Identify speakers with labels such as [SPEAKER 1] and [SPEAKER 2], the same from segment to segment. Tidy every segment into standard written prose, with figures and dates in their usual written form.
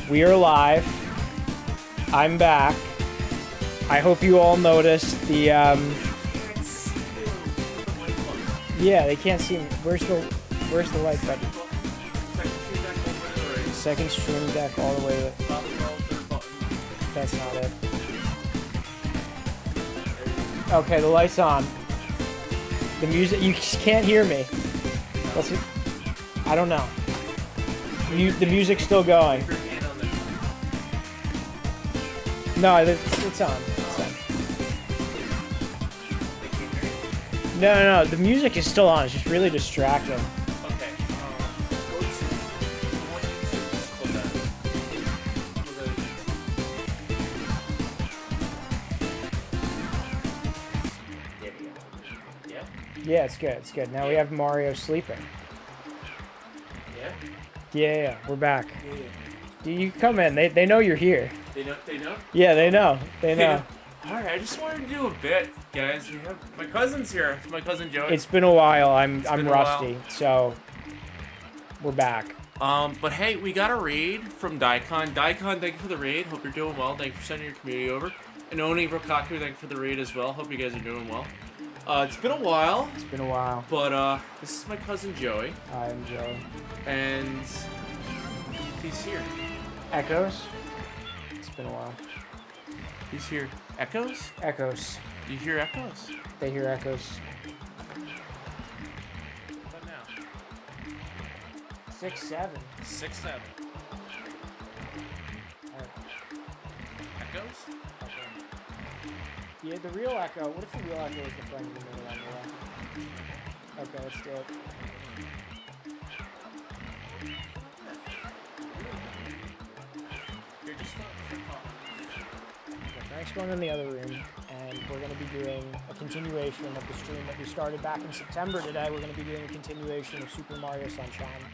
[SPEAKER 1] We are live. I'm back. I hope you all noticed the, yeah, they can't see me. Where's the light button? Second stream deck all the way to... That's not it. Okay, the light's on. The music, you can't hear me. I don't know. The music's still going. No, it's on. No, the music is still on. It's just really distracting.
[SPEAKER 2] Okay. Go to Yeah.
[SPEAKER 1] Yeah, it's good. It's good. Now we have Mario sleeping.
[SPEAKER 2] Yeah.
[SPEAKER 1] Yeah, we're back.
[SPEAKER 2] Yeah.
[SPEAKER 1] You come in. They know you're here.
[SPEAKER 2] They know.
[SPEAKER 1] Yeah, they know. They know.
[SPEAKER 2] All right. I just wanted to do a bit, guys. We have my cousin's here. My cousin Joey.
[SPEAKER 1] It's been a while. I'm
[SPEAKER 2] been a
[SPEAKER 1] rusty,
[SPEAKER 2] while.
[SPEAKER 1] so we're back.
[SPEAKER 2] But hey, we got a raid from Daikon. Daikon, thank you for the raid. Hope you're doing well. Thank you for sending your community over. And Oni Rokaku, thank you for the raid as well. Hope you guys are doing well. It's been a while.
[SPEAKER 1] It's been a while.
[SPEAKER 2] But this is my cousin Joey.
[SPEAKER 1] I'm Joe.
[SPEAKER 2] And he's here.
[SPEAKER 1] Echoes. It's been a while.
[SPEAKER 2] He's here. Echoes?
[SPEAKER 1] Echoes.
[SPEAKER 2] You hear echoes?
[SPEAKER 1] They hear echoes.
[SPEAKER 2] What now?
[SPEAKER 1] 6, 7.
[SPEAKER 2] 6, 7. Echoes?
[SPEAKER 1] Yeah, the real echo. What if the real echo is the friend you made along the way? Okay, let's do it.
[SPEAKER 2] You're just
[SPEAKER 1] Frank's going in the other room, and we're going to be doing a continuation of the stream that we started back in September today. We're going to be doing a continuation of Super Mario Sunshine,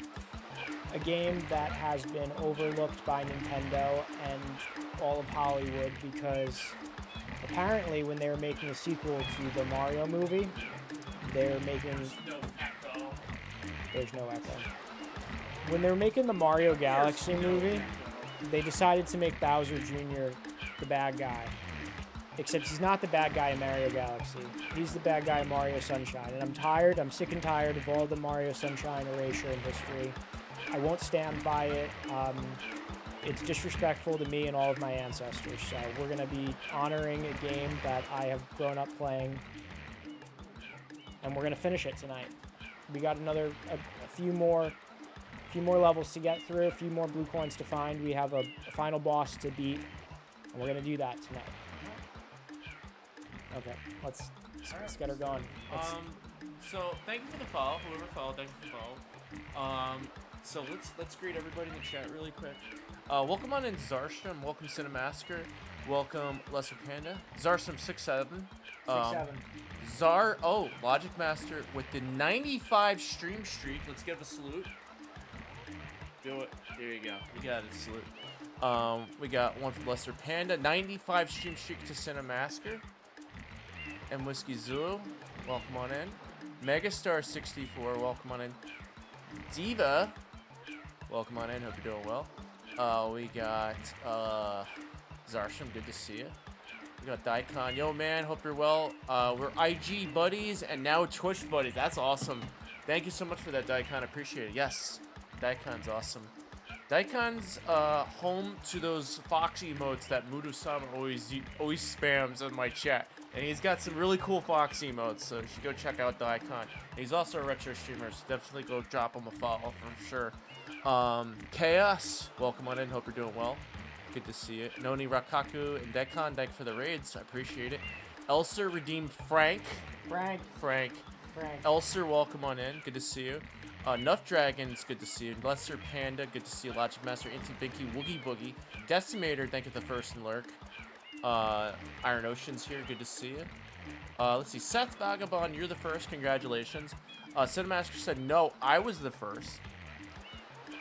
[SPEAKER 1] a game that has been overlooked by Nintendo and all of Hollywood because apparently when they were making a sequel to the Mario movie, they're making... There's no echo. When they were making the Mario Galaxy movie, they decided to make Bowser Jr. the bad guy. Except he's not the bad guy in Mario Galaxy. He's the bad guy in Mario Sunshine. And I'm sick and tired of all the Mario Sunshine erasure in history. I won't stand by it. It's disrespectful to me and all of my ancestors. So we're going to be honoring a game that I have grown up playing. And we're going to finish it tonight. We got a few more levels to get through, a few more blue coins to find. We have a final boss to beat, and we're gonna do that tonight. Okay, let's get her going.
[SPEAKER 2] So thank you for the follow. Whoever followed, thank you for the follow. So let's greet everybody in the chat really quick. Welcome on in Zarstrom. Welcome Cinemasker. Welcome Lesser Panda. Zarstrom 6-7.
[SPEAKER 1] 6-7.
[SPEAKER 2] Logic Master with the 95 stream streak. Let's give a salute. Do it. There you go. You got it. Salute. We got one from Lesser Panda. 95 stream streak to Cinemasker. And Whiskey Zulu. Welcome on in. Megastar 64. Welcome on in. Diva. Welcome on in. Hope you're doing well. We got Zarsham. Good to see you. We got Daikon. Yo, man. Hope you're well. We're IG buddies and now Twitch buddies. That's awesome. Thank you so much for that, Daikon. Appreciate it. Yes. Daikon's awesome. Daikon's home to those Foxy emotes that Mudu-sama always spams in my chat. And he's got some really cool Foxy emotes, so you should go check out Daikon. He's also a retro streamer, so definitely go drop him a follow for sure. Chaos, welcome on in. Hope you're doing well. Good to see you. Noni Rakaku and Daikon, thank you for the raids. I appreciate it. Elser redeemed Frank. Elser, welcome on in. Good to see you. Nuff Dragons, good to see you. Lesser Panda, good to see you. Logic Master, Inti Binky, Woogie Boogie. Decimator, thank you for the first and lurk. Iron Ocean's here, good to see you. Let's see, Seth Vagabond, you're the first, congratulations. Cinemaster said, no, I was the first.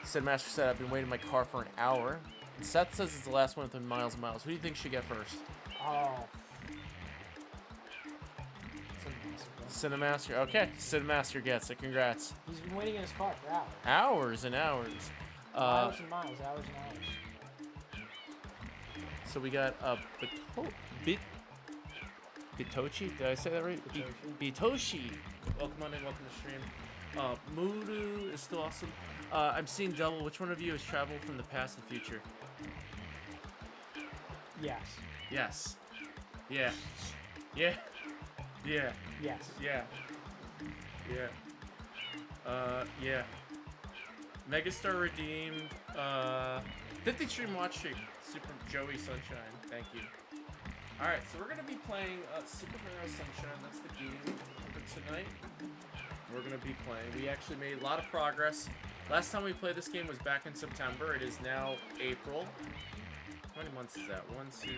[SPEAKER 2] Cinemaster said, I've been waiting in my car for an hour. And Seth says it's the last one within miles and miles. Who do you think should get first?
[SPEAKER 1] Oh.
[SPEAKER 2] Cinemaster. Okay, Cinemaster gets it. Congrats.
[SPEAKER 1] He's been waiting in his car for hours.
[SPEAKER 2] Hours and hours.
[SPEAKER 1] Miles and miles, hours and hours.
[SPEAKER 2] So we got Bitochi. Did I say that right? Bitoshi. Welcome on in. Welcome to stream. Mudu is still awesome. I'm seeing double. Which one of you has traveled from the past and future?
[SPEAKER 1] Yes.
[SPEAKER 2] Yes. Yeah. Yeah. Yeah.
[SPEAKER 1] Yes.
[SPEAKER 2] Yeah. Yeah. Yeah. Megastar redeemed. 50 stream watch streak. Super Joey Sunshine. Thank you. Alright, so we're gonna be playing Superhero Sunshine. That's the game for tonight. We're gonna be playing. We actually made a lot of progress. Last time we played this game was back in September. It is now April. How many months is that? 1, 2, 3,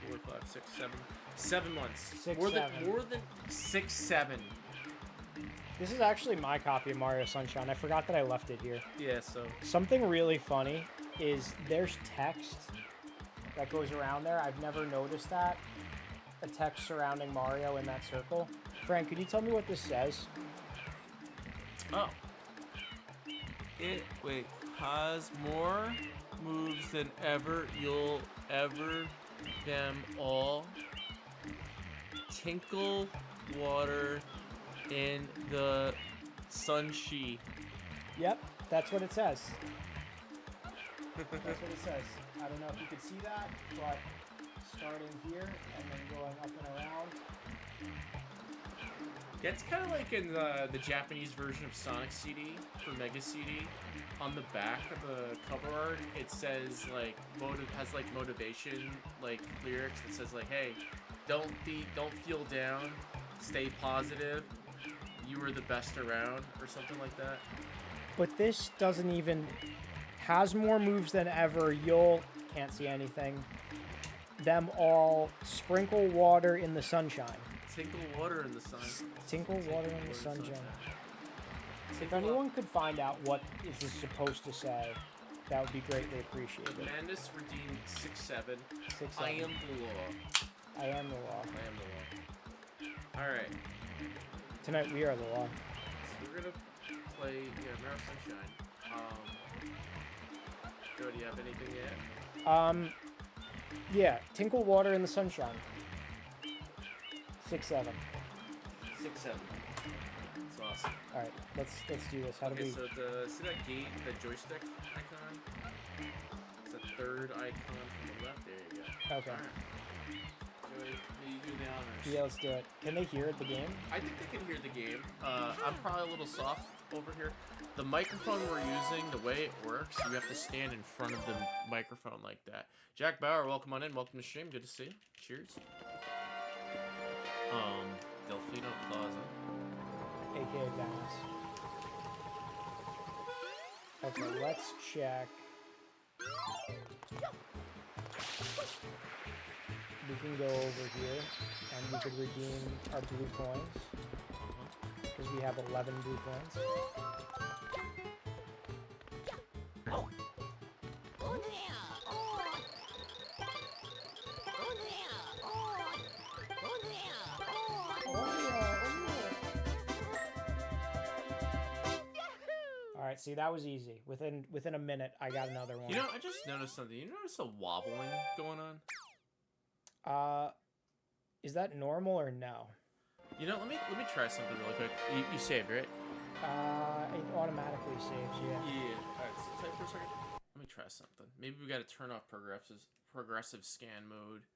[SPEAKER 2] 4, 5, 6, 7. 7 months. More than 6, 7.
[SPEAKER 1] This is actually my copy of Mario Sunshine. I forgot that I left it here.
[SPEAKER 2] Yeah, so
[SPEAKER 1] Something really funny is there's text that goes around there. I've never noticed that. A text surrounding Mario in that circle. Frank, could you tell me what this says?
[SPEAKER 2] oh. It has more moves than ever. You'll ever them all. Tinkle water in the sunshine.
[SPEAKER 1] Yep, that's what it says. That's what it says. I don't know if you could see that, but starting here and then going up and around.
[SPEAKER 2] That's kind of like in the Japanese version of Sonic CD for Mega CD. On the back of the cover art, it says like has like motivation, like lyrics that says like, "Hey, don't feel down, stay positive. You were the best around," or something like that.
[SPEAKER 1] But this doesn't even has more moves than ever. You'll can't see anything. Them all sprinkle water in the sunshine.
[SPEAKER 2] Tinkle water in the sun.
[SPEAKER 1] Tinkle water in the sunshine. If anyone could find out what this is supposed to say, that would be greatly appreciated.
[SPEAKER 2] Mandus redeemed 6-7.
[SPEAKER 1] 6-7.
[SPEAKER 2] I am the law.
[SPEAKER 1] I am the law.
[SPEAKER 2] I am the law. Alright.
[SPEAKER 1] Tonight we are the law.
[SPEAKER 2] So we're gonna play Mario Sunshine. Joe, do you have anything yet?
[SPEAKER 1] Yeah, tinkle water in the sunshine. 6-7.
[SPEAKER 2] 6-7. That's awesome.
[SPEAKER 1] All right, let's do this. How do we?
[SPEAKER 2] So see that gate, the joystick icon? It's the third icon from the left. There you go.
[SPEAKER 1] Okay.
[SPEAKER 2] All right. Joey, you do the honors.
[SPEAKER 1] Yeah, let's do it. Can they hear it, the game?
[SPEAKER 2] I think they can hear the game. I'm probably a little soft over here. The microphone we're using, the way it works, you have to stand in front of the microphone like that. Jack Bauer, welcome on in. Welcome to stream. Good to see you. Cheers. Delfino Plaza.
[SPEAKER 1] AKA Venice. Okay, let's check. We can go over here and we could redeem our blue coins. Because we have 11 blue coins. Alright, see, that was easy. Within a minute, I got another one.
[SPEAKER 2] You know, I just noticed something. You notice a wobbling going on?
[SPEAKER 1] Is that normal or no?
[SPEAKER 2] You know, let me try something really quick. You saved, right?
[SPEAKER 1] It automatically saves, yeah.
[SPEAKER 2] Yeah. Alright, so type for a second. Let me try something. Maybe we gotta turn off progressive scan mode.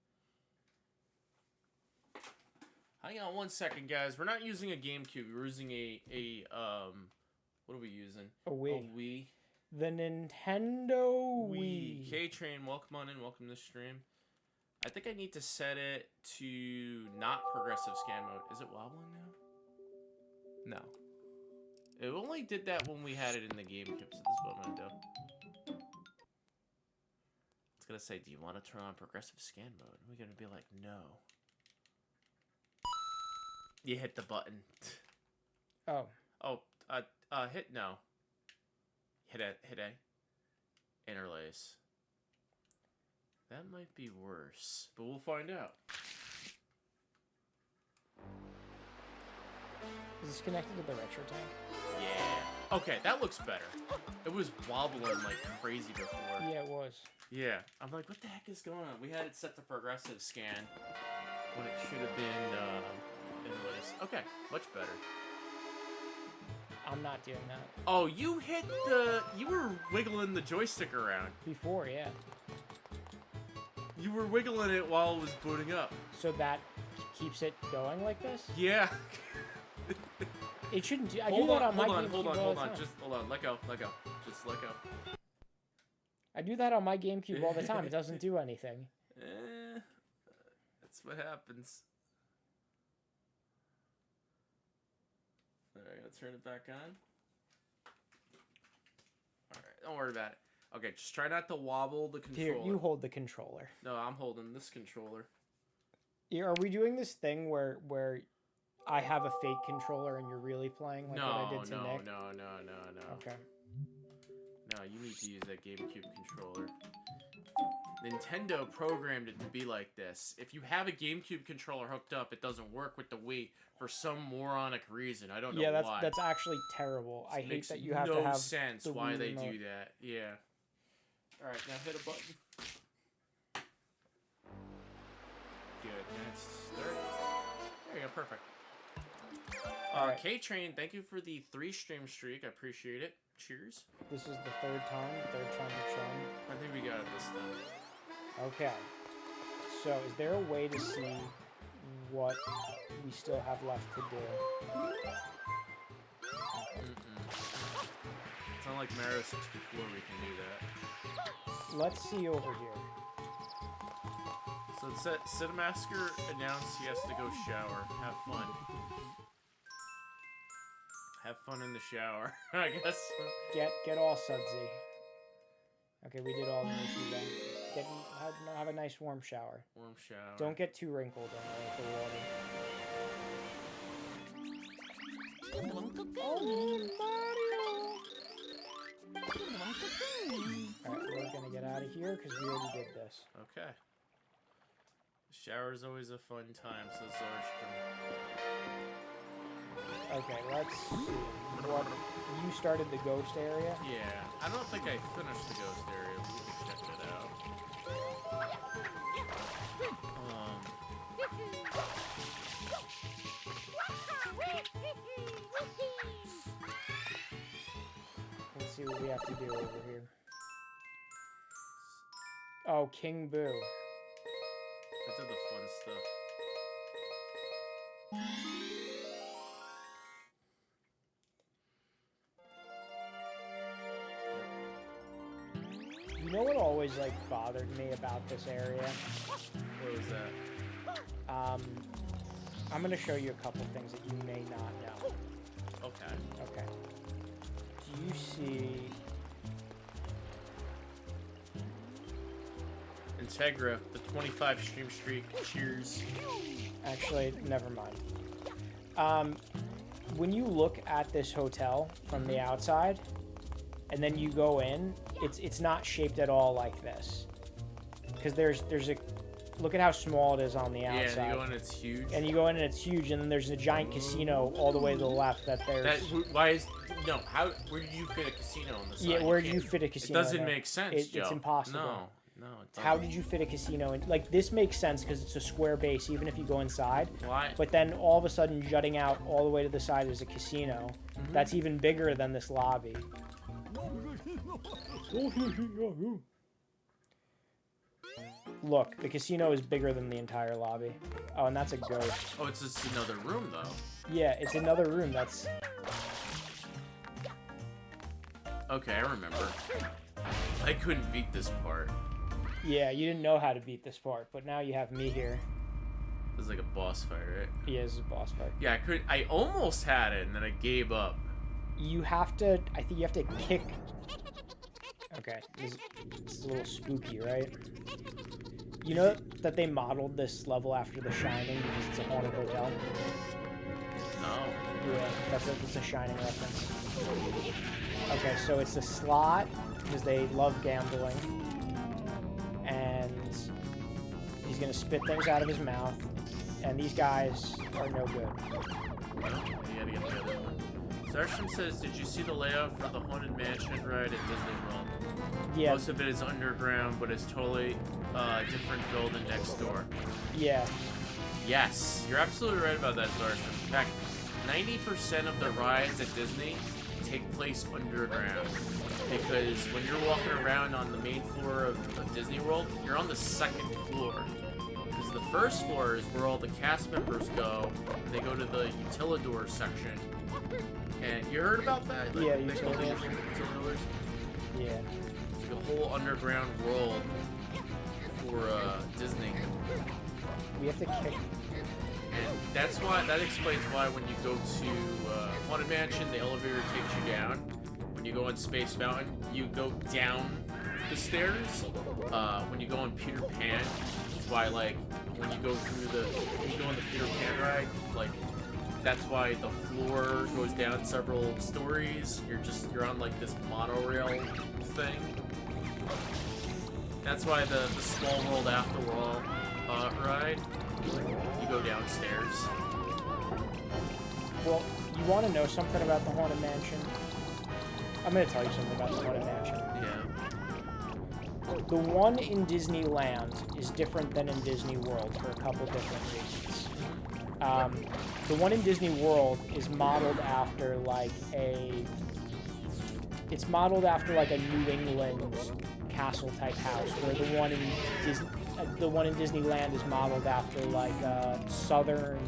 [SPEAKER 2] Hang on 1 second, guys. We're not using a Gamecube. We're using a what are we using?
[SPEAKER 1] A Wii.
[SPEAKER 2] A Wii.
[SPEAKER 1] The Nintendo Wii.
[SPEAKER 2] K-Train, welcome on in. Welcome to the stream. I think I need to set it to not progressive scan mode. Is it wobbling now? No. It only did that when we had it in the GameCube, so this is what I'm going to do. It's going to say, do you want to turn on progressive scan mode? We're going to be like, no. You hit the button.
[SPEAKER 1] Oh.
[SPEAKER 2] Oh, hit no. Hit A. Interlace. That might be worse, but we'll find out.
[SPEAKER 1] Is this connected to the retro tank?
[SPEAKER 2] Yeah. Okay, that looks better. It was wobbling like crazy before.
[SPEAKER 1] Yeah, it was.
[SPEAKER 2] Yeah. I'm like, what the heck is going on? We had it set to progressive scan when it should have been invoice. Okay, much better.
[SPEAKER 1] I'm not doing that.
[SPEAKER 2] Oh, you were wiggling the joystick around.
[SPEAKER 1] Before, yeah.
[SPEAKER 2] You were wiggling it while it was booting up.
[SPEAKER 1] So that keeps it going like this?
[SPEAKER 2] Yeah.
[SPEAKER 1] It shouldn't do. I do that on my GameCube
[SPEAKER 2] hold
[SPEAKER 1] all the
[SPEAKER 2] on.
[SPEAKER 1] time.
[SPEAKER 2] Just hold on. Let go. Just let go.
[SPEAKER 1] I do that on my GameCube all the time. It doesn't do anything.
[SPEAKER 2] That's what happens. Alright, I gotta turn it back on. Alright, don't worry about it. Okay, just try not to wobble the controller.
[SPEAKER 1] Here, you hold the controller.
[SPEAKER 2] No, I'm holding this controller.
[SPEAKER 1] Yeah, are we doing this thing where I have a fake controller and you're really playing like what I did to Nick?
[SPEAKER 2] No.
[SPEAKER 1] Okay.
[SPEAKER 2] No, you need to use that GameCube controller. Nintendo programmed it to be like this. If you have a GameCube controller hooked up, it doesn't work with the Wii for some moronic reason. I don't know why.
[SPEAKER 1] Yeah, that's actually terrible. I hate that you have
[SPEAKER 2] no
[SPEAKER 1] to have
[SPEAKER 2] sense
[SPEAKER 1] the
[SPEAKER 2] why
[SPEAKER 1] Wii
[SPEAKER 2] they
[SPEAKER 1] remote.
[SPEAKER 2] do that. Yeah. All right, now hit a button. Good. That's start. There you go. Perfect.
[SPEAKER 1] Alright.
[SPEAKER 2] K-Train, thank you for the 3-stream streak. I appreciate it. Cheers.
[SPEAKER 1] This is the third time to chum.
[SPEAKER 2] I think we got it this time.
[SPEAKER 1] Okay. So, is there a way to see what we still have left to do?
[SPEAKER 2] It's not like Mario 64 we can do that.
[SPEAKER 1] Let's see over here.
[SPEAKER 2] So it said Cinemasker announced he has to go shower. Have fun. Have fun in the shower, I guess.
[SPEAKER 1] Get all sudsy. Okay, we did all the Mickey then. Have a nice warm shower.
[SPEAKER 2] Warm shower.
[SPEAKER 1] Don't get too wrinkled in the water. Oh, Mario! Alright, we're gonna get out of here because we already did this.
[SPEAKER 2] Okay. Shower is always a fun time, says Zorshkin.
[SPEAKER 1] Okay, let's see. What, you started the ghost area?
[SPEAKER 2] Yeah, I don't think I finished the ghost area. We can check it out.
[SPEAKER 1] Let's see what we have to do over here. Oh, King Boo.
[SPEAKER 2] That did the fun stuff.
[SPEAKER 1] You know what always, like, bothered me about this area?
[SPEAKER 2] What was that?
[SPEAKER 1] I'm gonna show you a couple things that you may not know.
[SPEAKER 2] Okay.
[SPEAKER 1] Okay. Do you see...
[SPEAKER 2] Integra, the 25 stream streak. Cheers.
[SPEAKER 1] Actually, never mind. When you look at this hotel from the outside, and then you go in, it's not shaped at all like this. Because there's a... Look at how small it is on the outside.
[SPEAKER 2] Yeah, and you go in, it's huge.
[SPEAKER 1] And you go in and it's huge, and then there's a giant casino all the way to the left that there's...
[SPEAKER 2] Why is... No, how... Where do you fit a casino on the side?
[SPEAKER 1] Yeah, where do you fit a casino?
[SPEAKER 2] It doesn't make sense, Joe.
[SPEAKER 1] It's impossible.
[SPEAKER 2] No, it doesn't.
[SPEAKER 1] How did you fit a casino in? Like, this makes sense because it's a square base, even if you go inside.
[SPEAKER 2] Why?
[SPEAKER 1] But then all of a sudden, jutting out all the way to the side is a casino. That's even bigger than this lobby. Look, the casino is bigger than the entire lobby. Oh, and that's a ghost.
[SPEAKER 2] Oh, it's just another room, though.
[SPEAKER 1] Yeah, it's another room. That's...
[SPEAKER 2] Okay, I remember. I couldn't beat this part.
[SPEAKER 1] Yeah, you didn't know how to beat this part, but now you have me here.
[SPEAKER 2] It was like a boss fight, right?
[SPEAKER 1] Yeah, this is a boss fight.
[SPEAKER 2] Yeah, I almost had it, and then I gave up.
[SPEAKER 1] You have to... I think you have to kick... Okay, this is a little spooky, right? You know that they modeled this level after The Shining because it's a haunted hotel?
[SPEAKER 2] No.
[SPEAKER 1] Yeah, that's a Shining reference. Okay, so it's a slot because they love gambling. And he's going to spit things out of his mouth. And these guys are no good.
[SPEAKER 2] No, you gotta get the other one. Zarsham says, did you see the layout for the Haunted Mansion ride at Disney World?
[SPEAKER 1] Yeah.
[SPEAKER 2] Most of it is underground, but it's totally different building next door.
[SPEAKER 1] Yeah.
[SPEAKER 2] Yes, you're absolutely right about that, Zarsham. In fact, 90% of the rides at Disney take place underground. Because when you're walking around on the main floor of Disney World, you're on the second floor. Because the first floor is where all the cast members go, and they go to the Utilidor section. And you heard about that? Like,
[SPEAKER 1] Yeah,
[SPEAKER 2] they call the
[SPEAKER 1] Utilidors. Yeah.
[SPEAKER 2] It's like a whole underground world for Disney.
[SPEAKER 1] We have to kick.
[SPEAKER 2] And that explains why when you go to Haunted Mansion, the elevator takes you down. When you go on Space Mountain, you go down the stairs. When you go on Peter Pan, that's why, like, when you go on the Peter Pan ride, like, that's why the floor goes down several stories. You're on, like, this monorail thing. That's why the Small World Afterworld ride, you go downstairs.
[SPEAKER 1] Well, you want to know something about the Haunted Mansion? I'm going to tell you something about the Haunted Mansion.
[SPEAKER 2] Yeah.
[SPEAKER 1] The one in Disneyland is different than in Disney World for a couple different reasons. The one in Disney World is modeled after like a New England castle type house, where the one in Disneyland is modeled after like a southern.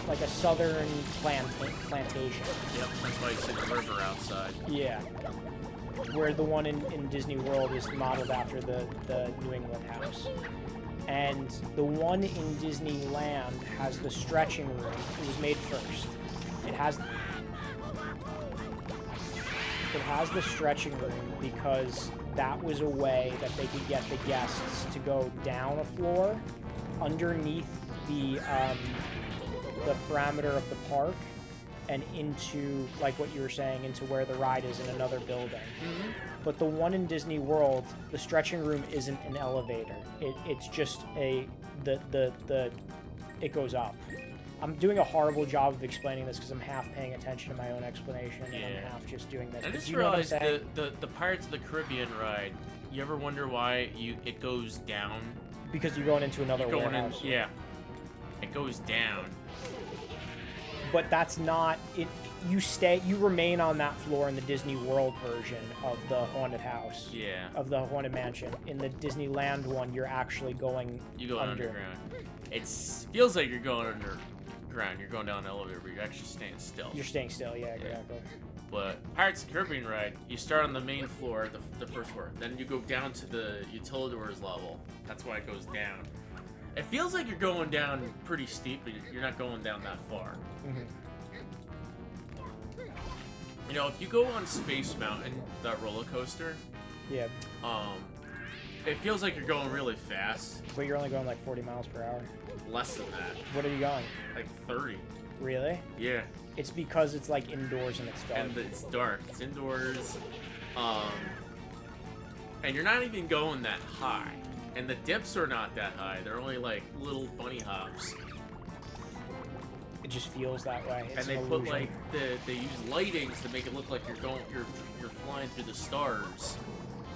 [SPEAKER 1] Like a southern plantation.
[SPEAKER 2] Yep, that's why you see the river outside.
[SPEAKER 1] Yeah. Where the one in Disney World is modeled after the New England house. And the one in Disneyland has the stretching room. It was made first. It has the stretching room because that was a way that they could get the guests to go down a floor underneath the parameter of the park and into, like what you were saying, into where the ride is in another building. Mm-hmm. But the one in Disney World, the stretching room isn't an elevator. It's just it goes up. I'm doing a horrible job of explaining this because I'm half paying attention to my own explanation and I'm half just doing this.
[SPEAKER 2] I just realized the Pirates of the Caribbean ride, you ever wonder why it goes down?
[SPEAKER 1] Because you're going into another warehouse.
[SPEAKER 2] Yeah. It goes down.
[SPEAKER 1] But that's not it. You remain on that floor in the Disney World version of the haunted house. Yeah. Of the haunted mansion. In the Disneyland one, you're actually going.
[SPEAKER 2] You go underground. It feels like you're going underground. You're going down an elevator, but you're actually staying still.
[SPEAKER 1] You're staying still. Yeah, exactly.
[SPEAKER 2] But Pirates of the Caribbean ride, you start on the main floor, the first floor. Then you go down to the Utilidors level. That's why it goes down. It feels like you're going down pretty steep, but you're not going down that far. Mm-hmm. You know, if you go on Space Mountain, that roller coaster,
[SPEAKER 1] yeah,
[SPEAKER 2] it feels like you're going really fast.
[SPEAKER 1] But you're only going like 40 miles per hour.
[SPEAKER 2] Less than that.
[SPEAKER 1] What are you going?
[SPEAKER 2] Like 30.
[SPEAKER 1] Really?
[SPEAKER 2] Yeah.
[SPEAKER 1] It's because it's like indoors and it's dark.
[SPEAKER 2] And it's dark. It's indoors. And you're not even going that high. And the dips are not that high. They're only like little bunny hops.
[SPEAKER 1] It just feels that way. It's
[SPEAKER 2] and they put like they use lightings to make it look like you're flying through the stars.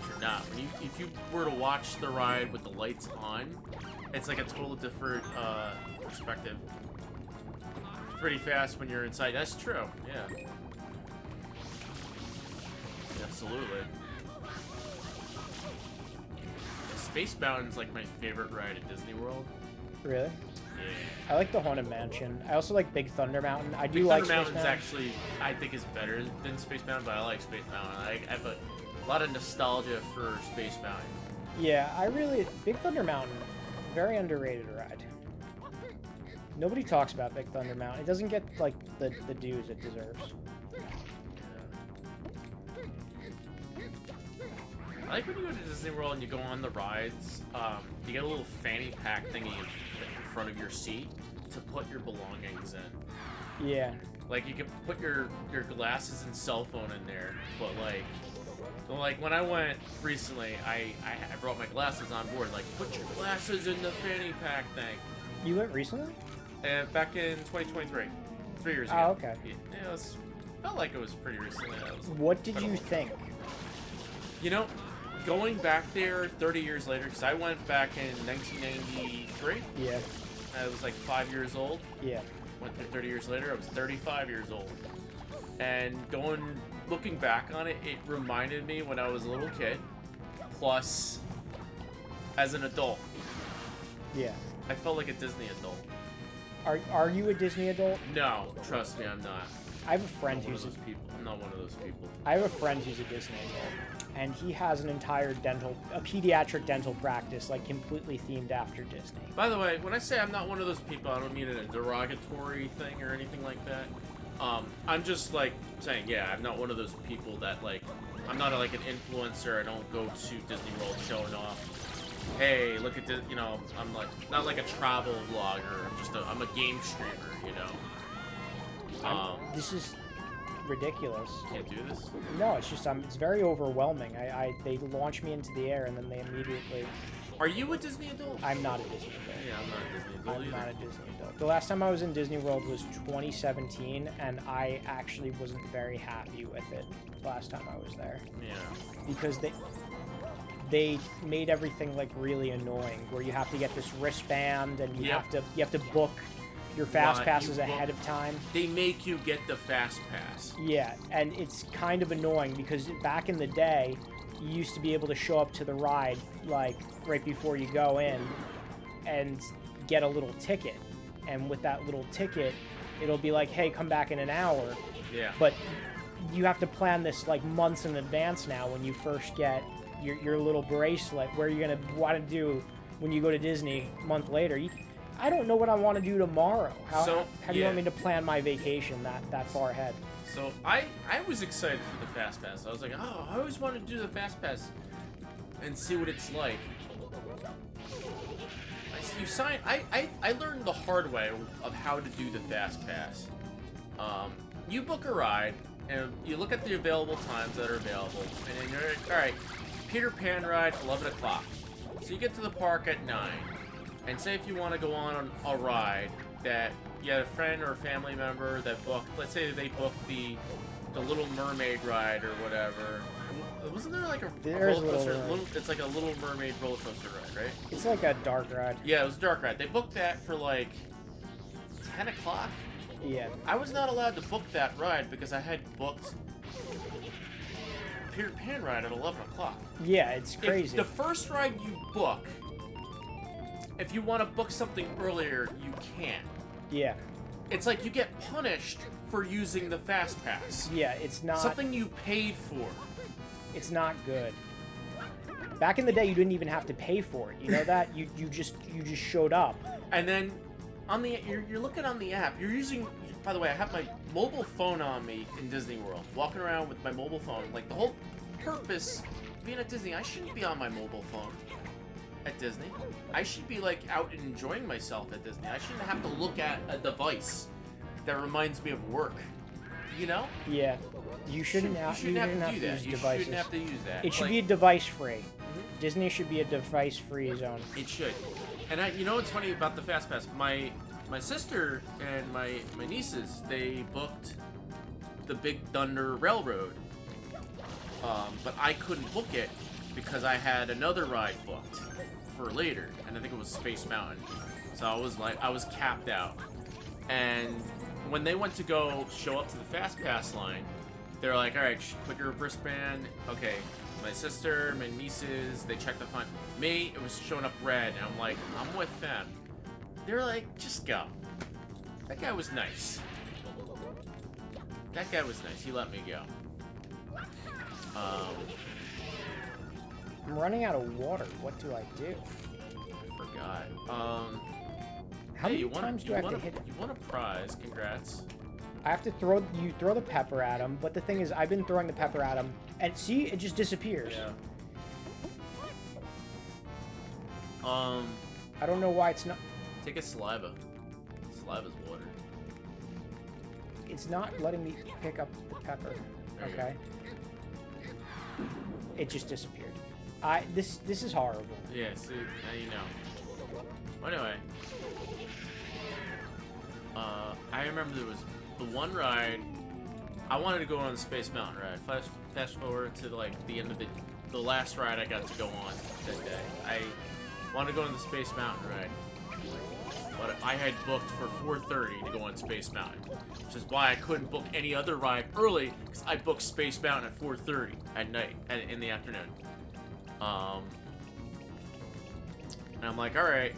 [SPEAKER 2] You're not. If you were to watch the ride with the lights on, it's like a total different perspective. It's pretty fast when you're inside. That's true. Yeah. Absolutely. Space Mountain's like my favorite ride at Disney World.
[SPEAKER 1] Really?
[SPEAKER 2] Yeah.
[SPEAKER 1] I like the Haunted Mansion. I also like Big Thunder Mountain. I do
[SPEAKER 2] Big
[SPEAKER 1] like
[SPEAKER 2] Thunder
[SPEAKER 1] Space
[SPEAKER 2] Mountain's
[SPEAKER 1] Mountain.
[SPEAKER 2] Actually, I think is better than Space Mountain, but I like Space Mountain. I have a lot of nostalgia for Space Mountain.
[SPEAKER 1] Yeah, Big Thunder Mountain, very underrated ride. Nobody talks about Big Thunder Mountain. It doesn't get like the dues it deserves.
[SPEAKER 2] I like when you go to Disney World and you go on the rides, you get a little fanny pack thingy in front of your seat to put your belongings in.
[SPEAKER 1] Yeah.
[SPEAKER 2] Like, you can put your glasses and cell phone in there, but like when I went recently, I brought my glasses on board. Like, put your glasses in the fanny pack thing.
[SPEAKER 1] You went recently?
[SPEAKER 2] Back in 2023, 3 years ago.
[SPEAKER 1] Oh, okay.
[SPEAKER 2] Yeah, it felt like it was pretty recently.
[SPEAKER 1] What did you think?
[SPEAKER 2] You know, going back there 30 years later, because I went back in 1993.
[SPEAKER 1] Yeah.
[SPEAKER 2] I was like 5 years old.
[SPEAKER 1] Yeah.
[SPEAKER 2] Went there 30 years later. I was 35 years old. And looking back on it, it reminded me when I was a little kid, plus as an adult.
[SPEAKER 1] Yeah.
[SPEAKER 2] I felt like a Disney adult.
[SPEAKER 1] Are you a Disney adult?
[SPEAKER 2] No, trust me, I'm not.
[SPEAKER 1] I have a friend
[SPEAKER 2] I'm
[SPEAKER 1] who's
[SPEAKER 2] one of those people. I'm not one of those people.
[SPEAKER 1] I have a friend who's a Disney adult, and he has an entire a pediatric dental practice, like completely themed after Disney.
[SPEAKER 2] By the way, when I say I'm not one of those people, I don't mean it in a derogatory thing or anything like that. I'm just like saying, yeah, I'm not one of those people that like, I'm not like an influencer. I don't go to Disney World showing off, hey, look at this, you know, I'm like, not like a travel vlogger. I'm a game streamer, you know.
[SPEAKER 1] This is ridiculous.
[SPEAKER 2] Can't do this.
[SPEAKER 1] No, it's just it's very overwhelming. They launch me into the air and then they immediately.
[SPEAKER 2] Are you a Disney adult?
[SPEAKER 1] I'm not a Disney adult.
[SPEAKER 2] Yeah, I'm not a Disney adult
[SPEAKER 1] I'm
[SPEAKER 2] either.
[SPEAKER 1] not a Disney adult. The last time I was in Disney World was 2017, and I actually wasn't very happy with it last time I was there.
[SPEAKER 2] Yeah.
[SPEAKER 1] Because they made everything like really annoying, where you have to get this wristband and you have to book your fast passes ahead of time.
[SPEAKER 2] They make you get the fast pass.
[SPEAKER 1] Yeah, and it's kind of annoying because back in the day, you used to be able to show up to the ride like right before you go in and get a little ticket. And with that little ticket, it'll be like, hey, come back in an hour.
[SPEAKER 2] Yeah.
[SPEAKER 1] But you have to plan this like months in advance now when you first get your little bracelet, where you're going to want to do when you go to Disney a month later. I don't know what I want to do tomorrow. How do you want me to plan my vacation that far ahead?
[SPEAKER 2] So I was excited for the Fast Pass. I was like, oh, I always wanted to do the Fast Pass and see what it's like. I learned the hard way of how to do the Fast Pass. You book a ride, and you look at the available times that are available, and then you're like, all right, Peter Pan ride, 11 o'clock. So you get to the park at 9. And say if you want to go on a ride that you had a friend or a family member that booked, let's say they booked the Little Mermaid ride or whatever. Wasn't there like a roller coaster? It's like a Little Mermaid roller coaster ride, right?
[SPEAKER 1] It's like a dark ride.
[SPEAKER 2] Yeah, it was a dark ride. They booked that for like 10 o'clock.
[SPEAKER 1] Yeah. I
[SPEAKER 2] was not allowed to book that ride because I had booked Peter Pan ride at 11 o'clock.
[SPEAKER 1] Yeah, it's crazy.
[SPEAKER 2] If the first ride you book, if you want to book something earlier, you can.
[SPEAKER 1] Yeah.
[SPEAKER 2] It's like you get punished for using the Fast Pass.
[SPEAKER 1] Yeah, it's not...
[SPEAKER 2] Something you paid for.
[SPEAKER 1] It's not good. Back in the day, you didn't even have to pay for it. You know that? You just showed up.
[SPEAKER 2] And then you're looking on the app. You're using... By the way, I have my mobile phone on me in Disney World. Walking around with my mobile phone. Like, the whole purpose of being at Disney, I shouldn't be on my mobile phone at Disney. I should be like out and enjoying myself at Disney. I shouldn't have to look at a device that reminds me of work. You know?
[SPEAKER 1] Yeah. You shouldn't have to use devices.
[SPEAKER 2] You shouldn't have to use that.
[SPEAKER 1] It should be a device-free. Mm-hmm. Disney should be a device-free zone.
[SPEAKER 2] It should. And you know what's funny about the Fast Pass? My sister and my nieces, they booked the Big Thunder Railroad. But I couldn't book it because I had another ride booked for later, and I think it was Space Mountain. So I was capped out. And when they went to go show up to the Fast Pass line, they're like, all right, put your wristband. Okay, my sister, my nieces, they checked the fine. Me, it was showing up red, and I'm like, I'm with them. They're like, just go. That guy was nice. That guy was nice. He let me go.
[SPEAKER 1] I'm running out of water. What do I do?
[SPEAKER 2] I forgot.
[SPEAKER 1] How many times do I have to hit it?
[SPEAKER 2] You won a prize. Congrats.
[SPEAKER 1] I have to throw the pepper at him, but the thing is, I've been throwing the pepper at him, and see, it just disappears.
[SPEAKER 2] Yeah.
[SPEAKER 1] I don't know why it's not.
[SPEAKER 2] Take a saliva. Saliva's water.
[SPEAKER 1] It's not letting me pick up the pepper. Okay. It just disappeared. This is horrible.
[SPEAKER 2] Yeah, see, now you know. Anyway. I remember there was the one ride. I wanted to go on the Space Mountain ride. Fast forward to like the end of the last ride I got to go on that day. I wanted to go on the Space Mountain ride, but I had booked for 4:30 to go on Space Mountain, which is why I couldn't book any other ride early, because I booked Space Mountain at 4:30 at night, in the afternoon. And I'm like, all right.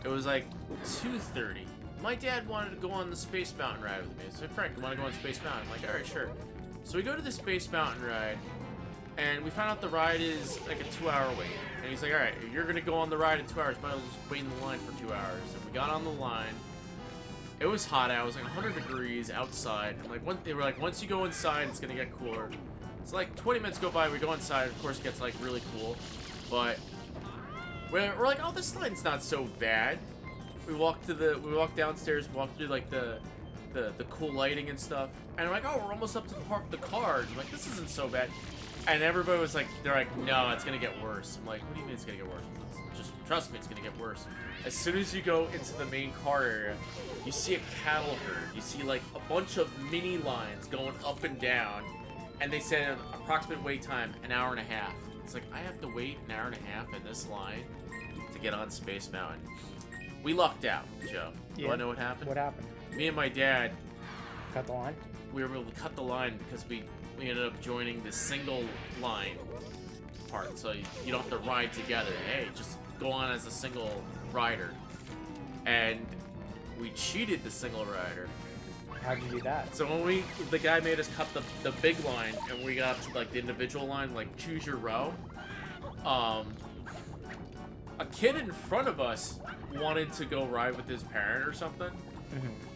[SPEAKER 2] It was like 2:30. My dad wanted to go on the Space Mountain ride with me. So Frank, you want to go on Space Mountain? I'm like, all right, sure. So we go to the Space Mountain ride, and we find out the ride is like a 2-hour wait. And he's like, all right, you're gonna go on the ride in 2 hours. Might as well just wait in the line for 2 hours. And we got on the line. It was hot out. It was like 100 degrees outside. And like, they were like, once you go inside, it's gonna get cooler. So like 20 minutes go by. We go inside. Of course, it gets like really cool. But we're like, oh, this line's not so bad. We walk downstairs, walk through like the cool lighting and stuff, and I'm like, oh, we're almost up to the park with the cars. I'm like, this isn't so bad. And everybody was like, they're like, no, it's gonna get worse. I'm like, what do you mean it's gonna get worse? Just trust me, it's gonna get worse. As soon as you go into the main car area, you see a cattle herd. You see like a bunch of mini lines going up and down, and they said an approximate wait time, 1.5 hours. It's like, I have to wait 1.5 hours in this line to get on Space Mountain. We lucked out, Joe.
[SPEAKER 1] Yeah.
[SPEAKER 2] You wanna know what happened?
[SPEAKER 1] What happened?
[SPEAKER 2] Me and my dad,
[SPEAKER 1] Cut the line?
[SPEAKER 2] we were able to cut the line because we ended up joining the single line part. So you don't have to ride together. Hey, just go on as a single rider. And we cheated the single rider.
[SPEAKER 1] How'd you do that?
[SPEAKER 2] So when the guy made us cut the big line, and we got to like the individual line, like choose your row. A kid in front of us wanted to go ride with his parent or something,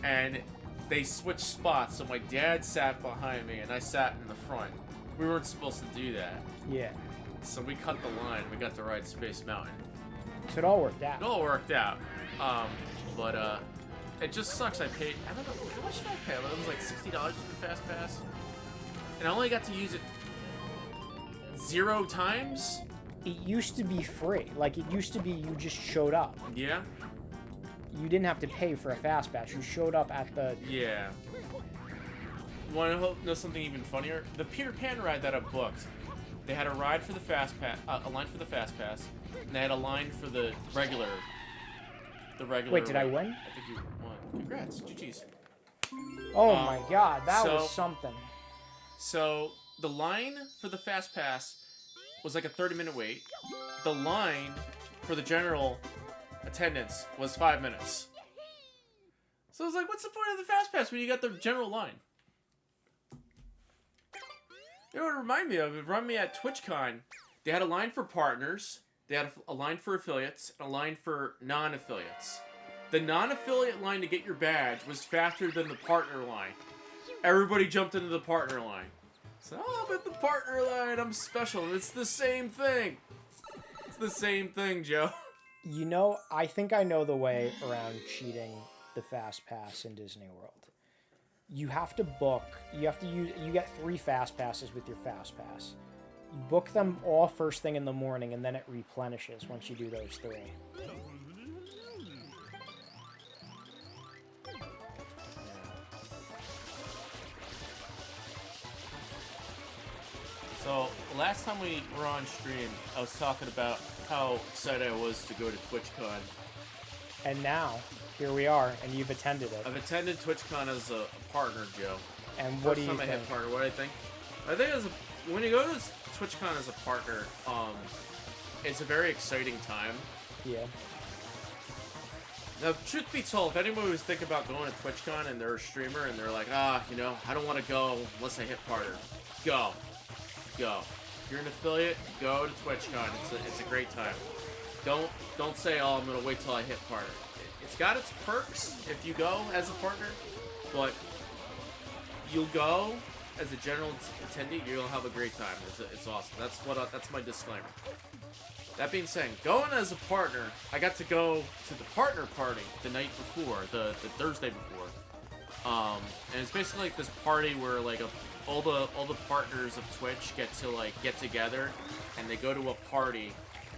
[SPEAKER 2] and they switched spots. So my dad sat behind me, and I sat in the front. We weren't supposed to do that.
[SPEAKER 1] Yeah.
[SPEAKER 2] So we cut the line. We got to ride Space Mountain.
[SPEAKER 1] So it all worked out.
[SPEAKER 2] It all worked out. But it just sucks. I paid, I don't know, how much did I pay? It was like $60 for the Fast Pass. And I only got to use it 0 times?
[SPEAKER 1] It used to be free. Like, it used to be you just showed up.
[SPEAKER 2] Yeah?
[SPEAKER 1] You didn't have to pay for a fast pass. You showed up at the...
[SPEAKER 2] Yeah. Want to know something even funnier? The Peter Pan ride that I booked, they had a ride for the Fast Pass, a line for the Fast Pass, and they had a line for the regular.
[SPEAKER 1] Wait, did I win?
[SPEAKER 2] I think you won. Congrats, GG's.
[SPEAKER 1] Oh my god, that
[SPEAKER 2] so-
[SPEAKER 1] was something.
[SPEAKER 2] So the line for the Fast Pass was like a 30-minute wait. The line for the general attendance was 5 minutes. So I was like, what's the point of the Fast Pass when you got the general line? You know what it reminded me of? It reminded me at TwitchCon. They had a line for partners, they had a line for affiliates, and a line for non-affiliates. The non-affiliate line to get your badge was faster than the partner line. Everybody jumped into the partner line. So, oh, I'm at the partner line, I'm special. It's the same thing. It's the same thing, Joe.
[SPEAKER 1] You know, I think I know the way around cheating the fast pass in Disney World. You have to book, you get 3 fast passes with your fast pass. You book them all first thing in the morning, and then it replenishes once you do those 3.
[SPEAKER 2] So, last time we were on stream, I was talking about how excited I was to go to TwitchCon.
[SPEAKER 1] And now, here we are, and you've attended it.
[SPEAKER 2] I've attended TwitchCon as a partner, Joe.
[SPEAKER 1] And what do you
[SPEAKER 2] First time I
[SPEAKER 1] think?
[SPEAKER 2] hit partner, what do I think? I think when you go to TwitchCon as a partner, it's a very exciting time.
[SPEAKER 1] Yeah.
[SPEAKER 2] Now, truth be told, if anybody was thinking about going to TwitchCon and they're a streamer and they're like, I don't want to go unless I hit partner, go. If you're an affiliate, go to TwitchCon. It's a great time. Don't say, oh, I'm gonna wait till I hit partner. It's got its perks if you go as a partner, but you'll go as a general attendee, you'll have a great time. It's awesome. That's my disclaimer. That being said, going as a partner, I got to go to the partner party the night before, the Thursday before. And it's basically like this party where like all the partners of Twitch get together, and they go to a party,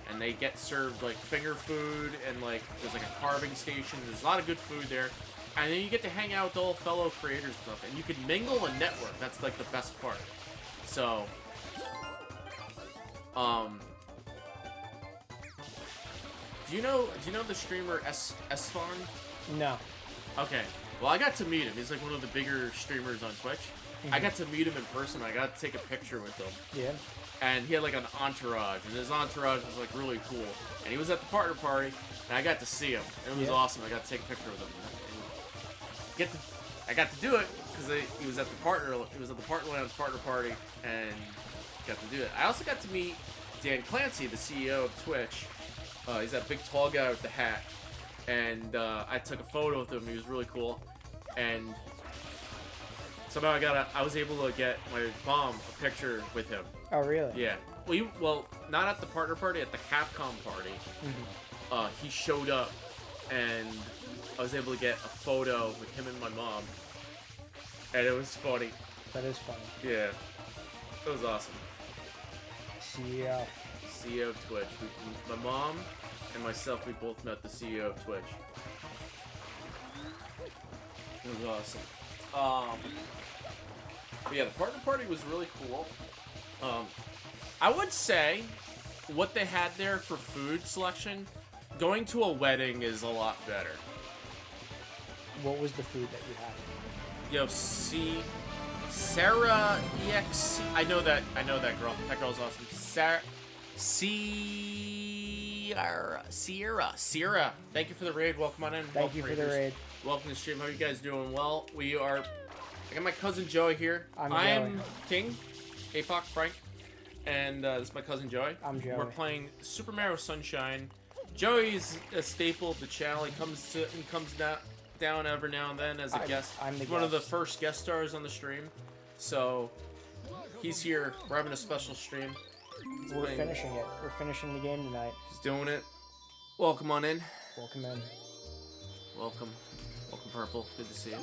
[SPEAKER 2] and they get served like finger food, and like there's like a carving station. There's a lot of good food there, And then you get to hang out with all fellow creators and stuff, and you can mingle and network. That's like the best part. So, do you know the streamer Esfon?
[SPEAKER 1] No.
[SPEAKER 2] Okay. Well, I got to meet him. He's like one of the bigger streamers on Twitch. I got to meet him in person. I got to take a picture with him.
[SPEAKER 1] Yeah.
[SPEAKER 2] And he had like an entourage, and his entourage was like really cool. And he was at the partner party, and I got to see him. It was awesome. I got to take a picture with him. I got to do it because he was at the partner. He was at the partner lounge partner party, and got to do it. I also got to meet Dan Clancy, the CEO of Twitch. He's that big tall guy with the hat, and I took a photo with him. He was really cool, and somehow I was able to get my mom a picture with him.
[SPEAKER 1] Oh, really?
[SPEAKER 2] Yeah. Well, not at the partner party, at the Capcom party. He showed up, and I was able to get a photo with him and my mom, and it was funny.
[SPEAKER 1] That is funny.
[SPEAKER 2] Yeah, it was awesome. CEO of Twitch. My mom and myself, we both met the CEO of Twitch. It was awesome. But yeah, the partner party was really cool. I would say what they had there for food selection, going to a wedding is a lot better.
[SPEAKER 1] What was the food that you had?
[SPEAKER 2] Yo, Sarah EXC. I know that girl. That girl's awesome. Sierra. Thank you for the raid. Welcome on in.
[SPEAKER 1] Thank you for the raid.
[SPEAKER 2] Welcome to the stream. How are you guys doing? Well, I got my cousin Joey here.
[SPEAKER 1] I'm
[SPEAKER 2] King, Apoc Frank, and this is my cousin Joey.
[SPEAKER 1] I'm Joey.
[SPEAKER 2] We're playing Super Mario Sunshine. Joey's a staple of the channel. He comes down every now and then as a guest. He's one of the first guest stars on the stream. So he's here. We're having a special stream.
[SPEAKER 1] We're finishing it. We're finishing the game tonight.
[SPEAKER 2] He's doing it. Welcome on in.
[SPEAKER 1] Welcome in.
[SPEAKER 2] Welcome, Purple. Good to see you.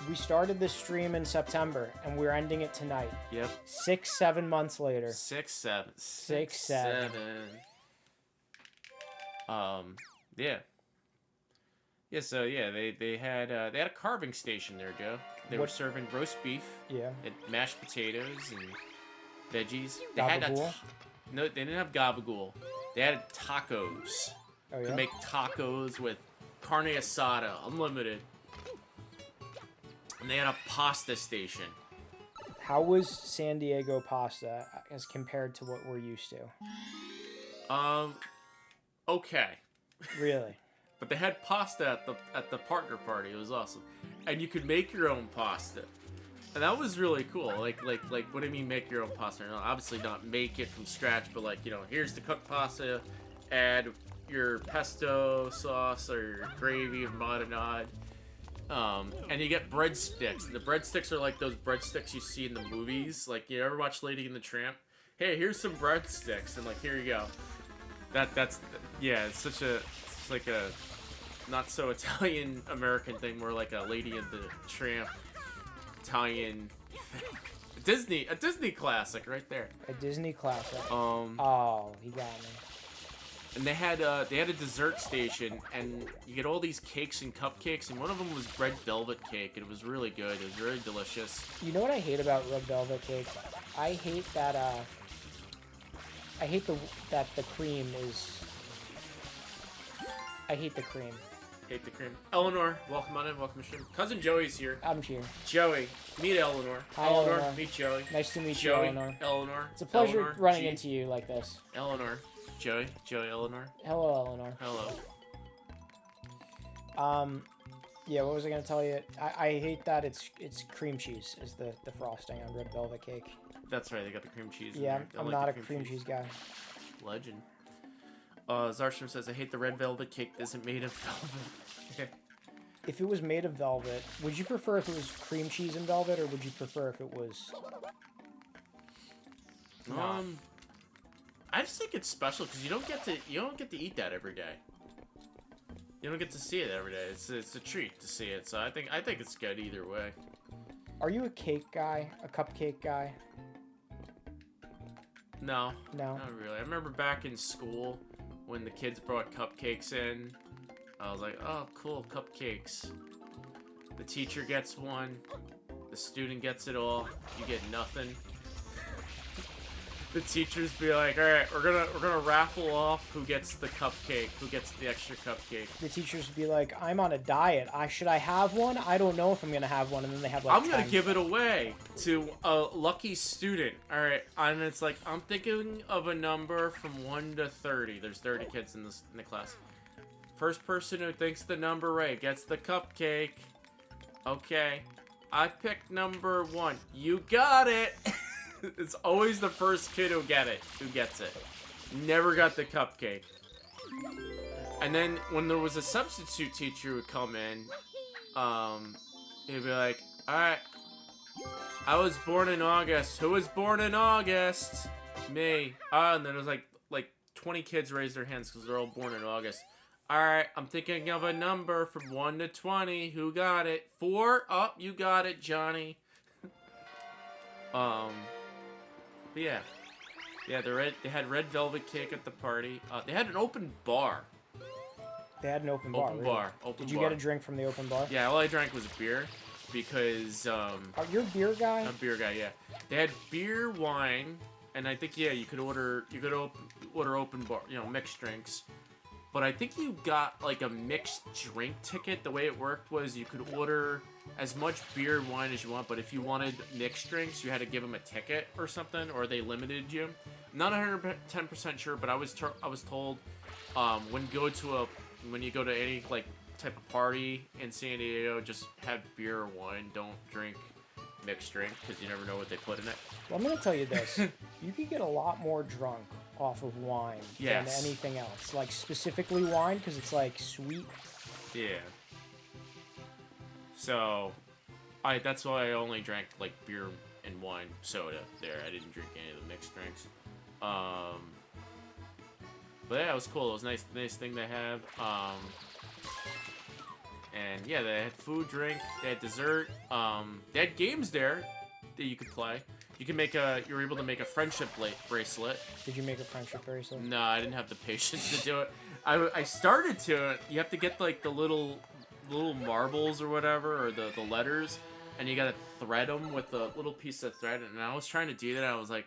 [SPEAKER 1] We started this stream in September, and we're ending it tonight.
[SPEAKER 2] Yep.
[SPEAKER 1] 6-7 months later.
[SPEAKER 2] 6, 7.
[SPEAKER 1] 6, 7.
[SPEAKER 2] Yeah. Yeah, so yeah, they had a carving station there, Joe. They were serving roast beef.
[SPEAKER 1] Yeah.
[SPEAKER 2] And mashed potatoes and veggies. They
[SPEAKER 1] Gabagool?
[SPEAKER 2] No, they didn't have gabagool. They had tacos.
[SPEAKER 1] Oh, yeah?
[SPEAKER 2] To make tacos with carne asada, unlimited. And they had a pasta station.
[SPEAKER 1] How was San Diego pasta as compared to what we're used to?
[SPEAKER 2] Okay.
[SPEAKER 1] Really?
[SPEAKER 2] But they had pasta at the partner party. It was awesome, and you could make your own pasta, and that was really cool. Like, what do you mean make your own pasta? No, obviously not make it from scratch, but like, here's the cooked pasta. Add your pesto sauce or your gravy of marinade. And you get breadsticks. The breadsticks are like those breadsticks you see in the movies. Like, you ever watch Lady and the Tramp? Hey, here's some breadsticks, and like, here you go. It's like a not so Italian American thing, more like a Lady and the Tramp Italian thing. A Disney classic right there.
[SPEAKER 1] A Disney classic. Oh, he got me.
[SPEAKER 2] And they had a dessert station, and you get all these cakes and cupcakes, and one of them was red velvet cake, and it was really good. It was really delicious.
[SPEAKER 1] You know what I hate about red velvet cake? I hate that. I hate that the cream is. I hate the cream.
[SPEAKER 2] Hate the cream. Eleanor, welcome on in. Welcome to stream. Cousin Joey's here.
[SPEAKER 1] I'm here.
[SPEAKER 2] Joey, meet Eleanor.
[SPEAKER 1] Hi,
[SPEAKER 2] Eleanor, meet Joey.
[SPEAKER 1] Nice to meet
[SPEAKER 2] Joey,
[SPEAKER 1] you, Eleanor.
[SPEAKER 2] Eleanor.
[SPEAKER 1] It's a pleasure
[SPEAKER 2] Eleanor,
[SPEAKER 1] running into you like this.
[SPEAKER 2] Eleanor. Joey, Eleanor.
[SPEAKER 1] Hello, Eleanor.
[SPEAKER 2] Hello.
[SPEAKER 1] Yeah, what was I gonna tell you? I hate that it's cream cheese is the frosting on red velvet cake.
[SPEAKER 2] That's right, they got the cream cheese.
[SPEAKER 1] Yeah, I'm
[SPEAKER 2] like
[SPEAKER 1] not a cream cheese guy.
[SPEAKER 2] Legend. Zarstrom says, I hate the red velvet cake that isn't made of velvet.
[SPEAKER 1] If it was made of velvet, would you prefer if it was cream cheese and velvet, or would you prefer if it was not?
[SPEAKER 2] I just think it's special because you don't get to eat that every day. You don't get to see it every day. It's a treat to see it. So I think it's good either way.
[SPEAKER 1] Are you a cake guy? A cupcake guy?
[SPEAKER 2] No.
[SPEAKER 1] No.
[SPEAKER 2] Not really. I remember back in school when the kids brought cupcakes in. I was like, oh, cool, cupcakes. The teacher gets one. The student gets it all. You get nothing. The teachers be like, all right, we're gonna raffle off who gets the cupcake, who gets the extra cupcake.
[SPEAKER 1] The teachers would be like, I'm on a diet. Should I have one? I don't know if I'm gonna have one. And then they have like
[SPEAKER 2] I'm gonna give it away to a lucky student. All right, and it's like I'm thinking of a number from 1 to 30. There's 30 kids in the class. First person who thinks the number right gets the cupcake. Okay, I picked number 1. You got it. It's always the first kid who gets it. Never got the cupcake. And then when there was a substitute teacher who would come in, he'd be like, all right, I was born in August. Who was born in August? Me. And then it was like 20 kids raised their hands because they're all born in August. All right, I'm thinking of a number from 1 to 20. Who got it? 4? Oh, you got it, Johnny. But yeah, they had red velvet cake at the party. They had an open bar.
[SPEAKER 1] They had an open bar.
[SPEAKER 2] Open bar.
[SPEAKER 1] Did you get a drink from the open bar?
[SPEAKER 2] Yeah, all I drank was beer, because
[SPEAKER 1] You're a beer guy?
[SPEAKER 2] I'm a beer guy. Yeah, they had beer, wine, and I think you could order open bar, mixed drinks. But I think you got like a mixed drink ticket. The way it worked was you could order as much beer and wine as you want, but if you wanted mixed drinks, you had to give them a ticket or something, or they limited you. I'm not 110% sure, but I was told when you go to any like type of party in San Diego, just have beer or wine. Don't drink mixed drink because you never know what they put in it.
[SPEAKER 1] Well, I'm gonna tell you this: you could get a lot more drunk off of wine than anything else. Like specifically wine, because it's like sweet.
[SPEAKER 2] Yeah. So, that's why I only drank like beer and wine, soda there. I didn't drink any of the mixed drinks. But yeah, it was cool. It was nice thing to have. And yeah, they had food, drink, they had dessert. They had games there that you could play. You were able to make a friendship bracelet.
[SPEAKER 1] Did you make a friendship bracelet?
[SPEAKER 2] No, I didn't have the patience to do it. I started to. You have to get like the little marbles or whatever, or the letters, and you gotta thread them with a little piece of thread. And I was trying to do that. I was like,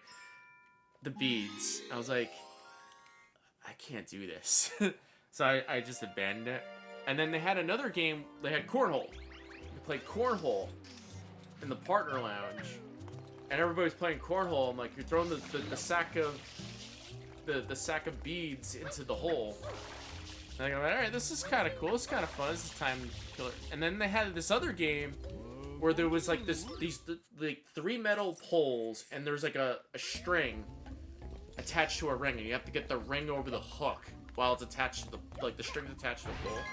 [SPEAKER 2] the beads. I was like, I can't do this. So I just abandoned it. And then they had another game. They had cornhole. You played cornhole in the partner lounge, and everybody's playing cornhole. I'm like, you're throwing the sack of beads into the hole. And I go, all right, this is kind of cool. It's kind of fun. This is time killer. And then they had this other game where there was like these 3 metal poles, and there's like a string attached to a ring, and you have to get the ring over the hook while it's attached to the string's attached to the pole.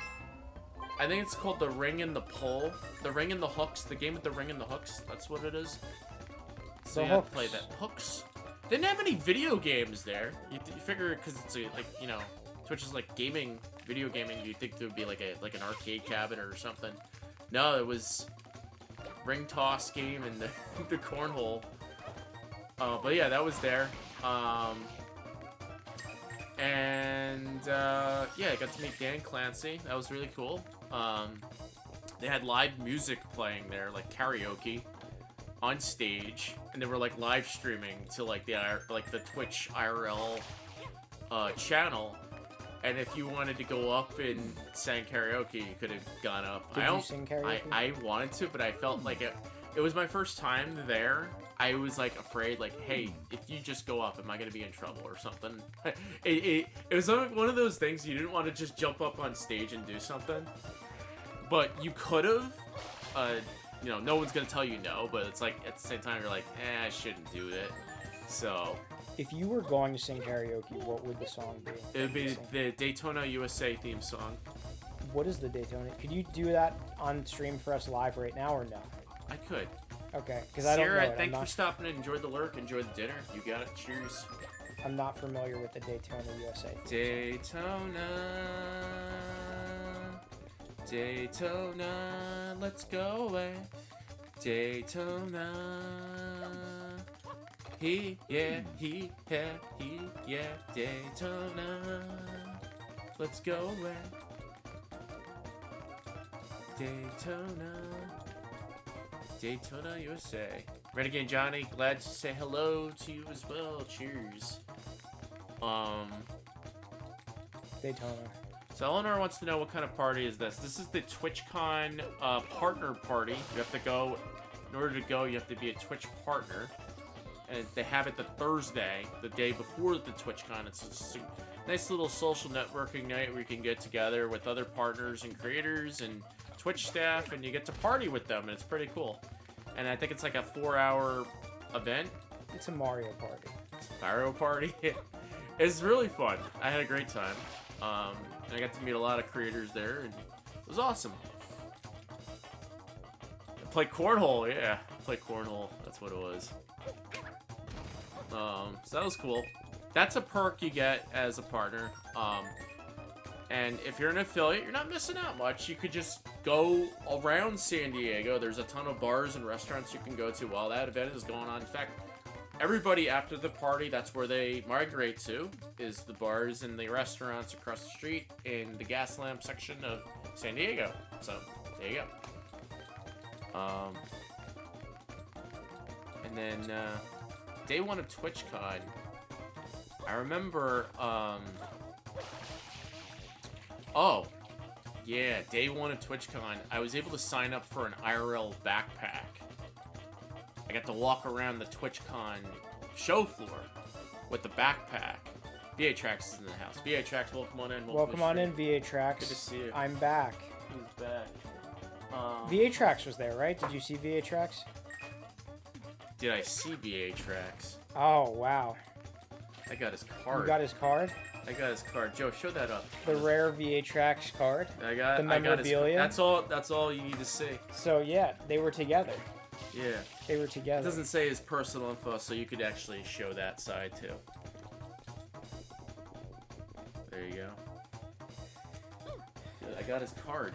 [SPEAKER 2] I think it's called the ring and the pole. The ring and the hooks. The game with the ring and the hooks. That's what it is. So you have to play that. Hooks. They didn't have any video games there. You figure because it's Twitch is like video gaming. You'd think there would be like an arcade cabinet or something. No, it was ring toss game and the cornhole. But yeah, that was there. Yeah, I got to meet Dan Clancy. That was really cool. They had live music playing there, like karaoke, on stage, and they were like live streaming to like the Twitch IRL channel. And if you wanted to go up and sang karaoke, you could have gone up.
[SPEAKER 1] Did you sing karaoke?
[SPEAKER 2] I wanted to, but I felt like it was my first time there. I was like afraid, like, hey, if you just go up, am I gonna be in trouble or something? It was one of those things you didn't want to just jump up on stage and do something, but you could have. No one's gonna tell you no, but it's like at the same time you're like, I shouldn't do it. So.
[SPEAKER 1] If you were going to sing karaoke, what would the song be?
[SPEAKER 2] It would be the Daytona USA theme song.
[SPEAKER 1] What is the Daytona? Could you do that on stream for us live right now or no?
[SPEAKER 2] I could.
[SPEAKER 1] Okay, because I don't know.
[SPEAKER 2] Sarah, thanks for stopping in. Enjoy the lurk. Enjoy the dinner. You got it. Cheers.
[SPEAKER 1] I'm not familiar with the Daytona USA.
[SPEAKER 2] Daytona, let's go away. Daytona. Yeah, Daytona. Let's go away. Daytona. Daytona, USA. Renegade Johnny, glad to say hello to you as well. Cheers.
[SPEAKER 1] Daytona.
[SPEAKER 2] So Eleanor wants to know what kind of party is this. This is the TwitchCon partner party. You have to go, in order to go, you have to be a Twitch partner. And they have it the Thursday, the day before the TwitchCon. It's just a nice little social networking night where you can get together with other partners and creators and Twitch staff, and you get to party with them, and it's pretty cool. And I think it's like a 4-hour event.
[SPEAKER 1] It's a Mario Party.
[SPEAKER 2] Mario Party. It's really fun. I had a great time. And I got to meet a lot of creators there, and it was awesome. I played cornhole, yeah. I played cornhole. That's what it was. So that was cool. That's a perk you get as a partner. And if you're an affiliate, you're not missing out much. You could just go around San Diego. There's a ton of bars and restaurants you can go to while that event is going on. In fact, everybody after the party, that's where they migrate to, is the bars and the restaurants across the street in the gas lamp section of San Diego. So, there you go. And then, day one of TwitchCon, I remember, oh, yeah, day one of TwitchCon, I was able to sign up for an IRL backpack. I got to walk around the TwitchCon show floor with the backpack. VA Trax is in the house. VA Trax, welcome on in.
[SPEAKER 1] Welcome on in, VA Trax.
[SPEAKER 2] Good to see you.
[SPEAKER 1] I'm back.
[SPEAKER 2] He's back.
[SPEAKER 1] VA Trax was there, right? Did you see VA Trax?
[SPEAKER 2] Did I see VA Trax?
[SPEAKER 1] Oh, wow.
[SPEAKER 2] I got his card.
[SPEAKER 1] You got his card?
[SPEAKER 2] I got his card. Joe, show that up.
[SPEAKER 1] The rare VA Trax card?
[SPEAKER 2] I got
[SPEAKER 1] the memorabilia?
[SPEAKER 2] That's all you need to see.
[SPEAKER 1] So, yeah, they were together.
[SPEAKER 2] Yeah.
[SPEAKER 1] They were together.
[SPEAKER 2] It doesn't say his personal info, so you could actually show that side, too. There you go. Dude, I got his card.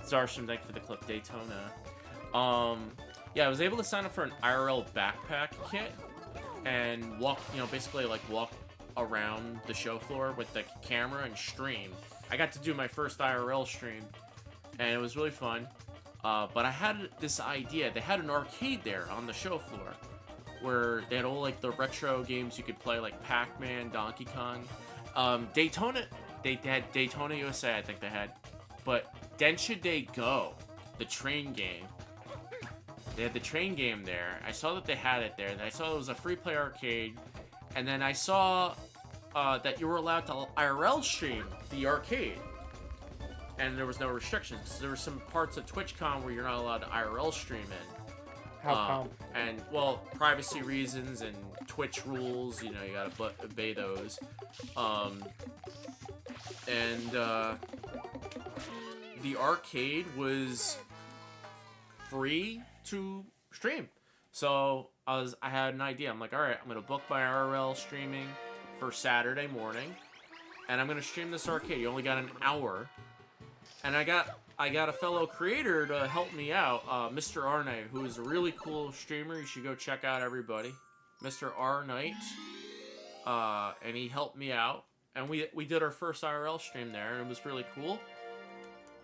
[SPEAKER 2] Zarsham, thank you for the clip. Daytona. Yeah, I was able to sign up for an IRL backpack kit and walk, basically like walk around the show floor with the camera and stream. I got to do my first IRL stream, and it was really fun. But I had this idea. They had an arcade there on the show floor where they had all like the retro games you could play, like Pac-Man, Donkey Kong. Daytona, they had Daytona USA, I think they had. But Densha Day Go, the train game. They had the train game there. I saw that they had it there. And I saw it was a free play arcade. And then I saw that you were allowed to IRL stream the arcade. And there was no restrictions. There were some parts of TwitchCon where you're not allowed to IRL stream in.
[SPEAKER 1] How come?
[SPEAKER 2] And, well, privacy reasons and Twitch rules, you gotta obey those. The arcade was free to stream. So I had an idea. I'm like, all right, I'm gonna book my IRL streaming for Saturday morning, and I'm gonna stream this arcade. You only got an hour, and I got a fellow creator to help me out, Mr. R Knight, who is a really cool streamer. You should go check out, everybody. Mr. R Knight, and he helped me out, and we did our first IRL stream there, and it was really cool.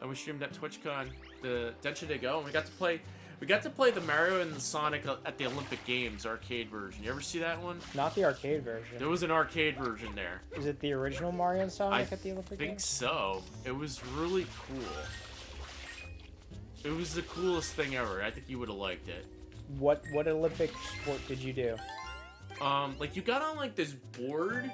[SPEAKER 2] And we streamed at TwitchCon, the Densha Day Go, and we got to play the Mario and the Sonic at the Olympic Games arcade version. You ever see that one?
[SPEAKER 1] Not the arcade version.
[SPEAKER 2] There was an arcade version there.
[SPEAKER 1] Is it the original Mario and Sonic at the Olympic Games?
[SPEAKER 2] I think so. It was really cool. It was the coolest thing ever. I think you would have liked it.
[SPEAKER 1] What Olympic sport did you do?
[SPEAKER 2] Like you got on like this board,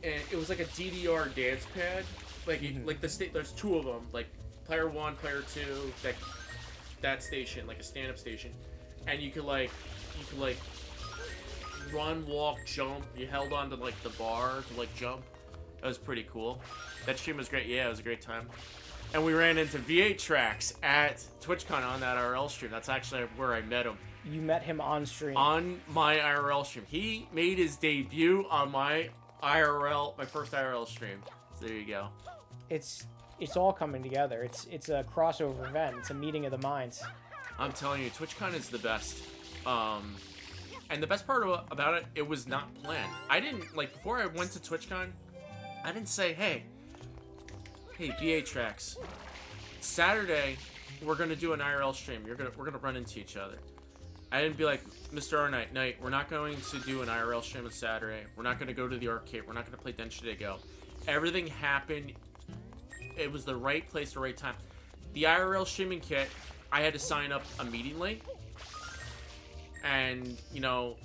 [SPEAKER 2] and it was like a DDR dance pad. Like like the state. There's two of them. Like player 1, player 2. That station, like a stand-up station, and you could run, walk, jump. You held on to like the bar to like jump. That was pretty cool. That stream was great. Yeah, it was a great time. And we ran into VA Trax at TwitchCon on that IRL stream. That's actually where I met him.
[SPEAKER 1] You met him on stream? On
[SPEAKER 2] my IRL stream. He made his debut on my first IRL stream. So there you go.
[SPEAKER 1] It's all coming together. It's a crossover event. It's a meeting of the minds.
[SPEAKER 2] I'm telling you, TwitchCon is the best. And the best part about it, it was not planned. I didn't, before I went to TwitchCon, I didn't say, hey, hey, BA Tracks, Saturday, we're gonna do an IRL stream. We're gonna run into each other. I didn't be like, Mr. R Knight, we're not going to do an IRL stream on Saturday. We're not gonna go to the arcade. We're not gonna play Densha to Go. Everything happened. It was the right place, the right time. The IRL streaming kit, I had to sign up a meeting link. And, you know,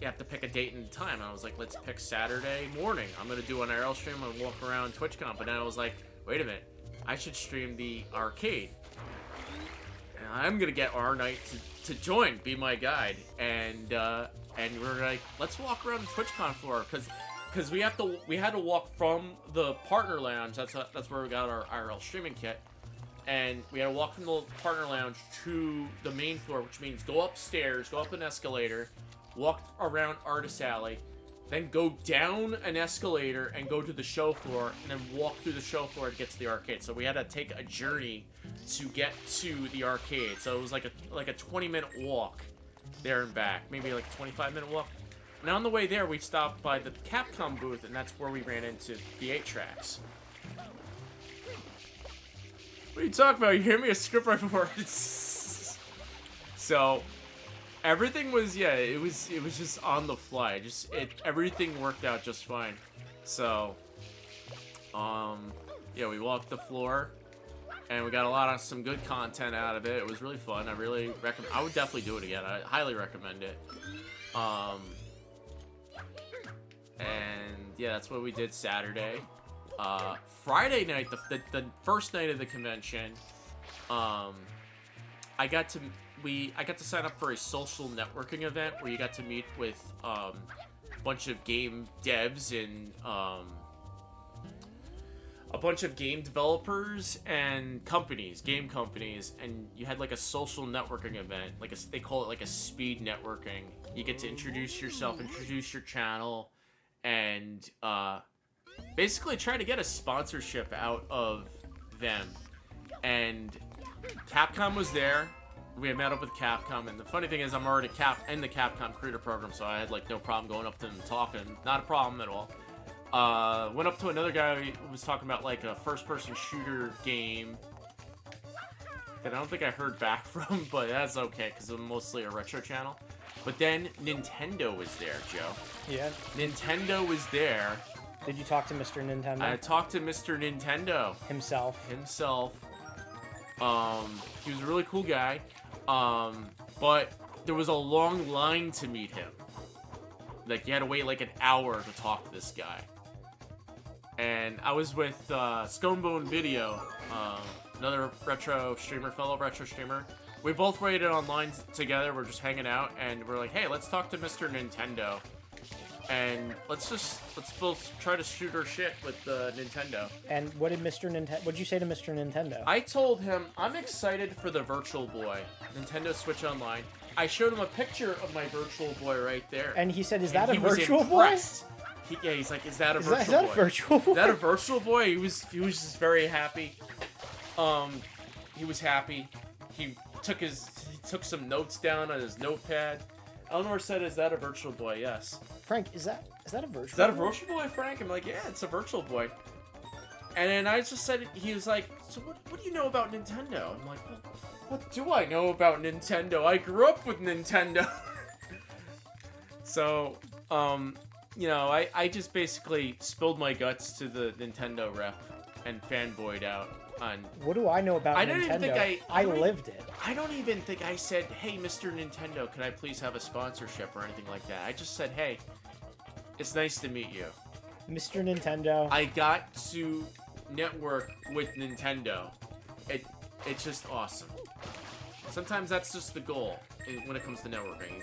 [SPEAKER 2] you have to pick a date and time. And I was like, let's pick Saturday morning. I'm going to do an IRL stream and walk around TwitchCon. But then I was like, wait a minute. I should stream the arcade. And I'm going to get R Knight to join, be my guide. And we're like, let's walk around the TwitchCon floor. Because we had to walk from the partner lounge. That's where we got our IRL streaming kit. And we had to walk from the partner lounge to the main floor, which means go upstairs, go up an escalator, walk around Artist Alley, then go down an escalator and go to the show floor, and then walk through the show floor to get to the arcade. So we had to take a journey to get to the arcade. So it was like a 20-minute walk there and back, maybe like a 25-minute walk. And on the way there, we stopped by the Capcom booth, and that's where we ran into the 8-tracks. What are you talking about? You hear me a script right before. So everything was, yeah, it was just on the fly. Everything worked out just fine. So yeah, we walked the floor and we got some good content out of it. It was really fun. I would definitely do it again. I highly recommend it. And yeah, that's what we did Saturday. Friday night, the first night of the convention, I got to sign up for a social networking event where you got to meet with a bunch of game devs and a bunch of game developers and game companies, and you had like a social networking event, they call it like a speed networking. You get to introduce yourself, introduce your channel, and basically try to get a sponsorship out of them. And Capcom was there. We had met up with Capcom, and the funny thing is I'm already in the Capcom creator program, so I had like no problem going up to them and talking. Not a problem at all. Went up to another guy who was talking about like a first-person shooter game that I don't think I heard back from, but that's okay because I'm mostly a retro channel. But then Nintendo was there, Joe. Yeah. Nintendo was there.
[SPEAKER 1] Did you talk to Mr. Nintendo?
[SPEAKER 2] I talked to Mr. Nintendo.
[SPEAKER 1] Himself.
[SPEAKER 2] He was a really cool guy. But there was a long line to meet him. Like, you had to wait like an hour to talk to this guy. And I was with Sconebone Video, another fellow retro streamer. We both waited online together. We're just hanging out, and we're like, hey, let's talk to Mr. Nintendo. And let's both try to shoot our shit with Nintendo.
[SPEAKER 1] And what'd you say to Mr. Nintendo?
[SPEAKER 2] I told him I'm excited for the Virtual Boy, Nintendo Switch Online. I showed him a picture of my Virtual Boy right there.
[SPEAKER 1] And he said, "Is that a Virtual Boy?"
[SPEAKER 2] He's like, "Is that a Virtual Boy?
[SPEAKER 1] Is that a Virtual Boy?
[SPEAKER 2] Is that a Virtual Boy?" He was just very happy. He was happy. He took some notes down on his notepad. Eleanor said, "Is that a Virtual Boy?" Yes.
[SPEAKER 1] Frank, is that a Virtual Boy?
[SPEAKER 2] Is that a Virtual Boy, Frank? I'm like, yeah, it's a Virtual Boy. And then I just said, he was like, so what do you know about Nintendo? I'm like, well, what do I know about Nintendo? I grew up with Nintendo. So, you know, I just basically spilled my guts to the Nintendo rep and fanboyed out on...
[SPEAKER 1] What do I know about Nintendo? I don't even think I lived it.
[SPEAKER 2] I don't even think I said, hey, Mr. Nintendo, can I please have a sponsorship or anything like that? I just said, hey, it's nice to meet you.
[SPEAKER 1] Mr. Nintendo.
[SPEAKER 2] I got to network with Nintendo. It's just awesome. Sometimes that's just the goal when it comes to networking.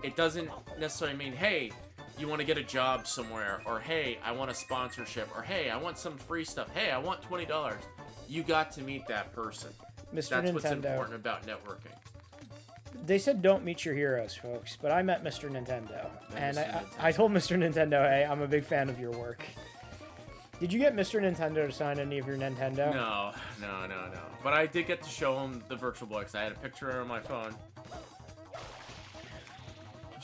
[SPEAKER 2] It doesn't necessarily mean, hey, you want to get a job somewhere, or hey, I want a sponsorship, or hey, I want some free stuff, hey, I want $20. You got to meet that person.
[SPEAKER 1] That's
[SPEAKER 2] Nintendo. What's important about networking.
[SPEAKER 1] They said don't meet your heroes, folks, but I met Mr. Nintendo. And I told Mr. Nintendo, hey, I'm a big fan of your work. Did you get Mr. Nintendo to sign any of your Nintendo?
[SPEAKER 2] No. But I did get to show him the Virtual Boy, because I had a picture on my phone.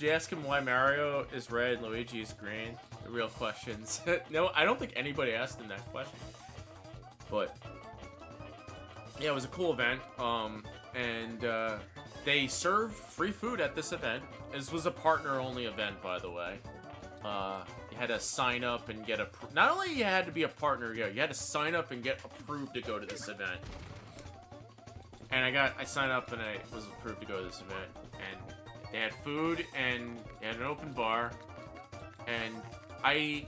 [SPEAKER 2] Did you ask him why Mario is red and Luigi is green? The real questions. No, I don't think anybody asked him that question. But yeah, it was a cool event. They served free food at this event. This was a partner-only event, by the way. You had to sign up and get approved. Not only you had to be a partner, you had to sign up and get approved to go to this event. And I signed up and I was approved to go to this event. And they had food and they had an open bar. And I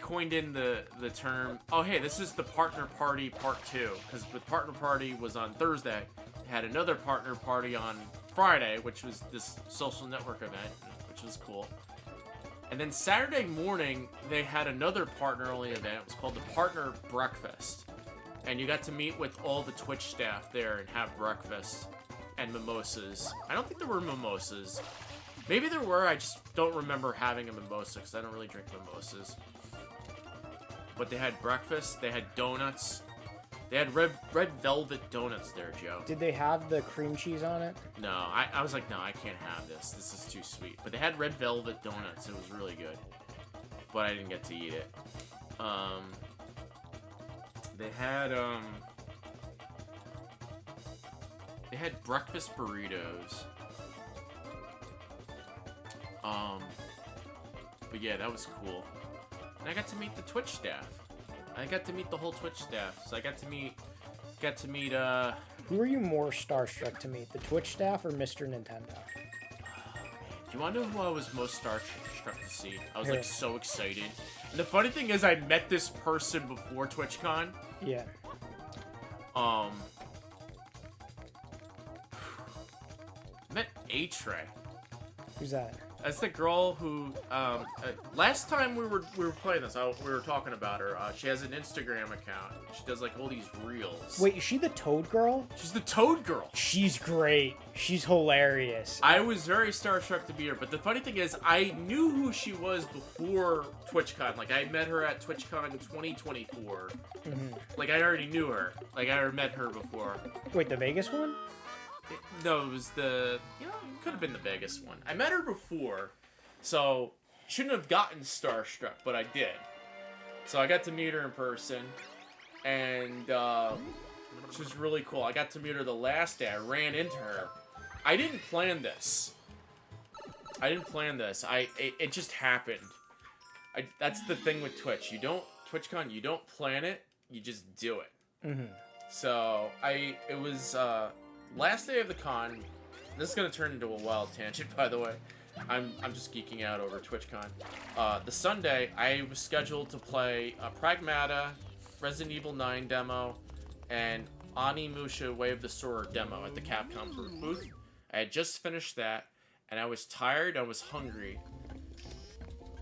[SPEAKER 2] coined in the term, oh hey, this is the partner party part 2, because the partner party was on Thursday. They had another partner party on Friday, which was this social network event, which was cool. And then Saturday morning, they had another partner-only event. It was called the Partner Breakfast. And you got to meet with all the Twitch staff there and have breakfast and mimosas. I don't think there were mimosas. Maybe there were, I just don't remember having a mimosa because I don't really drink mimosas. But they had breakfast, they had donuts. They had red velvet donuts there, Joe.
[SPEAKER 1] Did they have the cream cheese on it?
[SPEAKER 2] No, I was like, no, I can't have this. This is too sweet. But they had red velvet donuts. It was really good. But I didn't get to eat it. They had breakfast burritos. But yeah, that was cool. And I got to meet the Twitch staff. I got to meet the whole Twitch staff. So I got to meet,
[SPEAKER 1] Who were you more starstruck to meet, the Twitch staff or Mr. Nintendo?
[SPEAKER 2] Do you want to know who I was most starstruck to see? I was like so excited. And the funny thing is I met this person before TwitchCon.
[SPEAKER 1] Yeah.
[SPEAKER 2] Met A-Tray.
[SPEAKER 1] Who's that?
[SPEAKER 2] That's the girl who, last time we were playing this, we were talking about her. She has an Instagram account. She does like all these reels.
[SPEAKER 1] Wait, is she the Toad Girl?
[SPEAKER 2] She's the Toad Girl.
[SPEAKER 1] She's great. She's hilarious.
[SPEAKER 2] I was very starstruck to be her, but the funny thing is, I knew who she was before TwitchCon. Like, I met her at TwitchCon in 2024.
[SPEAKER 1] Mm-hmm.
[SPEAKER 2] Like, I already knew her. Like, I already met her before.
[SPEAKER 1] Wait, the Vegas one?
[SPEAKER 2] No, it was it could have been the Vegas one. I met her before, so shouldn't have gotten starstruck, but I did. So I got to meet her in person, and she was really cool. I got to meet her the last day. I ran into her. I didn't plan this. It just happened. That's the thing with Twitch. TwitchCon, you don't plan it, you just do it.
[SPEAKER 1] Mm-hmm.
[SPEAKER 2] So it was last day of the con. This is gonna turn into a wild tangent, by the way. I'm just geeking out over TwitchCon. The Sunday, I was scheduled to play Pragmata, Resident Evil 9 demo, and Onimusha Way of the Sword demo at the Capcom booth. I had just finished that, and I was tired, I was hungry.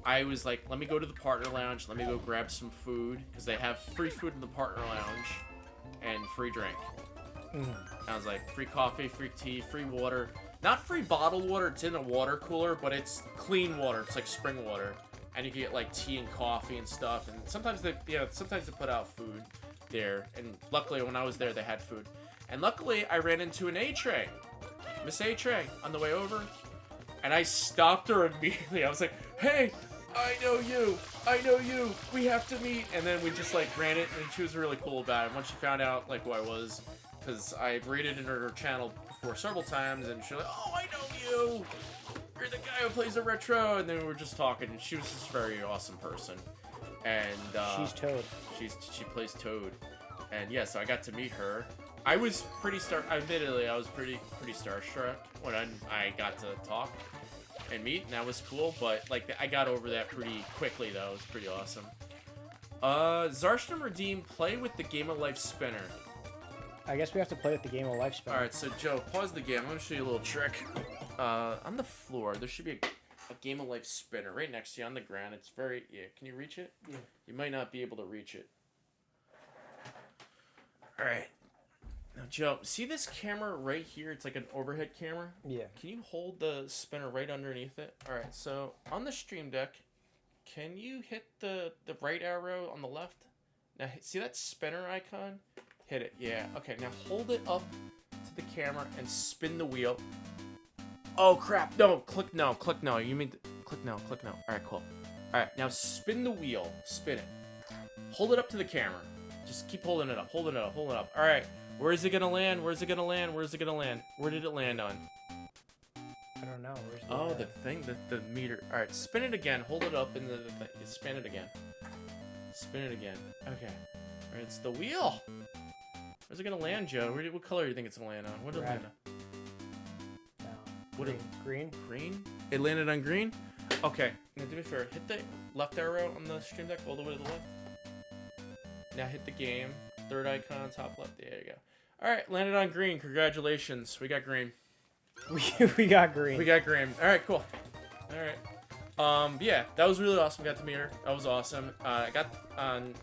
[SPEAKER 2] I was like, let me go to the partner lounge, let me go grab some food, because they have free food in the partner lounge, and free drink. I was like, free coffee, free tea, free water. Not free bottled water, it's in a water cooler, but it's clean water, it's like spring water. And you can get like tea and coffee and stuff, and sometimes they put out food there, and luckily when I was there they had food. And luckily I ran into an A-Tray, Miss A-Tray, on the way over, and I stopped her immediately. I was like, hey, I know you, we have to meet. And then we just like ran it, and she was really cool about it. Once she found out like who I was, because I rated in her channel before several times, and she was like, oh, I know you! You're the guy who plays the retro! And then we were just talking, and she was just a very awesome person. And,
[SPEAKER 1] she's Toad.
[SPEAKER 2] She plays Toad. And yeah, so I got to meet her. I was admittedly, I was pretty starstruck when I got to talk and meet, and that was cool, but, like, I got over that pretty quickly, though. It was pretty awesome. Zarshnam Redeem, play with the Game of Life spinner.
[SPEAKER 1] I guess we have to play with the Game of Life spinner.
[SPEAKER 2] Alright, so Joe, pause the game. I'm going to show you a little trick. On the floor, there should be a Game of Life spinner right next to you on the ground. It's very... Yeah, can you reach it?
[SPEAKER 1] Yeah.
[SPEAKER 2] You might not be able to reach it. Alright. Now, Joe, see this camera right here? It's like an overhead camera?
[SPEAKER 1] Yeah.
[SPEAKER 2] Can you hold the spinner right underneath it? Alright, so on the Stream Deck, can you hit the right arrow on the left? Now, see that spinner icon? Hit it, yeah. Okay, now hold it up to the camera and spin the wheel. Oh crap! No, click no, click no. You mean click no, click no. All right, cool. All right, now spin the wheel. Spin it. Hold it up to the camera. Just keep holding it up. Holding it up. Holding it up. All right. Where is it gonna land? Where's it gonna land? Where's it gonna land? Where did it land on?
[SPEAKER 1] I don't know. Where's the
[SPEAKER 2] Oh, the thing, the meter. All right, spin it again. Hold it up, and spin it again. Spin it again. Okay. All right, it's the wheel. Where's it gonna land, Joe? What color do you think it's gonna land on? What did it land on?
[SPEAKER 1] No.
[SPEAKER 2] What
[SPEAKER 1] Green.
[SPEAKER 2] Green? It landed on green? Okay. Now, to be fair, hit the left arrow on the stream deck all the way to the left. Now hit the game. Third icon, top left. There you go. All right, landed on green. Congratulations. We got green.
[SPEAKER 1] We got green.
[SPEAKER 2] We got green. All right, cool. All right. Yeah, that was really awesome. Got to meet her. That was awesome. I got on.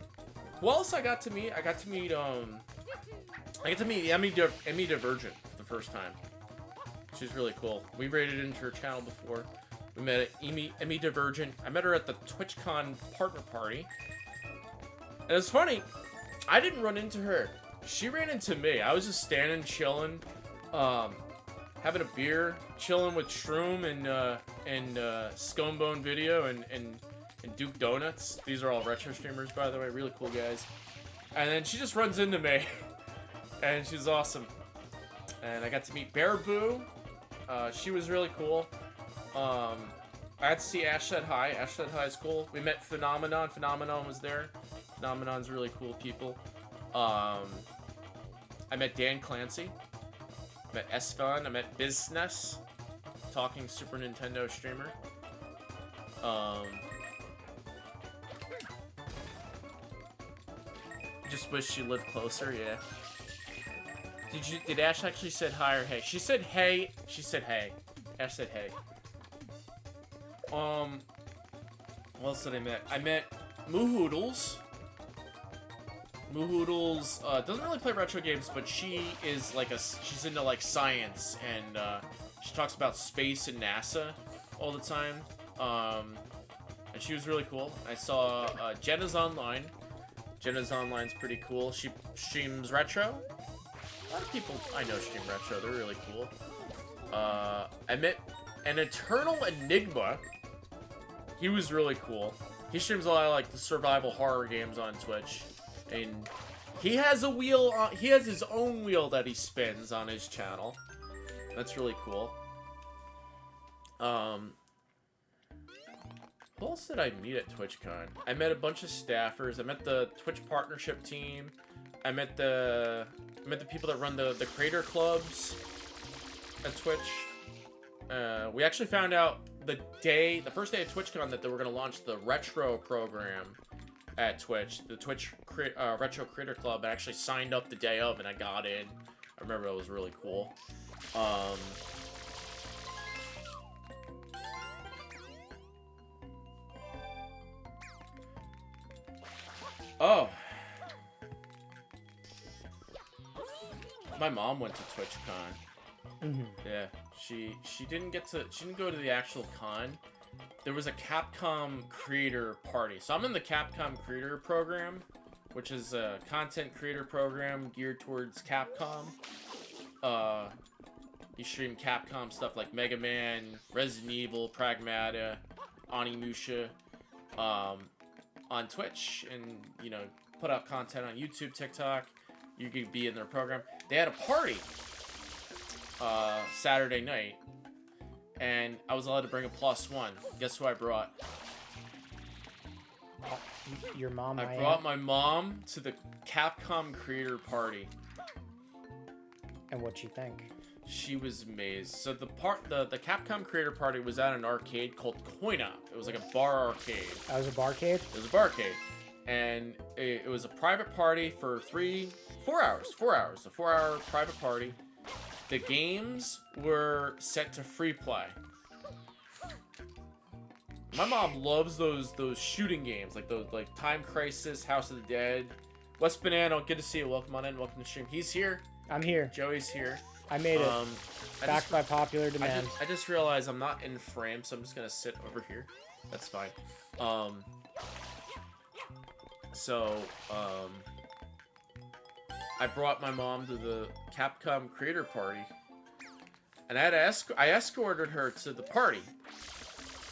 [SPEAKER 2] Who else I got to meet? I got to meet Emmy Divergent for the first time. She's really cool. We raided into her channel before. We met Emmy Divergent. I met her at the TwitchCon partner party. And it's funny, I didn't run into her. She ran into me. I was just standing, chilling, having a beer, chilling with Shroom and Sconebone Video and Duke Donuts. These are all retro streamers, by the way. Really cool guys. And then she just runs into me. And she's awesome. And I got to meet Bear Boo. She was really cool. I had to see Ash Said Hi. Ash Said Hi is cool. We met Phenomenon. Phenomenon was there. Phenomenon's really cool people. I met Dan Clancy. I met S-Fun. I met Business. Talking Super Nintendo streamer. Just wish she lived closer, yeah. Did Ash actually said hi or hey? She said hey. She said hey. Ash said hey. What else did I met? I met Moohoodles. Moohoodles doesn't really play retro games, but she is like she's into like science and she talks about space and NASA all the time. And she was really cool. I saw Jenna's Online. Jenna's Online's pretty cool. She streams retro. A lot of people I know stream retro. They're really cool. I met an Eternal Enigma. He was really cool. He streams a lot of like the survival horror games on Twitch, and he has a wheel. He has his own wheel that he spins on his channel. That's really cool. Who else did I meet at TwitchCon? I met a bunch of staffers. I met the Twitch partnership team. I met the people that run the creator clubs at Twitch. We actually found out the first day of TwitchCon that they were going to launch the retro program at Twitch, the Twitch Retro Creator Club. I actually signed up the day of and I got in. I remember it was really cool. Oh. My mom went to TwitchCon.
[SPEAKER 1] Mm-hmm.
[SPEAKER 2] Yeah, she didn't go to the actual con. There was a Capcom creator party. So I'm in the Capcom creator program, which is a content creator program geared towards Capcom. You stream Capcom stuff like Mega Man, Resident Evil, Pragmata, Onimusha, on Twitch, and you know, put out content on YouTube, TikTok. You could be in their program. They had a party Saturday night, and I was allowed to bring a +1. Guess who I brought?
[SPEAKER 1] Your mom.
[SPEAKER 2] I brought my mom to the Capcom creator party.
[SPEAKER 1] And what'd she think?
[SPEAKER 2] She was amazed. So the Capcom creator party was at an arcade called Coin Op. It was like a bar arcade.
[SPEAKER 1] That was a barcade?
[SPEAKER 2] It was a barcade. And it was a private party for 4 hours. 4 hours. A 4-hour private party. The games were set to free play. My mom loves those shooting games, like those Time Crisis, House of the Dead. West Banana, good to see you. Welcome on in. Welcome to stream. He's here.
[SPEAKER 1] I'm here.
[SPEAKER 2] Joey's here.
[SPEAKER 1] I made it. Backed by popular demand.
[SPEAKER 2] I just realized I'm not in frame, so I'm just gonna sit over here. That's fine. I brought my mom to the Capcom creator party, and I escorted her to the party.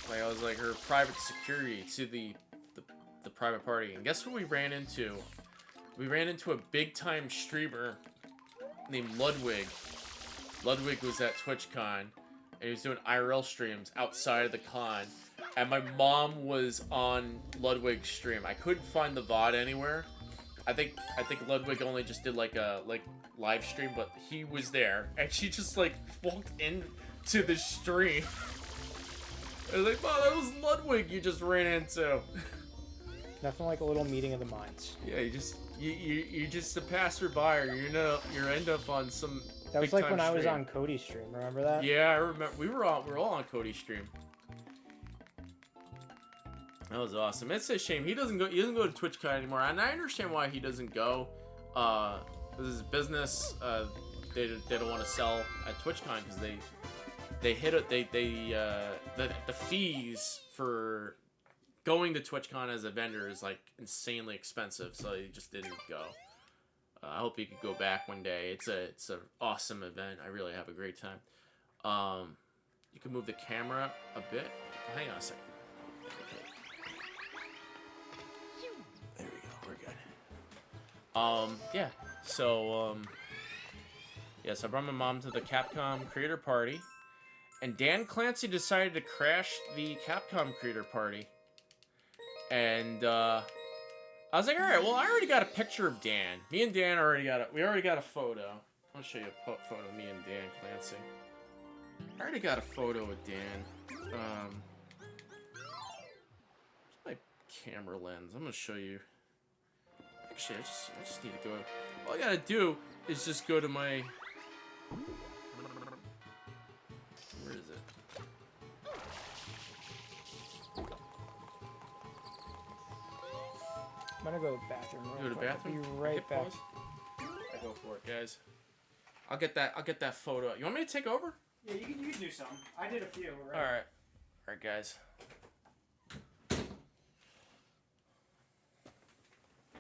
[SPEAKER 2] Like I was like her private security to the private party. And guess what we ran into? We ran into a big time streamer named Ludwig. Ludwig was at TwitchCon, and he was doing IRL streams outside of the con. And my mom was on Ludwig's stream. I couldn't find the VOD anywhere. I think Ludwig only just did like a live stream, but he was there, and she just like walked into the stream. I was like, "Mom, that was Ludwig you just ran into."
[SPEAKER 1] Nothing like a little meeting of the minds.
[SPEAKER 2] Yeah, you just a passerby, or you end up on some.
[SPEAKER 1] That was like when I was on Cody's stream. Remember that?
[SPEAKER 2] Yeah, I remember. We were all on Cody's stream. That was awesome. It's a shame he doesn't go to TwitchCon anymore, and I understand why he doesn't go. This is business. They don't want to sell at TwitchCon because the fees for going to TwitchCon as a vendor is like insanely expensive, so he just didn't go. I hope he could go back one day. It's an awesome event. I really have a great time. You can move the camera a bit. Hang on a second. Okay. There we go. We're good. Yeah. So yes, I brought my mom to the Capcom Creator Party, and Dan Clancy decided to crash the Capcom Creator Party, and I was like, all right, well, I already got a picture of Dan. Me and Dan already got a photo. I'll show you a photo of me and Dan Clancy. I already got a photo of Dan. My camera lens. I'm gonna show you. Actually, I just need to go. All I gotta do is just go to my. Where is it?
[SPEAKER 1] I'm gonna go to the bathroom.
[SPEAKER 2] Go to the bathroom.
[SPEAKER 1] Be right back.
[SPEAKER 2] I go for it, guys. I'll get that photo. You want me to take over?
[SPEAKER 1] Yeah, you can do some. I did a few. Right?
[SPEAKER 2] All right, guys.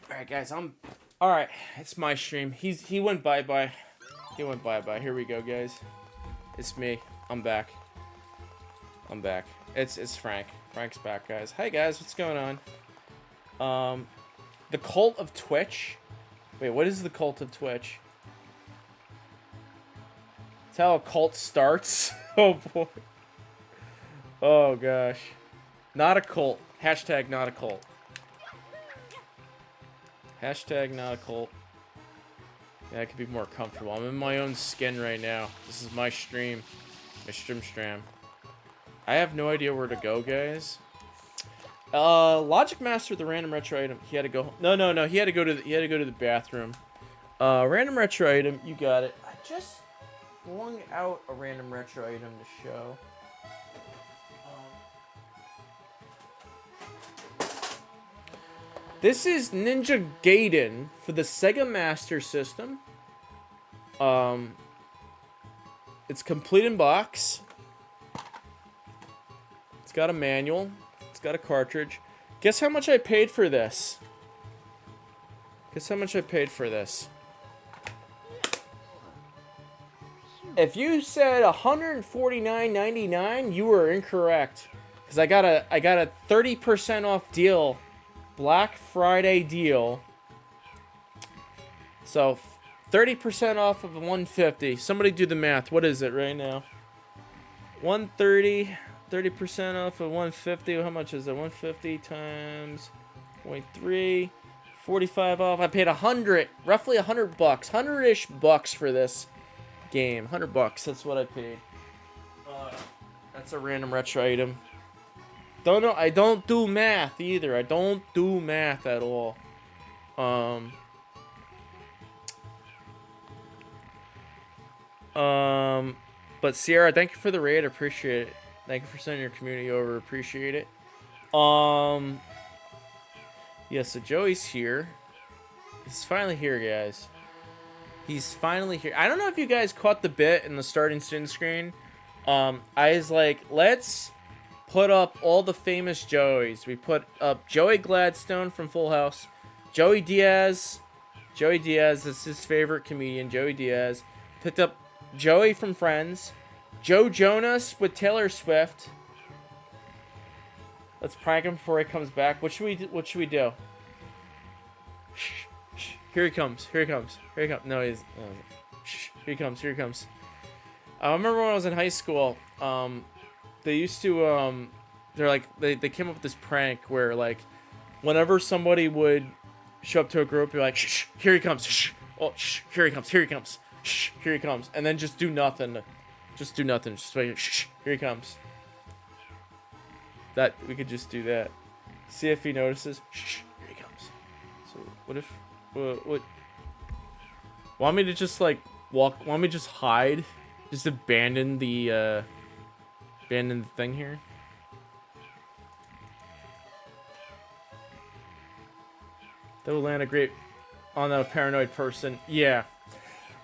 [SPEAKER 2] All right, guys. All right. It's my stream. He went bye-bye. He went bye-bye. Here we go, guys. It's me. I'm back. It's Frank. Frank's back, guys. Hey, guys. What's going on? The Cult of Twitch. Wait, what is the Cult of Twitch? It's how a cult starts. Oh, boy. Oh, gosh. Not a cult. Hashtag not a cult. Hashtag not a cult. Yeah, I could be more comfortable. I'm in my own skin right now. This is my stream. My stream. I have no idea where to go, guys. Logic Master, the random retro item. He had to go. No. He had to go to the bathroom. Random retro item. You got it. I just flung out a random retro item to show. This is Ninja Gaiden for the Sega Master System. It's complete in box. It's got a manual. It's got a cartridge. Guess how much I paid for this? If you said $149.99, you were incorrect. Because I got a 30% off deal. Black Friday deal. So 30% off of $150. Somebody do the math. What is it right now? 130, 30% off of 150. How much is it? 150 times 0.3, 45 off. I paid roughly $100, 100-ish bucks for this game. $100. That's what I paid. That's a random retro item. Don't know. I don't do math either. I don't do math at all. But Sierra, thank you for the raid. I appreciate it. Thank you for sending your community over. Appreciate it. Yeah, so Joey's here. He's finally here, guys. He's finally here. I don't know if you guys caught the bit in the starting sin screen. I was like, let's put up all the famous Joeys. We put up Joey Gladstone from Full House, Joey Diaz. That's his favorite comedian, Joey Diaz. Picked up Joey from Friends, Joe Jonas with Taylor Swift. Let's prank him before he comes back. What should we do? Shh, shh. Here he comes. Here he comes. Here he comes. No, he's. Shh. Here he comes. Here he comes. I remember when I was in high school. They used to. They're like they came up with this prank where like, whenever somebody would show up to a group, you're like, shh, shh, here he comes. Shh. Oh, shh. Here he comes. Here he comes. Shh. Here he comes. And then just do nothing. Just do nothing. Just wait. Shh. Here he comes. That we could just do that. See if he notices. Shh. Here he comes. So what if? What? Want me to just like walk? Want me to just hide? Just abandon the thing here? That would land a great on a paranoid person. Yeah.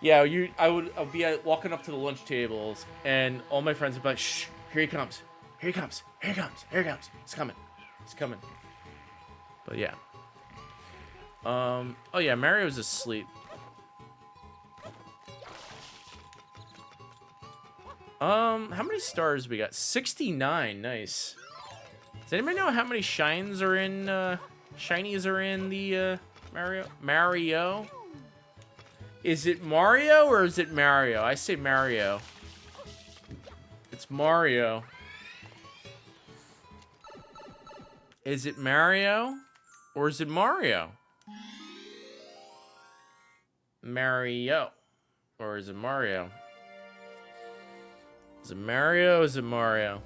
[SPEAKER 2] Yeah, I would be walking up to the lunch tables, and all my friends would be like, shh, here he comes. Here he comes. Here he comes. Here he comes. He's coming. He's coming. But yeah. Oh yeah, Mario's asleep. How many stars we got? 69. Nice. Does anybody know how many shinies are in the Mario? Is it Mario or is it Mario? I say Mario. It's Mario. Is it Mario or is it Mario? Mario. Or is it Mario? Is it Mario or is it Mario?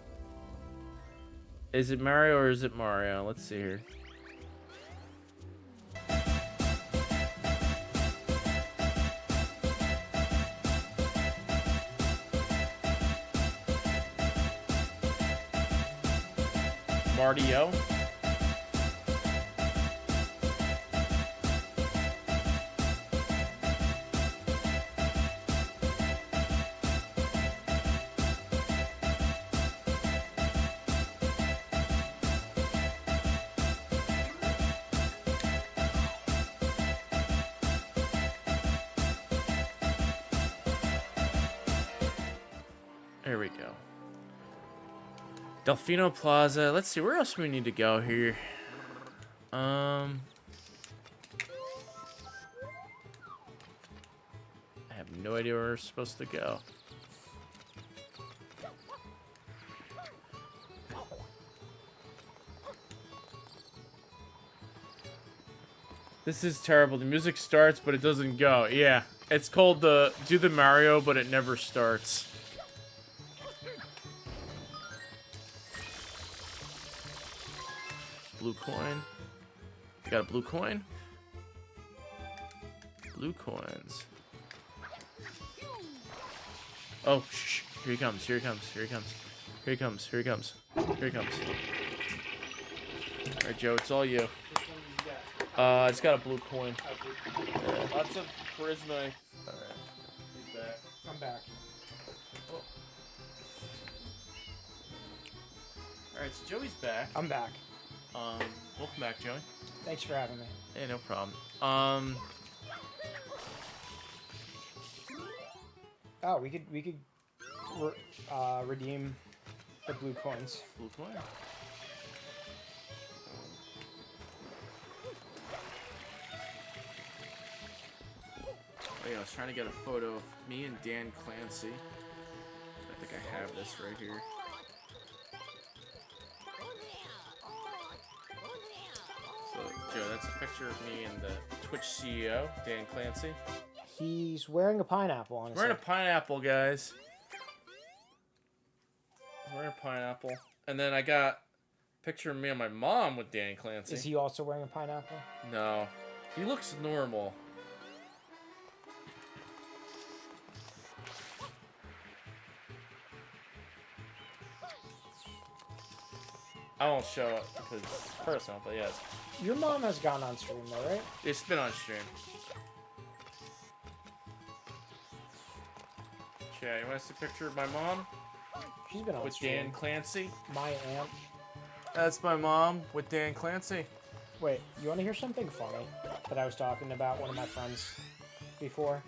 [SPEAKER 2] Is it Mario or is it Mario? Let's see here. Mario. There we go. Delfino Plaza. Let's see, where else do we need to go here? I have no idea where we're supposed to go. This is terrible. The music starts, but it doesn't go. Yeah, it's called do the Mario, but it never starts. Blue coin. You got a blue coin? Blue coins. Oh, shh. Here he comes. Here he comes. Here he comes. Here he comes. Here he comes. Here he comes. All right, Joe, it's all you. It's got a blue coin. Yeah. Lots of charisma. All right. He's back.
[SPEAKER 1] I'm back.
[SPEAKER 2] Oh. All right, so Joey's back.
[SPEAKER 1] I'm back.
[SPEAKER 2] Welcome back, Joey.
[SPEAKER 1] Thanks for having me.
[SPEAKER 2] Hey, no problem.
[SPEAKER 1] Oh, we could redeem the blue coins.
[SPEAKER 2] Blue coin. Oh yeah, I was trying to get a photo of me and Dan Clancy. I think I have this right here. So, Joe, that's a picture of me and the Twitch CEO, Dan Clancy.
[SPEAKER 1] He's wearing a pineapple on his
[SPEAKER 2] Wearing a
[SPEAKER 1] head.
[SPEAKER 2] pineapple, guys. He's wearing a pineapple. And then I got a picture of me and my mom with Dan Clancy.
[SPEAKER 1] Is he also wearing a pineapple?
[SPEAKER 2] No. He looks normal. I won't show it because it's personal, but yes.
[SPEAKER 1] Your mom has gone on stream though, right?
[SPEAKER 2] It's been on stream. Yeah, you want to see a picture of my mom?
[SPEAKER 1] She's been on
[SPEAKER 2] With
[SPEAKER 1] stream.
[SPEAKER 2] Dan Clancy?
[SPEAKER 1] My aunt.
[SPEAKER 2] That's my mom with Dan Clancy.
[SPEAKER 1] Wait, you want to hear something funny that I was talking about one of my friends before?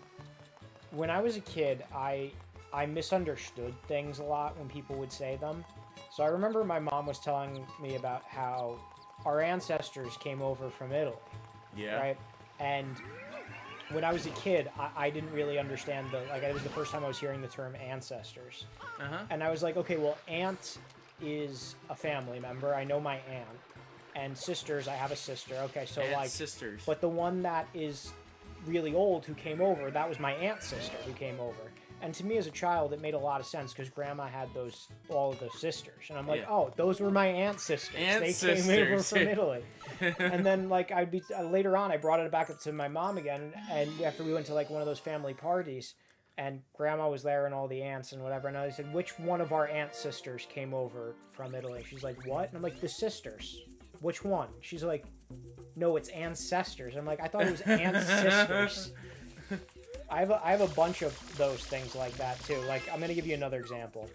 [SPEAKER 1] When I was a kid, I I misunderstood things a lot when people would say them. So I remember my mom was telling me about how our ancestors came over from Italy,
[SPEAKER 2] Yeah.
[SPEAKER 1] right? And when I was a kid, I didn't really understand it was the first time I was hearing the term ancestors.
[SPEAKER 2] Uh-huh.
[SPEAKER 1] And I was like, okay, well, aunt is a family member. I know my aunt. And sisters, I have a sister. Okay, so
[SPEAKER 2] Aunt sisters.
[SPEAKER 1] but the one that is really old who came over, that was my aunt's sister who came over. And to me as a child, it made a lot of sense because Grandma had all of those sisters, and I'm like, oh, those were my aunt's sisters. Came over from Italy. And then I'd be later on, I brought it back up to my mom again, and after we went to one of those family parties, and Grandma was there and all the aunts and whatever, and I said, which one of our aunt sisters came over from Italy? She's like, what? And I'm like, the sisters. Which one? She's like, no, it's ancestors. I'm like, I thought it was ancestors. I have a bunch of those things like that too. I'm gonna give you another example.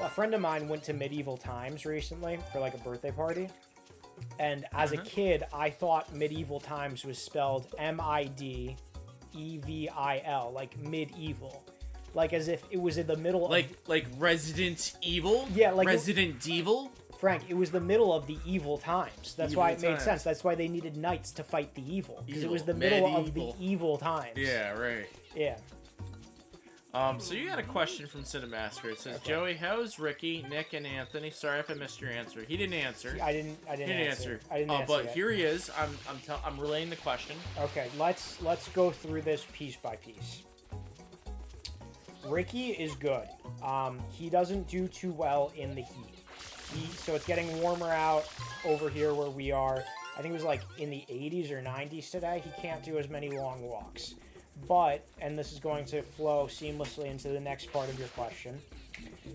[SPEAKER 1] A friend of mine went to Medieval Times recently for a birthday party, and as a kid, I thought Medieval Times was spelled MIDEVIL, like medieval, as if it was in the middle of
[SPEAKER 2] Resident Evil.
[SPEAKER 1] Yeah,
[SPEAKER 2] Resident Evil.
[SPEAKER 1] Frank, it was the middle of the evil times. That's why it made sense. That's why they needed knights to fight the evil. Because it was the middle of the evil times.
[SPEAKER 2] Yeah, right.
[SPEAKER 1] Yeah.
[SPEAKER 2] So you got a question from Cinemaster. It says, okay. Joey, how's Ricky, Nick, and Anthony? Sorry if I missed your answer. He didn't answer.
[SPEAKER 1] I didn't answer.
[SPEAKER 2] But here he is. I'm relaying the question.
[SPEAKER 1] Okay, let's go through this piece by piece. Ricky is good. He doesn't do too well in the heat. So it's getting warmer out over here where we are. I think it was in the 80s or 90s today. He can't do as many long walks. But, and this is going to flow seamlessly into the next part of your question,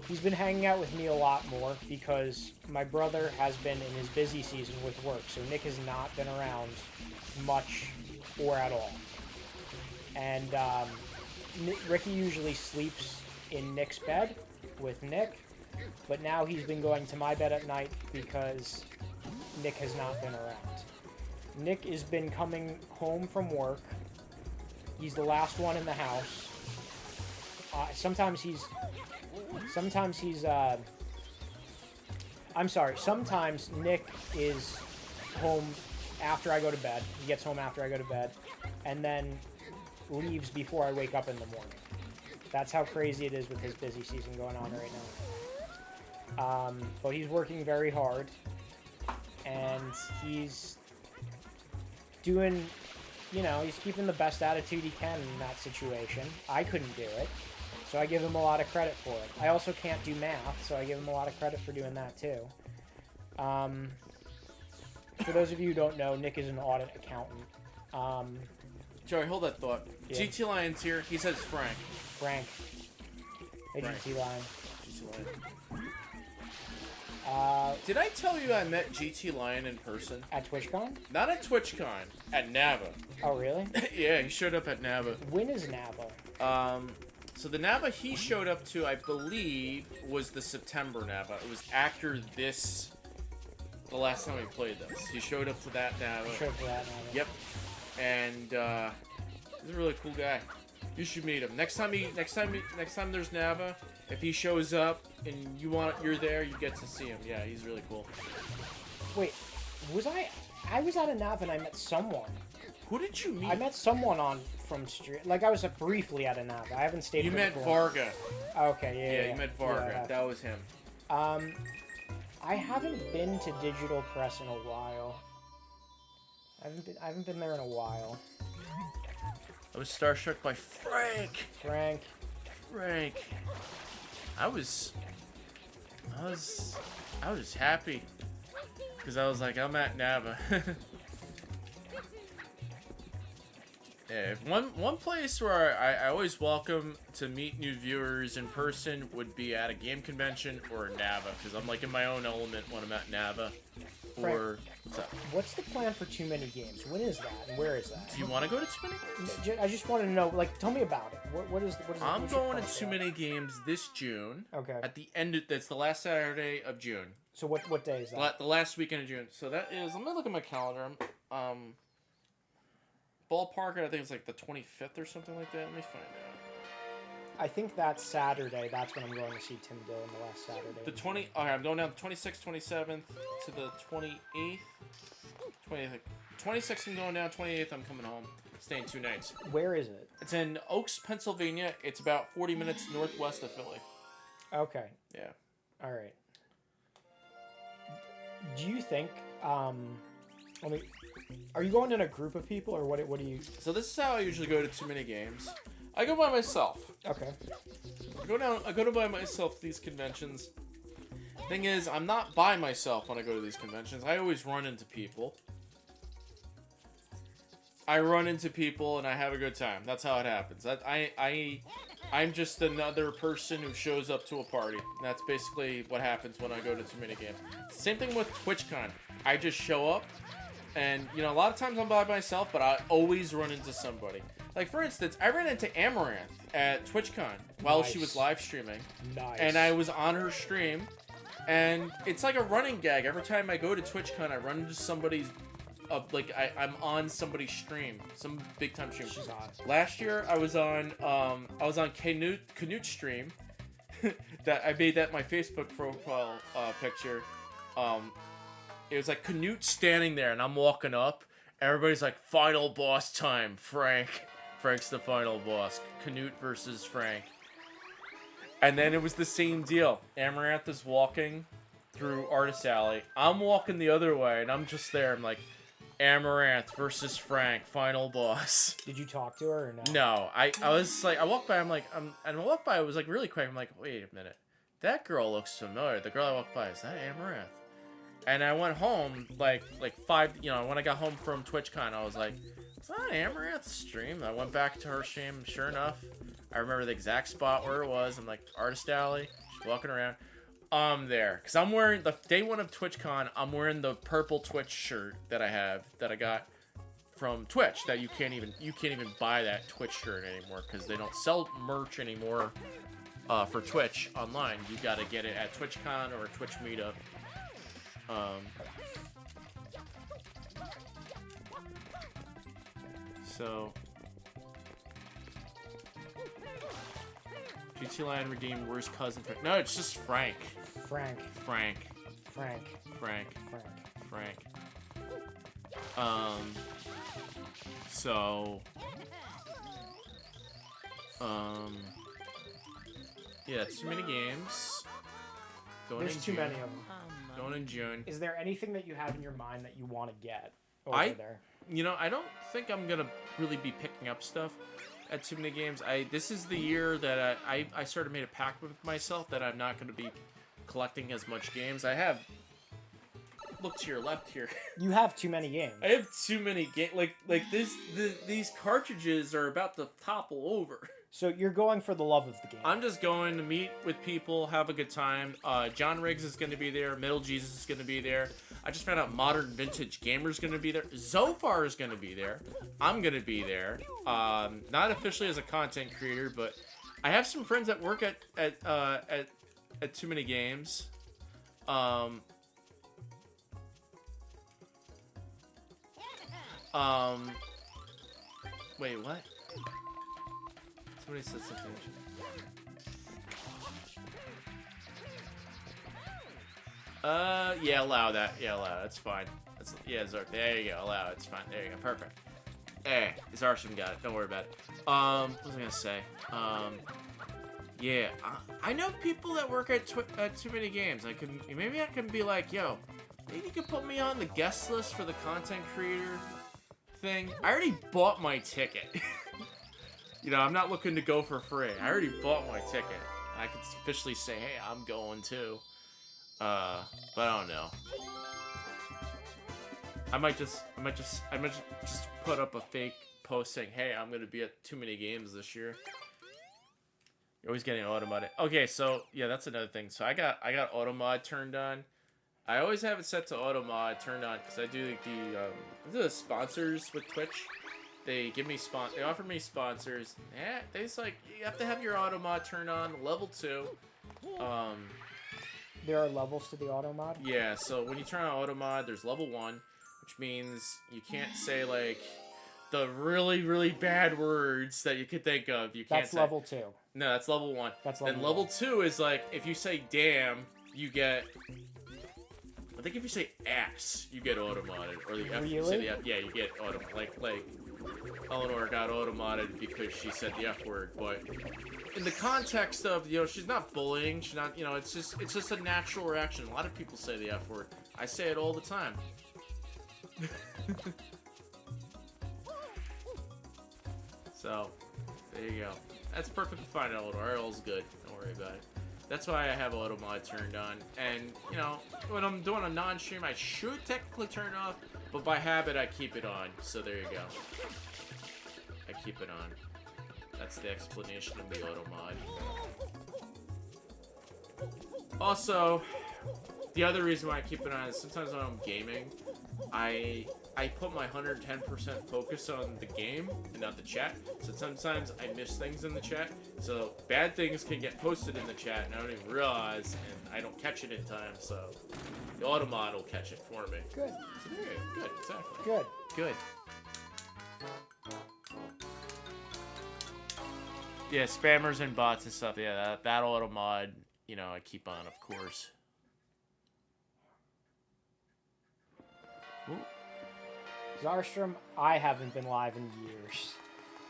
[SPEAKER 1] he's been hanging out with me a lot more because my brother has been in his busy season with work. So Nick has not been around much or at all. And Ricky usually sleeps in Nick's bed with Nick. But now he's been going to my bed at night because Nick has not been around. Nick has been coming home from work. He's the last one in the house. Sometimes Nick is home after I go to bed. He gets home after I go to bed and then leaves before I wake up in the morning. That's how crazy it is with his busy season going on right now. But he's working very hard, and he's doing, he's keeping the best attitude he can in that situation. I couldn't do it, so I give him a lot of credit for it. I also can't do math, so I give him a lot of credit for doing that too. For those of you who don't know, Nick is an audit accountant.
[SPEAKER 2] Joey, hold that thought. Yeah. GT Lion's here. He says Frank.
[SPEAKER 1] Frank. Hey, Frank. GT Lion.
[SPEAKER 2] GT Lion. Did I tell you I met GT Lion in person?
[SPEAKER 1] At TwitchCon?
[SPEAKER 2] Not at TwitchCon. At NAVA.
[SPEAKER 1] Oh, really?
[SPEAKER 2] Yeah, he showed up at NAVA.
[SPEAKER 1] When is NAVA?
[SPEAKER 2] So the NAVA he showed up to, I believe, was the September NAVA. It was after the last time we played this. He showed up to that NAVA. Yep. And, he's a really cool guy. You should meet him. Next time there's NAVA, if he shows up and you're there, you get to see him. Yeah, he's really cool.
[SPEAKER 1] Wait, I was at a NAVA and I met someone.
[SPEAKER 2] Who did you meet?
[SPEAKER 1] I met someone from street. I was briefly at a NAVA. I haven't stayed.
[SPEAKER 2] You met Varga.
[SPEAKER 1] Okay, yeah.
[SPEAKER 2] Yeah, you met Varga. Yeah, that was him.
[SPEAKER 1] I haven't been to Digital Press in a while. I haven't been there in a while.
[SPEAKER 2] I was starstruck by Frank. I was happy because I was like, I'm at NAVA. Yeah, one place where I always welcome to meet new viewers in person would be at a game convention or a NAVA, because I'm in my own element when I'm at NAVA. Or what's up?
[SPEAKER 1] What's the plan for Too Many Games? When is that and where is that?
[SPEAKER 2] Do you want to go to Too Many Games?
[SPEAKER 1] I just want to know. Tell me about it. What is?
[SPEAKER 2] I'm going to Too Many Games this June.
[SPEAKER 1] Okay.
[SPEAKER 2] At the end, that's the last Saturday of June.
[SPEAKER 1] So what day is that?
[SPEAKER 2] The last weekend of June. So that is. I'm gonna look at my calendar. Ballpark, I think it's the 25th or something like that. Let me find
[SPEAKER 1] I think that's Saturday. That's when I'm going to see Tim Dillon the last Saturday.
[SPEAKER 2] The 20. Okay, I'm going down the 26th, 27th to the 28th. 28th. 26th I'm going down. 28th I'm coming home. Staying 2 nights.
[SPEAKER 1] Where is it?
[SPEAKER 2] It's in Oaks, Pennsylvania. It's about 40 minutes northwest of Philly.
[SPEAKER 1] Okay.
[SPEAKER 2] Yeah.
[SPEAKER 1] All right. Do you think? Are you going in a group of people, or what? What do you?
[SPEAKER 2] So this is how I usually go to too many games. I go by myself.
[SPEAKER 1] Okay.
[SPEAKER 2] I go to by myself to these conventions. Thing is, I'm not by myself when I go to these conventions. I always run into people. I run into people and I have a good time. That's how it happens. I'm just another person who shows up to a party. That's basically what happens when I go to too many games. Same thing with TwitchCon. I just show up, and a lot of times I'm by myself, but I always run into somebody. Like for instance, I ran into Amaranth at TwitchCon while she was live streaming.
[SPEAKER 1] Nice.
[SPEAKER 2] And I was on her stream, and it's like a running gag. Every time I go to TwitchCon, I run into somebody's. I'm on somebody's stream, some big time stream.
[SPEAKER 1] She's on.
[SPEAKER 2] Last year I was on Canute stream. That I made that my Facebook profile picture. It was like Canute standing there, and I'm walking up. Everybody's like, "Final boss time, Frank." Frank's the final boss. Canute versus Frank. And then it was the same deal. Amaranth is walking through Artist Alley. I'm walking the other way, and I'm just there. I'm like, Amaranth versus Frank, final boss.
[SPEAKER 1] Did you talk to her or no?
[SPEAKER 2] No, I was like, I walked by, and I walked by, it was like really quick. I'm like, wait a minute, that girl looks familiar. The girl I walked by, is that Amaranth? And I went home like 5, when I got home from TwitchCon, I was like, is that Amaranth's stream? I went back to her stream. Sure enough, I remember the exact spot where it was. I'm like, Artist Alley. She's walking around. I'm there because I'm wearing the day one of TwitchCon. I'm wearing the purple Twitch shirt that I got from Twitch. That you can't even buy that Twitch shirt anymore because they don't sell merch anymore for Twitch online. You got to get it at TwitchCon or Twitch Meetup. So GT Lion redeemed worst cousin. No, it's just Frank.
[SPEAKER 1] Frank.
[SPEAKER 2] So yeah, it's too many games.
[SPEAKER 1] There's too many of them.
[SPEAKER 2] Going in June.
[SPEAKER 1] Is there anything that you have in your mind that you want to get over there?
[SPEAKER 2] I don't think I'm gonna really be picking up stuff at too many games. This is the year that I sort of made a pact with myself that I'm not gonna be collecting as much games. I have. Look to your left here.
[SPEAKER 1] You have too many games.
[SPEAKER 2] I have too many games. These cartridges are about to topple over.
[SPEAKER 1] So you're going for the love of the game.
[SPEAKER 2] I'm just going to meet with people, have a good time. John Riggs is going to be there. Middle Jesus is going to be there. I just found out Modern Vintage Gamer is going to be there. Zofar is going to be there. I'm going to be there. Not officially as a content creator, but I have some friends that work at Too Many Games. Wait, what? Somebody said something. Yeah, allow that. Yeah, allow. That's fine. Zark. There you go. Allow. It's fine. There you go. Perfect. Hey, Zarsham got it. Don't worry about it. What was I gonna say? Yeah, I know people that work at Too Many Games. Maybe I can be like, yo, maybe you could put me on the guest list for the content creator thing. I already bought my ticket. I'm not looking to go for free. I already bought my ticket. I could officially say, hey, I'm going too. But I don't know. I might just put up a fake post saying, hey, I'm gonna be at Too Many Games this year. You're always getting automated. Okay, so yeah, that's another thing. So I got auto mod turned on. I always have it set to auto mod turned on because I do the sponsors with Twitch. They give me they offer me sponsors. Yeah, they just like you have to have your auto mod turned on level 2.
[SPEAKER 1] There are levels to the auto mod?
[SPEAKER 2] Yeah, so when you turn on auto mod, there's level 1, which means you can't say like the really, really bad words that you could think of, you can't
[SPEAKER 1] That's
[SPEAKER 2] say.
[SPEAKER 1] level 2.
[SPEAKER 2] No, that's level 1.
[SPEAKER 1] That's level
[SPEAKER 2] Then level 2 is like, if you say damn, you get... I think if you say ass, you get auto-modded. Or the F, you say the F, yeah, you get auto... Like, Eleanor got auto-modded because she said the F word, but... In the context of, you know, she's not bullying, she's not, you know, it's just a natural reaction. A lot of people say the F word. I say it all the time. So, there you go. That's perfectly fine, Eleanor. All's good. Don't worry about it. That's why I have auto mod turned on. And, you know, when I'm doing a non-stream, I should technically turn it off, but by habit, I keep it on. So there you go. I keep it on. That's the explanation of the auto mod. Also, the other reason why I keep it on is sometimes when I'm gaming, I put my 110% focus on the game and not the chat. So sometimes I miss things in the chat. So bad things can get posted in the chat and I don't even realize, and I don't catch it in time. So the auto mod will catch it for me.
[SPEAKER 1] Good.
[SPEAKER 2] So there you go. Good. Exactly.
[SPEAKER 1] Good.
[SPEAKER 2] Good. Yeah, spammers and bots and stuff. Yeah, that auto mod, you know, I keep on, of course. Ooh.
[SPEAKER 1] Zarstrom, I haven't been live in years.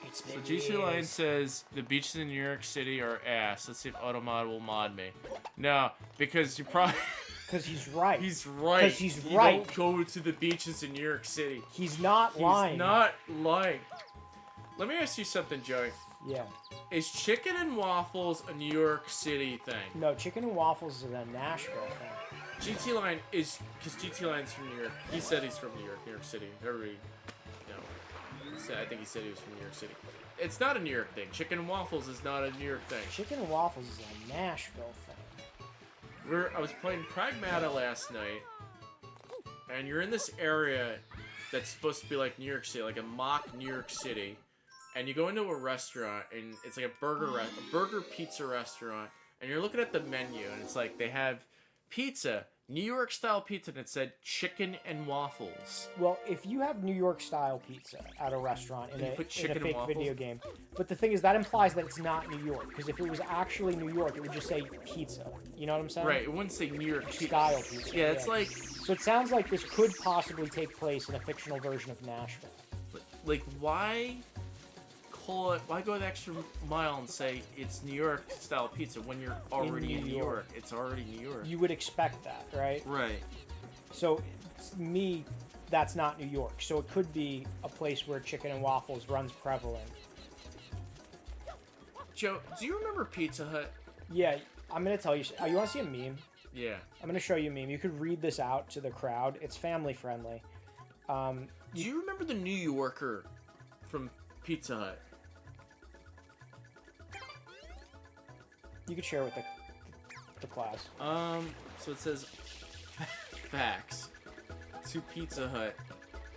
[SPEAKER 1] It's been
[SPEAKER 2] So GC Line says the beaches in New York City are ass. Let's see if Automod will mod me. No, because you probably...
[SPEAKER 1] Because he's right.
[SPEAKER 2] He's right.
[SPEAKER 1] Because he's
[SPEAKER 2] you
[SPEAKER 1] right.
[SPEAKER 2] Don't go to the beaches in New York City.
[SPEAKER 1] He's not lying.
[SPEAKER 2] He's not lying. Let me ask you something, Joey.
[SPEAKER 1] Yeah.
[SPEAKER 2] Is chicken and waffles a New York City thing?
[SPEAKER 1] No, chicken and waffles is a Nashville thing.
[SPEAKER 2] GT Line is... Because GT Line's from New York. He said he's from New York City. Everybody... I think he said he was from New York City. It's not a New York thing. Chicken and waffles is not a New York thing.
[SPEAKER 1] Chicken and waffles is a Nashville thing.
[SPEAKER 2] I was playing Pragmata last night, and you're in this area that's supposed to be like New York City, like a mock New York City, and you go into a restaurant, and it's like a burger pizza restaurant, and you're looking at the menu, and it's like they have pizza, New York style pizza, and it said chicken and waffles.
[SPEAKER 1] Well, if you have New York style pizza at a restaurant in a fake video game, but the thing is that implies that it's not New York, because if it was actually New York, it would just say pizza. You know what I'm saying?
[SPEAKER 2] Right, it wouldn't say New York
[SPEAKER 1] style pizza.
[SPEAKER 2] Yeah, it's like...
[SPEAKER 1] So it sounds like this could possibly take place in a fictional version of Nashville.
[SPEAKER 2] Like, why call it... Why go the extra mile and say it's New York style pizza when you're already in New York? It's already New York.
[SPEAKER 1] You would expect that, right?
[SPEAKER 2] Right.
[SPEAKER 1] So, to me, that's not New York. So it could be a place where chicken and waffles runs prevalent.
[SPEAKER 2] Joe, do you remember Pizza Hut?
[SPEAKER 1] Yeah, I'm going to tell you. You want to see a meme?
[SPEAKER 2] Yeah.
[SPEAKER 1] I'm going to show you a meme. You could read this out to the crowd. It's family friendly.
[SPEAKER 2] Do you remember the New Yorker from Pizza Hut?
[SPEAKER 1] You could share with the class.
[SPEAKER 2] So it says facts to Pizza Hut.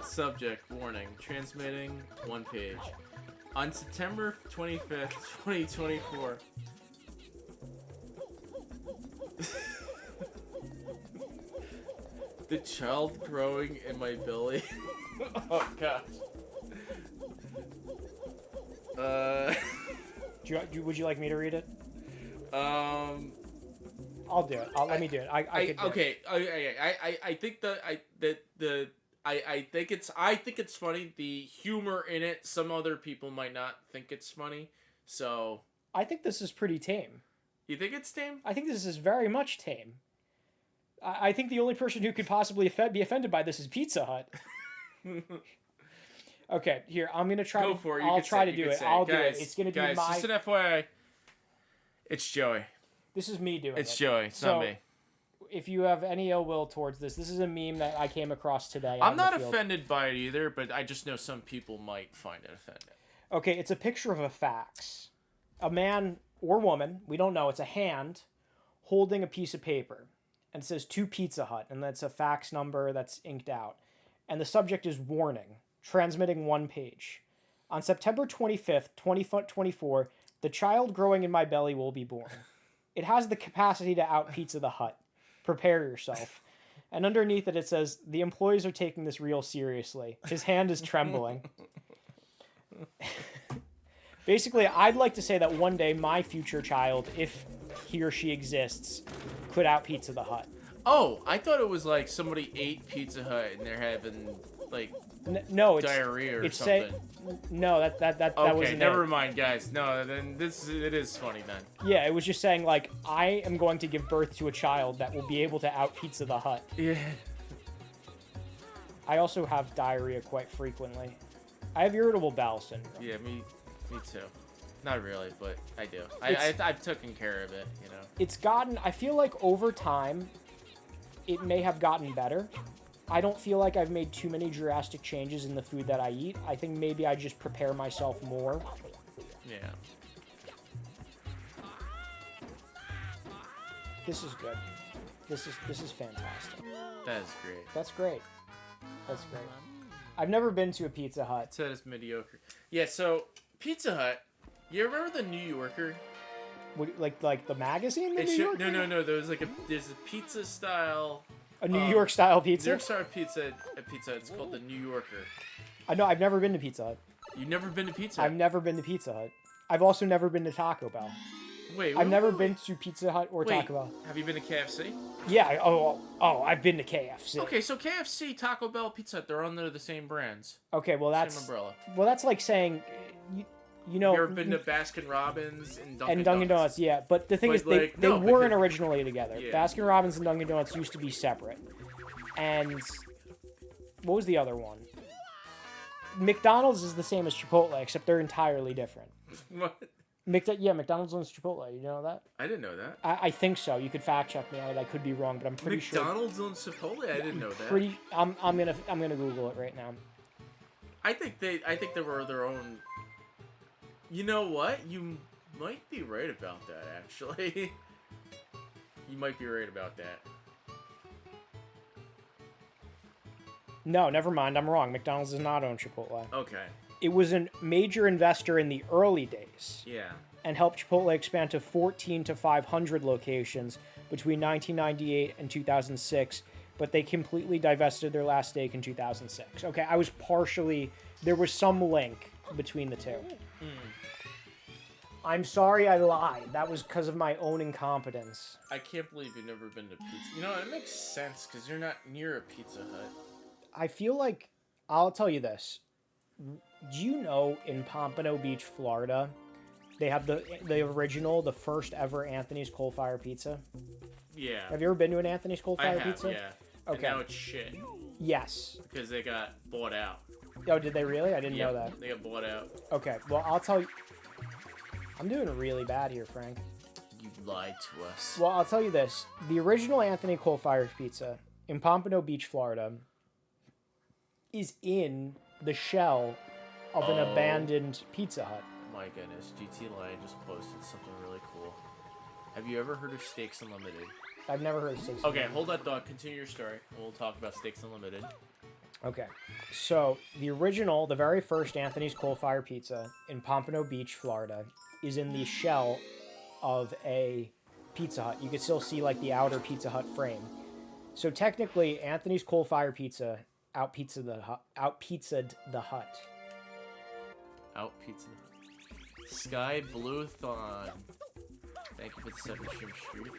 [SPEAKER 2] Subject warning. Transmitting one page. On September 25th, 2024. The child growing in my belly. Oh gosh.
[SPEAKER 1] Would you like me to read it? I'll do it. Let me do it. I think it's funny. The humor in it, some other people might not think it's funny. So
[SPEAKER 2] I
[SPEAKER 1] think this is pretty tame.
[SPEAKER 2] You think it's tame?
[SPEAKER 1] I think this is very much tame. I think the only person who could possibly be offended by this is Pizza Hut. Okay, here, I'm gonna try.
[SPEAKER 2] Go for it.
[SPEAKER 1] I'll try to do it. I'll do it. It's gonna be my.
[SPEAKER 2] Just an FYI. It's Joey.
[SPEAKER 1] This is me doing it.
[SPEAKER 2] It's Joey. It's not me.
[SPEAKER 1] If you have any ill will towards this is a meme that I came across today.
[SPEAKER 2] I'm not offended by it either, but I just know some people might find it offending.
[SPEAKER 1] Okay, it's a picture of a fax. A man or woman, we don't know, it's a hand holding a piece of paper. And it says to Pizza Hut, and that's a fax number that's inked out. And the subject is warning, transmitting one page. On September 25th, 2024, the child growing in my belly will be born. It has the capacity to out Pizza the Hut. Prepare yourself. And underneath it says, the employees are taking this real seriously. His hand is trembling. Basically, I'd like to say that one day my future child, if he or she exists, could out Pizza the Hut.
[SPEAKER 2] Oh, I thought it was like somebody ate Pizza Hut and they're having like
[SPEAKER 1] No, it's
[SPEAKER 2] diarrhea or
[SPEAKER 1] it's
[SPEAKER 2] something.
[SPEAKER 1] no, that
[SPEAKER 2] Okay,
[SPEAKER 1] wasn't
[SPEAKER 2] never
[SPEAKER 1] it.
[SPEAKER 2] mind, guys. No, then it is funny then.
[SPEAKER 1] Yeah, it was just saying like I am going to give birth to a child that will be able to out Pizza the Hut.
[SPEAKER 2] Yeah.
[SPEAKER 1] I also have diarrhea quite frequently. I have irritable bowel syndrome.
[SPEAKER 2] Yeah, me too. Not really, but I do. I've taken care of it, you know.
[SPEAKER 1] It's gotten, I feel like over time, it may have gotten better. I don't feel like I've made too many drastic changes in the food that I eat. I think maybe I just prepare myself more.
[SPEAKER 2] Yeah.
[SPEAKER 1] This is good. This is fantastic.
[SPEAKER 2] That is great.
[SPEAKER 1] That's great. That's great. I've never been to a Pizza Hut.
[SPEAKER 2] That is mediocre. Yeah, so Pizza Hut, you remember the New Yorker?
[SPEAKER 1] What, like the magazine? The New Yorker?
[SPEAKER 2] No. There's a pizza style.
[SPEAKER 1] A New York style pizza?
[SPEAKER 2] New York style pizza. It's called the New Yorker.
[SPEAKER 1] I know. I've never been to Pizza Hut.
[SPEAKER 2] You've never been to Pizza
[SPEAKER 1] I've
[SPEAKER 2] Hut?
[SPEAKER 1] never been to Pizza Hut. I've also never been to Taco Bell.
[SPEAKER 2] Wait,
[SPEAKER 1] I've never been to Pizza Hut or
[SPEAKER 2] Wait,
[SPEAKER 1] Taco Bell.
[SPEAKER 2] have you been to KFC?
[SPEAKER 1] Yeah. I've been to KFC.
[SPEAKER 2] Okay, so KFC, Taco Bell, Pizza Hut, they're under the same brands.
[SPEAKER 1] Okay. Well,
[SPEAKER 2] Same
[SPEAKER 1] that's
[SPEAKER 2] umbrella.
[SPEAKER 1] well, that's like saying, you know.
[SPEAKER 2] You ever been to Baskin Robbins and Dunkin'
[SPEAKER 1] Dunkin' Donuts, yeah. But the thing
[SPEAKER 2] But,
[SPEAKER 1] is, they
[SPEAKER 2] like, no,
[SPEAKER 1] weren't
[SPEAKER 2] because-
[SPEAKER 1] originally together.
[SPEAKER 2] Yeah.
[SPEAKER 1] Baskin Robbins and Dunkin' Donuts used to be separate. And what was the other one? McDonald's is the same as Chipotle, except they're entirely different.
[SPEAKER 2] What?
[SPEAKER 1] McDonald's owns Chipotle. You know that?
[SPEAKER 2] I didn't know that.
[SPEAKER 1] I think so. You could fact check me on it. I could be wrong, but I'm pretty sure.
[SPEAKER 2] McDonald's owns Chipotle? I didn't know that.
[SPEAKER 1] I'm gonna Google it right now.
[SPEAKER 2] I think they were their own. You know what? You might be right about that, actually. You might be right about that.
[SPEAKER 1] No, never mind. I'm wrong. McDonald's does not own Chipotle.
[SPEAKER 2] Okay.
[SPEAKER 1] It was a major investor in the early days
[SPEAKER 2] Yeah.
[SPEAKER 1] and helped Chipotle expand to 14 to 500 locations between 1998 and 2006, but they completely divested their last stake in 2006. Okay, there was some link between the two. I'm sorry I lied. That was because of my own incompetence.
[SPEAKER 2] I can't believe you've never been to Pizza. You know, it makes sense because you're not near a Pizza Hut.
[SPEAKER 1] I feel like, I'll tell you this. Do you know in Pompano Beach, Florida, they have the original, the first ever Anthony's Coal Fire Pizza?
[SPEAKER 2] Yeah.
[SPEAKER 1] Have you ever been to an Anthony's Coal
[SPEAKER 2] I
[SPEAKER 1] Fire
[SPEAKER 2] have,
[SPEAKER 1] Pizza?
[SPEAKER 2] yeah.
[SPEAKER 1] Okay.
[SPEAKER 2] And now it's shit
[SPEAKER 1] Yes.
[SPEAKER 2] because they got bought out.
[SPEAKER 1] Oh, did they really? I didn't know that.
[SPEAKER 2] They got bought out.
[SPEAKER 1] Okay, well, I'll tell you. I'm doing really bad here, Frank.
[SPEAKER 2] You lied to us.
[SPEAKER 1] Well, I'll tell you this. The original Anthony Coal Fire Pizza in Pompano Beach, Florida, is in the shell of an abandoned Pizza Hut.
[SPEAKER 2] My goodness, GT Lion just posted something really cool. Have you ever heard of Steaks Unlimited?
[SPEAKER 1] I've never heard of Steaks
[SPEAKER 2] Okay,
[SPEAKER 1] Unlimited.
[SPEAKER 2] hold that thought. Continue your story. We'll talk about Steaks Unlimited.
[SPEAKER 1] Okay, so the original, the very first Anthony's Coal Fire Pizza in Pompano Beach, Florida, is in the shell of a Pizza Hut. You can still see like the outer Pizza Hut frame. So technically, Anthony's Coal Fire Pizza out-pizza'd the Hut.
[SPEAKER 2] Out Pizza. Sky Blue Thon. Thank you for the 7 Stream Street.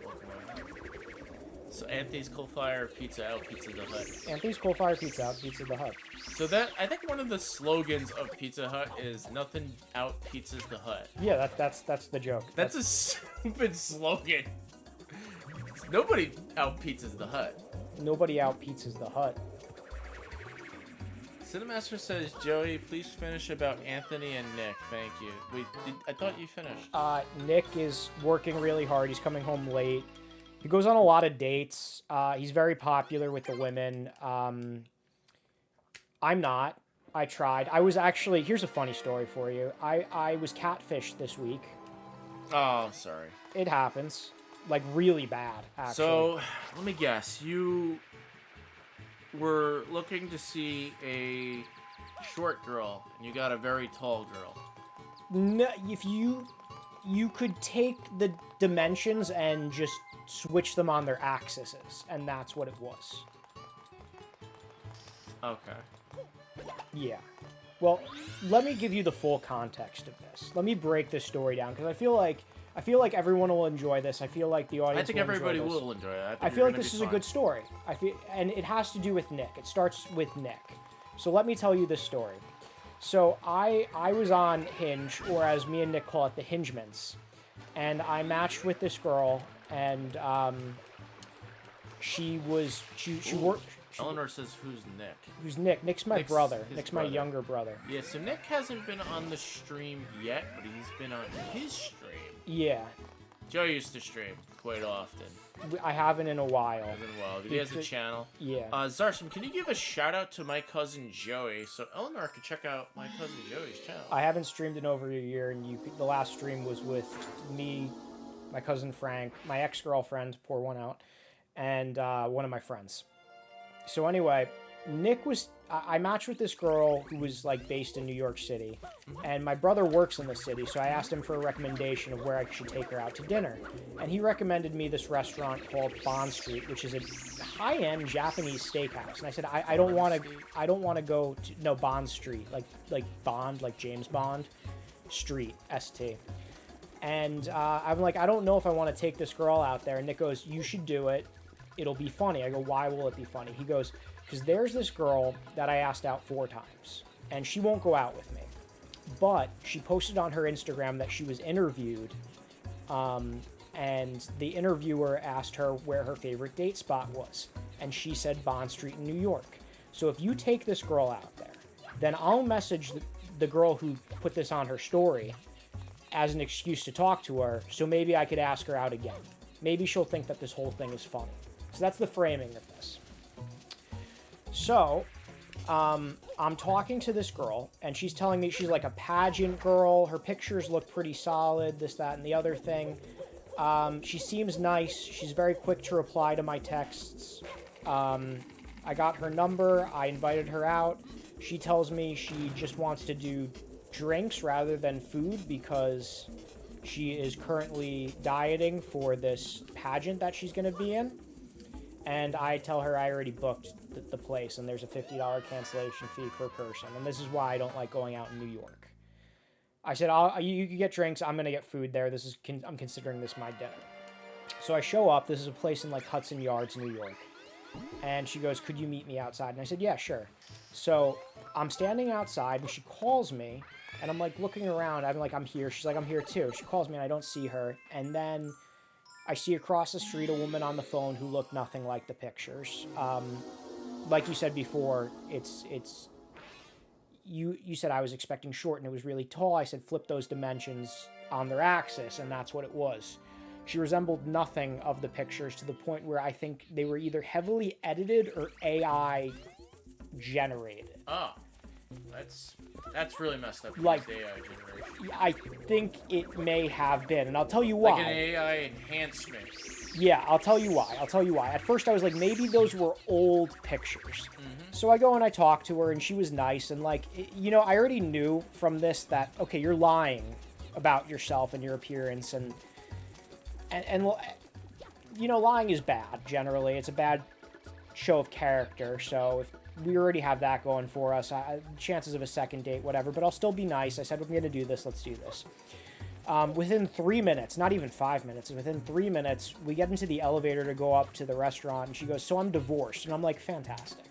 [SPEAKER 2] Welcome on. So Anthony's Coal Fire Pizza out Pizza the Hut.
[SPEAKER 1] Anthony's Coal Fire Pizza out-pizza'd the Hut.
[SPEAKER 2] So that, I think one of the slogans of Pizza Hut is nothing out pizzas the Hut.
[SPEAKER 1] Yeah, that's the joke.
[SPEAKER 2] That's a stupid slogan. Nobody out pizzas the Hut.
[SPEAKER 1] Nobody out-pizzas the Hut.
[SPEAKER 2] Cinemaster says, Joey, please finish about Anthony and Nick. Thank you. Wait, I thought you finished.
[SPEAKER 1] Nick is working really hard. He's coming home late. He goes on a lot of dates. He's very popular with the women. I'm not. I tried. I was actually... Here's a funny story for you. I was catfished this week.
[SPEAKER 2] Oh, I'm sorry.
[SPEAKER 1] It happens. Like, really bad, actually.
[SPEAKER 2] So, let me guess. You were looking to see a short girl, and you got a very tall girl.
[SPEAKER 1] No, if you could take the dimensions and just switch them on their axes, and that's what it was.
[SPEAKER 2] Okay.
[SPEAKER 1] Yeah. Well, let me give you the full context of this. Let me break this story down because I feel like everyone will enjoy this. I feel like the audience.
[SPEAKER 2] I think everybody will enjoy it.
[SPEAKER 1] I feel like this is a good story. And it has to do with Nick. It starts with Nick. So let me tell you this story. So I was on Hinge, or as me and Nick call it, the Hingemans, and I matched with this girl, and she worked.
[SPEAKER 2] Eleanor says, "Who's Nick?"
[SPEAKER 1] Who's Nick? Nick's my brother. Nick's my younger brother.
[SPEAKER 2] Yeah, so Nick hasn't been on the stream yet, but he's been on his stream.
[SPEAKER 1] Yeah.
[SPEAKER 2] Joe used to stream quite often.
[SPEAKER 1] I haven't in a while.
[SPEAKER 2] He has a channel.
[SPEAKER 1] Yeah.
[SPEAKER 2] Zarsum, can you give a shout out to my cousin Joey so Eleanor can check out my cousin Joey's channel?
[SPEAKER 1] I haven't streamed in over a year, and the last stream was with me, my cousin Frank, my ex-girlfriend, pour one out, and one of my friends. So anyway, I matched with this girl who was like based in New York City, and my brother works in the city, so I asked him for a recommendation of where I should take her out to dinner, and he recommended me this restaurant called Bond Street, which is a high-end Japanese steakhouse. And I said I don't want to go to Bond Street, like Bond, like James Bond Street, ST. And I'm like, I don't know if I want to take this girl out there. And Nick goes, you should do it. It'll be funny. I go, why will it be funny? He goes, because there's this girl that I asked out 4 times, and she won't go out with me. But she posted on her Instagram that she was interviewed, and the interviewer asked her where her favorite date spot was, and she said Bond Street in New York. So if you take this girl out there, then I'll message the girl who put this on her story as an excuse to talk to her, so maybe I could ask her out again. Maybe she'll think that this whole thing is funny. So that's the framing of this. So, I'm talking to this girl, and she's telling me she's like a pageant girl. Her pictures look pretty solid, this, that, and the other thing. She seems nice. She's very quick to reply to my texts. I got her number. I invited her out. She tells me she just wants to do drinks rather than food because she is currently dieting for this pageant that she's going to be in. And I tell her I already booked the place, and there's a $50 cancellation fee per person. And this is why I don't like going out in New York. I said, you can get drinks. I'm going to get food there. I'm considering this my dinner. So I show up. This is a place in like Hudson Yards, New York. And she goes, could you meet me outside? And I said, yeah, sure. So I'm standing outside, and she calls me. And I'm like looking around. I'm like, I'm here. She's like, I'm here too. She calls me, and I don't see her. And then I see across the street a woman on the phone who looked nothing like the pictures. Like you said before, you said I was expecting short and it was really tall. I said flip those dimensions on their axis, and that's what it was. She resembled nothing of the pictures to the point where I think they were either heavily edited or AI generated.
[SPEAKER 2] Oh, that's really messed up.
[SPEAKER 1] Like
[SPEAKER 2] AI generation.
[SPEAKER 1] I think it may have been, and I'll tell you why.
[SPEAKER 2] Like an AI enhancement.
[SPEAKER 1] Yeah, I'll tell you why. At first I was like, maybe those were old pictures. So I go and I talk to her, and she was nice, and like, I already knew from this that, okay, you're lying about yourself and your appearance, and lying is bad, generally. It's a bad show of character, so if we already have that going for us, chances of a second date, whatever, but I'll still be nice. I said, we're going to do this, let's do this. Within 3 minutes, not even 5 minutes, within 3 minutes, we get into the elevator to go up to the restaurant, and she goes, so I'm divorced. And I'm like, fantastic.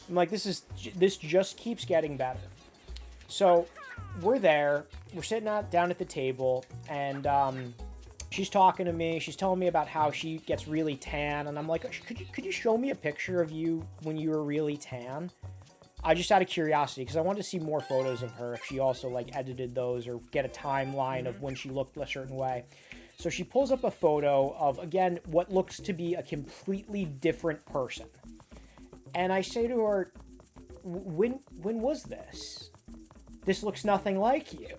[SPEAKER 1] I'm like, this just keeps getting better. So we're there, we're sitting down at the table, and she's talking to me. She's telling me about how she gets really tan, and I'm like, could you show me a picture of you when you were really tan? I just out of curiosity, because I wanted to see more photos of her, if she also like edited those or get a timeline of when she looked a certain way. So she pulls up a photo of, again, what looks to be a completely different person. And I say to her, when was this? This looks nothing like you.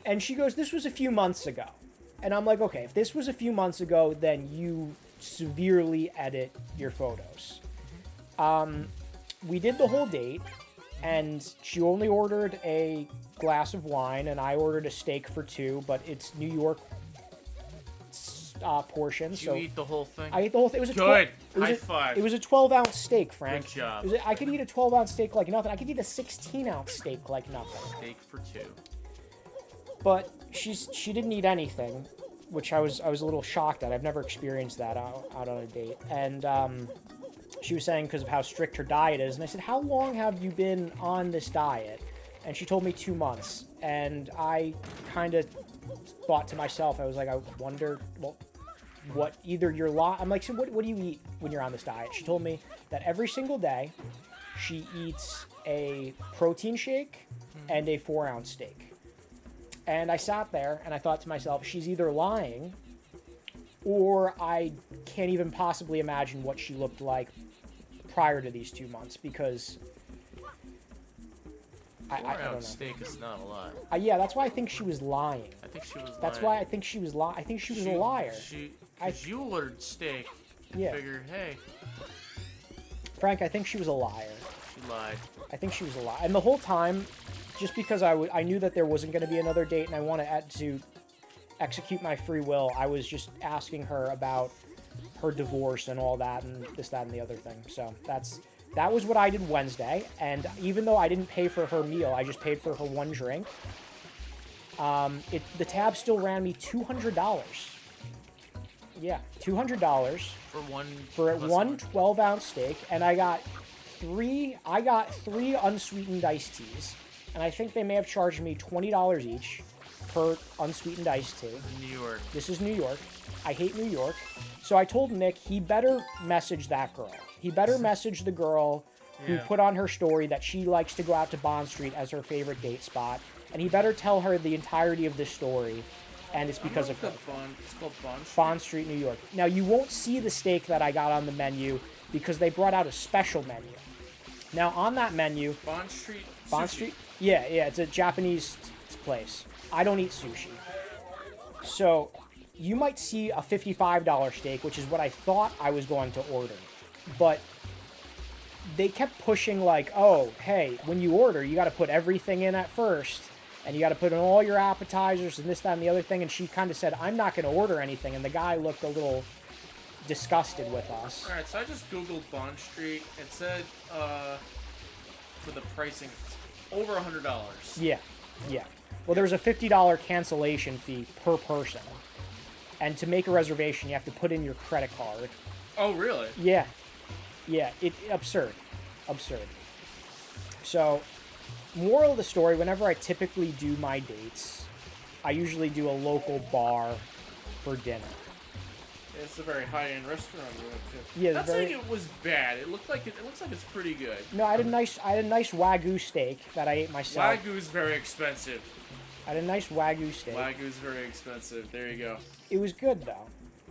[SPEAKER 1] And she goes, this was a few months ago. And I'm like, okay, if this was a few months ago, then you severely edit your photos. We did the whole date, and she only ordered a glass of wine, and I ordered a steak for 2, but it's New York portion.
[SPEAKER 2] Did
[SPEAKER 1] So
[SPEAKER 2] you eat the whole thing?
[SPEAKER 1] I ate the whole thing. It was a
[SPEAKER 2] Good.
[SPEAKER 1] It was
[SPEAKER 2] High
[SPEAKER 1] a,
[SPEAKER 2] five.
[SPEAKER 1] It was a 12-ounce steak, Frank.
[SPEAKER 2] Good job.
[SPEAKER 1] I could eat a 12-ounce steak like nothing. I could eat a 16-ounce steak like nothing.
[SPEAKER 2] Steak for two.
[SPEAKER 1] But she didn't eat anything, which I was a little shocked at. I've never experienced that out on a date. And she was saying because of how strict her diet is. And I said, how long have you been on this diet? And she told me 2 months. And I kind of thought to myself, I was like, I wonder, well, what either you're I'm like, so what do you eat when you're on this diet? She told me that every single day she eats a protein shake and a 4-ounce steak. And I sat there and I thought to myself, she's either lying or I can't even possibly imagine what she looked like prior to these 2 months, because I don't know.
[SPEAKER 2] Steak is not a lot.
[SPEAKER 1] Yeah, that's why I think she was lying.
[SPEAKER 2] I think she was lying.
[SPEAKER 1] That's why I think she was lying. I think she was a liar.
[SPEAKER 2] You ordered steak.
[SPEAKER 1] Yeah.
[SPEAKER 2] Figured, hey.
[SPEAKER 1] Frank, I think she was a liar.
[SPEAKER 2] She lied.
[SPEAKER 1] I think she was a liar. And the whole time, just because I knew that there wasn't going to be another date and I wanted to execute my free will, I was just asking her about her divorce and all that and this, that, and the other thing. So that was what I did Wednesday. And even though I didn't pay for her meal, I just paid for her one drink. The tab still ran me $200. Yeah, $200 for one 12-ounce steak, and I got three unsweetened iced teas, and I think they may have charged me $20 each per unsweetened iced tea.
[SPEAKER 2] New York.
[SPEAKER 1] This is New York. I hate New York. So I told Nick he better message that girl. He better message the girl who put on her story that she likes to go out to Bond Street as her favorite date spot, and he better tell her the entirety of this story. And it's because of her.
[SPEAKER 2] It's called Bond Street.
[SPEAKER 1] Bond Street, New York. Now, you won't see the steak that I got on the menu because they brought out a special menu. Now, on that menu...
[SPEAKER 2] Bond Street?
[SPEAKER 1] Bond Street? Yeah, it's a Japanese place. I don't eat sushi. So, you might see a $55 steak, which is what I thought I was going to order. But they kept pushing like, oh, hey, when you order, you got to put everything in at first. And you got to put in all your appetizers and this, that, and the other thing. And she kind of said, I'm not going to order anything. And the guy looked a little disgusted with us.
[SPEAKER 2] All right, so I just Googled Bond Street. It said for the pricing, over $100.
[SPEAKER 1] Yeah. Well, there's a $50 cancellation fee per person. And to make a reservation, you have to put in your credit card.
[SPEAKER 2] Oh, really?
[SPEAKER 1] Yeah. Absurd. So... moral of the story, whenever I typically do my dates, I usually do a local bar for dinner.
[SPEAKER 2] It's a very high-end restaurant you went to.
[SPEAKER 1] Yeah,
[SPEAKER 2] not saying it was bad. It looks like it's pretty good.
[SPEAKER 1] No, I had a nice Wagyu steak that I ate myself.
[SPEAKER 2] Wagyu's very expensive.
[SPEAKER 1] I had a nice Wagyu steak.
[SPEAKER 2] Wagyu's very expensive. There you go.
[SPEAKER 1] It was good though.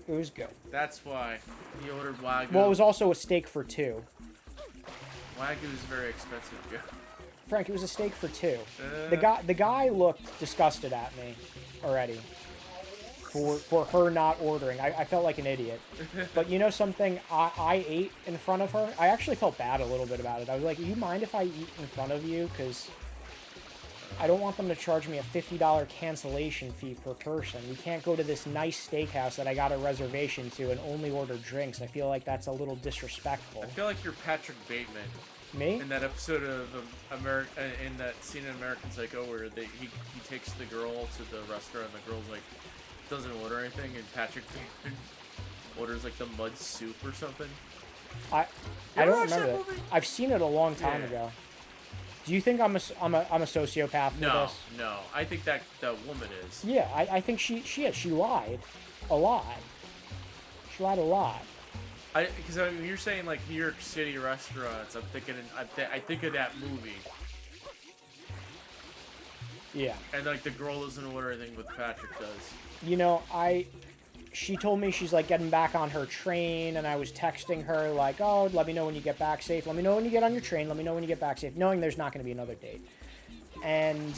[SPEAKER 1] It was good.
[SPEAKER 2] That's why he ordered Wagyu.
[SPEAKER 1] Well, it was also a steak for two.
[SPEAKER 2] Wagyu's very expensive, yeah.
[SPEAKER 1] Frank, it was a steak for two. The guy looked disgusted at me already for her not ordering. I felt like an idiot. But you know something? I ate in front of her. I actually felt bad a little bit about it. I was like, you mind if I eat in front of you? Because I don't want them to charge me a $50 cancellation fee per person. We can't go to this nice steakhouse that I got a reservation to and only order drinks. I feel like that's a little disrespectful.
[SPEAKER 2] I feel like you're Patrick Bateman.
[SPEAKER 1] Me?
[SPEAKER 2] In that episode of in that scene in American Psycho where he takes the girl to the restaurant and the girl's like doesn't order anything and Patrick Bateman orders like the mud soup or something.
[SPEAKER 1] I don't remember that. I've seen it a long time ago. Do you think I'm a sociopath for this?
[SPEAKER 2] No. I think that woman is.
[SPEAKER 1] Yeah, I think she lied a lot. She lied a lot.
[SPEAKER 2] Because you're saying like New York City restaurants, I think of that movie.
[SPEAKER 1] Yeah.
[SPEAKER 2] And like the girl doesn't order anything, but Patrick does.
[SPEAKER 1] You know, she told me she's like getting back on her train, and I was texting her like, oh, let me know when you get back safe. Let me know when you get on your train. Let me know when you get back safe, knowing there's not going to be another date. And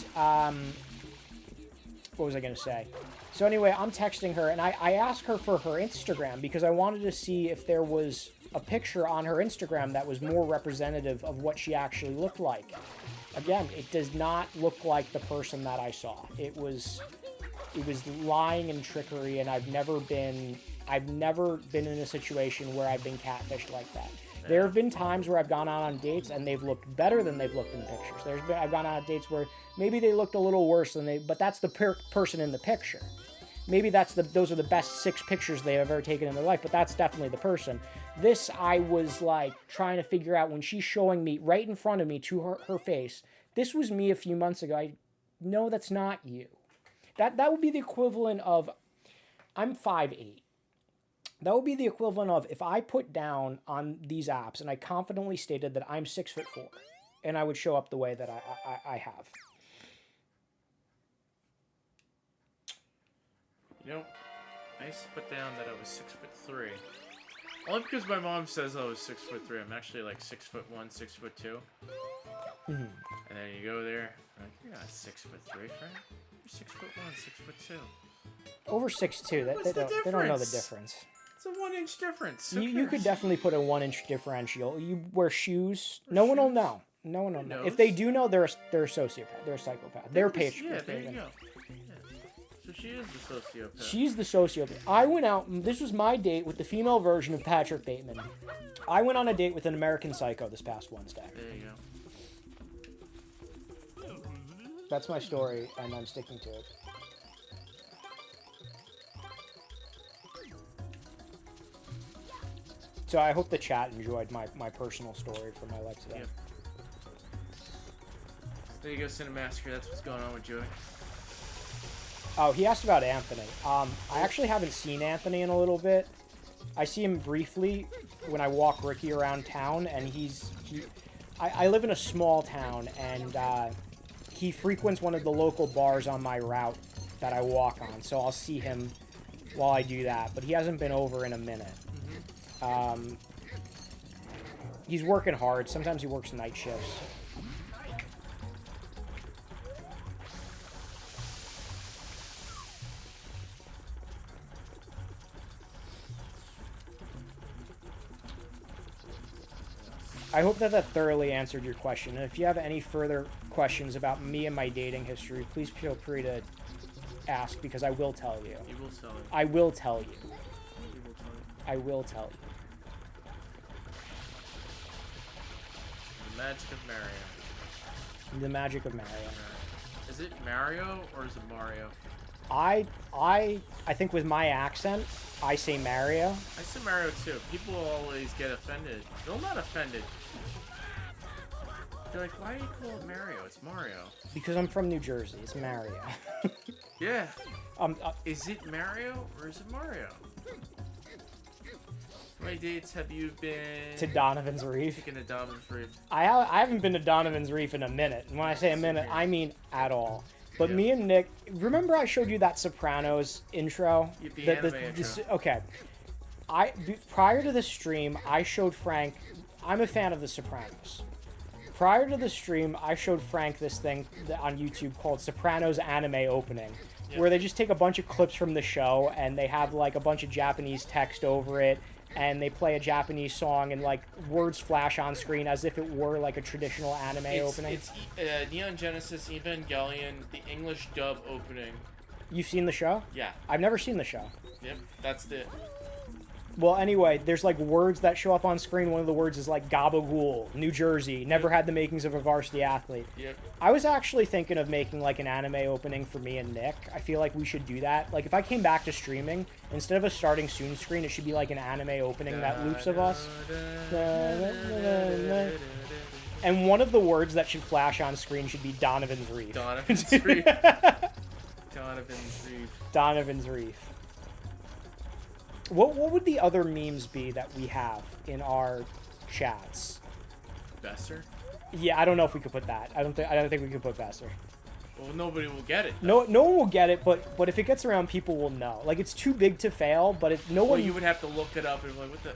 [SPEAKER 1] what was I going to say? So anyway, I'm texting her, and I asked her for her Instagram because I wanted to see if there was a picture on her Instagram that was more representative of what she actually looked like. Again, it does not look like the person that I saw. It was lying and trickery, and I've never been in a situation where I've been catfished like that. There have been times where I've gone out on dates and they've looked better than they've looked in pictures. I've gone out on dates where maybe they looked a little worse than but that's the person in the picture. Maybe those are the best 6 pictures they've ever taken in their life, but that's definitely the person. This, I was like trying to figure out when she's showing me right in front of me to her face. This was me a few months ago. No, that's not you. That would be the equivalent of, I'm 5'8". That would be the equivalent of if I put down on these apps and I confidently stated that I'm 6'4", and I would show up the way that I have.
[SPEAKER 2] You know, I used to put down that I was 6'3". Only because my mom says I was 6'3". I'm actually like 6'1", 6'2".
[SPEAKER 1] Mm-hmm.
[SPEAKER 2] And then you go there, like, you're not 6'3", Frank. You're 6'1", 6'2".
[SPEAKER 1] Over 6'2", they don't know the difference.
[SPEAKER 2] It's a 1-inch difference.
[SPEAKER 1] You could definitely put a 1-inch differential. You wear shoes. No one will know. No one will know. If they do know, they're a sociopath. They're a psychopath. They're patient.
[SPEAKER 2] Yeah, there you go. So she is the sociopath.
[SPEAKER 1] She's the sociopath. I went out, this was my date with the female version of Patrick Bateman. I went on a date with an American Psycho this past Wednesday.
[SPEAKER 2] There you go.
[SPEAKER 1] That's my story, and I'm sticking to it. So I hope the chat enjoyed my personal story for my life today.
[SPEAKER 2] Yep. There you go, Cinemassacre. That's what's going on with Joey.
[SPEAKER 1] Oh, he asked about Anthony. I actually haven't seen Anthony in a little bit. I see him briefly when I walk Ricky around town, and I live in a small town, and he frequents one of the local bars on my route that I walk on, so I'll see him while I do that, but he hasn't been over in a minute. He's working hard. Sometimes he works night shifts. I hope that thoroughly answered your question. And if you have any further questions about me and my dating history, please feel free to ask, because I will tell you.
[SPEAKER 2] You will tell you.
[SPEAKER 1] I will tell you.
[SPEAKER 2] You will tell you.
[SPEAKER 1] I will tell you.
[SPEAKER 2] The magic of Mario.
[SPEAKER 1] The magic of Mario.
[SPEAKER 2] Is it Mario or is it Mario?
[SPEAKER 1] I think with my accent, I say Mario.
[SPEAKER 2] I say Mario too. People always get offended. They're not offended. They're like, why do you call it Mario? It's Mario.
[SPEAKER 1] Because I'm from New Jersey. It's Mario.
[SPEAKER 2] Yeah. Is it Mario or is it Mario? How many dates have you been
[SPEAKER 1] to Donovan's Reef?
[SPEAKER 2] Taking to Donovan's Reef.
[SPEAKER 1] I haven't been to Donovan's Reef in a minute. And when I say a minute, I mean at all. But me and Nick, remember I showed you that Sopranos intro?
[SPEAKER 2] The anime intro.
[SPEAKER 1] Okay. Prior to the stream, I showed Frank, I'm a fan of the Sopranos. Prior to the stream, I showed Frank this thing on YouTube called Sopranos Anime Opening, where they just take a bunch of clips from the show and they have like a bunch of Japanese text over it, and they play a Japanese song and like words flash on screen as if it were like a traditional anime opening.
[SPEAKER 2] It's Neon Genesis Evangelion, the English dub opening.
[SPEAKER 1] You've seen the show?
[SPEAKER 2] Yeah.
[SPEAKER 1] I've never seen the show.
[SPEAKER 2] Yep, that's it.
[SPEAKER 1] Well, anyway, there's like words that show up on screen. One of the words is like Gabagool, New Jersey, never had the makings of a varsity athlete.
[SPEAKER 2] Yep.
[SPEAKER 1] I was actually thinking of making like an anime opening for me and Nick. I feel like we should do that. Like if I came back to streaming, instead of a starting soon screen, it should be like an anime opening that loops of us. And one of the words that should flash on screen should be Donovan's Reef.
[SPEAKER 2] Donovan's Reef. Donovan's Reef.
[SPEAKER 1] Donovan's Reef. What would the other memes be that we have in our chats?
[SPEAKER 2] Besser?
[SPEAKER 1] Yeah, I don't know if we could put that. I don't think we could put Besser.
[SPEAKER 2] Well, nobody will get it.
[SPEAKER 1] No one will get it, but if it gets around, people will know. Like it's too big to fail, but if no one.
[SPEAKER 2] Well, you would have to look it up and be like, what the.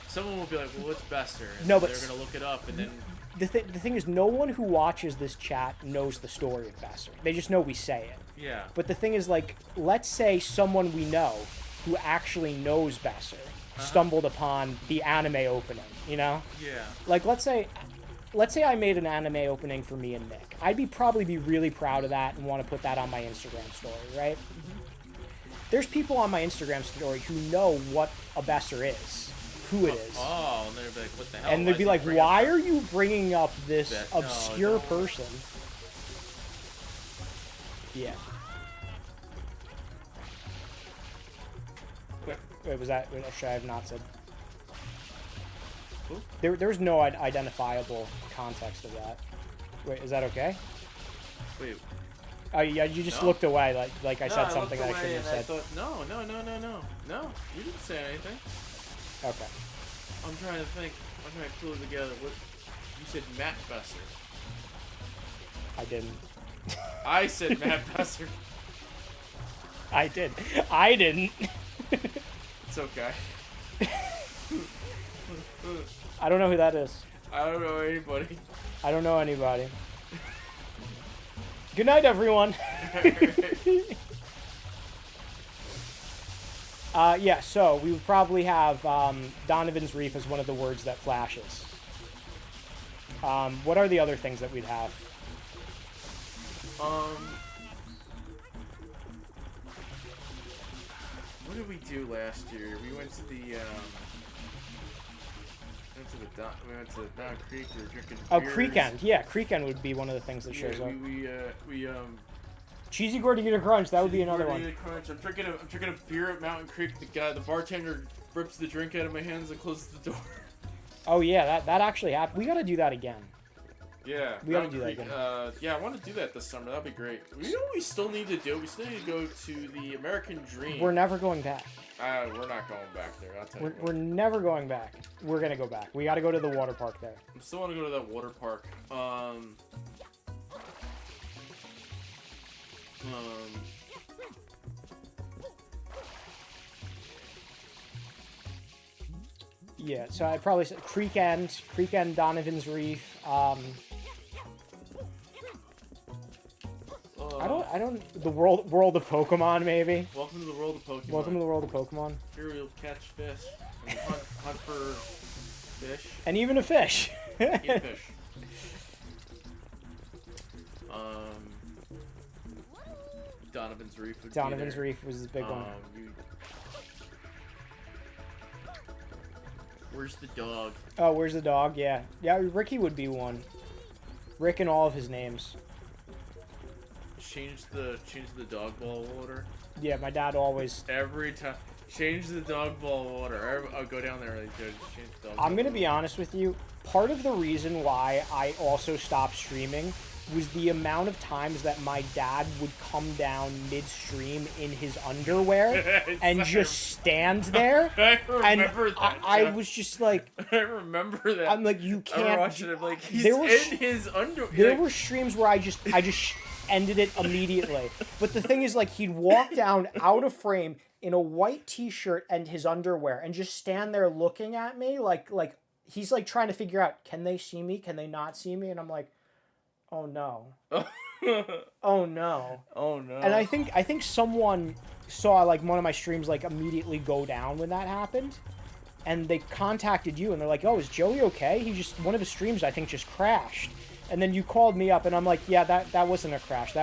[SPEAKER 2] Someone will be like, well, what's Besser? And
[SPEAKER 1] no, but
[SPEAKER 2] they're gonna look it up and then.
[SPEAKER 1] The thing is, no one who watches this chat knows the story of Besser. They just know we say it.
[SPEAKER 2] Yeah.
[SPEAKER 1] But the thing is, like, let's say someone we know who actually knows Besser stumbled upon the anime opening, you know?
[SPEAKER 2] Yeah.
[SPEAKER 1] Like, let's say I made an anime opening for me and Nick. I'd probably be really proud of that and want to put that on my Instagram story, right? There's people on my Instagram story who know what a Besser is, who it is.
[SPEAKER 2] Oh, and they'd be like, what the hell?
[SPEAKER 1] And they'd be like, why are you bringing up this
[SPEAKER 2] No,
[SPEAKER 1] obscure
[SPEAKER 2] don't.
[SPEAKER 1] person? Yeah. Wait, was that... Should I have not said...
[SPEAKER 2] Who?
[SPEAKER 1] There's no identifiable context of that. Wait, is that okay?
[SPEAKER 2] Wait.
[SPEAKER 1] Oh, yeah, you just
[SPEAKER 2] No.
[SPEAKER 1] looked away like I
[SPEAKER 2] No,
[SPEAKER 1] said something
[SPEAKER 2] looked
[SPEAKER 1] that I shouldn't have
[SPEAKER 2] away
[SPEAKER 1] said.
[SPEAKER 2] and I thought, no. You didn't say anything.
[SPEAKER 1] Okay.
[SPEAKER 2] I'm trying to think. I'm trying to pull it together. What? You said Matt Besser.
[SPEAKER 1] I didn't.
[SPEAKER 2] I said Matt Besser.
[SPEAKER 1] I did. I didn't.
[SPEAKER 2] It's okay.
[SPEAKER 1] I don't know who that is.
[SPEAKER 2] I don't know anybody.
[SPEAKER 1] I don't know anybody. Good night, everyone. Yeah, so we would probably have Donovan's Reef as one of the words that flashes. What are the other things that we'd have?
[SPEAKER 2] What did we do last year? We went to the we went to Down Creek. We were drinking
[SPEAKER 1] Oh,
[SPEAKER 2] beers.
[SPEAKER 1] Creek End. Yeah, Creek End would be one of the things that
[SPEAKER 2] Yeah,
[SPEAKER 1] shows up.
[SPEAKER 2] we
[SPEAKER 1] Cheesy Gordita Crunch, that would be another one.
[SPEAKER 2] Gordita Crunch. I'm drinking a beer at Mountain Creek. The bartender rips the drink out of my hands and closes the door.
[SPEAKER 1] Oh yeah, that actually happened. We gotta do that again.
[SPEAKER 2] Yeah,
[SPEAKER 1] We gotta
[SPEAKER 2] Mountain
[SPEAKER 1] do that
[SPEAKER 2] Creek,
[SPEAKER 1] again.
[SPEAKER 2] yeah, I want to do that this summer. That'd be great. You know what we still need to do? We still need to go to the American Dream.
[SPEAKER 1] We're never going back.
[SPEAKER 2] We're not going back there. I'll tell you.
[SPEAKER 1] We're never going back. We're gonna go back. We gotta go to the water park there.
[SPEAKER 2] I still want to go to that water park.
[SPEAKER 1] Yeah, so I'd probably say Creek End, Donovan's Reef. I don't. The world of Pokemon, maybe.
[SPEAKER 2] Welcome to the world of Pokemon.
[SPEAKER 1] Welcome to the world of Pokemon.
[SPEAKER 2] Here we'll catch fish and hunt for fish.
[SPEAKER 1] And even a fish.
[SPEAKER 2] Eat fish. Donovan's Reef would
[SPEAKER 1] Donovan's
[SPEAKER 2] be there.
[SPEAKER 1] Reef was the big one.
[SPEAKER 2] Where's the dog?
[SPEAKER 1] Oh, where's the dog? Yeah. Yeah, Ricky would be one. Rick and all of his names.
[SPEAKER 2] Change the dog ball water.
[SPEAKER 1] Yeah, my dad always...
[SPEAKER 2] Every time. Change the dog ball water. I'll go down there and change the dog
[SPEAKER 1] I'm going to
[SPEAKER 2] ball
[SPEAKER 1] be honest with you. Part of the reason why I also stopped streaming was the amount of times that my dad would come down midstream in his underwear and just stand there.
[SPEAKER 2] I remember that.
[SPEAKER 1] I was just like...
[SPEAKER 2] I remember that.
[SPEAKER 1] I'm like, you
[SPEAKER 2] I
[SPEAKER 1] can't...
[SPEAKER 2] watched it. I'm like, he's
[SPEAKER 1] there were
[SPEAKER 2] in his underwear.
[SPEAKER 1] There were streams where I just ended it immediately. But the thing is, like, he'd walk down out of frame in a white t-shirt and his underwear and just stand there looking at me like he's like trying to figure out, can they see me? Can they not see me? And I'm like, oh no. Oh no.
[SPEAKER 2] Oh no.
[SPEAKER 1] And I think someone saw like one of my streams like immediately go down when that happened. And they contacted you and they're like, oh, is Joey okay? One of his streams I think just crashed. And then you called me up and I'm like, yeah, that wasn't a crash.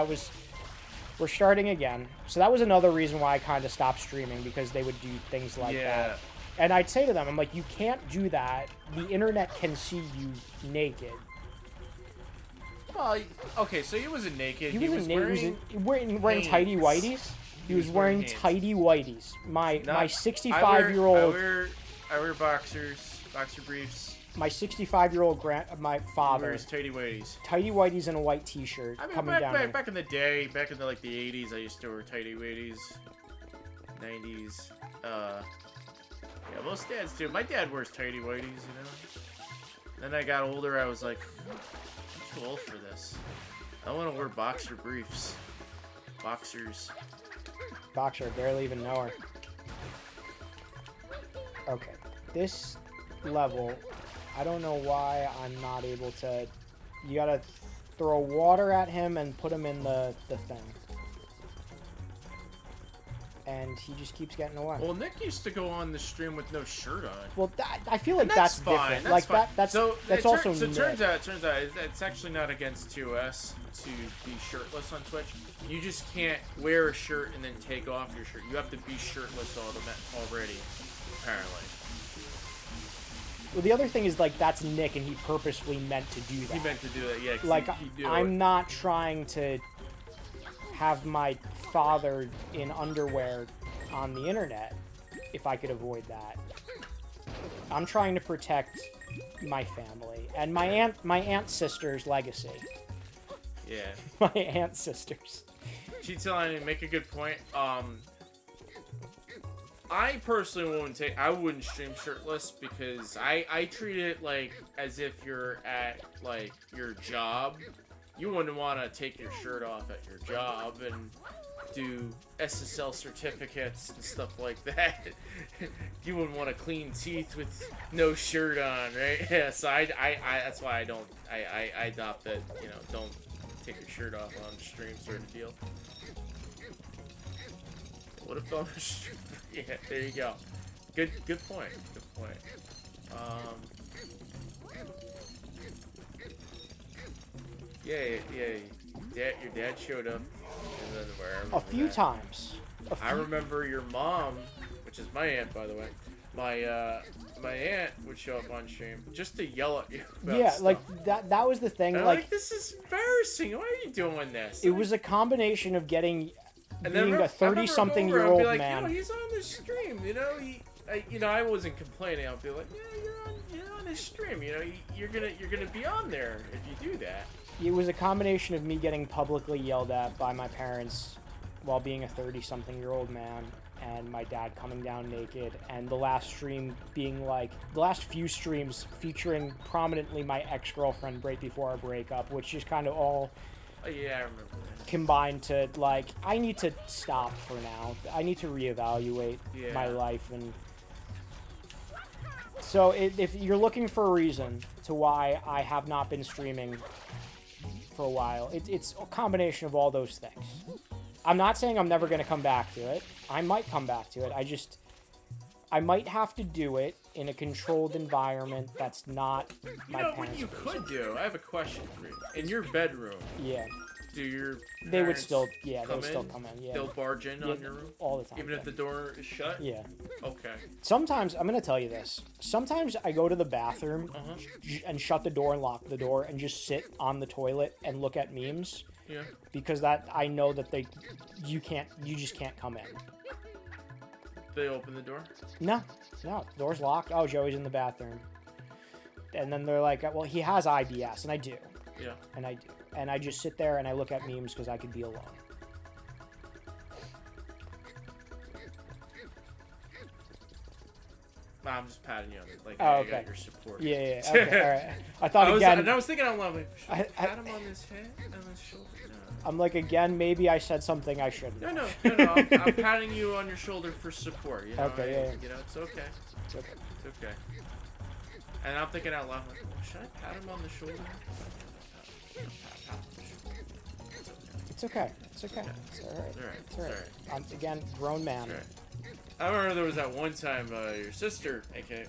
[SPEAKER 1] We're starting again. So that was another reason why I kind of stopped streaming, because they would do things like that. And I'd say to them, I'm like, you can't do that. The internet can see you naked.
[SPEAKER 2] Well, okay, so he wasn't naked.
[SPEAKER 1] He was wearing tighty whities. He was wearing
[SPEAKER 2] hanes.
[SPEAKER 1] tighty whities. My 65-year-old.
[SPEAKER 2] I wear boxer briefs.
[SPEAKER 1] My 65-year-old my father.
[SPEAKER 2] Wears tighty whities.
[SPEAKER 1] Tighty whities and a white T-shirt.
[SPEAKER 2] I mean,
[SPEAKER 1] coming down.
[SPEAKER 2] back in the day, back in the 80s, I used to wear tighty whities. 90s. Yeah, most dads do. My dad wears tighty whities, you know. Then I got older. I was like, I'm too old for this. I want to wear boxer briefs. Boxers.
[SPEAKER 1] Boxer, barely even know her. Okay, this level, I don't know why I'm not able to... You gotta throw water at him and put him in the thing. and he just keeps getting away.
[SPEAKER 2] Well, Nick used to go on the stream with no shirt on.
[SPEAKER 1] Well, I feel like that's
[SPEAKER 2] fine.
[SPEAKER 1] different.
[SPEAKER 2] That's
[SPEAKER 1] Like
[SPEAKER 2] fine.
[SPEAKER 1] that's
[SPEAKER 2] so
[SPEAKER 1] also.
[SPEAKER 2] So it turns out it's actually not against 2S to be shirtless on Twitch. You just can't wear a shirt and then take off your shirt. You have to be shirtless already, apparently.
[SPEAKER 1] Well, the other thing is, like, that's Nick, and he purposefully meant to do that.
[SPEAKER 2] He meant to do that, yeah.
[SPEAKER 1] Like, I'm not trying to have my father in underwear on the internet if I could avoid that. I'm trying to protect my family and my aunt sister's legacy.
[SPEAKER 2] Yeah.
[SPEAKER 1] My aunt sisters.
[SPEAKER 2] She's telling me, make a good point. I personally wouldn't stream shirtless because I treat it like as if you're at like your job. You wouldn't want to take your shirt off at your job and do SSL certificates and stuff like that. You wouldn't want to clean teeth with no shirt on, right? Yeah, so I that's why I adopt that, you know, don't take your shirt off on stream sort of deal. What if I'm yeah, there you go. Good point. Good point. Yeah. Your dad showed up in the underwear.
[SPEAKER 1] A few times.
[SPEAKER 2] I remember your mom, which is my aunt, by the way. My aunt would show up on stream just to yell at you about
[SPEAKER 1] yeah,
[SPEAKER 2] stuff.
[SPEAKER 1] like that was the thing.
[SPEAKER 2] And
[SPEAKER 1] like
[SPEAKER 2] this is embarrassing. Why are you doing this?
[SPEAKER 1] It was a combination of being a
[SPEAKER 2] I
[SPEAKER 1] 30-something-year-old
[SPEAKER 2] like,
[SPEAKER 1] man.
[SPEAKER 2] You know, he's on the stream. You know, I wasn't complaining. I'll be like, yeah, you're on his stream. You know, you're gonna be on there if you do that.
[SPEAKER 1] It was a combination of me getting publicly yelled at by my parents while being a 30-something-year-old man, and my dad coming down naked, and the last stream being like the last few streams featuring prominently my ex-girlfriend right before our breakup, which is kind of all.
[SPEAKER 2] Oh yeah, I remember that.
[SPEAKER 1] Combined to, like, I need to stop for now. I need to reevaluate my life. And so if you're looking for a reason to why I have not been streaming for a while, it's a combination of all those things. I'm not saying I'm never going to come back to it. I might come back to it. I might have to do it in a controlled environment that's not my parents'
[SPEAKER 2] what you
[SPEAKER 1] basement.
[SPEAKER 2] could do, I have a question for you. In your bedroom,
[SPEAKER 1] Yeah.
[SPEAKER 2] do your
[SPEAKER 1] They would
[SPEAKER 2] parents
[SPEAKER 1] still, yeah, they would
[SPEAKER 2] come
[SPEAKER 1] still
[SPEAKER 2] in?
[SPEAKER 1] come in, yeah.
[SPEAKER 2] They'll barge in on your room?
[SPEAKER 1] All the time.
[SPEAKER 2] Even if the door is shut?
[SPEAKER 1] Yeah.
[SPEAKER 2] Okay.
[SPEAKER 1] Sometimes, I'm going to tell you this. Sometimes I go to the bathroom and shut the door and lock the door and just sit on the toilet and look at memes.
[SPEAKER 2] Yeah.
[SPEAKER 1] Because I know that you just can't come in.
[SPEAKER 2] They open the door?
[SPEAKER 1] No, door's locked. Oh, Joey's in the bathroom. And then they're like, well, he has IBS, and I do.
[SPEAKER 2] Yeah.
[SPEAKER 1] And I do. And I just sit there and I look at memes because I could be alone.
[SPEAKER 2] Nah, I'm just patting you on it. Like,
[SPEAKER 1] Oh,
[SPEAKER 2] I
[SPEAKER 1] okay.
[SPEAKER 2] got your support.
[SPEAKER 1] Yeah, okay, all right. I thought again.
[SPEAKER 2] I was thinking out loud, like, should I
[SPEAKER 1] I-
[SPEAKER 2] pat him on his head, on his shoulder? No.
[SPEAKER 1] I'm like, again, maybe I said something I shouldn't.
[SPEAKER 2] No. I'm patting you on your shoulder for support. You know,
[SPEAKER 1] Okay, yeah.
[SPEAKER 2] You know, it's okay.
[SPEAKER 1] It's okay.
[SPEAKER 2] It's okay. And I'm thinking out loud, like, should I pat him on the shoulder?
[SPEAKER 1] It's okay. It's okay. It's all right. It's all right. I'm, again, grown man.
[SPEAKER 2] Right. I remember there was that one time your sister, aka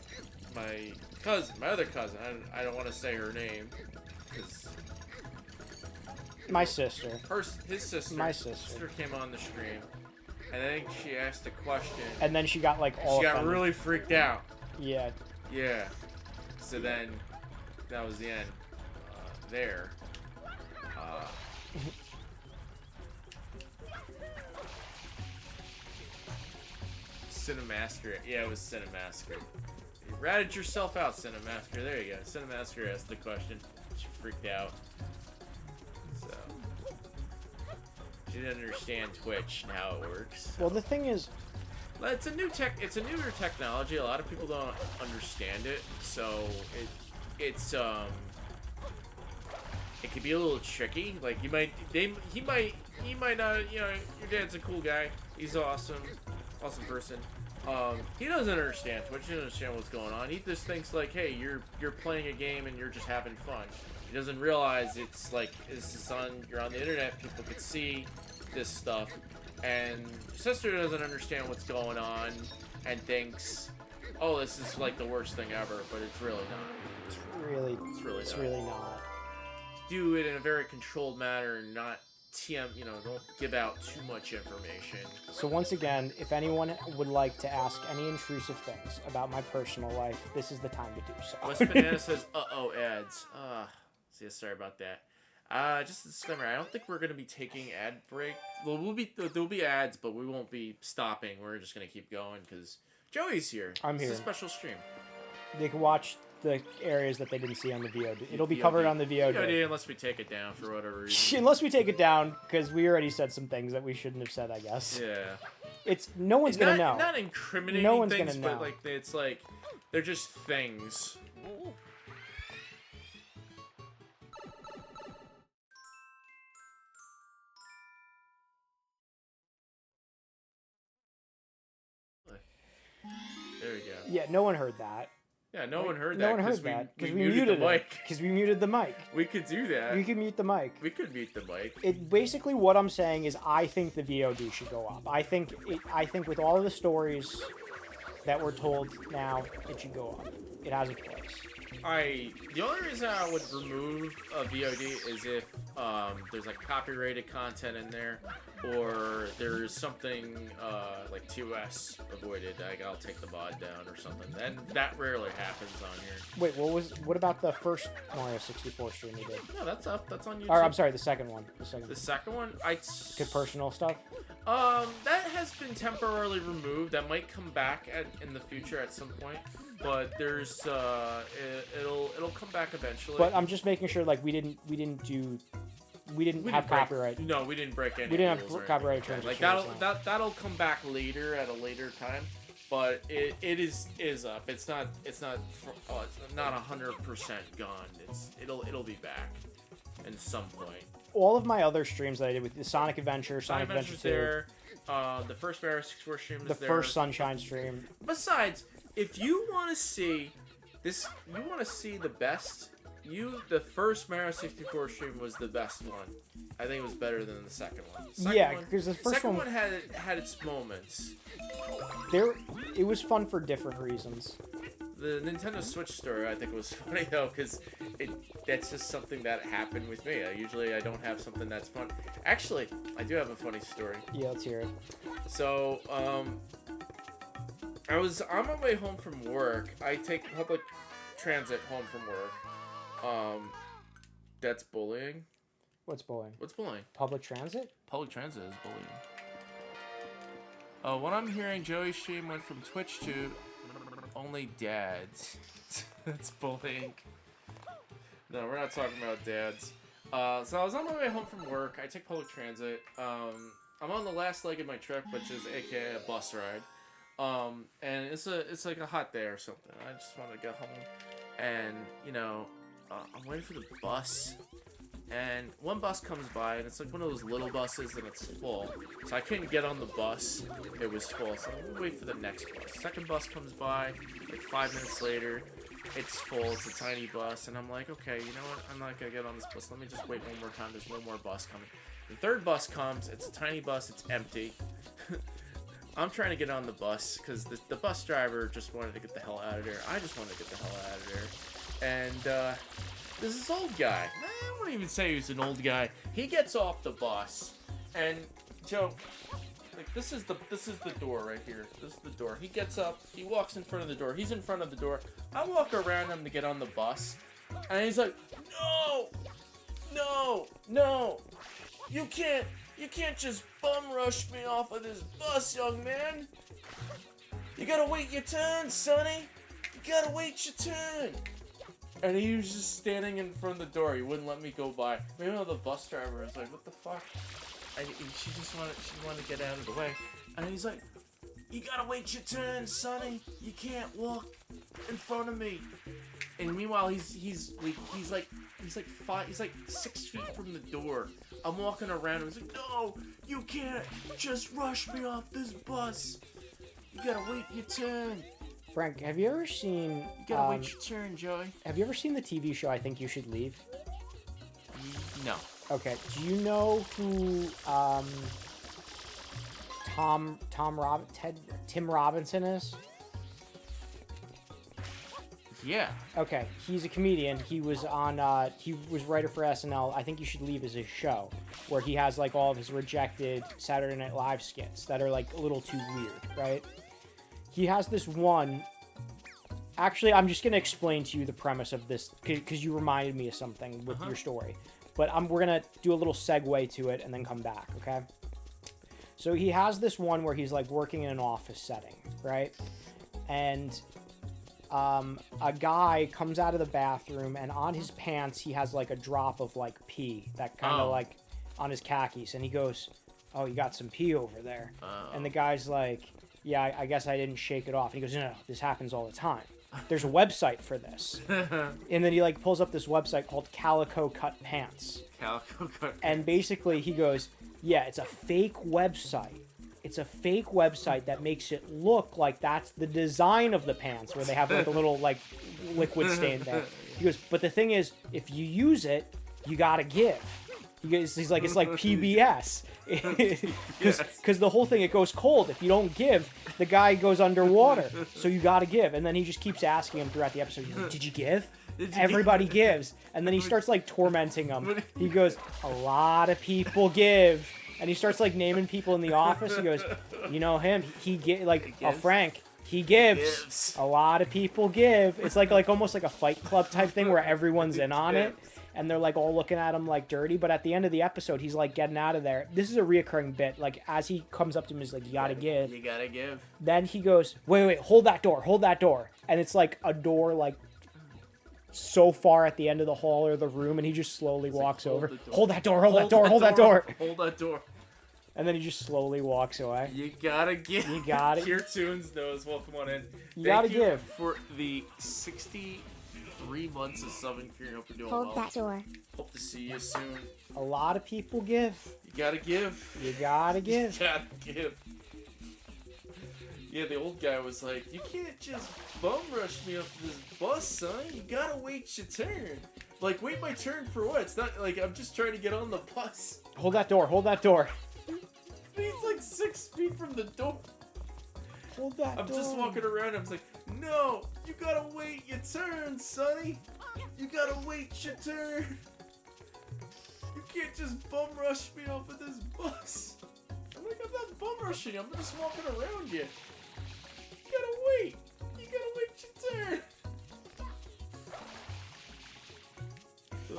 [SPEAKER 2] my cousin, my other cousin, I don't want to say her name, because
[SPEAKER 1] My sister.
[SPEAKER 2] his sister,
[SPEAKER 1] My sister.
[SPEAKER 2] came on the stream, and I think she asked a question.
[SPEAKER 1] And then she got like all
[SPEAKER 2] She got
[SPEAKER 1] offended.
[SPEAKER 2] really freaked out.
[SPEAKER 1] Yeah.
[SPEAKER 2] Yeah. So then, that was the end. There. Cinemaster. Yeah, it was Cinemaster. You ratted yourself out, Cinemaster. There you go. Cinemaster asked the question. She freaked out. So she didn't understand Twitch and how it works.
[SPEAKER 1] Well, the thing is,
[SPEAKER 2] Well, it's a newer technology. A lot of people don't understand it, so it can be a little tricky. Like he might not. You know, your dad's a cool guy. He's awesome person. He doesn't understand Twitch. He doesn't understand what's going on. He just thinks like, hey, you're playing a game and you're just having fun. He doesn't realize it's like, this is you're on the internet. People could see this stuff, and sister doesn't understand what's going on and thinks, oh, this is like the worst thing ever, but it's really not. It's really not. Do it in a very controlled manner and not don't give out too much information.
[SPEAKER 1] So once again, if anyone would like to ask any intrusive things about my personal life, this is the time to do so.
[SPEAKER 2] West Banana says, uh-oh, ads. Sorry about that. Just a disclaimer, I don't think we're going to be taking ad break. Well, there'll be ads, but we won't be stopping. We're just going to keep going because Joey's here.
[SPEAKER 1] I'm here.
[SPEAKER 2] It's a special stream.
[SPEAKER 1] They can watch the areas that they didn't see on the VOD. It'll be covered on the VOD.
[SPEAKER 2] Unless we take it down for whatever reason.
[SPEAKER 1] Unless we take it down, because we already said some things that we shouldn't have said, I guess.
[SPEAKER 2] Yeah.
[SPEAKER 1] No one's going to know.
[SPEAKER 2] Not incriminating
[SPEAKER 1] no one's
[SPEAKER 2] things,
[SPEAKER 1] gonna know.
[SPEAKER 2] but like it's like they're just things. There we go.
[SPEAKER 1] Yeah, no one heard that.
[SPEAKER 2] Yeah, no one heard
[SPEAKER 1] No
[SPEAKER 2] that.
[SPEAKER 1] one heard that
[SPEAKER 2] because
[SPEAKER 1] we
[SPEAKER 2] muted the mic.
[SPEAKER 1] Because we muted the mic.
[SPEAKER 2] We could do that.
[SPEAKER 1] We could mute the mic.
[SPEAKER 2] We could mute the mic.
[SPEAKER 1] It basically what I'm saying is I think the VOD should go up. I think with all of the stories that we're told now, it should go up. It has a place.
[SPEAKER 2] The only reason I would remove a VOD is if there's like copyrighted content in there, or there's something like TOS avoided. Like I'll take the VOD down or something. Then that rarely happens on here.
[SPEAKER 1] Wait, what about the first Mario 64 stream you did?
[SPEAKER 2] No, that's up. That's on YouTube.
[SPEAKER 1] Or I'm sorry, the second one. The
[SPEAKER 2] second one,
[SPEAKER 1] good personal stuff.
[SPEAKER 2] That has been temporarily removed. That might come back in the future at some point. But there's it'll come back eventually.
[SPEAKER 1] But I'm just making sure like we didn't have copyright.
[SPEAKER 2] No, we didn't break any.
[SPEAKER 1] We didn't have copyright terms.
[SPEAKER 2] Like that'll come back later at a later time. But it is up. It's not 100% gone. It'll be back at some point.
[SPEAKER 1] All of my other streams that I did with the Sonic Adventure, Sonic Adventure 2,
[SPEAKER 2] there. The first Mario 64 stream is
[SPEAKER 1] the
[SPEAKER 2] there.
[SPEAKER 1] first Sunshine stream.
[SPEAKER 2] Besides, if you want to see this, the best. The first Mario 64 stream was the best one. I think it was better than the second one.
[SPEAKER 1] Because the first
[SPEAKER 2] second one had its moments.
[SPEAKER 1] It was fun for different reasons.
[SPEAKER 2] The Nintendo Switch story, I think, was funny though, because that's just something that happened with me. Usually I don't have something that's fun. Actually, I do have a funny story.
[SPEAKER 1] Yeah, let's hear it.
[SPEAKER 2] So, I was on my way home from work. I take public transit home from work. That's bullying.
[SPEAKER 1] What's bullying?
[SPEAKER 2] What's bullying?
[SPEAKER 1] Public transit?
[SPEAKER 2] Public transit is bullying. What I'm hearing, Joey's stream went from Twitch to only dads. That's bullying. No, we're not talking about dads. So I was on my way home from work. I take public transit. I'm on the last leg of my trip, which is aka a bus ride. And it's like a hot day or something. I just want to get home, and I'm waiting for the bus. And one bus comes by, and it's like one of those little buses, and it's full. So I couldn't get on the bus. It was full, so I'm gonna wait for the next bus. Second bus comes by, like 5 minutes later. It's full, it's a tiny bus, and I'm like, okay, you know what? I'm not gonna get on this bus. Let me just wait one more time. There's one more bus coming. The third bus comes, it's a tiny bus, it's empty. I'm trying to get on the bus, because the bus driver just wanted to get the hell out of there. I just wanted to get the hell out of there. And, there's this old guy. I wouldn't even say he's an old guy. He gets off the bus, and Joe, like this is the door right here. This is the door. He gets up. He walks in front of the door. He's in front of the door. I walk around him to get on the bus, and he's like, no, you can't just bum rush me off of this bus, young man. You gotta wait your turn, sonny. You gotta wait your turn. And he was just standing in front of the door. He wouldn't let me go by. Maybe the bus driver was like, what the fuck? She wanted to get out of the way. And he's like, you gotta wait your turn, sonny. You can't walk in front of me. And meanwhile, he's like 6 feet from the door. I'm walking around him. He's like, no, you can't just rush me off this bus. You gotta wait your turn.
[SPEAKER 1] Frank, have you ever seen...
[SPEAKER 2] You gotta wait your turn, Joey.
[SPEAKER 1] Have you ever seen the TV show I Think You Should Leave?
[SPEAKER 2] No.
[SPEAKER 1] Okay. Do you know who Tim Robinson is?
[SPEAKER 2] Yeah.
[SPEAKER 1] Okay, he's a comedian. He was writer for SNL. I Think You Should Leave is his show, where he has like all of his rejected Saturday Night Live skits that are like a little too weird, right? He has this one. Actually, I'm just gonna explain to you the premise of this because you reminded me of something with your story. But we're gonna do a little segue to it and then come back, okay? So he has this one where he's like working in an office setting, right? And a guy comes out of the bathroom, and on his pants he has like a drop of like pee that kind of like on his khakis, and he goes, "Oh, you got some pee over there." And the guy's like, "Yeah, I guess I didn't shake it off." And he goes, "No, this happens all the time. There's a website for this." And then he like pulls up this website called Calico Cut Pants.
[SPEAKER 2] Calico Cut.
[SPEAKER 1] And basically he goes, "Yeah, it's a fake website. It's a fake website that makes it look like that's the design of the pants, where they have like a little like liquid stain there." He goes, "But the thing is, if you use it, you gotta give." He's like, it's like PBS. Because the whole thing, it goes cold. If you don't give, the guy goes underwater. So you gotta give. And then he just keeps asking him throughout the episode, he's like, "Did you give?" Everybody gives. And then he starts like tormenting him. He goes, "A lot of people give." And he starts like naming people in the office. He goes, "You know him? He Frank. He gives. A lot of people give." It's like almost like a Fight Club type thing where everyone's in on it, and they're like all looking at him like dirty. But at the end of the episode, he's like getting out of there. This is a reoccurring bit. Like as he comes up to him, he's like, "You gotta give.
[SPEAKER 2] You gotta give."
[SPEAKER 1] Then he goes, "Wait, hold that door," and it's like a door like so far at the end of the hall or the room, and he just slowly walks over. "Hold that door. Hold that door." And then he just slowly walks away.
[SPEAKER 2] You gotta give.
[SPEAKER 1] You got it.
[SPEAKER 2] Pure Tunes knows. Welcome on in.
[SPEAKER 1] You gotta give.
[SPEAKER 2] For the 63 months of subbing here. Hope you're doing well.
[SPEAKER 3] Hold that door.
[SPEAKER 2] Hope to see you soon.
[SPEAKER 1] A lot of people give.
[SPEAKER 2] You gotta give.
[SPEAKER 1] You gotta give.
[SPEAKER 2] You gotta give. Yeah, the old guy was like, "You can't just bum rush me up this bus, son. You gotta wait your turn." Like, wait my turn for what? It's not like I'm just trying to get on the bus.
[SPEAKER 1] Hold that door.
[SPEAKER 2] He's like 6 feet from the door.
[SPEAKER 1] Hold that door.
[SPEAKER 2] I'm just walking around. I was like, "No, you gotta wait your turn, sonny. You gotta wait your turn. You can't just bum rush me off of this bus." I'm like, "I'm not bum rushing you. I'm just walking around you. You gotta wait. You gotta wait your turn." You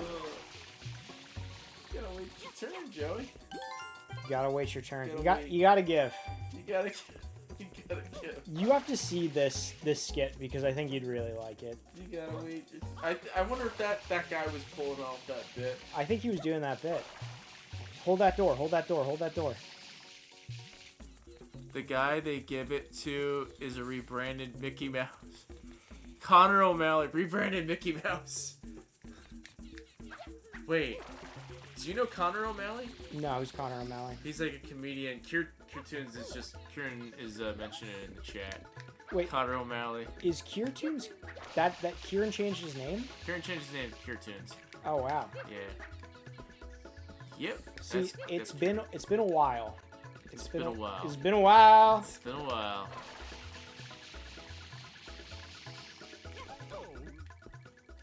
[SPEAKER 2] gotta wait your turn, Joey.
[SPEAKER 1] You gotta wait your turn. You
[SPEAKER 2] Gotta
[SPEAKER 1] gotta give.
[SPEAKER 2] You gotta give.
[SPEAKER 1] You have to see this skit because I think you'd really like it.
[SPEAKER 2] You gotta wait. I wonder if that guy was pulling off that bit.
[SPEAKER 1] I think he was doing that bit. Hold that door.
[SPEAKER 2] The guy they give it to is a rebranded Mickey Mouse. Connor O'Malley, rebranded Mickey Mouse. Wait, do you know Connor O'Malley?
[SPEAKER 1] No, who's Connor O'Malley? He's
[SPEAKER 2] like a comedian. Kieran is mentioning it in the chat.
[SPEAKER 1] Wait,
[SPEAKER 2] Connor O'Malley.
[SPEAKER 1] Is Kiertunes that Kieran changed his name?
[SPEAKER 2] Kieran changed his name to Kiertunes.
[SPEAKER 1] Oh wow.
[SPEAKER 2] Yeah. Yep.
[SPEAKER 1] See, it's been a while.
[SPEAKER 2] It's been a while.
[SPEAKER 1] It's been a while.
[SPEAKER 2] It's been a while.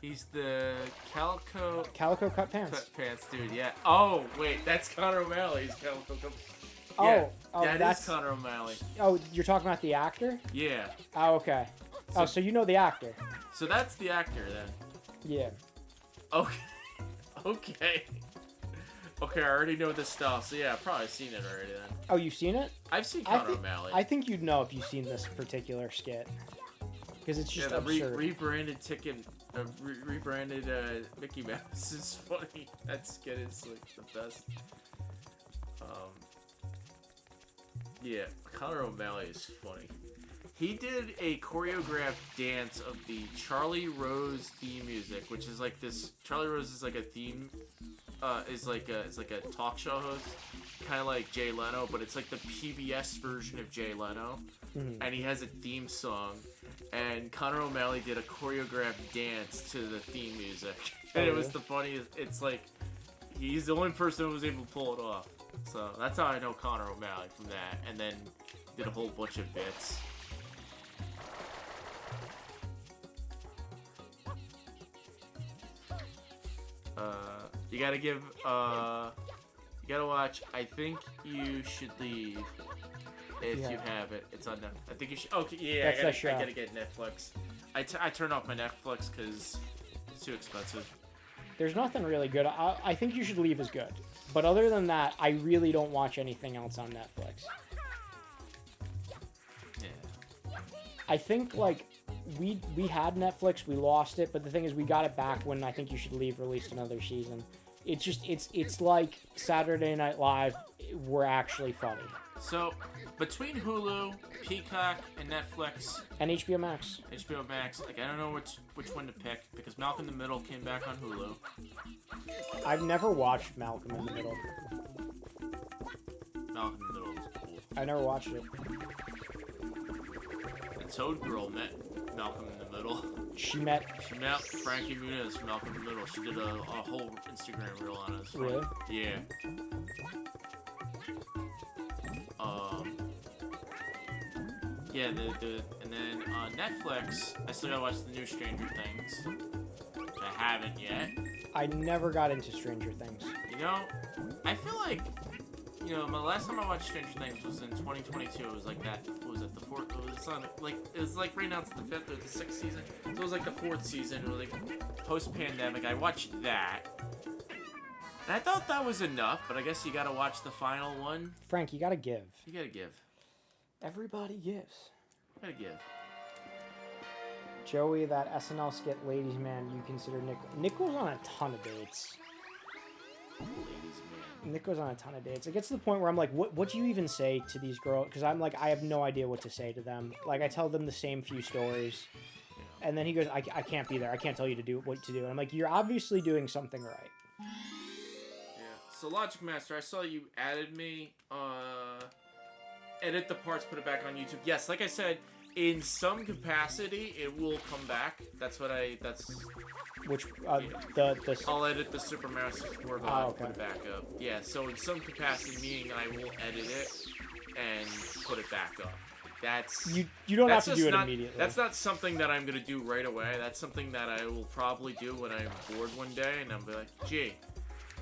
[SPEAKER 2] He's the Calico
[SPEAKER 1] Cut Pants.
[SPEAKER 2] Cut Pants dude, yeah. Oh, wait, that's Connor O'Malley. He's Calico Cut.
[SPEAKER 1] Yeah,
[SPEAKER 2] that's Connor O'Malley.
[SPEAKER 1] Oh, you're talking about the actor?
[SPEAKER 2] Yeah.
[SPEAKER 1] Oh, okay. So you know the actor.
[SPEAKER 2] So that's the actor then.
[SPEAKER 1] Yeah.
[SPEAKER 2] Okay. Okay, I already know this stuff. So yeah, I've probably seen it already then.
[SPEAKER 1] Oh, you've seen it?
[SPEAKER 2] I've seen Connor O'Malley.
[SPEAKER 1] I think you'd know if you've seen this particular skit. Because it's just absurd.
[SPEAKER 2] Rebranded Mickey Mouse is funny. That skit is like the best. Yeah, Connor O'Malley is funny. He did a choreographed dance of the Charlie Rose theme music, which is like this. Charlie Rose is like a theme. Is like a talk show host, kind of like Jay Leno, but it's like the PBS version of Jay Leno, and he has a theme song. And Connor O'Malley did a choreographed dance to the theme music, and it was the funniest. It's like he's the only person who was able to pull it off. So that's how I know Connor O'Malley from that, and then did a whole bunch of bits. You gotta give, you gotta watch I Think You Should Leave if you have it. It's on Netflix. I think you should. Okay, yeah, I gotta get Netflix. I turned off my Netflix because it's too expensive.
[SPEAKER 1] There's nothing really good. I think You Should Leave is good. But other than that, I really don't watch anything else on Netflix.
[SPEAKER 2] Yeah.
[SPEAKER 1] I think, like, we had Netflix, we lost it, but the thing is we got it back when I Think You Should Leave released another season. It's just, it's like Saturday Night Live were actually funny.
[SPEAKER 2] So, between Hulu, Peacock, and Netflix...
[SPEAKER 1] And HBO Max.
[SPEAKER 2] HBO Max, like, I don't know which one to pick, because Malcolm in the Middle came back on Hulu.
[SPEAKER 1] I've never watched Malcolm in the Middle.
[SPEAKER 2] Malcolm in the Middle was cool.
[SPEAKER 1] I never watched it.
[SPEAKER 2] The Toad Girl met Malcolm in the Middle.
[SPEAKER 1] She met
[SPEAKER 2] Frankie Muniz from Malcolm in the Middle. She did a whole Instagram reel on us.
[SPEAKER 1] Really?
[SPEAKER 2] Yeah. Yeah, and then on Netflix, I still gotta watch the new Stranger Things, which I haven't yet.
[SPEAKER 1] I never got into Stranger Things.
[SPEAKER 2] You know, I feel like, you know, my last time I watched Stranger Things was in 2022. It was like that. What was it? The fourth? It was like right now it's the 5th or the 6th season. So it was like the 4th season, or like post-pandemic. I watched that, and I thought that was enough. But I guess you gotta watch the final one.
[SPEAKER 1] Frank, you gotta give.
[SPEAKER 2] You gotta give.
[SPEAKER 1] Everybody gives.
[SPEAKER 2] You gotta give.
[SPEAKER 1] Joey, that SNL skit, Ladies Man, you consider Nick. Nick goes on a ton of dates.
[SPEAKER 2] Ladies Man.
[SPEAKER 1] Nick goes on a ton of dates. It gets to the point where I'm like, what do you even say to these girls? Because I'm like, I have no idea what to say to them. Like, I tell them the same few stories. Yeah. And then he goes, I can't be there. I can't tell you to do what to do. And I'm like, you're obviously doing something right.
[SPEAKER 2] Yeah. So Logic Master, I saw you added me. Edit the parts, put it back on YouTube. Yes, like I said, in some capacity, it will come back. That's what
[SPEAKER 1] Which,
[SPEAKER 2] yeah. I'll edit the Super Mario 64 VOD,
[SPEAKER 1] okay.
[SPEAKER 2] Put it back up. Yeah, so in some capacity, meaning I will edit it and put it back up. That's...
[SPEAKER 1] You don't have to do it immediately.
[SPEAKER 2] That's not something that I'm going to do right away. That's something that I will probably do when I'm bored one day, and I'm like, gee,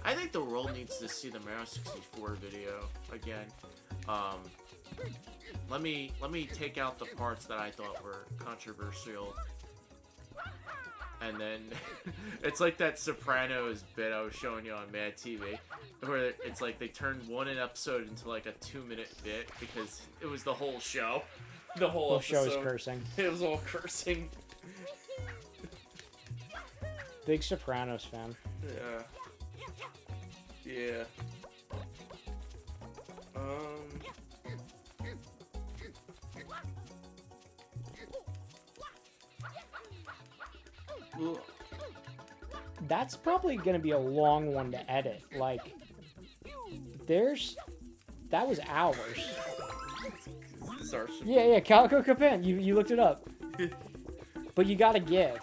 [SPEAKER 2] I think the world needs to see the Mario 64 video again. Let me take out the parts that I thought were controversial, and then it's like that Sopranos bit I was showing you on Mad TV, where it's like they turned one episode into like a 2-minute bit because it was the whole show. The whole
[SPEAKER 1] show is cursing.
[SPEAKER 2] It was all cursing.
[SPEAKER 1] Big Sopranos fan.
[SPEAKER 2] Yeah. Yeah.
[SPEAKER 1] That's probably going to be a long one to edit. Like, that was hours. Yeah, Calico Capan. You looked it up. But you gotta give.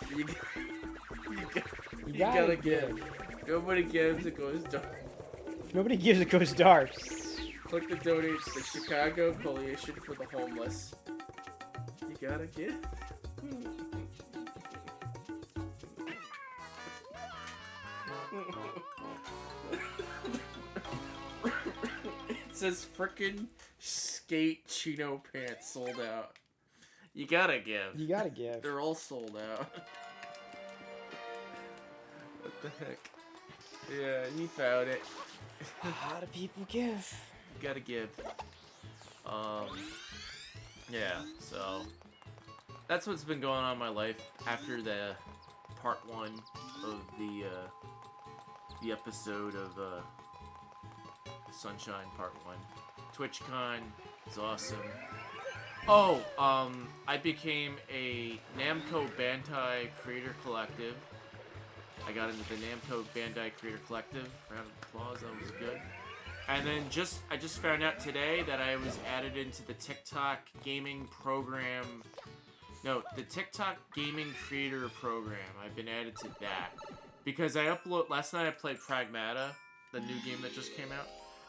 [SPEAKER 1] You gotta give.
[SPEAKER 2] Nobody gives, it goes dark.
[SPEAKER 1] If nobody gives, it goes dark.
[SPEAKER 2] Click the donate to the Chicago Coalition for the Homeless. You gotta give. It says frickin' skate chino pants sold out. You gotta give.
[SPEAKER 1] You gotta give.
[SPEAKER 2] They're all sold out. What the heck? Yeah, he found it.
[SPEAKER 1] How do people give?
[SPEAKER 2] You gotta give. Yeah, so that's what's been going on in my life after the part 1 of the episode of Sunshine Part 1. TwitchCon is awesome. Oh, I became a Namco Bandai Creator Collective. I got into the Namco Bandai Creator Collective. Round of applause, that was good. And then I just found out today that I was added into the TikTok gaming program. No, the TikTok gaming creator program. I've been added to that. Because last night I played Pragmata, the new game that just came out.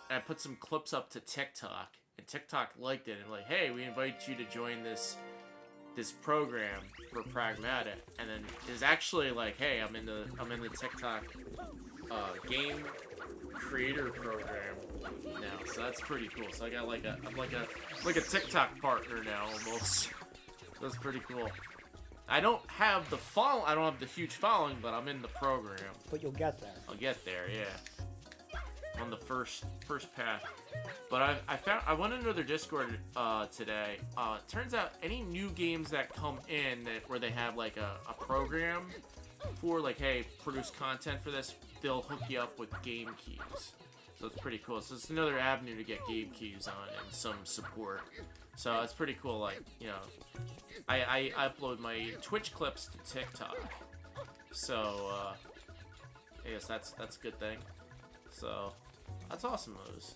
[SPEAKER 2] I put some clips up to TikTok, and TikTok liked it and like, hey, we invite you to join this program for Pragmatic, and then it's actually like, hey, I'm in the TikTok game creator program now, so that's pretty cool. So I got I'm like a TikTok partner now almost. That's pretty cool. I don't have the huge following, but I'm in the program.
[SPEAKER 1] But you'll get there.
[SPEAKER 2] I'll get there, yeah. On the first path. But I went into their Discord today. It turns out any new games that come in where they have like a program for like, hey, produce content for this, they'll hook you up with game keys. So it's pretty cool. So it's another avenue to get game keys on and some support. So it's pretty cool. Like, you know, I upload my Twitch clips to TikTok. So I guess that's a good thing. So that's awesome news.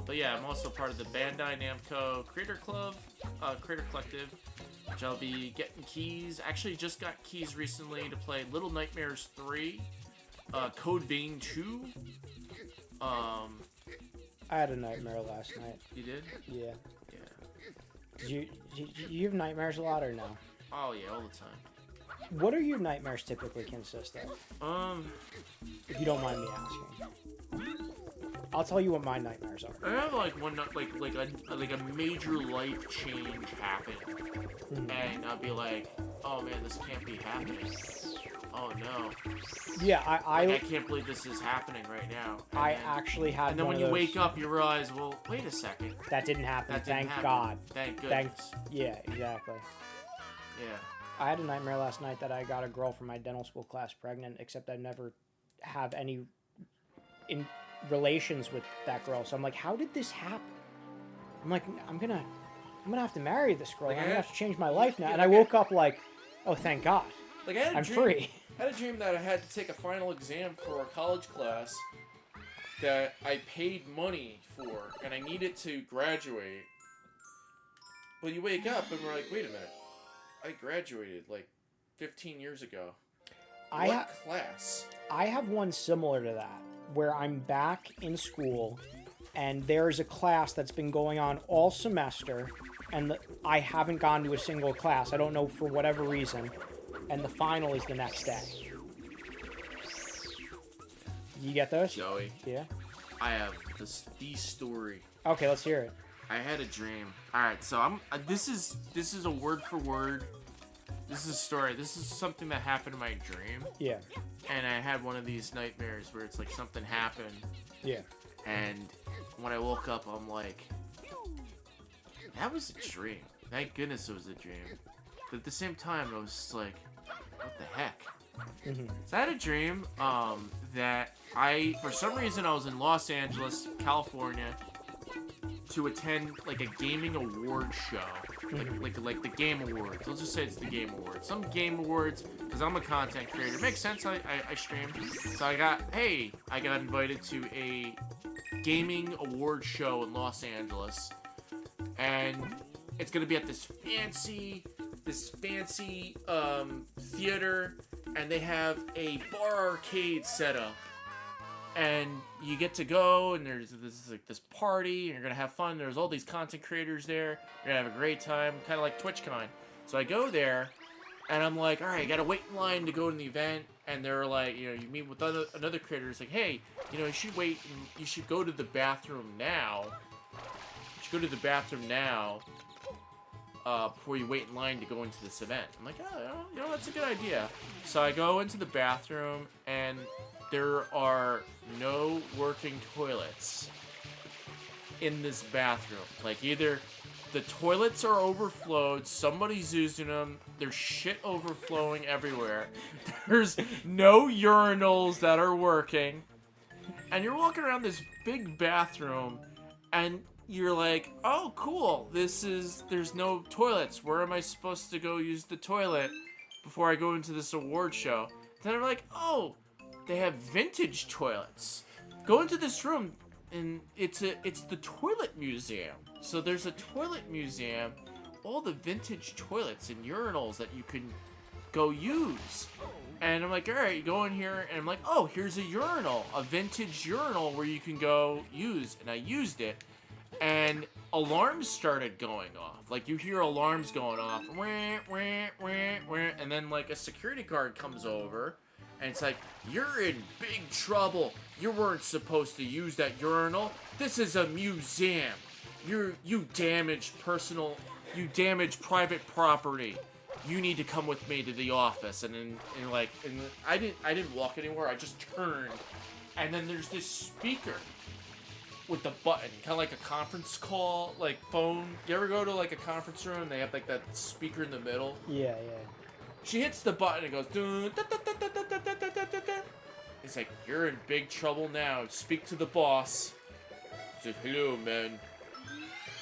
[SPEAKER 2] But yeah, I'm also part of the Bandai Namco Creator Club, Creator Collective, which I'll be getting keys. Actually, just got keys recently to play Little Nightmares 3, Code Vein 2.
[SPEAKER 1] I had a nightmare last night.
[SPEAKER 2] You did?
[SPEAKER 1] Yeah.
[SPEAKER 2] Yeah.
[SPEAKER 1] Did you have nightmares a lot or no?
[SPEAKER 2] Oh yeah, all the time.
[SPEAKER 1] What are your nightmares typically consist of? If you don't mind me asking. I'll tell you what my nightmares are.
[SPEAKER 2] I have like one like a major life change happen, and I'll be like, oh man, this can't be happening. Oh no.
[SPEAKER 1] Yeah,
[SPEAKER 2] I can't believe this is happening right now.
[SPEAKER 1] Actually had.
[SPEAKER 2] And then when you wake up, you realize, well, wait a second.
[SPEAKER 1] That didn't happen.
[SPEAKER 2] Thank
[SPEAKER 1] God.
[SPEAKER 2] Thank goodness.
[SPEAKER 1] Yeah, exactly.
[SPEAKER 2] Yeah.
[SPEAKER 1] I had a nightmare last night that I got a girl from my dental school class pregnant, except I never have any relations with that girl. So I'm like, how did this happen? I'm like, I'm gonna have to marry this girl.
[SPEAKER 2] Like,
[SPEAKER 1] I'm gonna have to change my life now. And I woke up like, oh, thank God.
[SPEAKER 2] Like I'm
[SPEAKER 1] free.
[SPEAKER 2] I had a dream that I had to take a final exam for a college class that I paid money for, and I needed to graduate. But you wake up and we're like, wait a minute. I graduated like 15 years ago. What class?
[SPEAKER 1] I have one similar to that, where I'm back in school, and there's a class that's been going on all semester, and I haven't gone to a single class. I don't know, for whatever reason, and the final is the next day. You get those?
[SPEAKER 2] Joey.
[SPEAKER 1] Yeah?
[SPEAKER 2] I have the story.
[SPEAKER 1] Okay, let's hear it.
[SPEAKER 2] I had a dream. Alright, so this is a word for word. This is a story. This is something that happened in my dream.
[SPEAKER 1] Yeah.
[SPEAKER 2] And I had one of these nightmares where it's like something happened.
[SPEAKER 1] Yeah.
[SPEAKER 2] And when I woke up, I'm like, that was a dream. Thank goodness it was a dream. But at the same time, I was just like, what the heck?
[SPEAKER 1] Mm-hmm.
[SPEAKER 2] So I had a dream that for some reason, I was in Los Angeles, California, to attend like a gaming award show, like the Game Awards. Let's just say it's the Game Awards. Some Game Awards, because I'm a content creator. Makes sense. I stream. So I got invited to a gaming award show in Los Angeles, and it's gonna be at this fancy theater, and they have a bar arcade set up. And you get to go, and there's this party, and you're gonna have fun. There's all these content creators there. You're gonna have a great time, kind of like TwitchCon. So I go there, and I'm like, all right, I gotta wait in line to go to the event. And they're like, you meet with another creator. It's like, hey, you should wait, and you should go to the bathroom now. You should go to the bathroom now before you wait in line to go into this event. I'm like, oh, that's a good idea. So I go into the bathroom, and there are no working toilets in this bathroom. Like, either the toilets are overflowed, somebody's using them, there's shit overflowing everywhere, there's no urinals that are working, and you're walking around this big bathroom, and you're like, oh, cool, there's no toilets. Where am I supposed to go use the toilet before I go into this award show? Then I'm like, oh, they have vintage toilets. Go into this room, and it's the toilet museum. So there's a toilet museum, all the vintage toilets and urinals that you can go use. And I'm like, all right, you go in here, and I'm like, oh, here's a urinal, a vintage urinal where you can go use. And I used it, and alarms started going off. Like, you hear alarms going off, wah, wah, wah, wah, and then, like, a security guard comes over, and it's like, you're in big trouble. You weren't supposed to use that urinal. This is a museum. You damaged private property. You need to come with me to the office. And I didn't walk anywhere. I just turned, and then there's this speaker with the button, kind of like a conference call, like phone. You ever go to like a conference room and they have like that speaker in the middle?
[SPEAKER 1] Yeah.
[SPEAKER 2] She hits the button and goes, dun, da, da, da, da, da, da, da, da, da, da. It's like, you're in big trouble now. Speak to the boss. He said, hello, man.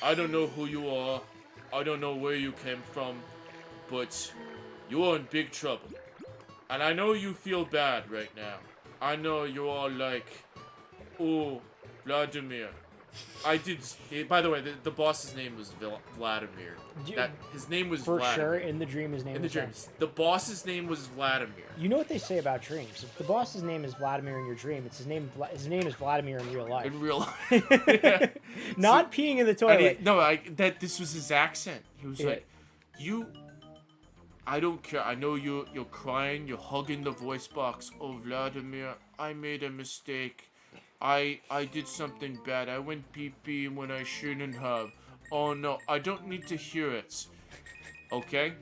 [SPEAKER 2] I don't know who you are. I don't know where you came from. But you are in big trouble. And I know you feel bad right now. I know you're all like, oh, Vladimir. By the way, the boss's name was Vladimir. His name was
[SPEAKER 1] for
[SPEAKER 2] Vladimir.
[SPEAKER 1] sure, in the dream, his name was
[SPEAKER 2] dream. The boss's name was Vladimir.
[SPEAKER 1] You know what they say about dreams? If the boss's name is Vladimir in your dream, it's his name is Vladimir in real life.
[SPEAKER 2] In real life. Yeah.
[SPEAKER 1] Not peeing in the toilet.
[SPEAKER 2] This was his accent. He was like, I don't care. I know you're crying. You're hugging the voice box. Oh, Vladimir, I made a mistake. I did something bad. I went pee-pee when I shouldn't have. Oh, no. I don't need to hear it. Okay?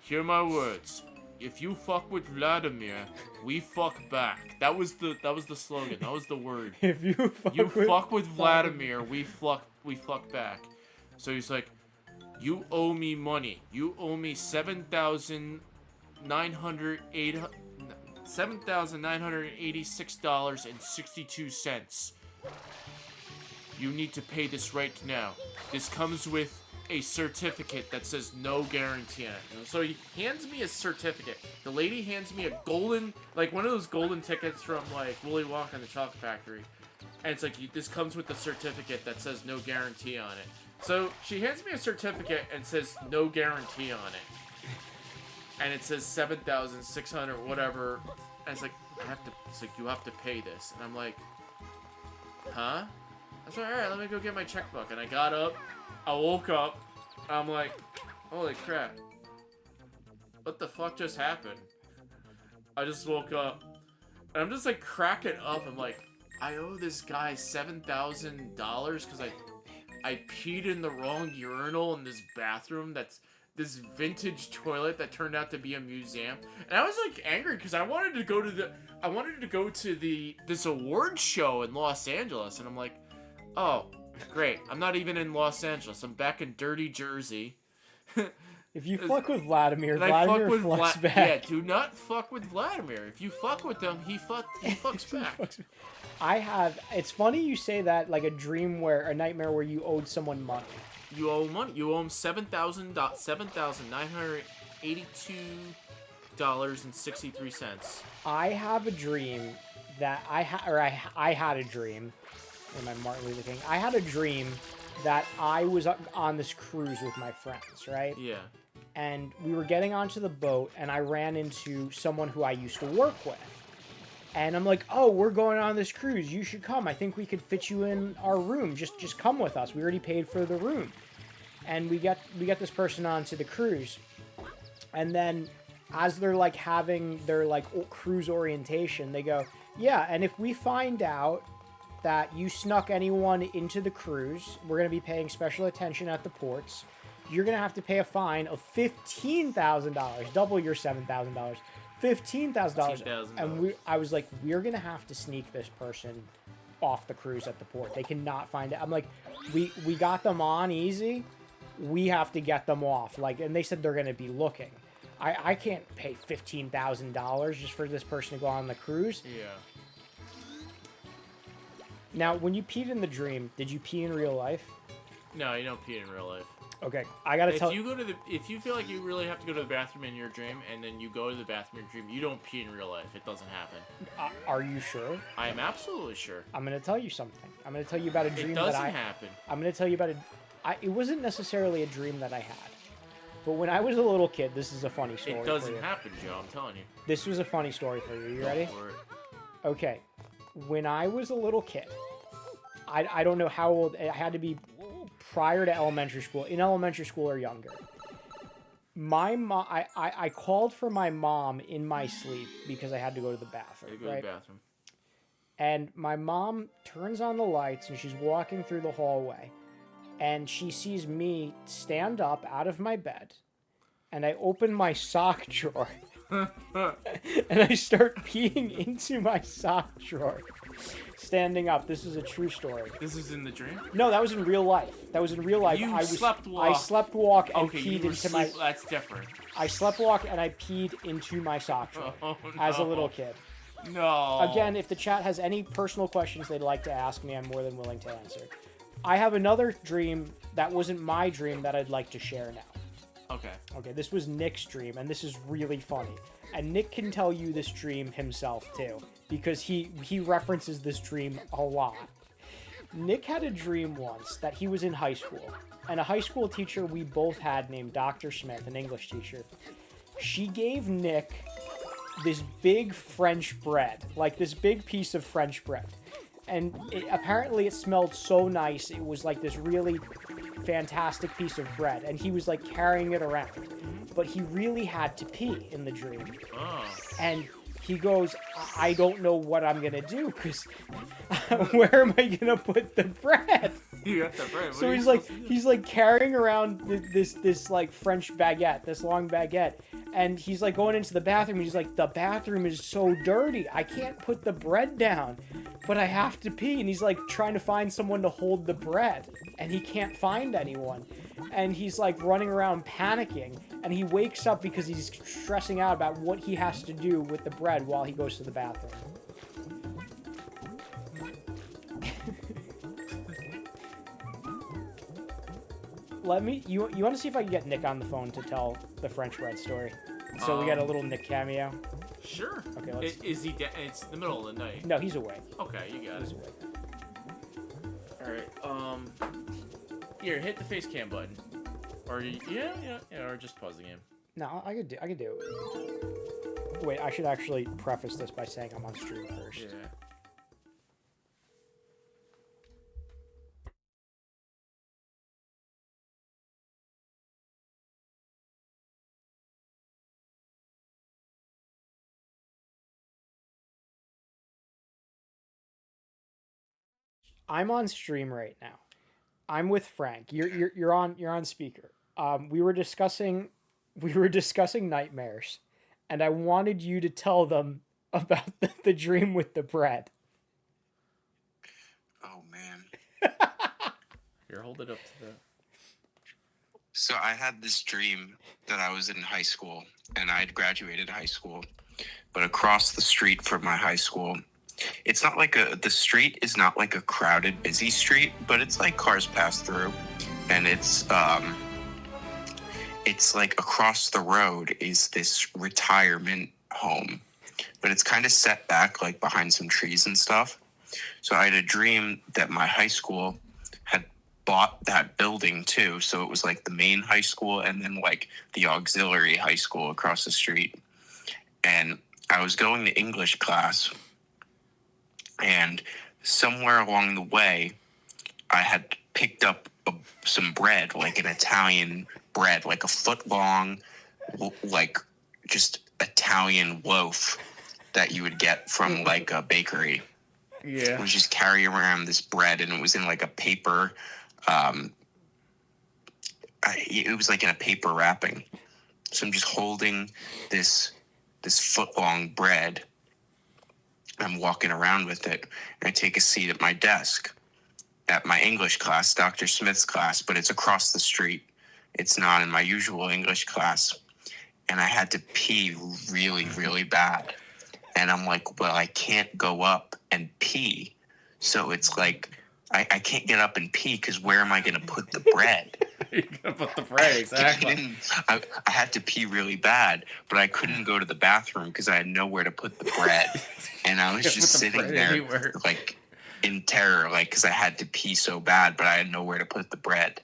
[SPEAKER 2] Hear my words. If you fuck with Vladimir, we fuck back. That was the slogan. That was the word.
[SPEAKER 1] If you
[SPEAKER 2] fuck with Vladimir, we fuck back. So he's like, you owe me money. You owe me $7,986.62. You need to pay this right now. This comes with a certificate that says no guarantee on it. And so he hands me a certificate. The lady hands me a golden, like one of those golden tickets from like Willy Wonka and the Chocolate Factory. And it's like, this comes with a certificate that says no guarantee on it. So she hands me a certificate and says no guarantee on it. And it says 7,600 whatever. And it's like, you have to pay this. And I'm like, huh? I said, alright, let me go get my checkbook. And I got up, I woke up, and I'm like, holy crap. What the fuck just happened? I just woke up, and I'm just like cracking up. I'm like, I owe this guy $7,000 because I peed in the wrong urinal in this bathroom that's this vintage toilet that turned out to be a museum. And I was like angry because I wanted to go to this award show in Los Angeles, and I'm like, oh, great. I'm not even in Los Angeles. I'm back in dirty Jersey.
[SPEAKER 1] If you fuck with Vladimir, Vladimir fucks back.
[SPEAKER 2] Yeah, do not fuck with Vladimir. If you fuck with him, he fucks back.
[SPEAKER 1] It's funny you say that, like a nightmare where you owed someone money.
[SPEAKER 2] You owe money. You owe him $7,982.63.
[SPEAKER 1] I have a dream that I had a dream. In my Martin Luther King, I had a dream that I was on this cruise with my friends, right?
[SPEAKER 2] Yeah.
[SPEAKER 1] And we were getting onto the boat, and I ran into someone who I used to work with. And I'm like, oh, we're going on this cruise. You should come. I think we could fit you in our room. Just come with us. We already paid for the room. And we got this person onto the cruise. And then as they're like having their like cruise orientation, they go, yeah, and if we find out that you snuck anyone into the cruise, we're going to be paying special attention at the ports. You're going to have to pay a fine of $15,000, double your $7,000, $15,000. And I was like, we're going to have to sneak this person off the cruise at the port. They cannot find it. I'm like, we got them on easy. We have to get them off. Like, and they said they're going to be looking. I can't pay $15,000 just for this person to go on the cruise.
[SPEAKER 2] Yeah.
[SPEAKER 1] Now, when you peed in the dream, did you pee in real life?
[SPEAKER 2] No, you don't pee in real life.
[SPEAKER 1] Okay, I gotta tell
[SPEAKER 2] you. If you feel like you really have to go to the bathroom in your dream, and then you go to the bathroom in your dream, you don't pee in real life. It doesn't happen.
[SPEAKER 1] Are you sure?
[SPEAKER 2] I am absolutely sure.
[SPEAKER 1] I'm gonna tell you something. I'm gonna tell you about a dream
[SPEAKER 2] that it doesn't happen.
[SPEAKER 1] I'm gonna tell you about it wasn't necessarily a dream that I had. But when I was a little kid, this is a funny story
[SPEAKER 2] It
[SPEAKER 1] for
[SPEAKER 2] doesn't
[SPEAKER 1] you.
[SPEAKER 2] happen, Joe. I'm telling you.
[SPEAKER 1] This was a funny story for you. You ready?
[SPEAKER 2] Go for it.
[SPEAKER 1] Okay. When I was a little kid, I don't know how old. It had to be prior to elementary school. In elementary school or younger. My mom, I called for my mom in my sleep because I had to go to the bathroom.
[SPEAKER 2] Go to the bathroom.
[SPEAKER 1] And my mom turns on the lights and she's walking through the hallway. And she sees me stand up out of my bed. And I open my sock drawer. And I start peeing into my sock drawer. Standing up. This is a true story.
[SPEAKER 2] This is in the dream?
[SPEAKER 1] No, that was in real life. I
[SPEAKER 2] slept walk.
[SPEAKER 1] I slept walk and
[SPEAKER 2] Okay,
[SPEAKER 1] peed into my...
[SPEAKER 2] That's different.
[SPEAKER 1] I slept walk and I peed into my sock drawer as a little kid.
[SPEAKER 2] No.
[SPEAKER 1] Again, if the chat has any personal questions they'd like to ask me, I'm more than willing to answer. I have another dream that wasn't my dream that I'd like to share now.
[SPEAKER 2] Okay.
[SPEAKER 1] Okay, this was Nick's dream, and this is really funny. And Nick can tell you this dream himself, too, because he references this dream a lot. Nick had a dream once that he was in high school, and a high school teacher we both had named Dr. Smith, an English teacher, she gave Nick this big French bread, like this big piece of French bread. And apparently it smelled so nice. It was like this really fantastic piece of bread. And he was like carrying it around. But he really had to pee in the dream.
[SPEAKER 2] Oh.
[SPEAKER 1] And he goes, I don't know what I'm going to do because where am I going to put the bread?
[SPEAKER 2] You got the bread.
[SPEAKER 1] So he's like carrying around this like French baguette, this long baguette. And he's like going into the bathroom. And he's like, the bathroom is so dirty. I can't put the bread down, but I have to pee. And he's like trying to find someone to hold the bread. And he can't find anyone. And he's like running around panicking. And he wakes up because he's stressing out about what he has to do with the bread while he goes to the bathroom. You want to see if I can get Nick on the phone to tell the French bread story? So we got a little Nick cameo.
[SPEAKER 2] Sure.
[SPEAKER 1] Okay, let's...
[SPEAKER 2] Is he dead? It's the middle of the night.
[SPEAKER 1] No, he's awake.
[SPEAKER 2] Okay, you got
[SPEAKER 1] He's
[SPEAKER 2] it.
[SPEAKER 1] awake.
[SPEAKER 2] Alright, here, hit the face cam button. Or, yeah, or just pause the game.
[SPEAKER 1] No, I could do it. Wait, I should actually preface this by saying I'm on stream first.
[SPEAKER 2] Yeah.
[SPEAKER 1] I'm on stream right now. I'm with Frank. You're on speaker. We were discussing nightmares, and I wanted you to tell them about the dream with the bread.
[SPEAKER 3] Oh man.
[SPEAKER 2] Here, hold it up to the...
[SPEAKER 3] So I had this dream that I was in high school, and I'd graduated high school, but across the street from my high school, it's not like the street is not like a crowded, busy street, but it's like cars pass through, and it's like across the road is this retirement home, but it's kind of set back like behind some trees and stuff. So I had a dream that my high school had bought that building too. So it was like the main high school and then like the auxiliary high school across the street. And I was going to English class, and somewhere along the way, I had picked up some bread, like an Italian bread, like a foot long, like just Italian loaf that you would get from like a bakery.
[SPEAKER 2] Yeah.
[SPEAKER 3] I was just carrying around this bread, and it was in like a paper, it was like in a paper wrapping. So I'm just holding this foot long bread. I'm walking around with it, and I take a seat at my desk at my English class, Dr. Smith's class, but it's across the street. It's not in my usual English class. And I had to pee really, really bad. And I'm like, well, I can't go up and pee. So it's like, I can't get up and pee because where am I going to put the bread?
[SPEAKER 2] You're going to put the bread, exactly.
[SPEAKER 3] I had to pee really bad, but I couldn't go to the bathroom because I had nowhere to put the bread. And I was just sitting there anywhere, like in terror, like because I had to pee so bad, but I had nowhere to put the bread.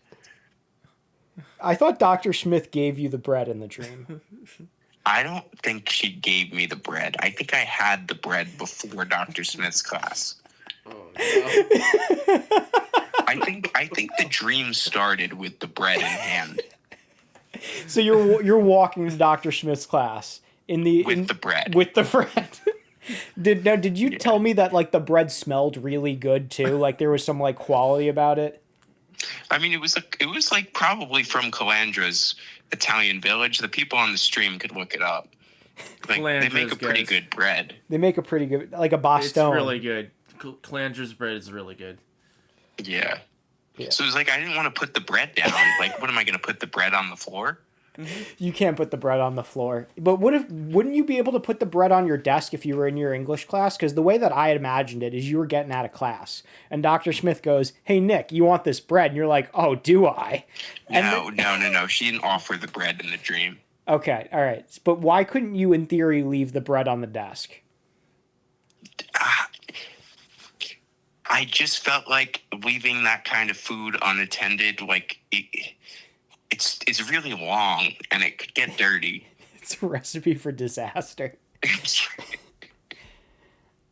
[SPEAKER 1] I thought Dr. Smith gave you the bread in the dream.
[SPEAKER 3] I don't think she gave me the bread. I think I had the bread before Dr. Smith's class.
[SPEAKER 2] Oh, no.
[SPEAKER 3] I think the dream started with the bread in hand.
[SPEAKER 1] So you're walking to Dr. Smith's class
[SPEAKER 3] With the bread.
[SPEAKER 1] With the bread. Did you tell me that like the bread smelled really good too? Like there was some like quality about it?
[SPEAKER 3] I mean, it was like probably from Calandra's Italian Village. The people on the stream could look it up. Like, they make a pretty good bread.
[SPEAKER 1] They make a pretty good, like a Boston.
[SPEAKER 2] It's really good. Calandra's bread is really good.
[SPEAKER 3] Yeah. So it was like I didn't want to put the bread down. Like, what am I going to put the bread on the floor?
[SPEAKER 1] You can't put the bread on the floor. But wouldn't you be able to put the bread on your desk if you were in your English class? Because the way that I had imagined it is you were getting out of class. And Dr. Smith goes, "Hey, Nick, you want this bread?" And you're like, "Oh, do I?"
[SPEAKER 3] No. She didn't offer the bread in the dream.
[SPEAKER 1] Okay, all right. But why couldn't you, in theory, leave the bread on the desk?
[SPEAKER 3] I just felt like leaving that kind of food unattended, like it's really long and it could get dirty.
[SPEAKER 1] It's a recipe for disaster.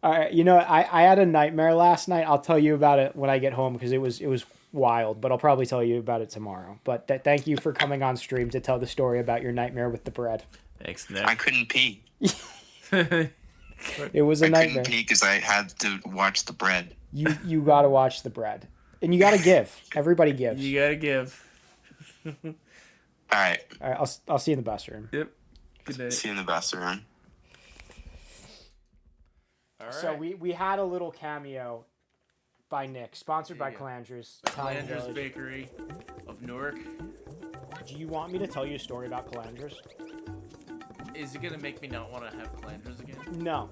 [SPEAKER 1] All right, you know, I had a nightmare last night. I'll tell you about it when I get home because it was wild, but I'll probably tell you about it tomorrow. But thank you for coming on stream to tell the story about your nightmare with the bread.
[SPEAKER 2] Thanks, Nick.
[SPEAKER 3] I couldn't pee.
[SPEAKER 1] It was a nightmare.
[SPEAKER 3] I couldn't pee because I had to watch the bread.
[SPEAKER 1] You gotta watch the bread, and you gotta give. Everybody gives.
[SPEAKER 2] You gotta give.
[SPEAKER 3] All right.
[SPEAKER 1] I'll see you in the bus room.
[SPEAKER 2] Yep. Good night.
[SPEAKER 3] See you in the bus room.
[SPEAKER 2] All right.
[SPEAKER 1] So we had a little cameo by Nick, sponsored by Calandra's Italian
[SPEAKER 2] Calandra's
[SPEAKER 1] Village.
[SPEAKER 2] Bakery of Newark.
[SPEAKER 1] Do you want me to tell you a story about Calandra's?
[SPEAKER 2] Is it gonna make me not want to have Calandra's again?
[SPEAKER 1] No.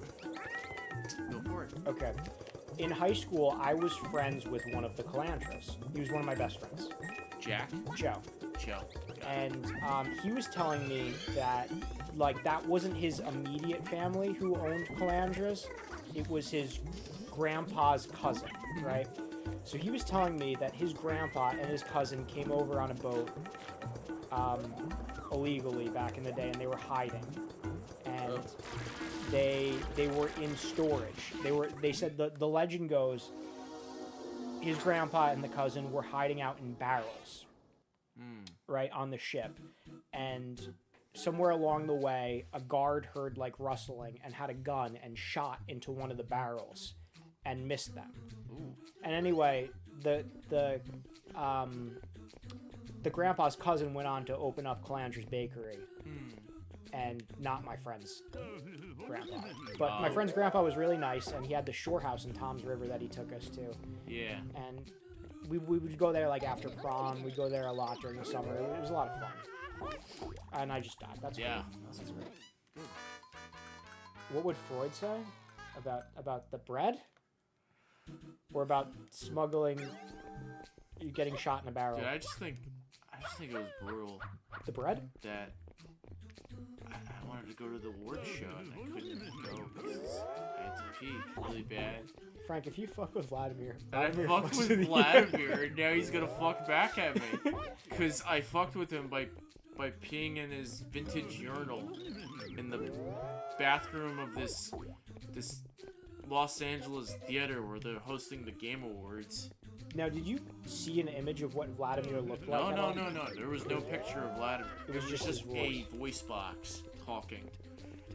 [SPEAKER 2] Go for it.
[SPEAKER 1] Okay. In high school, I was friends with one of the Calandras. He was one of my best friends.
[SPEAKER 2] Jack?
[SPEAKER 1] Joe.
[SPEAKER 2] Joe.
[SPEAKER 1] And he was telling me that, like, that wasn't his immediate family who owned Calandras. It was his grandpa's cousin, right? So he was telling me that his grandpa and his cousin came over on a boat illegally back in the day, and they were hiding. And they were in storage. They said the legend goes his grandpa and the cousin were hiding out in barrels, right, on the ship. And somewhere along the way, a guard heard like rustling and had a gun and shot into one of the barrels and missed them.
[SPEAKER 2] Ooh.
[SPEAKER 1] And anyway, the grandpa's cousin went on to open up Calandra's Bakery. And not my friend's grandpa. But my friend's grandpa was really nice, and he had the shore house in Tom's River that he took us to.
[SPEAKER 2] Yeah.
[SPEAKER 1] And we would go there like after prom. We'd go there a lot during the summer. It was a lot of fun. And I just died. That's
[SPEAKER 2] Yeah.
[SPEAKER 1] cool. That's great. What would Freud say about the bread? Or about smuggling, you getting shot in a barrel?
[SPEAKER 2] Dude, I just think it was brutal
[SPEAKER 1] The bread?
[SPEAKER 2] that I wanted to go to the award show and I couldn't go because I had to pee really bad.
[SPEAKER 1] Frank, if you fuck with Vladimir,
[SPEAKER 2] And I
[SPEAKER 1] Vladimir
[SPEAKER 2] fucked
[SPEAKER 1] fucks
[SPEAKER 2] with
[SPEAKER 1] you.
[SPEAKER 2] Vladimir, and now he's gonna fuck back at me. Cause I fucked with him by peeing in his vintage urinal in the bathroom of this Los Angeles theater where they're hosting the Game Awards.
[SPEAKER 1] Now, did you see an image of what Vladimir looked like? at all?
[SPEAKER 2] No. There was no picture of Vladimir.
[SPEAKER 1] It was just his
[SPEAKER 2] a voice box talking.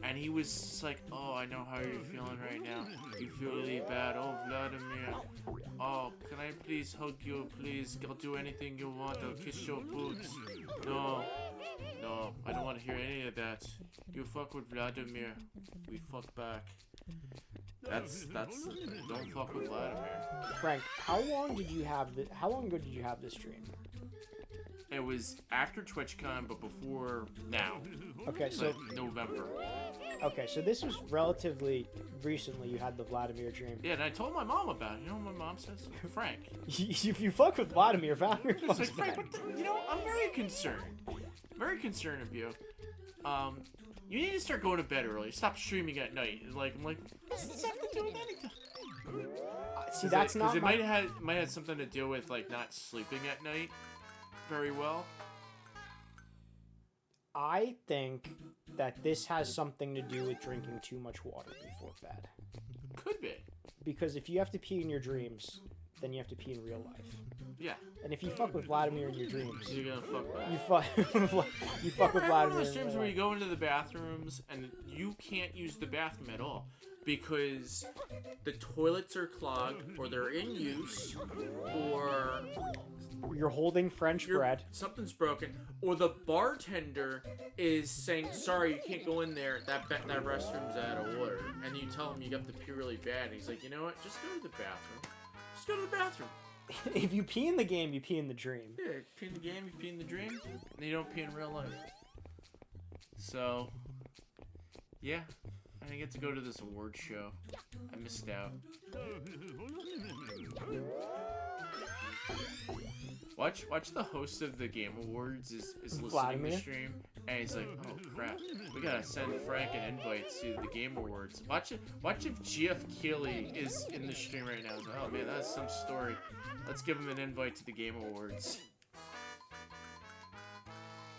[SPEAKER 2] And he was just like, "Oh, I know how you're feeling right now. You feel really bad. Oh, Vladimir. Oh, can I please hug you? Please, I'll do anything you want. I'll kiss your boobs. No, I don't want to hear any of that. You fuck with Vladimir. We fuck back. That's don't fuck with Vladimir."
[SPEAKER 1] Frank, how long ago did you have this dream?
[SPEAKER 2] It was after TwitchCon, but before now.
[SPEAKER 1] Okay, so
[SPEAKER 2] Like November.
[SPEAKER 1] okay, so this was relatively recently. You had the Vladimir dream.
[SPEAKER 2] Yeah, and I told my mom about it. You know what my mom says? Frank.
[SPEAKER 1] If you fuck with Vladimir
[SPEAKER 2] It's
[SPEAKER 1] fucks
[SPEAKER 2] like, Frank,
[SPEAKER 1] back.
[SPEAKER 2] I'm very concerned. Very concerned of you. You need to start going to bed early. Stop streaming at night. I'm like, what does this have to do with anything?
[SPEAKER 1] See, that's not
[SPEAKER 2] Because it
[SPEAKER 1] my...
[SPEAKER 2] might have something to do with like not sleeping at night very well.
[SPEAKER 1] I think that this has something to do with drinking too much water before bed.
[SPEAKER 2] Could be.
[SPEAKER 1] Because if you have to pee in your dreams, then you have to pee in real life.
[SPEAKER 2] Yeah.
[SPEAKER 1] And if you fuck with Vladimir in your dreams,
[SPEAKER 2] You're gonna fuck back.
[SPEAKER 1] you fuck with Vladimir.
[SPEAKER 2] One of those
[SPEAKER 1] in
[SPEAKER 2] dreams
[SPEAKER 1] real
[SPEAKER 2] where you
[SPEAKER 1] life.
[SPEAKER 2] go into the bathrooms and you can't use the bathroom at all because the toilets are clogged or they're in use or
[SPEAKER 1] You're holding French bread.
[SPEAKER 2] something's broken or the bartender is saying, sorry, you can't go in there, that restroom's out of order, and you tell him you got to pee really bad and he's like, you know what, just go to the bathroom. Just go to the bathroom.
[SPEAKER 1] If you pee in the game, you pee in the dream.
[SPEAKER 2] Yeah, you pee in the game, you pee in the dream, and you don't pee in real life. So, yeah, I didn't get to go to this award show. I missed out. Watch the host of the Game Awards is listening
[SPEAKER 1] Vladimir?
[SPEAKER 2] to the stream, and he's like, oh crap, we gotta send Frank an invite to the Game Awards. Watch if GF Keeley is in the stream right now. He's like, oh man, that's some story. Let's give him an invite to the Game Awards.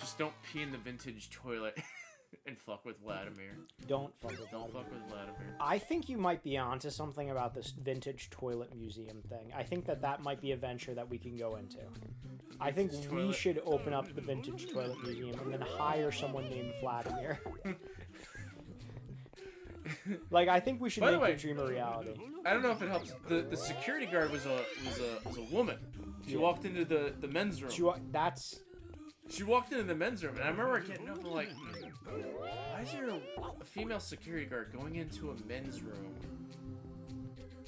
[SPEAKER 2] Just don't pee in the vintage toilet and fuck with Vladimir.
[SPEAKER 1] Don't fuck with
[SPEAKER 2] Don't
[SPEAKER 1] Vladimir.
[SPEAKER 2] fuck with Vladimir.
[SPEAKER 1] I think you might be onto something about this vintage toilet museum thing. I think that might be a venture that we can go into. I think
[SPEAKER 2] Vintage
[SPEAKER 1] we
[SPEAKER 2] toilet.
[SPEAKER 1] should open up the vintage toilet museum and then hire someone named Vladimir. Like, I think we should
[SPEAKER 2] By the
[SPEAKER 1] make
[SPEAKER 2] way-
[SPEAKER 1] your dream a reality.
[SPEAKER 2] I don't know if it helps. The security guard was a woman. She
[SPEAKER 1] Yeah.
[SPEAKER 2] walked into the men's room.
[SPEAKER 1] That's
[SPEAKER 2] She walked into the men's room, and I remember getting up and like, why is there a female security guard going into a men's room,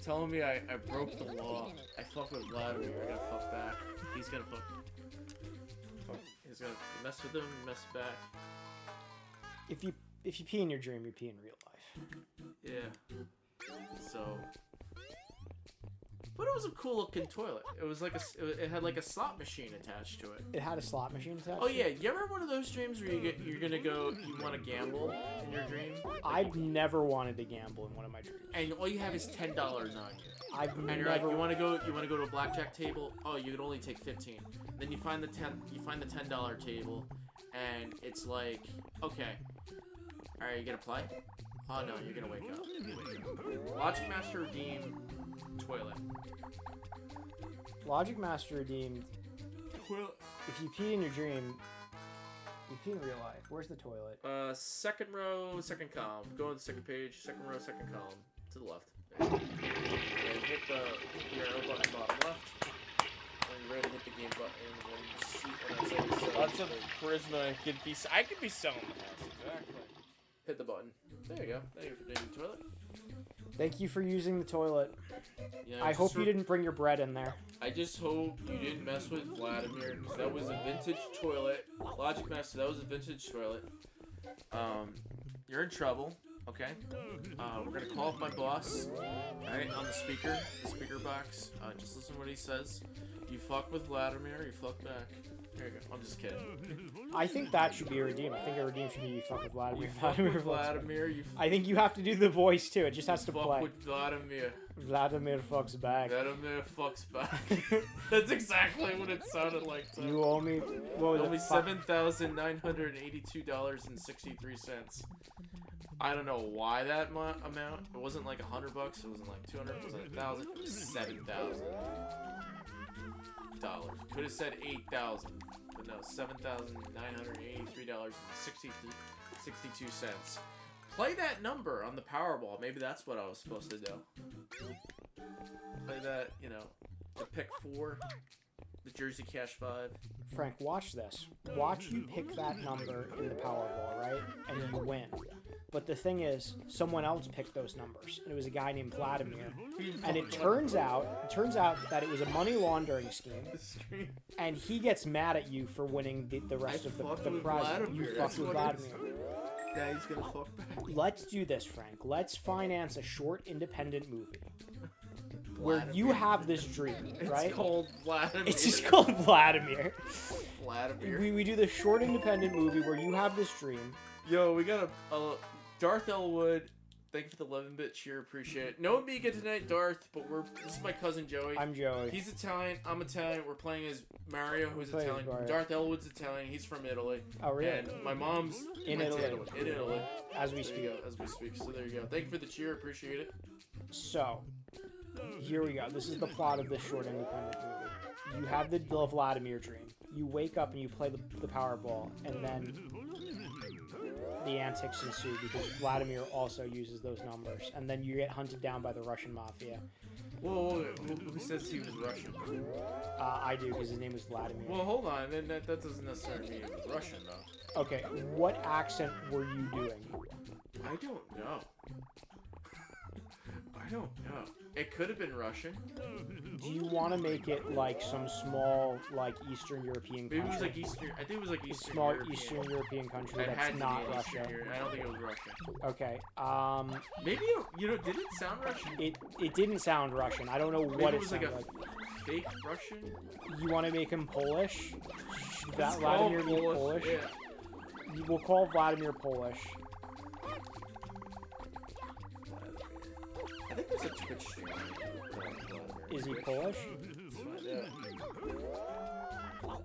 [SPEAKER 2] telling me I broke the law? I fuck with Vladimir. I gotta fuck back. He's gonna fuck. He's gonna mess with him, mess back.
[SPEAKER 1] if you pee in your dream, you pee in real life.
[SPEAKER 2] Yeah. So. But it was a cool looking toilet. It was like it had like a slot machine attached to it.
[SPEAKER 1] It had a slot machine attached.
[SPEAKER 2] Oh
[SPEAKER 1] to
[SPEAKER 2] yeah,
[SPEAKER 1] it?
[SPEAKER 2] you ever one of those dreams where you're gonna go, you want to gamble in your dream,
[SPEAKER 1] I've never wanted to gamble in one of my dreams.
[SPEAKER 2] and all you have is $10 on you,
[SPEAKER 1] I've
[SPEAKER 2] and you're like,
[SPEAKER 1] never.
[SPEAKER 2] you want to go to a blackjack table? Oh, you can only take 15. Then you find the $10 table, and it's like, okay, all right, you gonna play? Oh no, you're gonna wake up. You wake up. Logic Master Redeem toilet.
[SPEAKER 1] Logic Master redeemed.
[SPEAKER 2] Toilet.
[SPEAKER 1] If you pee in your dream, you pee in real life. Where's the toilet?
[SPEAKER 2] Second row, second column. Go on the second page, second row, second column. To the left. And hit your arrow button bottom left. And you're ready to hit the game button when you shoot. And that's all.
[SPEAKER 4] Lots of charisma. I could be selling the house. Exactly.
[SPEAKER 2] Hit the button. There you go. There you go. The toilet.
[SPEAKER 1] Thank you for using the toilet.
[SPEAKER 2] Yeah,
[SPEAKER 1] I
[SPEAKER 2] just
[SPEAKER 1] hope you didn't bring your bread in there.
[SPEAKER 2] I just hope you didn't mess with Vladimir, because that was a vintage toilet. Logic Master, that was a vintage toilet. You're in trouble, okay? We're gonna call up my boss, alright, on the speaker box. Just listen to what he says. You fuck with Vladimir, you fuck back. There you go. I'm just kidding.
[SPEAKER 1] I think that should be a redeem. I think a redeem should be you fuck with Vladimir.
[SPEAKER 2] You fuck with Vladimir, you
[SPEAKER 1] I think you have to do the voice too. It just has to
[SPEAKER 2] fuck
[SPEAKER 1] play.
[SPEAKER 2] with Vladimir.
[SPEAKER 1] Vladimir fucks back.
[SPEAKER 2] Vladimir fucks back. That's exactly what it sounded like. Too.
[SPEAKER 1] You owe me. What was
[SPEAKER 2] Only
[SPEAKER 1] it? Fuck-
[SPEAKER 2] $7,982.63. I don't know why that amount. It wasn't like $100. It wasn't like 200. It wasn't 1,000. It was $7,000. Could have said 8,000, but no, $7,983.62. Play that number on the Powerball. Maybe that's what I was supposed to do. Play that, the pick 4, the Jersey Cash 5.
[SPEAKER 1] Frank, watch this. Watch you pick that number in the Powerball, right? And you win. But the thing is, someone else picked those numbers, and it was a guy named Vladimir. And it turns out that it was a money laundering scheme, and he gets mad at you for winning the rest of the prize.
[SPEAKER 2] Vladimir,
[SPEAKER 1] You
[SPEAKER 2] that's
[SPEAKER 1] fucked with
[SPEAKER 2] what it is.
[SPEAKER 1] Vladimir.
[SPEAKER 2] Yeah, he's gonna fuck back.
[SPEAKER 1] Let's do this, Frank. Let's finance a short independent movie where you have this dream, right?
[SPEAKER 2] It's called Vladimir.
[SPEAKER 1] It's just called Vladimir.
[SPEAKER 2] Vladimir.
[SPEAKER 1] We do the short independent movie where you have this dream.
[SPEAKER 2] Yo, we got a Darth Elwood Thank you for the 11-bit cheer. Appreciate it. No Amiga tonight, Darth, but this is my cousin Joey.
[SPEAKER 1] I'm Joey.
[SPEAKER 2] He's Italian. I'm Italian. We're playing as Mario, who's
[SPEAKER 1] Playing
[SPEAKER 2] Italian.
[SPEAKER 1] Mario.
[SPEAKER 2] Darth Elwood's Italian. He's from Italy.
[SPEAKER 1] Oh, really?
[SPEAKER 2] And my mom's
[SPEAKER 1] In
[SPEAKER 2] went to
[SPEAKER 1] Italy.
[SPEAKER 2] In Italy.
[SPEAKER 1] As we
[SPEAKER 2] There
[SPEAKER 1] speak.
[SPEAKER 2] you go. As we speak. So there you go. Thank you for the cheer. Appreciate it.
[SPEAKER 1] So, here we go. This is the plot of this short independent movie. You have the Vladimir dream. You wake up and you play the Powerball, and then the antics ensue because Vladimir also uses those numbers, and then you get hunted down by the Russian mafia.
[SPEAKER 2] Whoa, who says he was Russian?
[SPEAKER 1] I do, because his name is Vladimir.
[SPEAKER 2] Well, hold on. Then that doesn't necessarily mean he was Russian, though.
[SPEAKER 1] Okay, what accent were you doing?
[SPEAKER 2] I don't know. I don't know. It could have been Russian.
[SPEAKER 1] Do you want to make it like some small, like Eastern European country?
[SPEAKER 2] Maybe it was like Eastern. I think it was like Eastern
[SPEAKER 1] Small
[SPEAKER 2] European.
[SPEAKER 1] Eastern European country
[SPEAKER 2] It had
[SPEAKER 1] that's
[SPEAKER 2] to
[SPEAKER 1] not
[SPEAKER 2] be an Eastern
[SPEAKER 1] Russia.
[SPEAKER 2] Europe. I don't think it was Russian.
[SPEAKER 1] Okay.
[SPEAKER 2] Maybe did it sound Russian?
[SPEAKER 1] It didn't sound Russian. I don't know
[SPEAKER 2] Maybe
[SPEAKER 1] what
[SPEAKER 2] it
[SPEAKER 1] it
[SPEAKER 2] was like
[SPEAKER 1] sounded
[SPEAKER 2] a
[SPEAKER 1] like.
[SPEAKER 2] fake Russian.
[SPEAKER 1] You want to make him Polish? Should that
[SPEAKER 2] It's
[SPEAKER 1] Vladimir
[SPEAKER 2] called
[SPEAKER 1] be Polish?
[SPEAKER 2] Yeah.
[SPEAKER 1] We'll call Vladimir Polish.
[SPEAKER 2] I think there's a Twitch streamer.
[SPEAKER 1] Is he Polish?
[SPEAKER 2] Let's find out.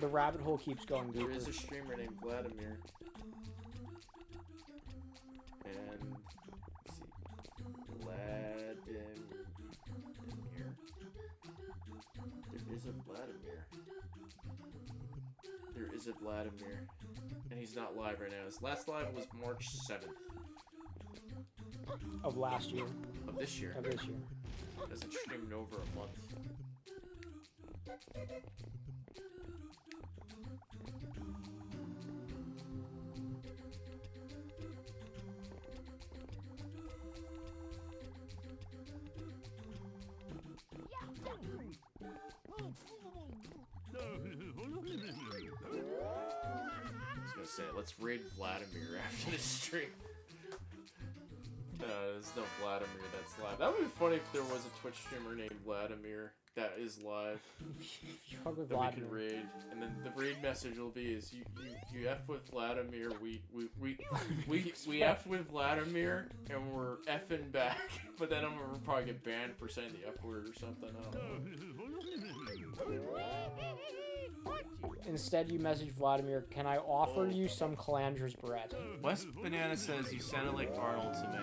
[SPEAKER 1] The rabbit hole keeps going
[SPEAKER 2] There
[SPEAKER 1] deeper.
[SPEAKER 2] is a streamer named Vladimir. And let's see. Vladimir. There is a Vladimir. There is a Vladimir. And he's not live right now. His last live was March 7th
[SPEAKER 1] Of last year.
[SPEAKER 2] of this year.
[SPEAKER 1] Of this year.
[SPEAKER 2] Hasn't streamed in over a month. I was gonna say, let's raid Vladimir after this stream. No, there's no Vladimir that's live. That would be funny if there was a Twitch streamer named Vladimir that is live
[SPEAKER 1] If you fuck with
[SPEAKER 2] that we
[SPEAKER 1] Vladimir.
[SPEAKER 2] can raid, and then the raid message will be is you f with Vladimir, we f with Vladimir, and we're effing back, but then I'm gonna probably get banned for saying the f word or something. I don't know.
[SPEAKER 1] Instead, you message Vladimir, can I offer you some Calandra's bread?
[SPEAKER 2] West Banana says you sounded like Arnold to me.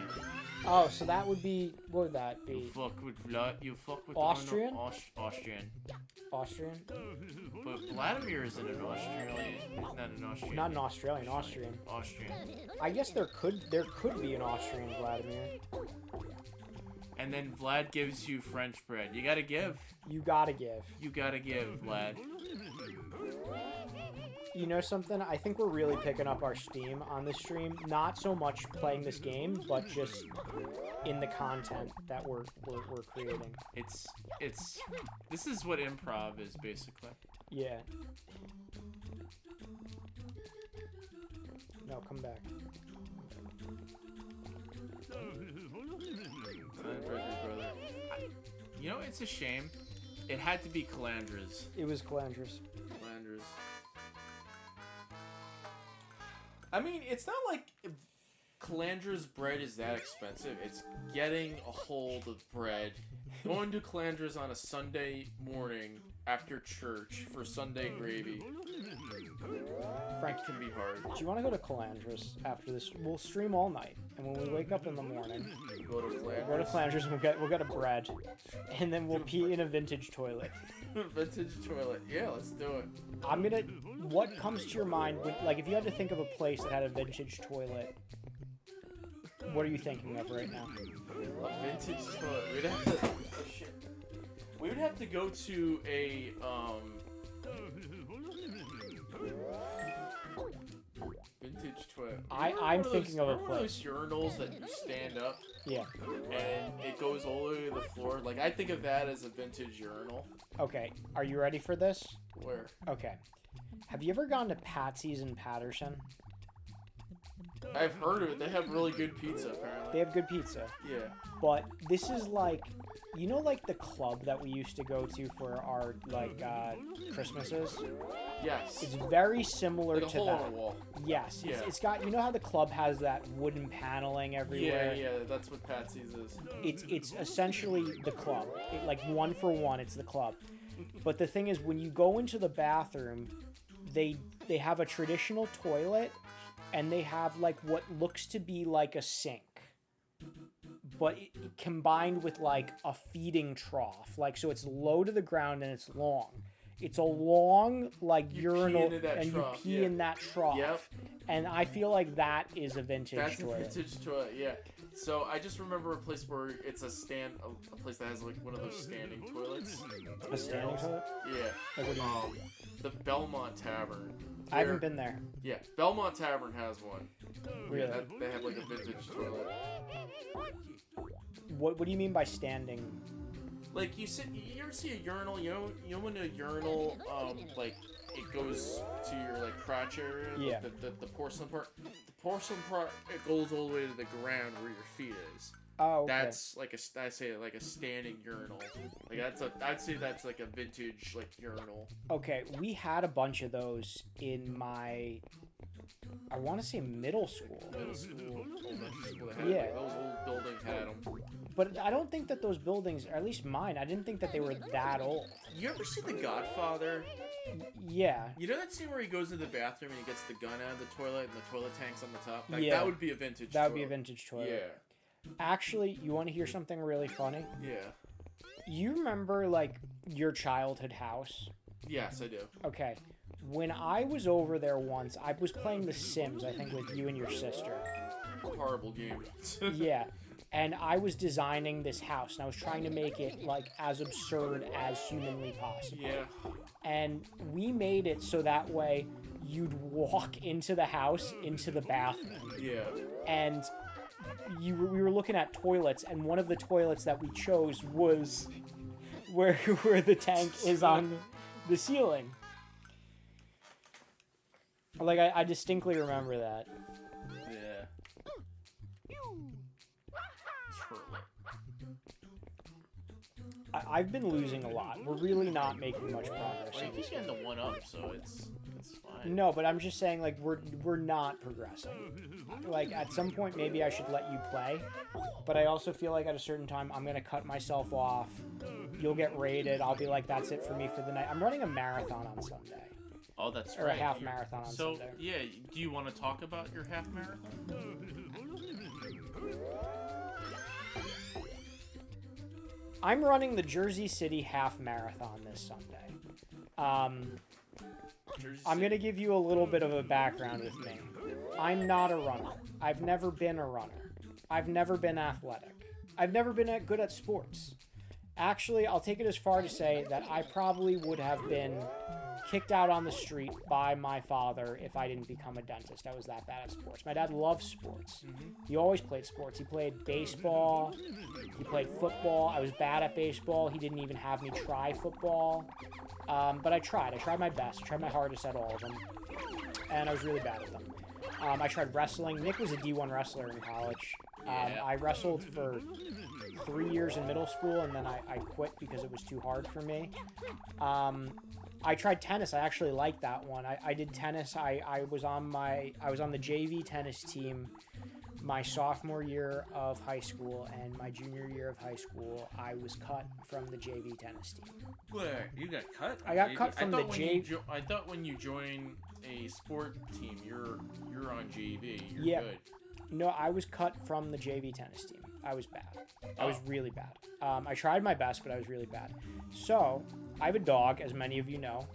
[SPEAKER 1] Oh, so that would be, what would that
[SPEAKER 2] You
[SPEAKER 1] be?
[SPEAKER 2] fuck with
[SPEAKER 1] Austrian?
[SPEAKER 2] Arnold, Austrian.
[SPEAKER 1] Austrian?
[SPEAKER 2] But Vladimir isn't an Australian. Not an Austrian.
[SPEAKER 1] Not an Australian, Austrian.
[SPEAKER 2] Austrian.
[SPEAKER 1] I guess there could be an Austrian Vladimir.
[SPEAKER 2] And then Vlad gives you French bread. You gotta give.
[SPEAKER 1] You gotta give.
[SPEAKER 2] You gotta give, Vlad.
[SPEAKER 1] You know something? I think we're really picking up our steam on this stream. Not so much playing this game, but just in the content that we're creating.
[SPEAKER 2] This is what improv is, basically.
[SPEAKER 1] Yeah. No, come back.
[SPEAKER 2] Brother. You know, it's a shame. It had to be Calandra's.
[SPEAKER 1] It was Calandra's.
[SPEAKER 2] Calandra's. I mean, it's not like Calandra's bread is that expensive. It's getting a hold of bread, going to Calandra's on a Sunday morning after church for Sunday gravy. Frank can be hard.
[SPEAKER 1] Do you want to go to Calandra's after this? We'll stream all night, and when we wake up in the morning,
[SPEAKER 2] Go to
[SPEAKER 1] we'll go to Calandra's and we'll get a bread, and then we'll pee in a vintage toilet.
[SPEAKER 2] Vintage toilet. Yeah, let's do it.
[SPEAKER 1] I'm gonna. What comes to your mind when, like, if you had to think of a place that had a vintage toilet? What are you thinking of right now?
[SPEAKER 2] A vintage toilet. We'd have to. Oh, shit. We would have to go to a vintage toilet.
[SPEAKER 1] I'm thinking of a
[SPEAKER 2] Remember
[SPEAKER 1] place.
[SPEAKER 2] those urinals that you stand up
[SPEAKER 1] Yeah.
[SPEAKER 2] and it goes all the way to the floor? Like, I think of that as a vintage urinal.
[SPEAKER 1] Okay. Are you ready for this?
[SPEAKER 2] Where?
[SPEAKER 1] Okay. Have you ever gone to Patsy's in Patterson?
[SPEAKER 2] I've heard of it. They have really good pizza, apparently.
[SPEAKER 1] They have good pizza.
[SPEAKER 2] Yeah.
[SPEAKER 1] But this is like, you know, like the club that we used to go to for our like Christmases.
[SPEAKER 2] Yes.
[SPEAKER 1] It's very similar
[SPEAKER 2] like a
[SPEAKER 1] to
[SPEAKER 2] hole
[SPEAKER 1] that.
[SPEAKER 2] in the wall.
[SPEAKER 1] Yes.
[SPEAKER 2] Yeah.
[SPEAKER 1] It's got, you know how the club has that wooden paneling everywhere.
[SPEAKER 2] Yeah, that's what Patsy's is.
[SPEAKER 1] It's essentially the club. Like one for one, it's the club. But the thing is, when you go into the bathroom, they have a traditional toilet, and they have like what looks to be like a sink, but combined with like a feeding trough. Like, so it's low to the ground and it's long. It's a long like urinal, and
[SPEAKER 2] trough,
[SPEAKER 1] you pee in that trough.
[SPEAKER 2] Yep.
[SPEAKER 1] And I feel like that is a vintage
[SPEAKER 2] That's
[SPEAKER 1] toilet.
[SPEAKER 2] a vintage toilet, yeah. So I just remember a place where it's a place that has like one of those standing toilets.
[SPEAKER 1] A standing toilet?
[SPEAKER 2] Yeah.
[SPEAKER 1] Like, what do you mean?
[SPEAKER 2] The Belmont Tavern.
[SPEAKER 1] I haven't been there.
[SPEAKER 2] Yeah, Belmont Tavern has one.
[SPEAKER 1] Really?
[SPEAKER 2] Yeah, they have like a vintage toilet.
[SPEAKER 1] What do you mean by standing?
[SPEAKER 2] Like you ever see a urinal? You know when a urinal like it goes to your like crotch area.
[SPEAKER 1] Yeah.
[SPEAKER 2] Like the porcelain part. The porcelain part it goes all the way to the ground where your feet is.
[SPEAKER 1] Oh, okay.
[SPEAKER 2] That's like I say like a standing urinal. Like I'd say that's like a vintage like urinal.
[SPEAKER 1] Okay, we had a bunch of those in my, I want to say middle school.
[SPEAKER 2] Middle school, elementary school. They had,
[SPEAKER 1] Yeah.
[SPEAKER 2] those old buildings had them.
[SPEAKER 1] But I don't think that those buildings, or at least mine, I didn't think that they were that old.
[SPEAKER 2] You ever see The Godfather?
[SPEAKER 1] Yeah.
[SPEAKER 2] You know that scene where he goes to the bathroom and he gets the gun out of the toilet and the toilet tank's on the top? Like,
[SPEAKER 1] Yeah.
[SPEAKER 2] that would be a vintage
[SPEAKER 1] That would be a
[SPEAKER 2] toilet.
[SPEAKER 1] vintage toilet.
[SPEAKER 2] Yeah.
[SPEAKER 1] Actually, you want to hear something really funny?
[SPEAKER 2] Yeah.
[SPEAKER 1] You remember, like, your childhood house?
[SPEAKER 2] Yes, I do.
[SPEAKER 1] Okay. When I was over there once, I was playing The Sims, I think, with you and your sister.
[SPEAKER 2] Horrible game.
[SPEAKER 1] Yeah. And I was designing this house, and I was trying to make it, like, as absurd as humanly possible.
[SPEAKER 2] Yeah.
[SPEAKER 1] And we made it so that way you'd walk into the house, into the bathroom.
[SPEAKER 2] Yeah.
[SPEAKER 1] And we were looking at toilets, and one of the toilets that we chose was where the tank is on the ceiling. Like, I distinctly remember that.
[SPEAKER 2] Yeah. Turlet.
[SPEAKER 1] I've been losing a lot. We're really not making much progress.
[SPEAKER 2] Well, you
[SPEAKER 1] in this
[SPEAKER 2] keep getting the one up, so it's fine.
[SPEAKER 1] No, but I'm just saying, like, we're not progressing. Like, at some point, maybe I should let you play, but I also feel like at a certain time, I'm gonna cut myself off. You'll get raided. I'll be like, that's it for me for the night. I'm running a marathon on Sunday.
[SPEAKER 2] Oh, that's
[SPEAKER 1] Or
[SPEAKER 2] right.
[SPEAKER 1] a half marathon on
[SPEAKER 2] so,
[SPEAKER 1] Sunday.
[SPEAKER 2] yeah, do you want to talk about your half marathon?
[SPEAKER 1] I'm running the Jersey City half marathon this Sunday. I'm going to give you a little bit of a background with me. I'm not a runner. I've never been a runner. I've never been athletic. I've never been good at sports. Actually, I'll take it as far to say that I probably would have been kicked out on the street by my father if I didn't become a dentist. I was that bad at sports. My dad loves sports. He always played sports. He played baseball. He played football. I was bad at baseball. He didn't even have me try football. But I tried. I tried my best. I tried my hardest at all of them. And I was really bad at them. I tried wrestling. Nick was a D1 wrestler in college. I wrestled for 3 years in middle school, and then I quit because it was too hard for me. I tried tennis. I actually liked that one. I did tennis. I was on the JV tennis team my sophomore year of high school, and my junior year of high school, I was cut from the JV tennis team.
[SPEAKER 2] Where you got cut?
[SPEAKER 1] I got cut from the JV.
[SPEAKER 2] I thought when you join a sport team, you're on JV. You're
[SPEAKER 1] Yeah.
[SPEAKER 2] good.
[SPEAKER 1] No, I was cut from the JV tennis team. I was bad. I was really bad. I tried my best, but I was really bad. So, I have a dog, as many of you know,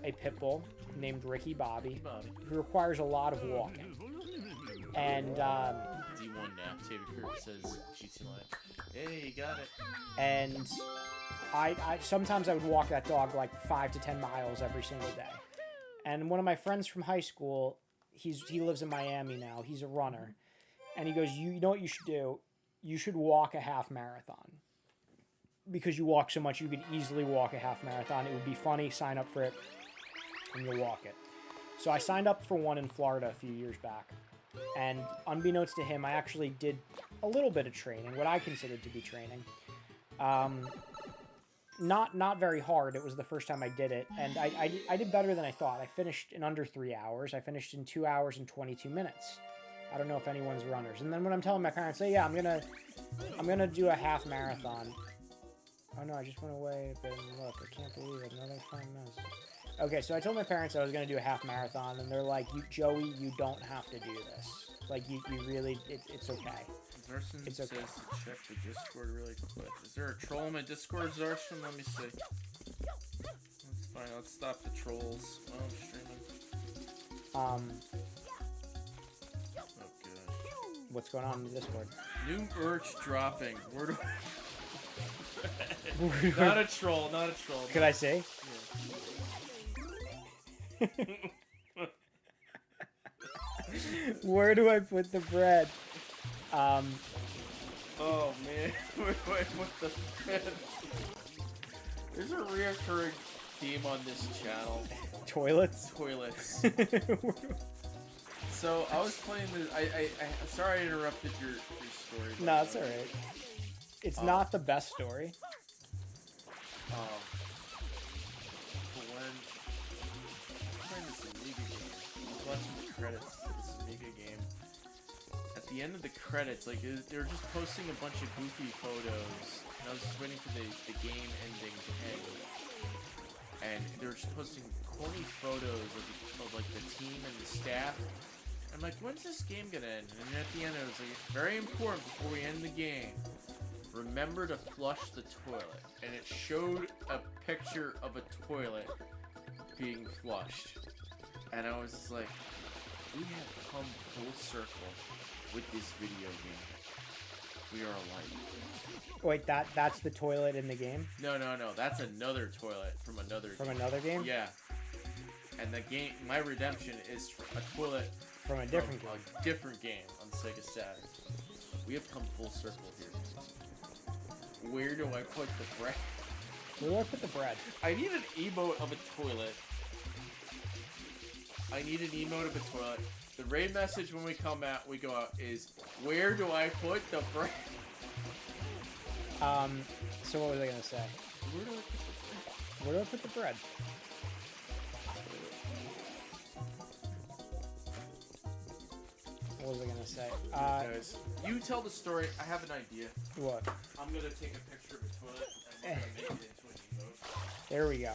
[SPEAKER 1] a pit bull named Ricky Bobby, who requires a lot of walking. And,
[SPEAKER 2] D1 now. Taylor Kirk says GT line. Hey, you got it.
[SPEAKER 1] And I sometimes I would walk that dog like 5 to 10 miles every single day. And one of my friends from high school, he lives in Miami now. He's a runner. And he goes, you know what you should do? You should walk a half marathon. Because you walk so much, you could easily walk a half marathon. It would be funny. Sign up for it, and you'll walk it. So I signed up for one in Florida a few years back. And unbeknownst to him, I actually did a little bit of training, what I considered to be training. Not very hard. It was the first time I did it, and I did better than I thought. I finished in under 3 hours. I finished in 2 hours and 22 minutes. I don't know if anyone's runners. And then when I'm telling my parents, "Hey, yeah, I'm gonna do a half marathon." Oh no, I just went away. But look, I can't believe it. Another 5 minutes. Okay, so I told my parents I was gonna do a half marathon, and they're like, Joey, you don't have to do this. Like, you really, it's okay.
[SPEAKER 2] Zarson
[SPEAKER 1] It's okay.
[SPEAKER 2] says to check the Discord really quick. Is there a troll in my Discord, Zarson? Let me see. That's fine. Let's stop the trolls while I'm streaming. Oh gosh.
[SPEAKER 1] What's going on in the Discord?
[SPEAKER 2] New merch dropping. Where do Not a troll, not a troll.
[SPEAKER 1] Could I say?
[SPEAKER 2] Yeah.
[SPEAKER 1] Where do I put the bread?
[SPEAKER 2] Oh man, wait, what the bread? There's a reoccurring theme on this channel.
[SPEAKER 1] Toilets?
[SPEAKER 2] Toilets. So I was playing this. I sorry I interrupted your story.
[SPEAKER 1] No, it's alright. It's not the best story.
[SPEAKER 2] When I'm playing this Amiga game, I was watching the credits to this Amiga game. At the end of the credits, like they were just posting a bunch of goofy photos, and I was just waiting for the game ending to end. And they were just posting corny photos of like the team and the staff. I'm like, when's this game gonna end? And at the end, it was like, very important before we end the game. Remember to flush the toilet. And it showed a picture of a toilet being flushed. And I was just like, we have come full circle with this video game. We are alike.
[SPEAKER 1] Wait, that's the toilet in the game?
[SPEAKER 2] No, that's another toilet from another game.
[SPEAKER 1] From another game?
[SPEAKER 2] Yeah. And the game, my redemption is a toilet
[SPEAKER 1] from a different game.
[SPEAKER 2] A different game on Sega Saturn. We have come full circle here. Where do I put the bread?
[SPEAKER 1] Where do I put the bread?
[SPEAKER 2] I need an emote of a toilet. I need an emote of a toilet. The raid message when we go out is, where do I put the bread?
[SPEAKER 1] So what was I gonna say?
[SPEAKER 2] Where do I put the bread?
[SPEAKER 1] Where do I put the bread? What was I gonna say?
[SPEAKER 2] Guys, you tell the story. I have an idea.
[SPEAKER 1] What?
[SPEAKER 2] I'm gonna take a picture of a toilet and make it into an emote.
[SPEAKER 1] There we go.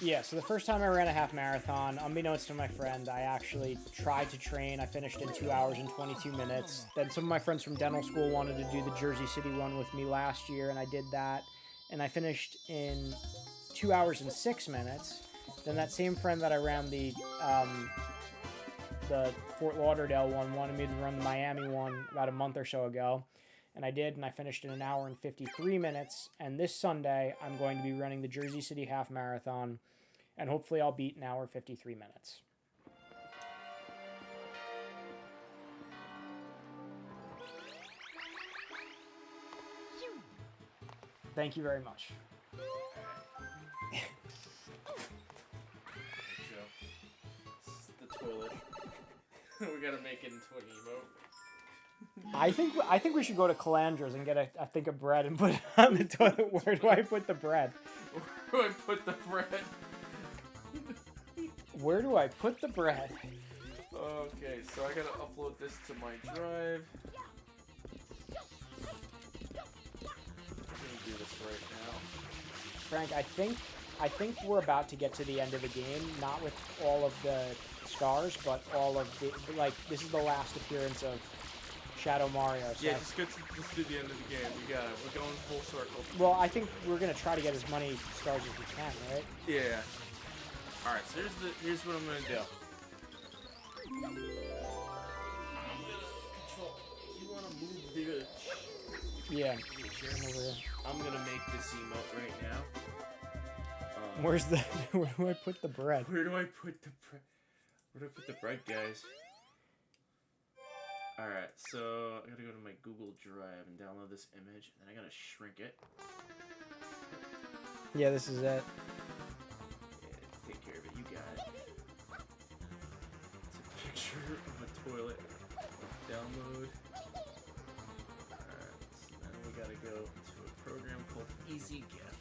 [SPEAKER 1] Yeah, so the first time I ran a half marathon, unbeknownst to my friend, I actually tried to train. I finished in 2 hours and 22 minutes. Then some of my friends from dental school wanted to do the Jersey City run with me last year, and I did that. And I finished in 2 hours and 6 minutes. Then that same friend that I ran the Fort Lauderdale one wanted me to run the Miami one about a month or so ago. And I did, and I finished in 1 hour and 53 minutes. And this Sunday, I'm going to be running the Jersey City Half Marathon, and hopefully I'll beat 1 hour 53 minutes. Thank you very much.
[SPEAKER 2] The toilet. We gotta make it into an emote.
[SPEAKER 1] I think we should go to Calandra's and get a bread and put it on the toilet. Where do I put the bread?
[SPEAKER 2] Where do I put the bread?
[SPEAKER 1] Where do I put the bread?
[SPEAKER 2] Okay, so I gotta upload this to my drive. I'm gonna do this right now.
[SPEAKER 1] Frank, I think we're about to get to the end of the game, not with all of the scars, but all of the, like, this is the last appearance of Shadow Mario. So
[SPEAKER 2] yeah, just do the end of the game. You got it. We're going full circle.
[SPEAKER 1] Well, I think we're gonna try to get as many stars as we can, right?
[SPEAKER 2] Yeah. All right. So here's what I'm gonna do. I'm gonna control. If you wanna move the
[SPEAKER 1] Yeah. Over here.
[SPEAKER 2] I'm gonna make this emote right now.
[SPEAKER 1] Where do I put the bread?
[SPEAKER 2] Where do I put the bread? Where do I put the bread, guys? Alright, so I gotta go to my Google Drive and download this image, and then I gotta shrink it.
[SPEAKER 1] Yeah, this is it.
[SPEAKER 2] Yeah, take care of it, you got it. It's a picture of a toilet. he GIF?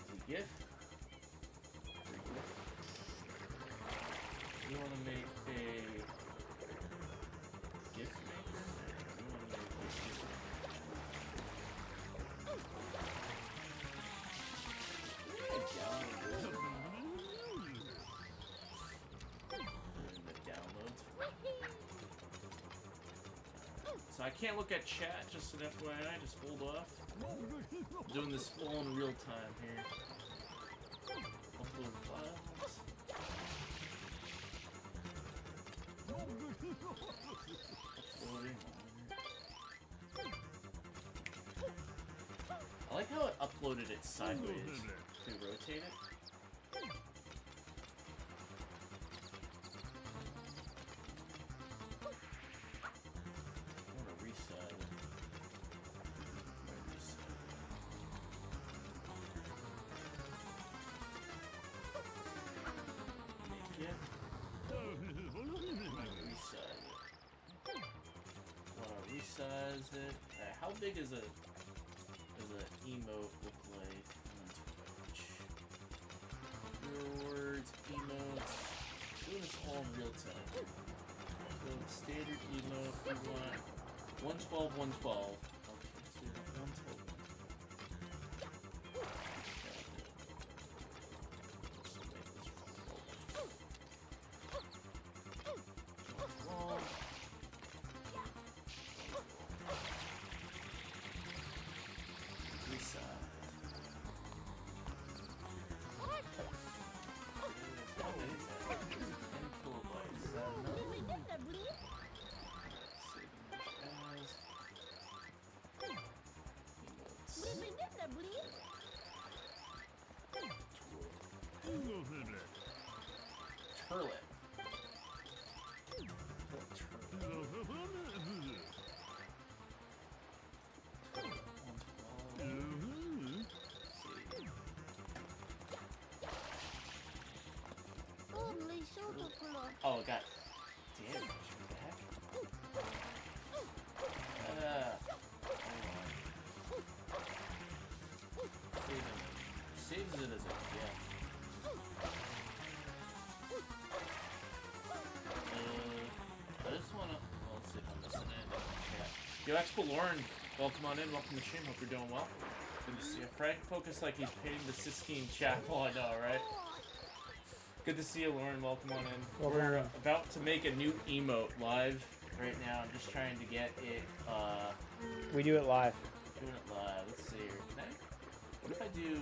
[SPEAKER 2] Is he GIF? You want to make a GIF maker? You want to make a GIF So I can't look at chat, just an FYI, just hold off. I'm doing this all in real time here. Upload files. Uploading. I like how it uploaded it sideways. Can we rotate it? Resize it. How big is an emote look like on Twitch? Your words, emotes. Doing this all in real time. So standard emote, we want 112, 112. Okay, so 112. Turlet. Oh, got damage from that. Saves it as a gift. I just wanna. Well, let's see if I'm missing it. Yeah. Yo, Expo Lauren, welcome on in. Welcome to the stream. Hope you're doing well. Good to see you. Frank focused like he's paying the Sistine Chapel. I know, right? Good to see you, Lauren. Welcome on in. We're about to make a new emote live right now. I'm just trying to get it.
[SPEAKER 1] We do it live.
[SPEAKER 2] Doing it live. Let's see here. Can I? What if I do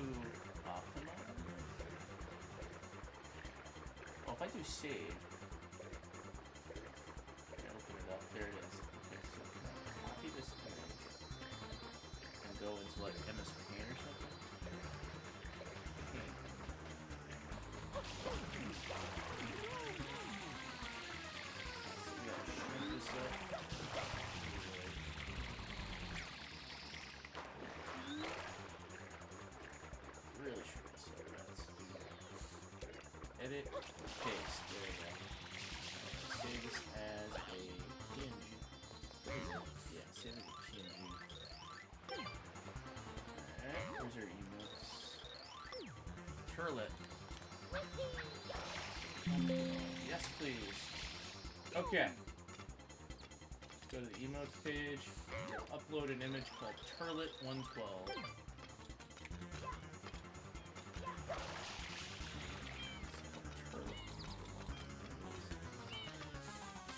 [SPEAKER 2] Optima? Oh, if I do save. Okay, open it up. There it is. Okay, so can I copy this image and go into like MS Paint or something? Really sure this up. Edit, paste. There we go. Save this as a PNG. Yeah, save it as a PNG. Alright, where's our emotes? Turlet. Yes, please. Okay. Go to the emotes page. Upload an image called Turlet112.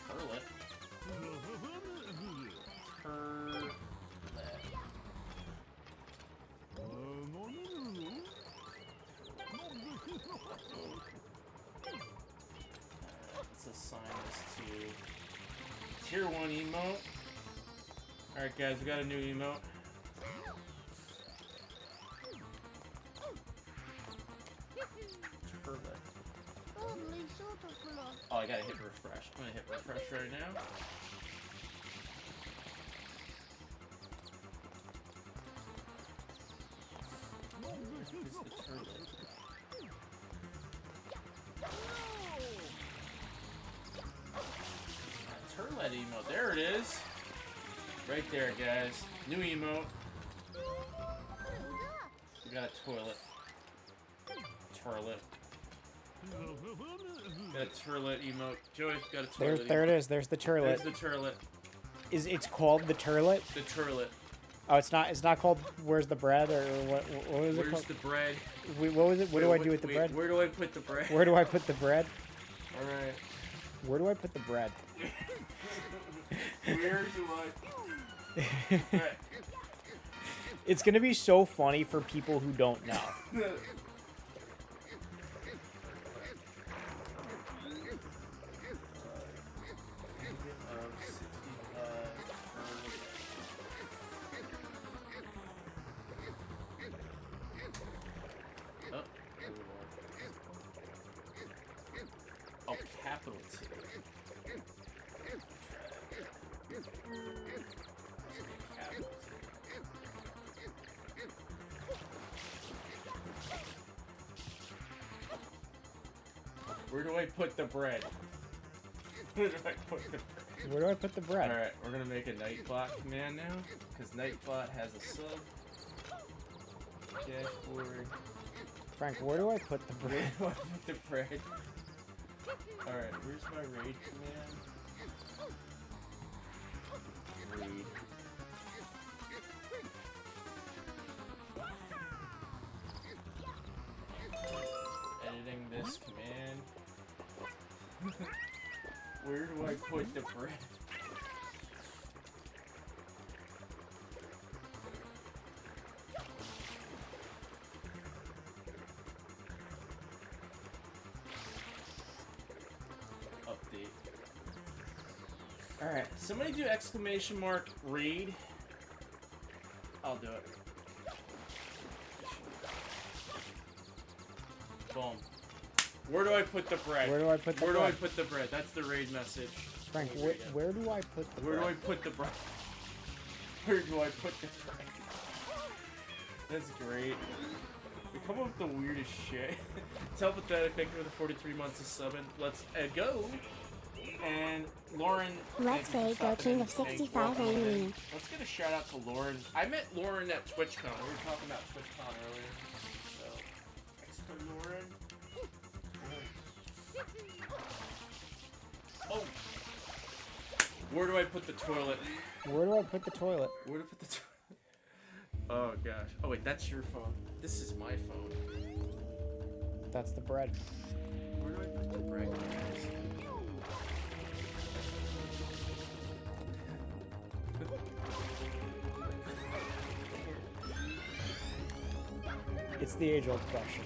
[SPEAKER 2] Turlet. Let's assign this to Tier 1 emote. Alright guys, we got a new emote. Turlet. Oh, I gotta hit refresh. I'm gonna hit refresh right now. Where's the turlet? Turlet emote. There it is. Right there, guys. New emote. We got a toilet. Turlet. Got a turlet emote. Joey, got a toilet.
[SPEAKER 1] There it is. There's the turlet.
[SPEAKER 2] There's the turlet.
[SPEAKER 1] It's called the turlet?
[SPEAKER 2] The turlet.
[SPEAKER 1] Oh, it's not called Where's the Bread or what was it
[SPEAKER 2] Where's
[SPEAKER 1] called?
[SPEAKER 2] the bread?
[SPEAKER 1] What was it? What do I do with the bread?
[SPEAKER 2] Where do I put the bread?
[SPEAKER 1] Where do I put the bread?
[SPEAKER 2] Alright.
[SPEAKER 1] Where do I put the bread?
[SPEAKER 2] Where do I... Alright.
[SPEAKER 1] It's gonna be so funny for people who don't know.
[SPEAKER 2] Oh, capital T. Capital T. Where do I put the bread? Where do I put the bread?
[SPEAKER 1] Where do I put the bread?
[SPEAKER 2] Alright, we're gonna make a Nightbot command now, because Nightbot has a sub. Dashboard.
[SPEAKER 1] Frank, where do I put the
[SPEAKER 2] Where
[SPEAKER 1] bread?
[SPEAKER 2] do I put the bread? Alright, where's my raid command? Raid. Editing this command. Where do I put the bread? Update. Alright, somebody do exclamation mark raid. I'll do it. Boom. Where do I put the bread?
[SPEAKER 1] Where do I put the
[SPEAKER 2] Where
[SPEAKER 1] bread?
[SPEAKER 2] do I put the bread? That's the raid message.
[SPEAKER 1] Frank,
[SPEAKER 2] There we go.
[SPEAKER 1] where do I put the
[SPEAKER 2] Where
[SPEAKER 1] bread?
[SPEAKER 2] do I put the bread? Where do I put the bread? That's great. We come up with the weirdest shit. Telepathetic, thank you for the 43 months of subbing. Let's go. And Lauren.
[SPEAKER 5] Let's
[SPEAKER 2] thank you
[SPEAKER 5] say
[SPEAKER 2] for
[SPEAKER 5] Go
[SPEAKER 2] stopping
[SPEAKER 5] King
[SPEAKER 2] in.
[SPEAKER 5] of
[SPEAKER 2] Thank you
[SPEAKER 5] 65
[SPEAKER 2] for coming in.
[SPEAKER 5] Amy.
[SPEAKER 2] Let's get a shout out to Lauren. I met Lauren at TwitchCon. We were talking about TwitchCon earlier. So, thanks to Lauren. Oh! Where do I put the toilet?
[SPEAKER 1] Where do I put the toilet?
[SPEAKER 2] Where to put the toilet? Oh gosh. Oh wait, that's your phone. This is my phone.
[SPEAKER 1] That's the bread.
[SPEAKER 2] Where do I put the bread, guys?
[SPEAKER 1] It's the age-old question.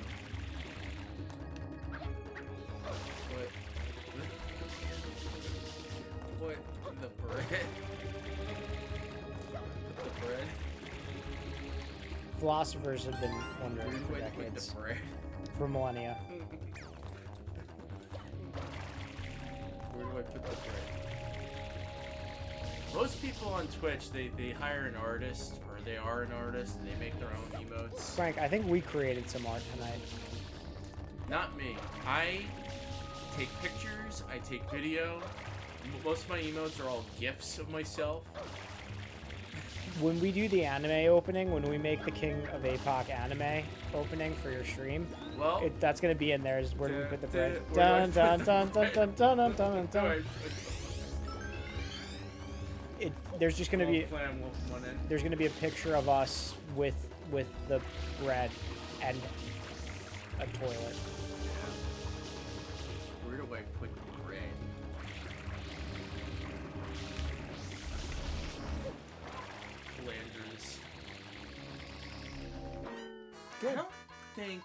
[SPEAKER 2] Put the bread. Put the bread.
[SPEAKER 1] Philosophers have been
[SPEAKER 2] Where
[SPEAKER 1] wondering
[SPEAKER 2] do
[SPEAKER 1] for
[SPEAKER 2] I put
[SPEAKER 1] decades,
[SPEAKER 2] the bread?
[SPEAKER 1] for millennia.
[SPEAKER 2] Where do I put the bread? Most people on Twitch, they hire an artist, or they are an artist, and they make their own emotes.
[SPEAKER 1] Frank, I think we created some art tonight.
[SPEAKER 2] Not me. I take pictures, I take video. Most of my emotes are all GIFs of myself.
[SPEAKER 1] When we do the anime opening, when we make the King of APOC anime opening for your stream,
[SPEAKER 2] Well,
[SPEAKER 1] that's gonna be in there. Is where do we put the bread?
[SPEAKER 2] where
[SPEAKER 1] Dun
[SPEAKER 2] do I
[SPEAKER 1] dun
[SPEAKER 2] put
[SPEAKER 1] dun
[SPEAKER 2] the
[SPEAKER 1] dun
[SPEAKER 2] bread?
[SPEAKER 1] dun dun dun dun dun.
[SPEAKER 2] Alright,
[SPEAKER 1] There's just gonna be
[SPEAKER 2] plan one in.
[SPEAKER 1] there's gonna be a picture of us with the bread and a toilet.
[SPEAKER 2] Where do I put the bread? Flanders. I don't think.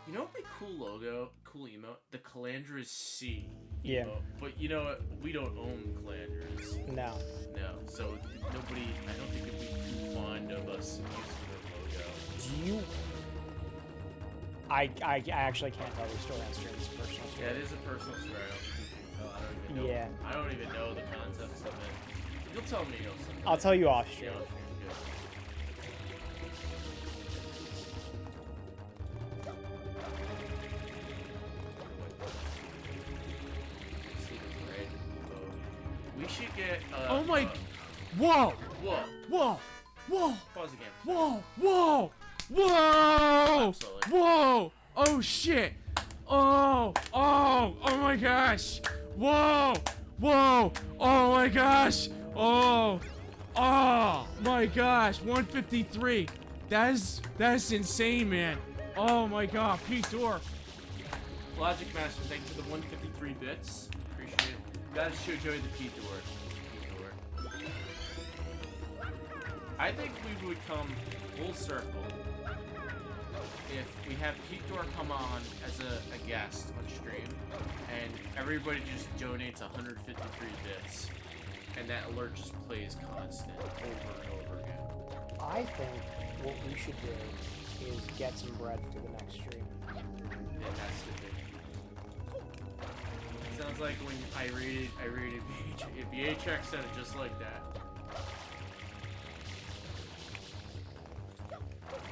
[SPEAKER 2] You know what would be cool logo, cool emote? The Calandras C.
[SPEAKER 1] Yeah.
[SPEAKER 2] Emote. But you know what? We don't own Calandras.
[SPEAKER 1] No.
[SPEAKER 2] No. So nobody. I don't think it'd be too fond of us using their logo.
[SPEAKER 1] Do you? I actually can't tell the story on stream. It's a personal story.
[SPEAKER 2] Yeah, it is a personal story. I don't think you can tell. I don't even know.
[SPEAKER 1] Yeah.
[SPEAKER 2] I don't even know the concepts of it. You'll tell me. Sometime.
[SPEAKER 1] I'll tell you off
[SPEAKER 2] Yeah,
[SPEAKER 1] stream.
[SPEAKER 2] off stream, good. We should get.
[SPEAKER 5] Oh my- Whoa!
[SPEAKER 2] Whoa.
[SPEAKER 5] Whoa! Whoa!
[SPEAKER 2] Pause the game.
[SPEAKER 5] Whoa! Whoa! Whoa!
[SPEAKER 2] Absolutely.
[SPEAKER 5] Whoa! Oh shit! Oh! Oh! Oh my gosh! Whoa! Whoa! Oh my gosh! Oh! Oh my gosh! 153. That's insane, man. Oh my god, Pete Dork.
[SPEAKER 2] Logic Master, thanks for the 153 bits. Appreciate it. Gotta show Joey the Pete Door. I think we would come full circle if we have Pete Door come on as a guest on stream, and everybody just donates 153 bits, and that alert just plays constant over and over again.
[SPEAKER 1] I think what we should do is get some bread for the next stream.
[SPEAKER 2] It has to be. It sounds like when I rated VHX said it just like that.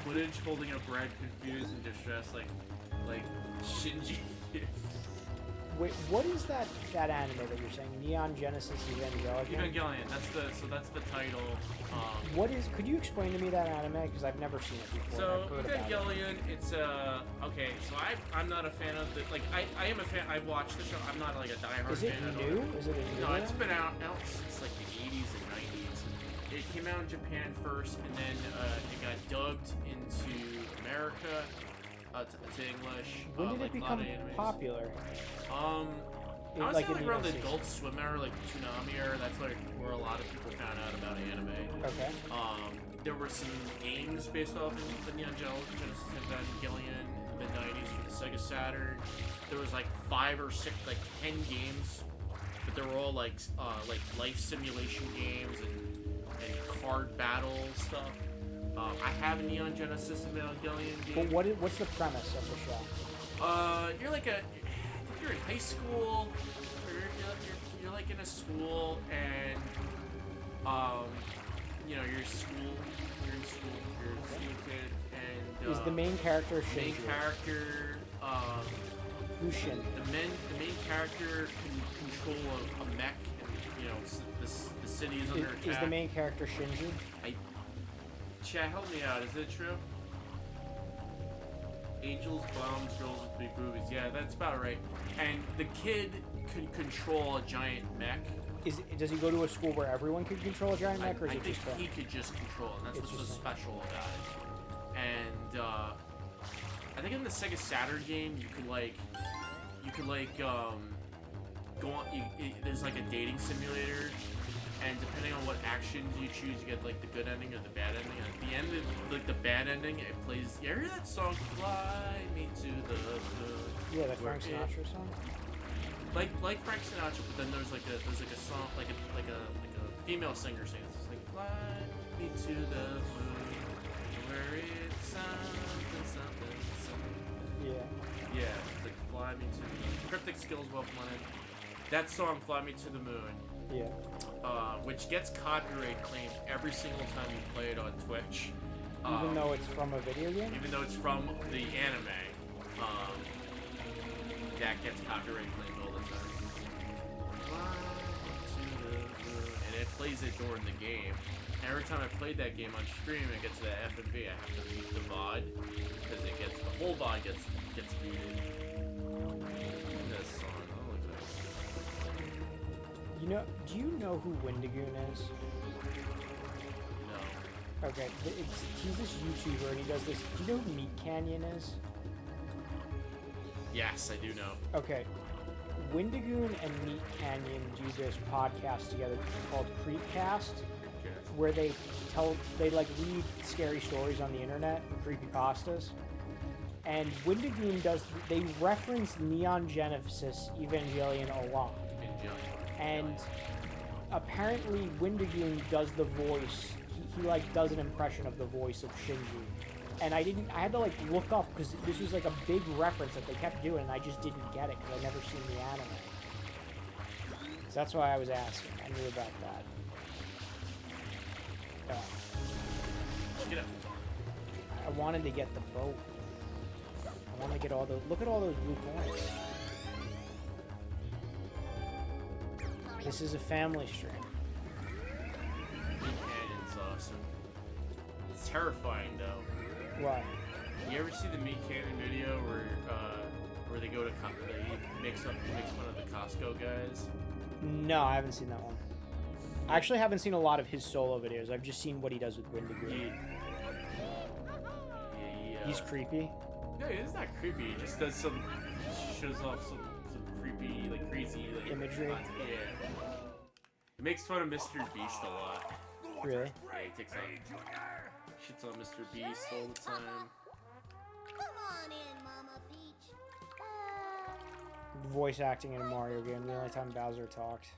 [SPEAKER 2] Footage holding up bread, confused and distressed, like Shinji.
[SPEAKER 1] Wait, what is that anime that you're saying? Neon Genesis Evangelion?
[SPEAKER 2] Evangelion. That's the title.
[SPEAKER 1] What is? Could you explain to me that anime? Because I've never seen it before.
[SPEAKER 2] So
[SPEAKER 1] and I've heard about it.
[SPEAKER 2] Evangelion, it's okay. So I'm not a fan of the I am a fan. I watched the show. I'm not like a diehard
[SPEAKER 1] Is it
[SPEAKER 2] fan.
[SPEAKER 1] new? Is it a new?
[SPEAKER 2] No, it's
[SPEAKER 1] one?
[SPEAKER 2] been out since like the 80s and 90s. It came out in Japan first, and then it got dubbed into America to English.
[SPEAKER 1] When did
[SPEAKER 2] like
[SPEAKER 1] it
[SPEAKER 2] a lot
[SPEAKER 1] become
[SPEAKER 2] of animes.
[SPEAKER 1] popular?
[SPEAKER 2] I would
[SPEAKER 1] Like
[SPEAKER 2] say
[SPEAKER 1] in
[SPEAKER 2] like
[SPEAKER 1] the
[SPEAKER 2] around the
[SPEAKER 1] United States.
[SPEAKER 2] Adult Swim era, like Toonami era. That's like where a lot of people found out about anime.
[SPEAKER 1] Okay.
[SPEAKER 2] There were some games based off of the Neon Genesis Evangelion in the mid-90s for the Sega Saturn. There was like 5 or 6, like 10 games, but they were all like life simulation games and card battle stuff. I have a Neon Genesis Evangelion game.
[SPEAKER 1] But what's the premise of the show?
[SPEAKER 2] You're like you're in high school, or you're like in a school, and you know, you're in school, you're a school kid, and
[SPEAKER 1] Is the main character
[SPEAKER 2] the main
[SPEAKER 1] Shinji?
[SPEAKER 2] character,
[SPEAKER 1] Who's Shinji?
[SPEAKER 2] the main character can control a mech, and you know, the city is under attack.
[SPEAKER 1] Is the main character Shinji?
[SPEAKER 2] Chat, help me out. Is it true? Angels, bombs, girls with big boobies. Yeah, that's about right. And the kid can control a giant mech.
[SPEAKER 1] Does he go to a school where everyone can control a giant mech, or is
[SPEAKER 2] I
[SPEAKER 1] it
[SPEAKER 2] think
[SPEAKER 1] just him?
[SPEAKER 2] he could just control it. And that's what's so special about it. And I think in the Sega Saturn game, you could go on. There's like a dating simulator. And depending on what actions you choose, you get like the good ending or the bad ending. And at the end of like the bad ending, it plays. You hear that song? Fly me to the moon.
[SPEAKER 1] Yeah, the Frank Sinatra song.
[SPEAKER 2] Like Frank Sinatra, but then there's like a song like a female singer sings. It's like fly me to the moon, where it's something.
[SPEAKER 1] Yeah.
[SPEAKER 2] Yeah, it's like fly me to the moon. Cryptic skills well blended. That song, Fly Me to the Moon.
[SPEAKER 1] Yeah.
[SPEAKER 2] Which gets copyright claimed every single time you play it on Twitch.
[SPEAKER 1] Even though it's from a video game?
[SPEAKER 2] Even though it's from the anime, that gets copyright claimed all the time. Fly to the moon. And it plays it during the game. And every time I played that game on stream, it gets to the FMV. I have to mute the VOD because the whole VOD gets muted. This song, oh look at that.
[SPEAKER 1] Do you know who Wendigoon is?
[SPEAKER 2] No.
[SPEAKER 1] Okay, he's this YouTuber and he does this. Do you know who Meat Canyon is?
[SPEAKER 2] Yes, I do know.
[SPEAKER 1] Okay, Wendigoon and Meat Canyon do this podcast together called Creepcast, where they read scary stories on the internet, creepypastas. And Wendigoon they reference Neon Genesis Evangelion a lot. And apparently Wendigoon does the voice. He does an impression of the voice of Shinji. And I had to look up because this was like a big reference that they kept doing, and I just didn't get it because I'd never seen the anime. So that's why I was asking. I knew about that.
[SPEAKER 2] Get up.
[SPEAKER 1] I wanted to get the boat. I wanted to get look at all those blue coins. This is a family stream.
[SPEAKER 2] listen. It's terrifying though.
[SPEAKER 1] Why?
[SPEAKER 2] You ever see the Meat Cannon video where they go to they makes fun of the Costco guys?
[SPEAKER 1] No, I haven't seen that one. I actually haven't seen a lot of his solo videos. I've just seen what he does with Windigood. He's creepy.
[SPEAKER 2] No, it's not creepy. He just does shows off some creepy, like crazy, like
[SPEAKER 1] Imagery.
[SPEAKER 2] Yeah. He makes fun of Mr. Beast a lot.
[SPEAKER 1] Really?
[SPEAKER 2] Yeah, he takes shits on Mr. Beast all the time.
[SPEAKER 6] Come on in, Mama Peach.
[SPEAKER 1] Voice acting in a Mario game. The only time Bowser talks.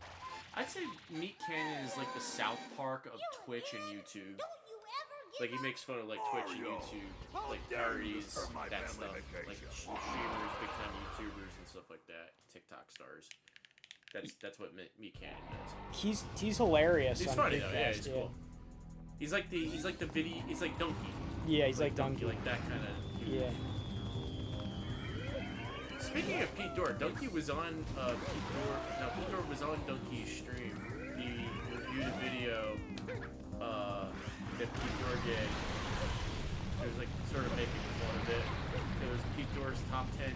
[SPEAKER 2] I'd say Meat Cannon is like the South Park of Twitch and YouTube. Like he makes fun of like Twitch and YouTube, like parodies, that stuff, like streamers, big time YouTubers and stuff like that, TikTok stars. That's what Meat Cannon does.
[SPEAKER 1] He's hilarious.
[SPEAKER 2] He's
[SPEAKER 1] on
[SPEAKER 2] funny though. Yeah,
[SPEAKER 1] Vidcast,
[SPEAKER 2] he's cool. He's like the video. He's like Donkey.
[SPEAKER 1] Yeah, he's like Donkey.
[SPEAKER 2] Like that kind of.
[SPEAKER 1] Yeah.
[SPEAKER 2] Speaking of Pete Dorr, Donkey was on Pete Dorr was on Donkey's stream. He reviewed a video that Pete Dorr did. It was like sort of making fun of it. It was Pete Dorr's top 10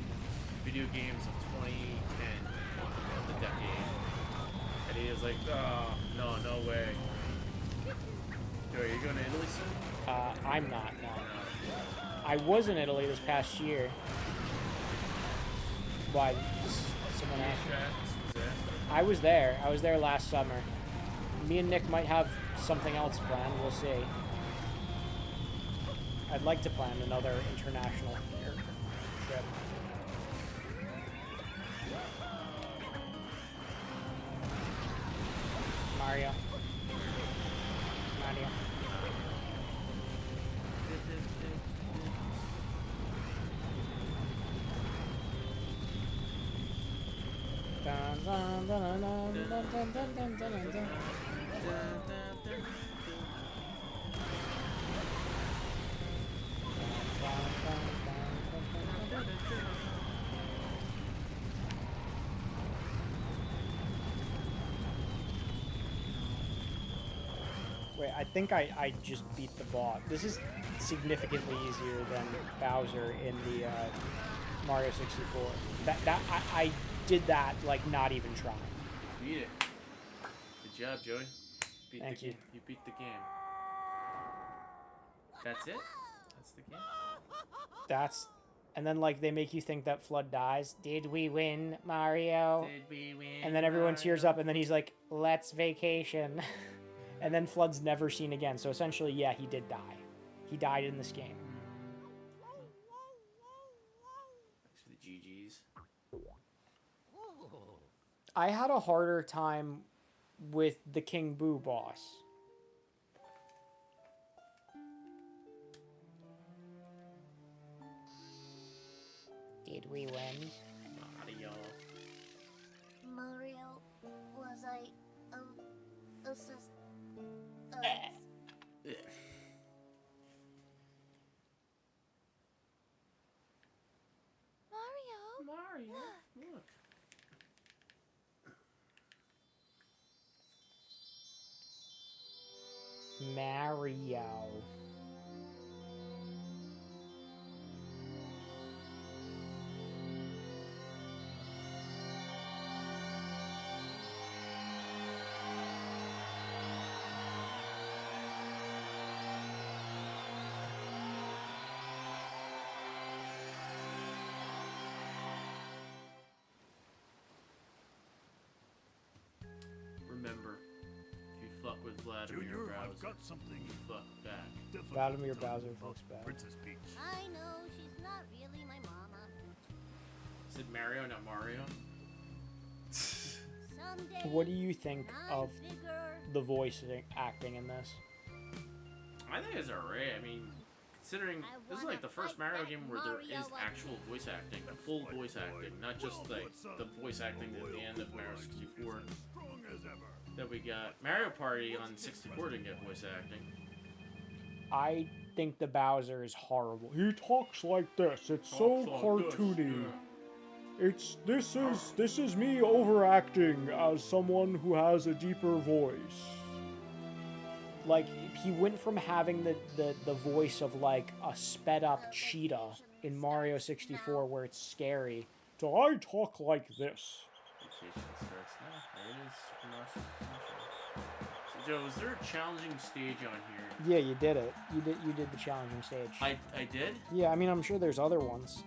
[SPEAKER 2] video games of 2010 of the decade. And he was like, oh, no way. Joey, are you going to Italy soon?
[SPEAKER 1] I'm not, no. I was in Italy this past year. Why? Someone asked me. I was there. I was there last summer. Me and Nick might have something else planned. We'll see. I'd like to plan another international trip. Mario. Dun, dun, dun, dun, dun, dun, dun, dun, dun, dun, dun. Wait, I think I just beat the boss. This is significantly easier than Bowser in the Mario 64. I did that like not even trying.
[SPEAKER 2] Beat it. Good job, Joey.
[SPEAKER 1] Thank you.
[SPEAKER 2] You beat the game. That's it? That's the game?
[SPEAKER 1] And then like they make you think that Flood dies. Did we win, Mario?
[SPEAKER 2] Did we win?
[SPEAKER 1] And then everyone tears up and then he's like, let's vacation. And then Flood's never seen again. So essentially, yeah, he did die. He died in this game.
[SPEAKER 2] Thanks for the GGs.
[SPEAKER 1] I had a harder time with the King Boo boss. Did we win?
[SPEAKER 6] Mario, was I
[SPEAKER 2] Mario, look.
[SPEAKER 1] Mario.
[SPEAKER 2] Remember, if you fuck with Vladimir
[SPEAKER 7] Junior,
[SPEAKER 2] Bowser,
[SPEAKER 7] I've got something.
[SPEAKER 2] you fuck back.
[SPEAKER 1] Vladimir Bowser fucks back.
[SPEAKER 7] Princess Peach.
[SPEAKER 6] I know she's not really my mama.
[SPEAKER 2] Is it Mario, not Mario?
[SPEAKER 6] Someday.
[SPEAKER 1] What do you think
[SPEAKER 6] I'm
[SPEAKER 1] of
[SPEAKER 6] bigger.
[SPEAKER 1] the voice acting in this?
[SPEAKER 2] I think it's alright. I mean, considering this is like the first Mario game where there is actual voice acting, full voice acting, not just like the voice acting at the end of Mario 64
[SPEAKER 7] Strong as ever.
[SPEAKER 2] that we got. Mario Party on 64 didn't get voice acting.
[SPEAKER 1] I think the Bowser is horrible. He talks like this. It's so
[SPEAKER 2] Talks like
[SPEAKER 1] cartoony.
[SPEAKER 2] this,
[SPEAKER 1] This is me overacting as someone who has a deeper voice. Like, he went from having the voice of, like, a sped-up cheetah in Mario 64 where it's scary to, I talk like this.
[SPEAKER 2] Vacation starts now. There it is. Super Mario 64. So, Joe, is there a challenging stage on here?
[SPEAKER 1] Yeah, you did it. You did the challenging stage.
[SPEAKER 2] I did?
[SPEAKER 1] Yeah, I mean, I'm sure there's other ones.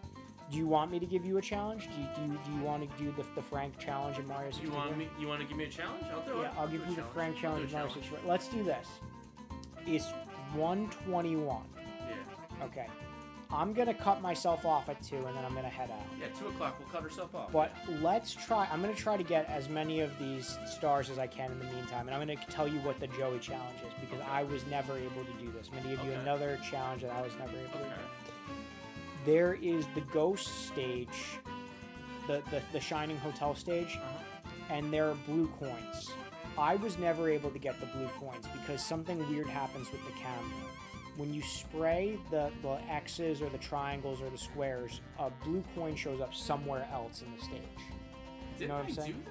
[SPEAKER 1] Do you want me to give you a challenge? Do you want to do the Frank challenge in Mario 64?
[SPEAKER 2] You want to give me a challenge? I'll do it.
[SPEAKER 1] Yeah, I'll give you the Frank
[SPEAKER 2] I'll
[SPEAKER 1] challenge
[SPEAKER 2] do
[SPEAKER 1] in
[SPEAKER 2] a
[SPEAKER 1] Mario 64. Let's do this. It's 1:21.
[SPEAKER 2] Yeah.
[SPEAKER 1] Okay. I'm gonna cut myself off at 2, and then I'm gonna head out.
[SPEAKER 2] Yeah, 2 o'clock. We'll cut ourselves off.
[SPEAKER 1] But let's try. I'm gonna try to get as many of these stars as I can in the meantime, and I'm gonna tell you what the Joey challenge is because I was never able to do this. I'm gonna give you another challenge that I was never able to do. There is the ghost stage, the Shining Hotel stage, and there are blue coins. I was never able to get the blue coins because something weird happens with the camera. When you spray the X's or the triangles or the squares, a blue coin shows up somewhere else in the stage. You know what I'm saying?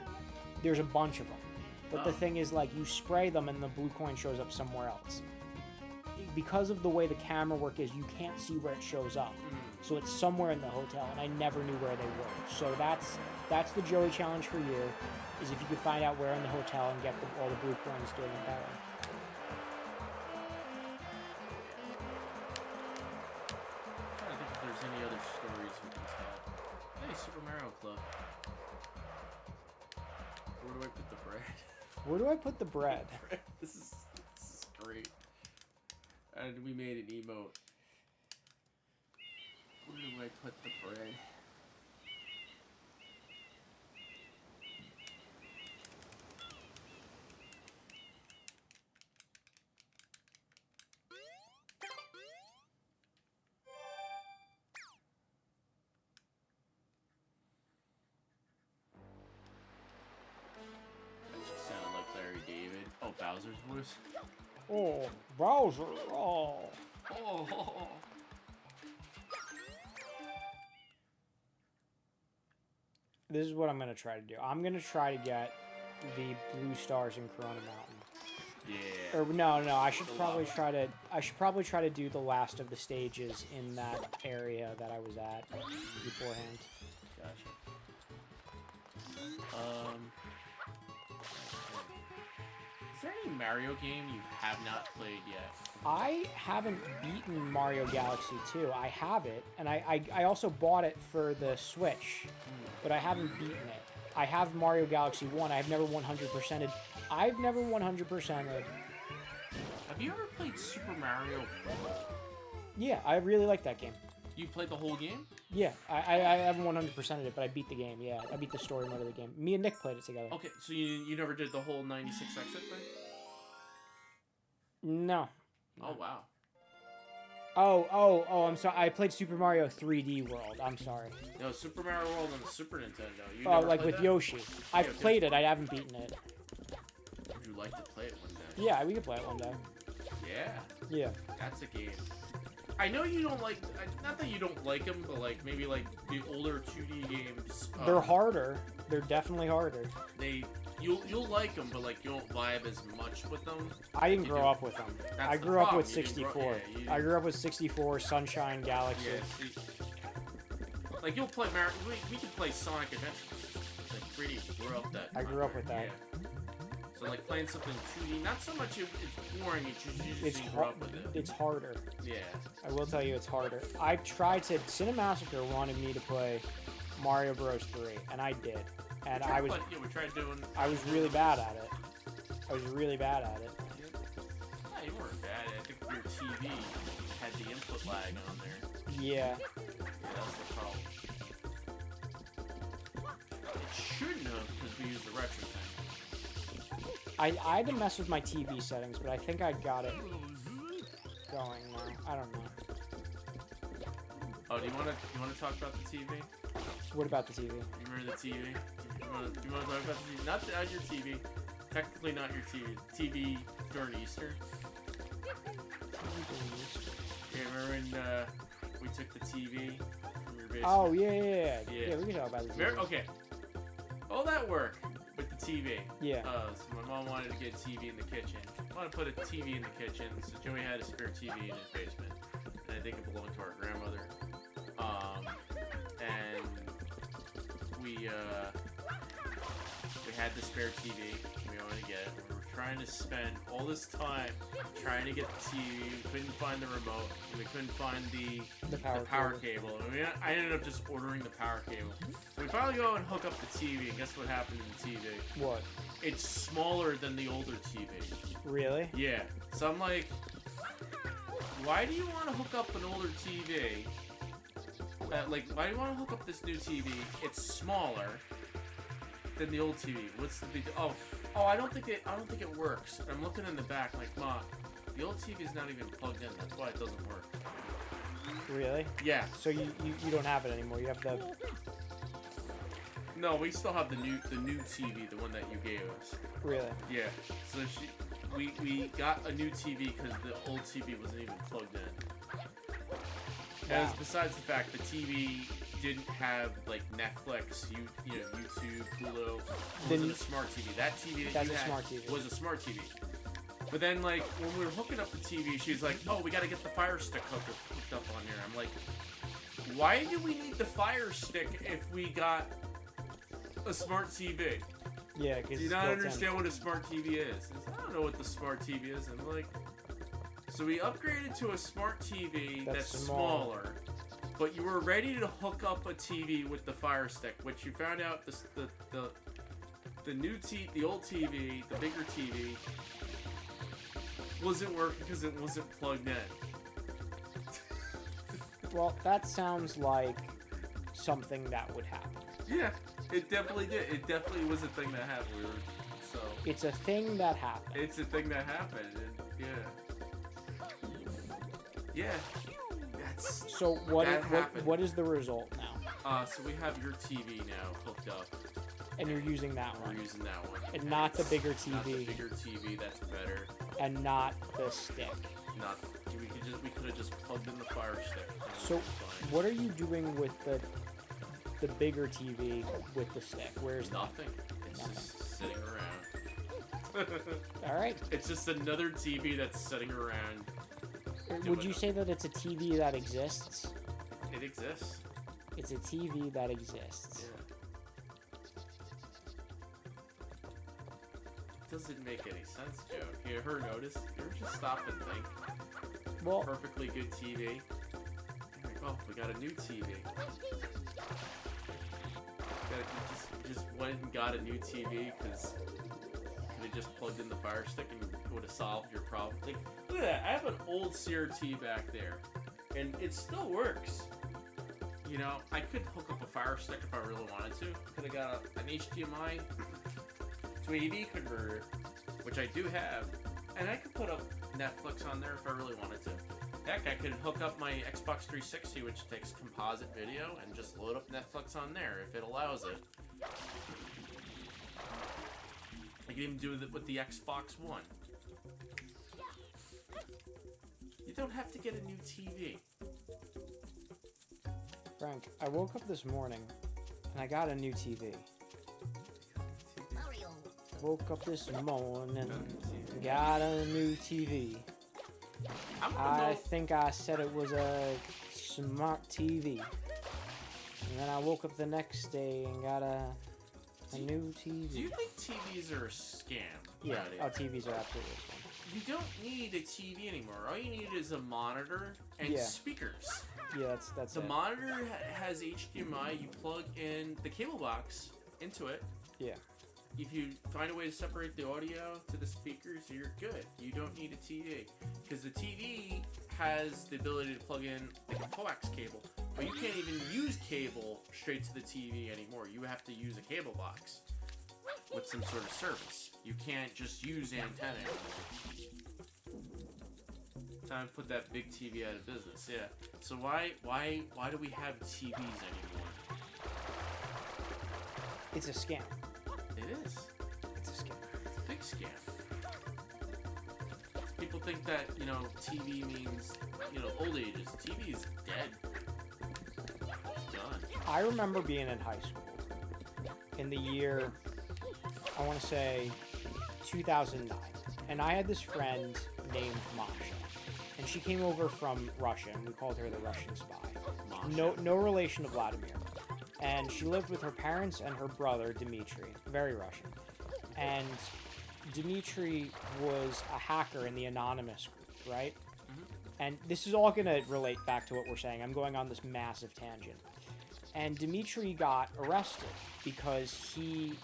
[SPEAKER 1] There's a bunch of them. But the thing is, like, you spray them and the blue coin shows up somewhere else. Because of the way the camera work is, you can't see where it shows up. So it's somewhere in the hotel, and I never knew where they were. So that's the Joey challenge for you, is if you could find out where in the hotel and get all the blue coins doing it that way.
[SPEAKER 2] I'm trying to think if there's any other stories we can tell. Hey, Super Mario Club. Where do I put the bread?
[SPEAKER 1] Where do I put the bread?
[SPEAKER 2] This is great. And we made an emote. Where do I put the bread? That just sounded like Larry David. Oh, Bowser's voice.
[SPEAKER 1] Oh, Bowser. Oh.
[SPEAKER 2] Oh.
[SPEAKER 1] This is what I'm going to try to do. I'm going to try to get the blue stars in Corona Mountain.
[SPEAKER 2] Yeah.
[SPEAKER 1] Or no, I should probably try to do the last of the stages in that area that I was at beforehand.
[SPEAKER 2] Gotcha. Is there any Mario game you have not played yet?
[SPEAKER 1] I haven't beaten Mario Galaxy 2. I have it, and I also bought it for the Switch, but I haven't beaten it. I have Mario Galaxy 1. I've never 100%ed. I've never 100%ed.
[SPEAKER 2] Have you ever played Super Mario?
[SPEAKER 1] Yeah, I really like that game.
[SPEAKER 2] You played the whole game?
[SPEAKER 1] Yeah, I haven't 100%ed it, but I beat the game. Yeah, I beat the story mode of the game. Me and Nick played it together.
[SPEAKER 2] Okay, so you never did the whole 96 exit thing?
[SPEAKER 1] No.
[SPEAKER 2] Oh, wow.
[SPEAKER 1] Oh, I'm sorry. I played Super Mario 3D World. I'm sorry.
[SPEAKER 2] No, Super Mario World on the Super Nintendo. You
[SPEAKER 1] Oh,
[SPEAKER 2] never
[SPEAKER 1] like
[SPEAKER 2] played
[SPEAKER 1] with
[SPEAKER 2] that?
[SPEAKER 1] Yoshi. I've
[SPEAKER 2] okay.
[SPEAKER 1] played it. I haven't beaten it.
[SPEAKER 2] Would you like to play it one day?
[SPEAKER 1] Yeah, we could play it one day.
[SPEAKER 2] Yeah,
[SPEAKER 1] Yeah.
[SPEAKER 2] that's a game. I know you don't like, not that you don't like them, but like maybe like the older 2D games.
[SPEAKER 1] They're harder. They're definitely harder.
[SPEAKER 2] You'll like them, but like you don't vibe as much with them.
[SPEAKER 1] I didn't grow up with them. I
[SPEAKER 2] the
[SPEAKER 1] grew up
[SPEAKER 2] problem.
[SPEAKER 1] with
[SPEAKER 2] You didn't grow-
[SPEAKER 1] 64.
[SPEAKER 2] yeah, you-
[SPEAKER 1] I grew up with 64, Sunshine, Galaxy.
[SPEAKER 2] Yeah, see, like you'll play Mario. We can play Sonic Adventure. Like pretty grew up that.
[SPEAKER 1] I grew up with that.
[SPEAKER 2] Yeah. So like playing something 2D, not so much it's boring. It's just you just
[SPEAKER 1] It's
[SPEAKER 2] didn't grow up with it.
[SPEAKER 1] It's harder.
[SPEAKER 2] Yeah.
[SPEAKER 1] I will tell you, it's harder. I've tried to. Cinemassacre wanted me to play Mario Bros. 3, and I did. And I was
[SPEAKER 2] We tried doing.
[SPEAKER 1] I was really bad at it. I was really bad at it.
[SPEAKER 2] Yeah, you weren't bad. I think your TV had the input lag on there.
[SPEAKER 1] Yeah.
[SPEAKER 2] Yeah, that's the problem. It shouldn't have because we used the retro thing.
[SPEAKER 1] I had to mess with my TV settings, but I think I got it going now. I don't know.
[SPEAKER 2] Oh, do you want to talk about the TV?
[SPEAKER 1] What about the TV?
[SPEAKER 2] You remember the TV? You want to talk about the TV? Not your TV. Technically not your TV. TV during Easter. Yeah, remember when we took the TV from your basement?
[SPEAKER 1] Oh, yeah. Yeah, we can talk about the TV.
[SPEAKER 2] Okay. All that work with the TV.
[SPEAKER 1] Yeah.
[SPEAKER 2] So my mom wanted to get a TV in the kitchen. Wanted to put a TV in the kitchen, so Joey had a spare TV in his basement. And I think it belonged to our grandmother. And we had the spare TV. We wanted to get it. We were trying to spend all this time trying to get the TV. We couldn't find the remote. We couldn't find the power cable. And I ended up just ordering the power cable. So we finally go and hook up the TV, and guess what happened to the TV?
[SPEAKER 1] What?
[SPEAKER 2] It's smaller than the older TV.
[SPEAKER 1] Really?
[SPEAKER 2] Yeah. So I'm like, why do you want to hook up an older TV? Why do you want to hook up this new TV? It's smaller than the old TV. What's the big? Oh, I don't think it works. I'm looking in the back, like, Ma, the old TV is not even plugged in. That's why it doesn't work.
[SPEAKER 1] Really?
[SPEAKER 2] Yeah.
[SPEAKER 1] So you don't have it anymore. You have the.
[SPEAKER 2] No, we still have the new TV, the one that you gave us.
[SPEAKER 1] Really?
[SPEAKER 2] Yeah. So we got a new TV because the old TV wasn't even plugged in.
[SPEAKER 1] Wow.
[SPEAKER 2] As besides the fact the TV didn't have like Netflix, YouTube, Hulu. It wasn't a smart TV. That TV that
[SPEAKER 1] That's
[SPEAKER 2] you
[SPEAKER 1] a
[SPEAKER 2] had
[SPEAKER 1] smart TV.
[SPEAKER 2] was a smart TV. But then, like, when we were hooking up the TV, she's like, "Oh, we got to get the Fire Stick hooked up on here." I'm like, "Why do we need the Fire Stick if we got a smart TV?"
[SPEAKER 1] Yeah, because
[SPEAKER 2] Do you not understand what a smart TV is? I don't know what the smart TV is. I'm like, so we upgraded to a smart TV that's smaller, but you were ready to hook up a TV with the Fire Stick, which you found out the old TV, the bigger TV, wasn't working because it wasn't plugged in.
[SPEAKER 1] Well, that sounds like something that would happen.
[SPEAKER 2] Yeah, it definitely did. It definitely was a thing that happened.
[SPEAKER 1] It's a thing that happened.
[SPEAKER 2] It's a thing that happened, and yeah. Yeah. That's
[SPEAKER 1] So what is the result now?
[SPEAKER 2] So we have your TV now hooked up.
[SPEAKER 1] And you're using that
[SPEAKER 2] We're
[SPEAKER 1] one.
[SPEAKER 2] using that one.
[SPEAKER 1] And not the bigger TV.
[SPEAKER 2] Not the bigger TV, that's better.
[SPEAKER 1] And not the stick.
[SPEAKER 2] We could have just plugged in the Fire Stick.
[SPEAKER 1] So what are you doing with the bigger TV with the stick? Where's
[SPEAKER 2] nothing? It's just sitting around.
[SPEAKER 1] All right.
[SPEAKER 2] It's just another TV that's sitting around.
[SPEAKER 1] Would you say that it's a TV that exists?
[SPEAKER 2] It exists.
[SPEAKER 1] It's a TV that exists.
[SPEAKER 2] Yeah. Doesn't make any sense, Joe. You ever notice? You ever just stop and think?
[SPEAKER 1] Well,
[SPEAKER 2] Perfectly good TV. Oh, we got a new TV. You just went and got a new TV because you could have just plugged in the Fire Stick and it would have solved your problem. Like, look at that. I have an old CRT back there, and it still works. You know, I could hook up a Fire Stick if I really wanted to. Could have got an HDMI to AV converter, which I do have, and I could put up Netflix on there if I really wanted to. Heck, I could hook up my Xbox 360, which takes composite video, and just load up Netflix on there if it allows it. I can even do it with the Xbox One. You don't have to get a new TV.
[SPEAKER 1] Frank, I woke up this morning and I got a new TV. Woke up this morning and got a new TV. I think I said it was a smart TV. And then I woke up the next day and got a new TV.
[SPEAKER 2] Do you think TVs are a scam?
[SPEAKER 1] Yeah, TVs are absolutely a scam.
[SPEAKER 2] You don't need a TV anymore. All you need is a monitor and speakers.
[SPEAKER 1] Yeah, that's
[SPEAKER 2] the
[SPEAKER 1] it.
[SPEAKER 2] monitor has HDMI. You plug in the cable box into it.
[SPEAKER 1] Yeah.
[SPEAKER 2] If you find a way to separate the audio to the speakers, you're good. You don't need a TV. Because the TV has the ability to plug in like a coax cable, but you can't even use cable straight to the TV anymore. You have to use a cable box with some sort of service. You can't just use antenna anymore. Time to put that big TV out of business, yeah. So why do we have TVs anymore?
[SPEAKER 1] It's a scam.
[SPEAKER 2] It is.
[SPEAKER 1] It's a scam.
[SPEAKER 2] It's a big scam. People think that, TV means, old ages. TV is dead. It's done.
[SPEAKER 1] I remember being in high school in the year I want to say 2009. And I had this friend named Masha. And she came over from Russia, and we called her the Russian spy. No relation to Vladimir. And she lived with her parents and her brother, Dmitry. Very Russian. And Dmitry was a hacker in the Anonymous group, right? And this is all going to relate back to what we're saying. I'm going on this massive tangent. And Dmitry got arrested because he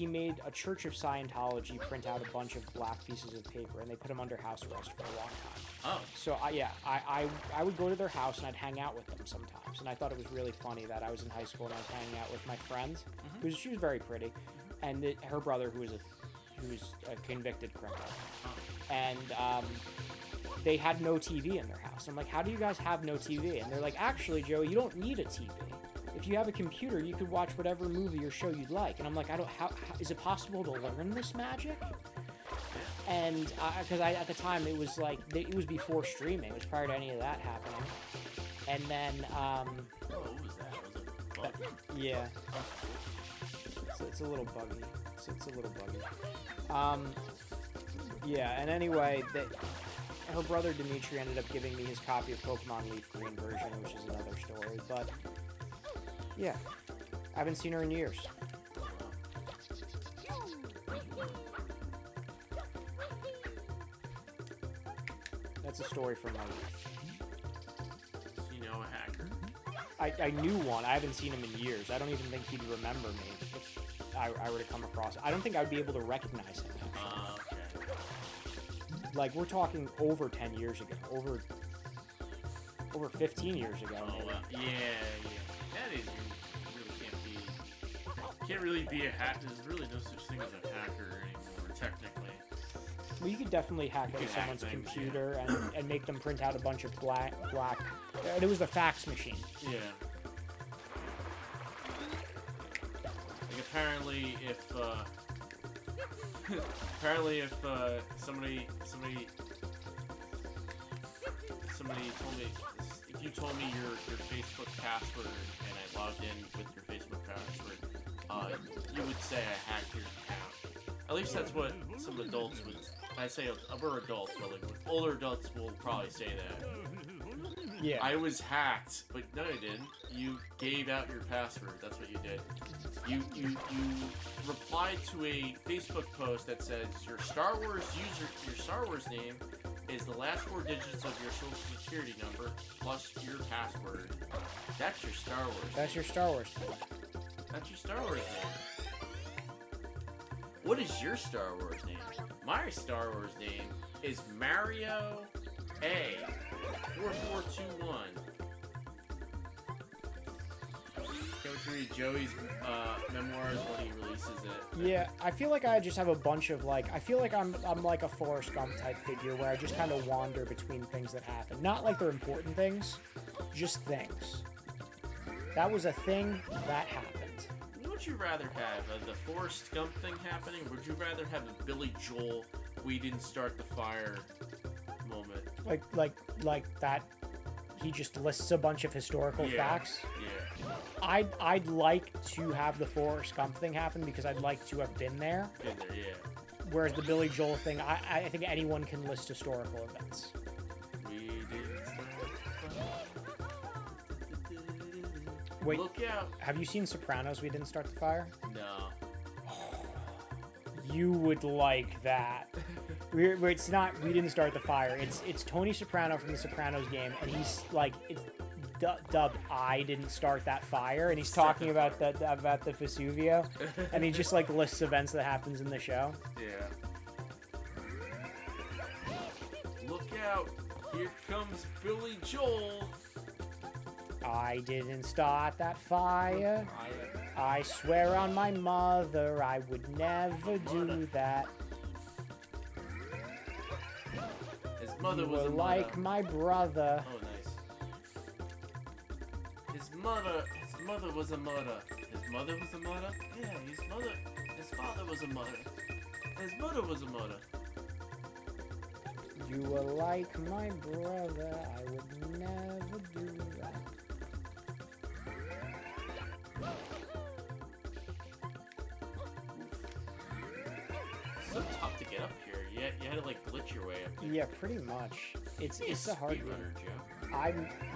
[SPEAKER 1] made a Church of Scientology print out a bunch of black pieces of paper, and they put him under house arrest for a long time.
[SPEAKER 2] Oh.
[SPEAKER 1] So I would go to their house and I'd hang out with them sometimes, and I thought it was really funny that I was in high school and I was hanging out with my friend, she was very pretty, and her brother who was a convicted criminal, and they had no TV in their house. I'm like, how do you guys have no TV? And they're like, actually, Joe, you don't need a TV. If you have a computer, you could watch whatever movie or show you'd like. And I'm like, how is it possible to learn this magic? And because at the time it was like it was before streaming, it was prior to any of that happening. And then
[SPEAKER 2] What was that? Was it buggy?
[SPEAKER 1] yeah, it's a little buggy. It's a little buggy. Yeah, and anyway, her brother Dimitri ended up giving me his copy of Pokemon Leaf Green version, which is another story. But yeah, I haven't seen her in years. That's a story from my youth.
[SPEAKER 2] You know a hacker.
[SPEAKER 1] I knew one. I haven't seen him in years. I don't even think he'd remember me if I were to come across. I don't think I would be able to recognize him.
[SPEAKER 2] Okay.
[SPEAKER 1] Like, we're talking over 10 years ago. Over 15 years ago.
[SPEAKER 2] Oh,
[SPEAKER 1] maybe.
[SPEAKER 2] well, yeah. That is, can't really be a hacker. There's really no such thing as a hacker anymore, technically.
[SPEAKER 1] Well, you could definitely hack
[SPEAKER 2] You
[SPEAKER 1] into
[SPEAKER 2] can hack
[SPEAKER 1] someone's
[SPEAKER 2] things,
[SPEAKER 1] computer and make them print out a bunch of black. It was the fax machine.
[SPEAKER 2] Yeah. Like apparently, if somebody told me, if you told me your Facebook password and I logged in with your Facebook password, you would say I hacked your account. At least that's what some adults would. I say we're adults, but like older adults will probably say that.
[SPEAKER 1] Yeah.
[SPEAKER 2] I was hacked, but no, you didn't. You gave out your password. That's what you did. You replied to a Facebook post that says your Star Wars name is the last 4 digits of your social security number plus your password. That's your Star Wars.
[SPEAKER 1] That's your Star Wars.
[SPEAKER 2] That's your Star Wars name. What is your Star Wars name? My Star Wars name is Mario A 4421. Go to read Joey's memoirs when he releases it.
[SPEAKER 1] Yeah, I feel like I just have a bunch of I feel like I'm like a Forrest Gump type figure where I just kind of wander between things that happen. Not like they're important things, just things. That was a thing that happened.
[SPEAKER 2] Would you rather have the Forrest Gump thing happening, or would you rather have a Billy Joel "We didn't start the fire" moment?
[SPEAKER 1] Like that. He just lists a bunch of historical facts.
[SPEAKER 2] Yeah.
[SPEAKER 1] I'd like to have the Forrest Gump thing happen because I'd like to have been there.
[SPEAKER 2] Been there, yeah.
[SPEAKER 1] Whereas the Billy Joel thing, I think anyone can list historical events.
[SPEAKER 2] We didn't start the fire.
[SPEAKER 1] Wait,
[SPEAKER 2] Look out!
[SPEAKER 1] have you seen Sopranos? We didn't start the fire.
[SPEAKER 2] No.
[SPEAKER 1] You would like that. Where it's not we didn't start the fire. It's Tony Soprano from the Sopranos game, and he's like it's dubbed I didn't start that fire, and he's talking about the Vesuvio, and he just like lists events that happens in the show.
[SPEAKER 2] Yeah. Look out! Here comes Billy Joel.
[SPEAKER 1] I didn't start that fire. I swear on my mother, I would never do that.
[SPEAKER 2] His mother
[SPEAKER 1] You
[SPEAKER 2] was
[SPEAKER 1] were
[SPEAKER 2] a
[SPEAKER 1] like
[SPEAKER 2] mother.
[SPEAKER 1] my brother.
[SPEAKER 2] Oh, nice. His mother was a mother. His mother was a mother? Yeah, his father was a mother. His mother was a mother.
[SPEAKER 1] You were like my brother, I would never do that.
[SPEAKER 2] so tough to get up here. You had to like glitch your way up here.
[SPEAKER 1] Yeah, pretty much. It's a hard game.
[SPEAKER 2] Speedrunner,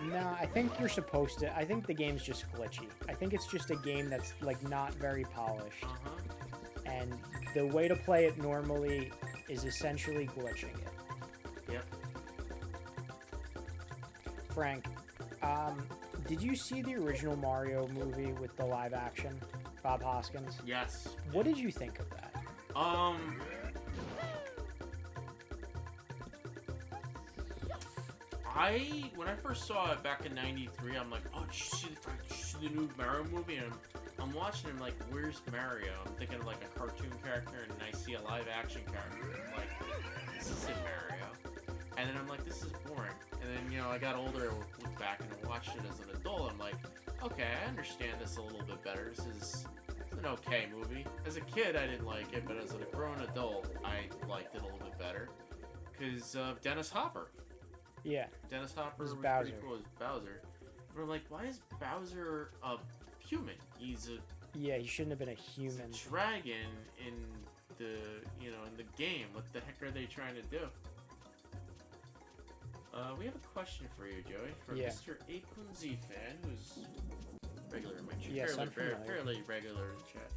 [SPEAKER 2] Joe.
[SPEAKER 1] I think you're supposed to. I think the game's just glitchy. I think it's just a game that's like not very polished. And the way to play it normally is essentially glitching it.
[SPEAKER 2] Yep.
[SPEAKER 1] Frank, did you see the original Mario movie with the live action, Bob Hoskins?
[SPEAKER 2] Yes.
[SPEAKER 1] What did you think of that?
[SPEAKER 2] When I first saw it back in '93, I'm like, oh, did you see the new Mario movie? And I'm watching it, I'm like, where's Mario? I'm thinking of like a cartoon character, and I see a live action character. I'm like, this isn't Mario. And then I'm like, this is boring. And then, I got older and looked back and watched it as an adult. I'm like, okay, I understand this a little bit better. This is an okay movie. As a kid, I didn't like it, but as a grown adult, I liked it a little bit better. Because of Dennis Hopper.
[SPEAKER 1] Yeah.
[SPEAKER 2] Dennis Hopper was
[SPEAKER 1] Bowser.
[SPEAKER 2] pretty cool as Bowser. But I'm like, why is Bowser a human? He's
[SPEAKER 1] Yeah, he shouldn't have been a
[SPEAKER 2] a
[SPEAKER 1] human.
[SPEAKER 2] dragon in the in the game. What the heck are they trying to do? We have a question for you, Joey, from
[SPEAKER 1] Yeah.
[SPEAKER 2] Mr. Apunzi fan, who's regular in my chat,
[SPEAKER 1] Yes, I'm familiar.
[SPEAKER 2] fairly regular in chat.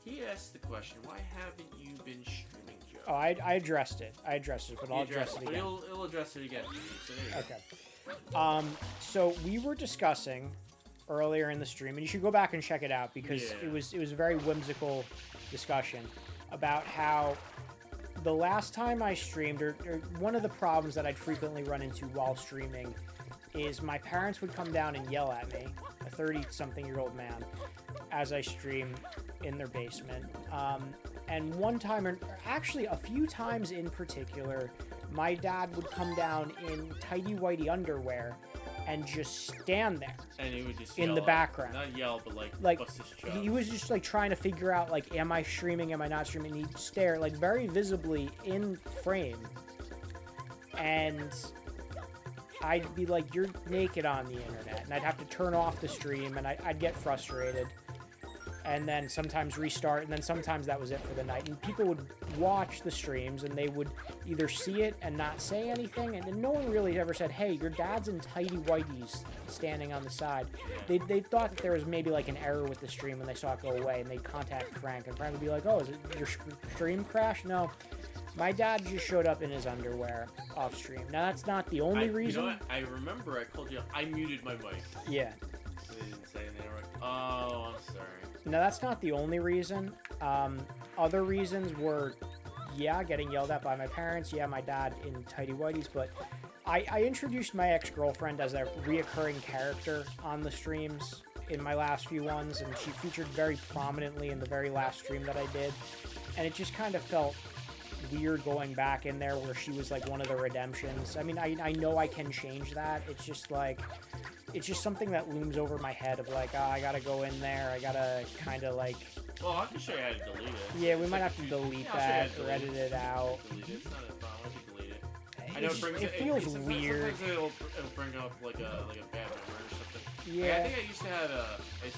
[SPEAKER 2] He asked the question, why haven't you been streaming, Joe?
[SPEAKER 1] Oh, I addressed it. but I'll address it
[SPEAKER 2] But
[SPEAKER 1] again.
[SPEAKER 2] he'll address it again. So there you go.
[SPEAKER 1] Okay. So we were discussing earlier in the stream, and you should go back and check it out because
[SPEAKER 2] Yeah.
[SPEAKER 1] it was a very whimsical discussion about how the last time I streamed, or one of the problems that I'd frequently run into while streaming, is my parents would come down and yell at me, a 30-something-year-old man, as I stream in their basement. And one time, or actually a few times in particular, my dad would come down in tighty-whitey underwear and just stand there.
[SPEAKER 2] And he would just
[SPEAKER 1] In
[SPEAKER 2] yell
[SPEAKER 1] the
[SPEAKER 2] at-
[SPEAKER 1] background.
[SPEAKER 2] Not yell, but
[SPEAKER 1] Like,
[SPEAKER 2] bust his chops.
[SPEAKER 1] he was just like trying to figure out, like, am I streaming, am I not streaming? He'd stare, like, very visibly in frame. And I'd be like, you're naked on the internet. And I'd have to turn off the stream, and I'd get frustrated. And then sometimes restart, and then sometimes that was it for the night. And people would watch the streams, and they would either see it and not say anything, and then no one really ever said, hey, your dad's in tighty whities standing on the side. They thought that there was maybe like an error with the stream when they saw it go away, and they'd contact Frank, and Frank would be like, oh, is it your stream crashed? No. My dad just showed up in his underwear off stream. Now, that's not the only reason.
[SPEAKER 2] You know what? I remember I told you I muted my mic.
[SPEAKER 1] Yeah.
[SPEAKER 2] So they didn't say anything. Oh, I'm sorry.
[SPEAKER 1] No, that's not the only reason. Other reasons were, yeah, getting yelled at by my parents. Yeah, my dad in tighty whities. But I introduced my ex-girlfriend as a reoccurring character on the streams in my last few ones, and she featured very prominently in the very last stream that I did. And it just kind of felt weird going back in there where she was like one of the redemptions. I mean, I know I can change that. It's just like, it's just something that looms over my head of like, oh, I gotta go in there. I gotta kind of like.
[SPEAKER 2] Well, I can show you how to delete it.
[SPEAKER 1] Yeah, we
[SPEAKER 2] It's
[SPEAKER 1] might
[SPEAKER 2] like
[SPEAKER 1] have to
[SPEAKER 2] you-
[SPEAKER 1] delete
[SPEAKER 2] yeah, I'll show you how
[SPEAKER 1] that
[SPEAKER 2] to
[SPEAKER 1] or edit it out.
[SPEAKER 2] Delete it. It's not a problem. I can delete it. I know
[SPEAKER 1] It feels weird.
[SPEAKER 2] Sometimes it'll bring up like a bad memory or something.
[SPEAKER 1] Yeah.
[SPEAKER 2] Like, I think I used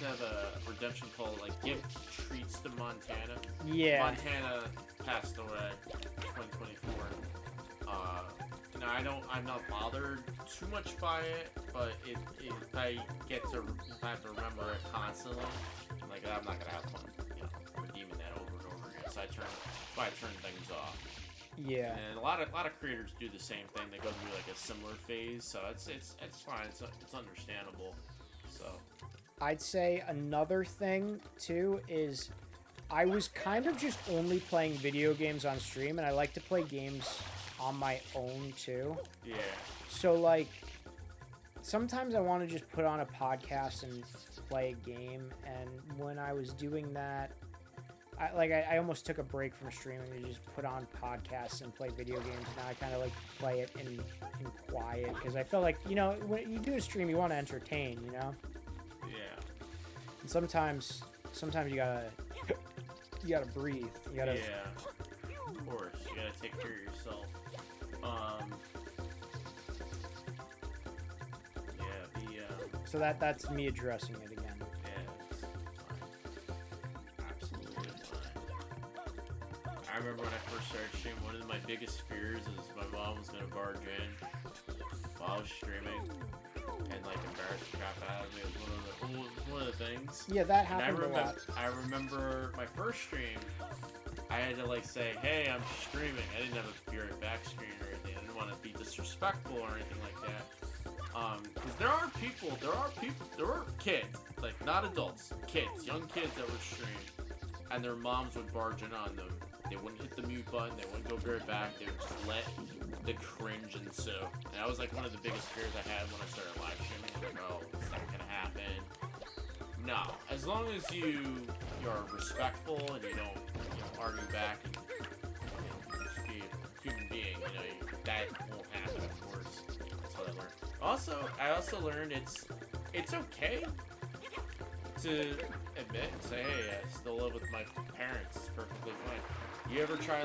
[SPEAKER 2] to have a redemption called like Give Treats to Montana.
[SPEAKER 1] Yeah.
[SPEAKER 2] Montana passed away 2024. I'm not bothered too much by it, but if I have to remember it constantly, like I'm not gonna have fun, redeeming that over and over again. So I turn things off.
[SPEAKER 1] Yeah.
[SPEAKER 2] And a lot of creators do the same thing. They go through like a similar phase, so it's fine. It's understandable. So
[SPEAKER 1] I'd say another thing too is I was kind of just only playing video games on stream, and I like to play games on my own too.
[SPEAKER 2] yeah,
[SPEAKER 1] So like sometimes I want to just put on a podcast and play a game, and when I was doing that, I almost took a break from streaming to just put on podcasts and play video games. Now I kind of like play it in quiet because I feel like, when you do a stream, you want to entertain,
[SPEAKER 2] yeah.
[SPEAKER 1] And sometimes you gotta breathe. You gotta.
[SPEAKER 2] Yeah, of course. You gotta take care of yourself.
[SPEAKER 1] So that's me addressing it again.
[SPEAKER 2] Yeah, it's fine. Absolutely fine. I remember when I first started streaming, one of my biggest fears is my mom was gonna barge in while I was streaming and like embarrass the crap out of me. It was one of the things.
[SPEAKER 1] Yeah, that
[SPEAKER 2] And
[SPEAKER 1] happened a lot.
[SPEAKER 2] I remember my first stream, I had to like say, hey, I'm streaming. I didn't have a be right back screen or anything. I didn't want to be disrespectful or anything like that. Because there are kids, like not adults, kids, young kids that would stream, and their moms would barge in on them. They wouldn't hit the mute button, they wouldn't go very back, they would just let the cringe ensue. And that was like one of the biggest fears I had when I started live streaming. Like, oh, it's not gonna happen. No, as long as you're respectful and you don't argue back and just be a human being, that won't happen, of course. That's what I learned. I also learned it's okay to admit and say, hey, I still live with my parents. It's perfectly fine. You ever try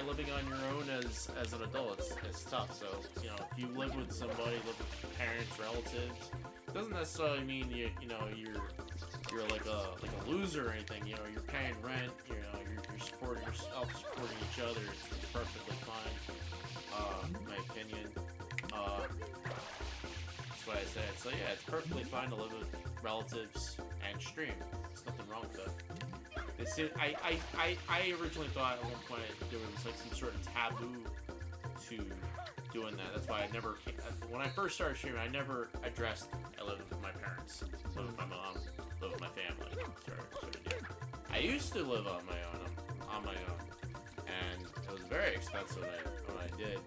[SPEAKER 2] living on your own as an adult? It's tough. So if you live with somebody, live with parents, relatives, it doesn't necessarily mean you're like a loser or anything. You're paying rent. You're supporting yourself, supporting each other. It's perfectly fine. In my opinion. That's what I said. So yeah, it's perfectly fine to live with relatives and stream. There's nothing wrong with that. I originally thought at one point there was like some sort of taboo to doing that. That's why when I first started streaming, I never addressed I live with my parents, live with my mom, live with my family. Sort of deal. I used to live on my own, and it was very expensive when I did.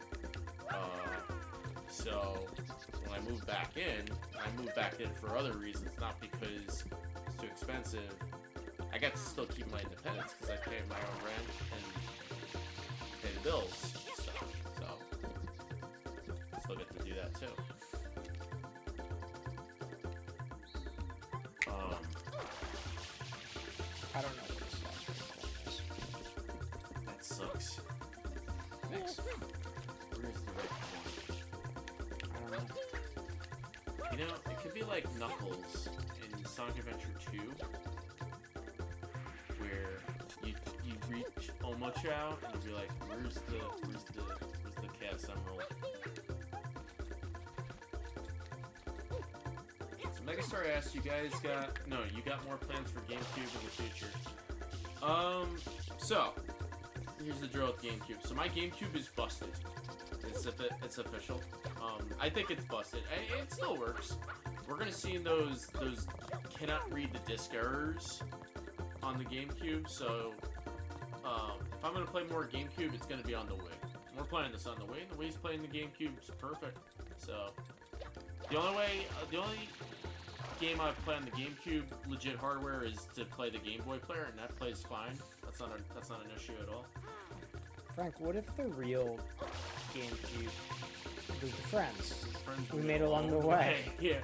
[SPEAKER 2] So when I moved back in for other reasons, not because it's too expensive. I got to still keep my independence because I pay my own rent and pay the bills and stuff. So I still get to do that too.
[SPEAKER 1] I don't know what this last recording is.
[SPEAKER 2] That sucks. Next, where's the red one?
[SPEAKER 1] I don't know.
[SPEAKER 2] It could be like Knuckles in Sonic Adventure 2, where you reach Omochao and you'll be like, where's the Chaos Emerald? So Megastar asked, you got more plans for GameCube in the future? So here's the drill with GameCube. So my GameCube is busted. It's official. I think it's busted. It still works. We're gonna see those cannot read the disc errors on the GameCube. So if I'm gonna play more GameCube, it's gonna be on the Wii. We're playing this on the Wii. The Wii's playing the GameCube. It's perfect. So the only game I play on the GameCube legit hardware is to play the Game Boy player, and that plays fine. That's not an issue at all.
[SPEAKER 1] Frank, what if the real GameCube was the friends we
[SPEAKER 2] we
[SPEAKER 1] made along the way?
[SPEAKER 2] Yeah.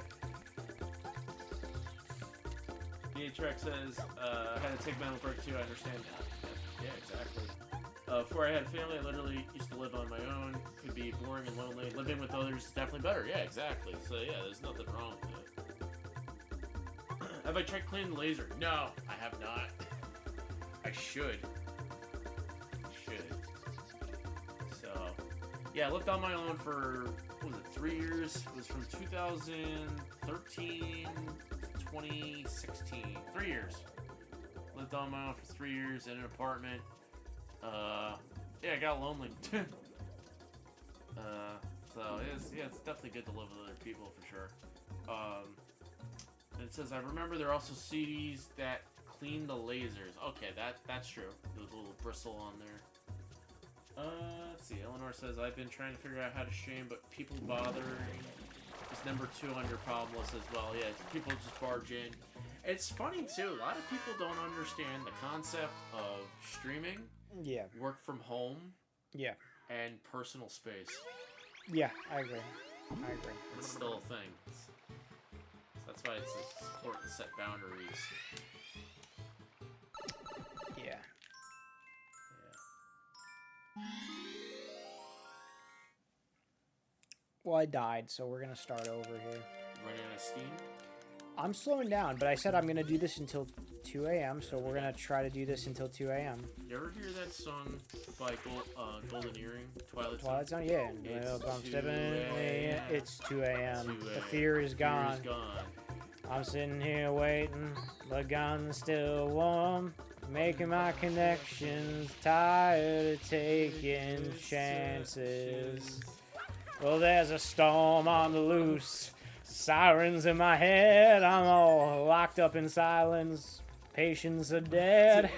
[SPEAKER 2] DHRX says, I had to take mental break too, I understand that. Yeah, exactly. Before I had a family, I literally used to live on my own. Could be boring and lonely. Living with others is definitely better. Yeah, exactly. So yeah, there's nothing wrong with it. Have I tried cleaning the laser? No, I have not. I should. So, yeah, I lived on my own for, 3 years? It was from 2013 to 2016. 3 years. Lived on my own for 3 years in an apartment. Yeah, I got lonely. So, it's definitely good to live with other people for sure. And it says, I remember there are also CDs that clean the lasers. Okay, that's true. There's a little bristle on there. Let's see. Eleanor says, I've been trying to figure out how to stream, but people bothering is number 2 on your problem list as well. Yeah, people just barge in. It's funny, too. A lot of people don't understand the concept of streaming,
[SPEAKER 1] Yeah.
[SPEAKER 2] work from home,
[SPEAKER 1] Yeah.
[SPEAKER 2] and personal space.
[SPEAKER 1] Yeah, I agree.
[SPEAKER 2] It's still a thing. So that's why it's important to set boundaries.
[SPEAKER 1] Yeah. Well, I died, so we're gonna start over here.
[SPEAKER 2] Running out of steam?
[SPEAKER 1] I'm slowing down, but I said I'm gonna do this until 2 a.m. So we're gonna try to do this until 2 a.m.
[SPEAKER 2] You ever hear that song by Golden Earring, Twilight Zone?
[SPEAKER 1] Twilight Zone, yeah.
[SPEAKER 2] It's
[SPEAKER 1] Well, I'm
[SPEAKER 2] 2
[SPEAKER 1] stepping
[SPEAKER 2] a.m.
[SPEAKER 1] It's 2 a.m.
[SPEAKER 2] 2
[SPEAKER 1] The
[SPEAKER 2] a.m.
[SPEAKER 1] fear is gone.
[SPEAKER 2] Fear is gone.
[SPEAKER 1] I'm sitting here waiting, the gun's still warm. Making my connections, tired of taking chances. Well, there's a storm on the loose, sirens in my head. I'm all locked up in silence, patience are dead.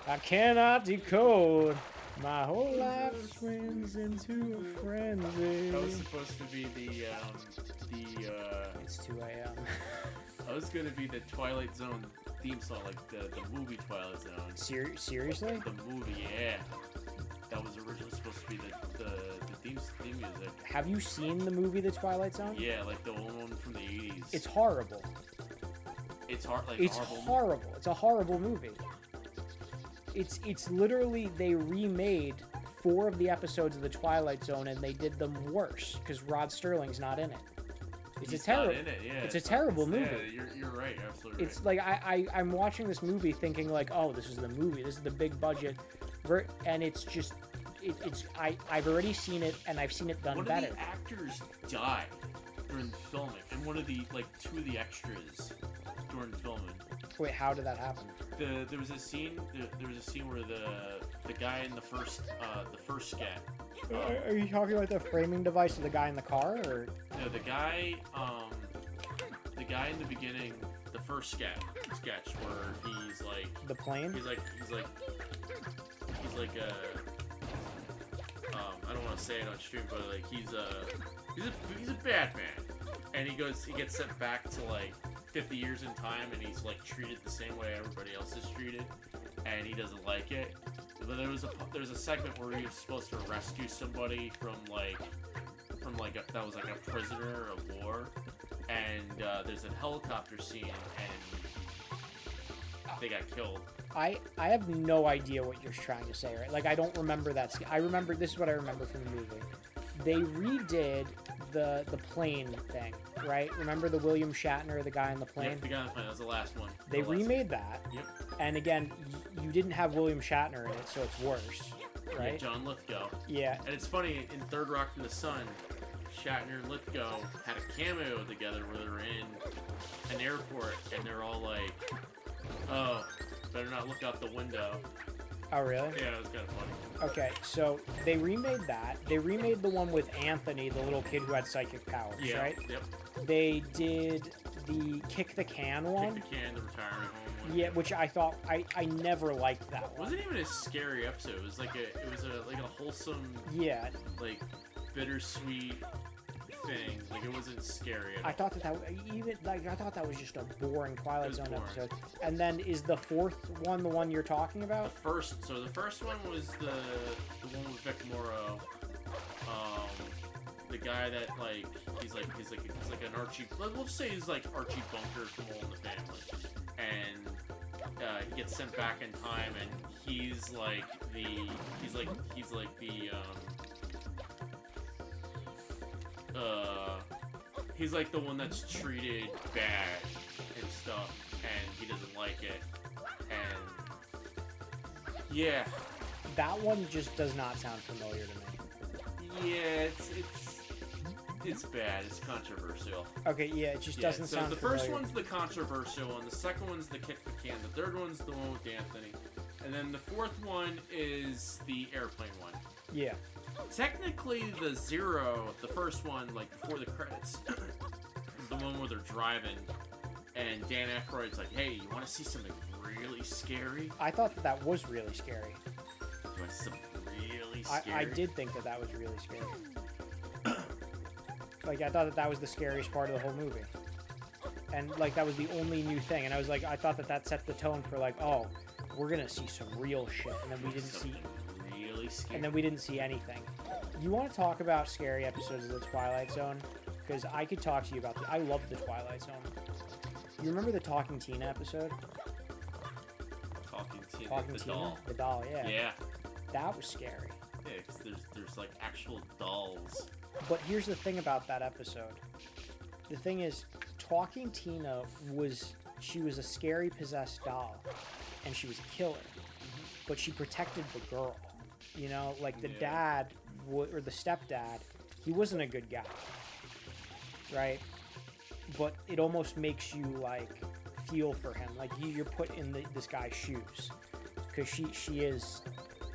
[SPEAKER 1] I cannot decode. My whole life swims into a frenzy.
[SPEAKER 2] That was supposed to be the
[SPEAKER 1] It's 2 a.m.
[SPEAKER 2] that was gonna be the Twilight Zone theme song, like the movie Twilight Zone.
[SPEAKER 1] Seriously?
[SPEAKER 2] The movie, yeah. That was originally supposed to be the theme music.
[SPEAKER 1] Have you seen the movie The Twilight Zone?
[SPEAKER 2] Yeah, like the one from the 80s.
[SPEAKER 1] It's horrible.
[SPEAKER 2] It's hard. Like
[SPEAKER 1] It's horrible. It's a horrible movie. It's literally, they remade 4 of the episodes of The Twilight Zone and they did them worse because Rod Sterling's not in it.
[SPEAKER 2] He's not in it, yeah.
[SPEAKER 1] It's a terrible movie.
[SPEAKER 2] Yeah, you're right, absolutely
[SPEAKER 1] It's like I'm watching this movie thinking like, oh, this is the movie. This is the big budget, and it's just I've already seen it and I've seen it done better.
[SPEAKER 2] One of the actors died during filming, and one of the 2 of the extras during filming.
[SPEAKER 1] Wait, how did that happen?
[SPEAKER 2] There was a scene. There was a scene where the guy in the first scat.
[SPEAKER 1] Are you talking about the framing device of the guy in the car, or
[SPEAKER 2] No, the guy in the beginning, the first sketch where he's like
[SPEAKER 1] the plane?
[SPEAKER 2] he's like I don't want to say it on stream, but like he's a bad man, and he gets sent back to like 50 years in time, and he's like treated the same way everybody else is treated, and he doesn't like it. But there was a segment where he was supposed to rescue somebody from that was like a prisoner of war, and there's a helicopter scene, and they got killed.
[SPEAKER 1] I have no idea what you're trying to say, right? Like, I don't remember that. This is what I remember from the movie. They redid the plane thing, right? Remember the William Shatner, the guy on the plane?
[SPEAKER 2] Yep, the guy on the plane. That was the last one.
[SPEAKER 1] They remade that.
[SPEAKER 2] Yep.
[SPEAKER 1] And again, you didn't have William Shatner in it, so it's worse, right?
[SPEAKER 2] Yeah, John Lithgow.
[SPEAKER 1] Yeah.
[SPEAKER 2] And it's funny, in Third Rock from the Sun, Shatner and Lithgow had a cameo together where they're in an airport, and they're all like, oh, better not look out the window.
[SPEAKER 1] Oh, really?
[SPEAKER 2] Yeah, it was kind of funny.
[SPEAKER 1] Okay, so they remade that. They remade the one with Anthony, the little kid who had psychic powers,
[SPEAKER 2] Yeah,
[SPEAKER 1] right?
[SPEAKER 2] yep.
[SPEAKER 1] They did the Kick the Can one.
[SPEAKER 2] Kick the Can, the retirement home one.
[SPEAKER 1] Yeah, which I thought I never liked that
[SPEAKER 2] It
[SPEAKER 1] one.
[SPEAKER 2] wasn't even a scary episode. It was like a wholesome,
[SPEAKER 1] Yeah,
[SPEAKER 2] like bittersweet thing. Like it wasn't scary.
[SPEAKER 1] I thought I thought that was just a boring Twilight Zone
[SPEAKER 2] boring.
[SPEAKER 1] episode. And then is the 4th one the one you're talking about?
[SPEAKER 2] The first one was the one with Vic Morrow. The guy that he's like an Archie. We'll just say he's like Archie Bunker from All in the Family, and he gets sent back in time, and he's like the one that's treated bad and stuff, and he doesn't like it, and yeah.
[SPEAKER 1] That one just does not sound familiar to me.
[SPEAKER 2] Yeah, it's bad. It's controversial.
[SPEAKER 1] Okay, yeah, it just doesn't sound
[SPEAKER 2] So the
[SPEAKER 1] familiar.
[SPEAKER 2] first one's the controversial one. The second one's the Kick the Can. The third one's the one with Anthony. And then the fourth one is the airplane one.
[SPEAKER 1] Yeah.
[SPEAKER 2] Technically, the first one, like before the credits, is the one where they're driving, and Dan Aykroyd's like, "Hey, you want to see something really scary?"
[SPEAKER 1] I thought that was really scary.
[SPEAKER 2] You want to see something really scary?
[SPEAKER 1] I did think that was really scary. Like, I thought that was the scariest part of the whole movie. And, like, that was the only new thing. And I was like, I thought that set the tone for, like, oh, we're going to see some real shit. And then we didn't see...
[SPEAKER 2] Really scary.
[SPEAKER 1] And then we didn't see anything. You want to talk about scary episodes of The Twilight Zone? Because I could talk to you about I love The Twilight Zone. You remember the Talking Tina episode?
[SPEAKER 2] Talking Tina?
[SPEAKER 1] Talking
[SPEAKER 2] the
[SPEAKER 1] Tina?
[SPEAKER 2] doll.
[SPEAKER 1] The doll, yeah.
[SPEAKER 2] Yeah.
[SPEAKER 1] That was scary.
[SPEAKER 2] Yeah, because there's like actual dolls.
[SPEAKER 1] But here's the thing about that episode. The thing is, Talking Tina she was a scary possessed doll, and she was a killer, but she protected the girl. You know, like the dad or the stepdad, he wasn't a good guy, right? But it almost makes you like feel for him, like you're put in this guy's shoes, because she is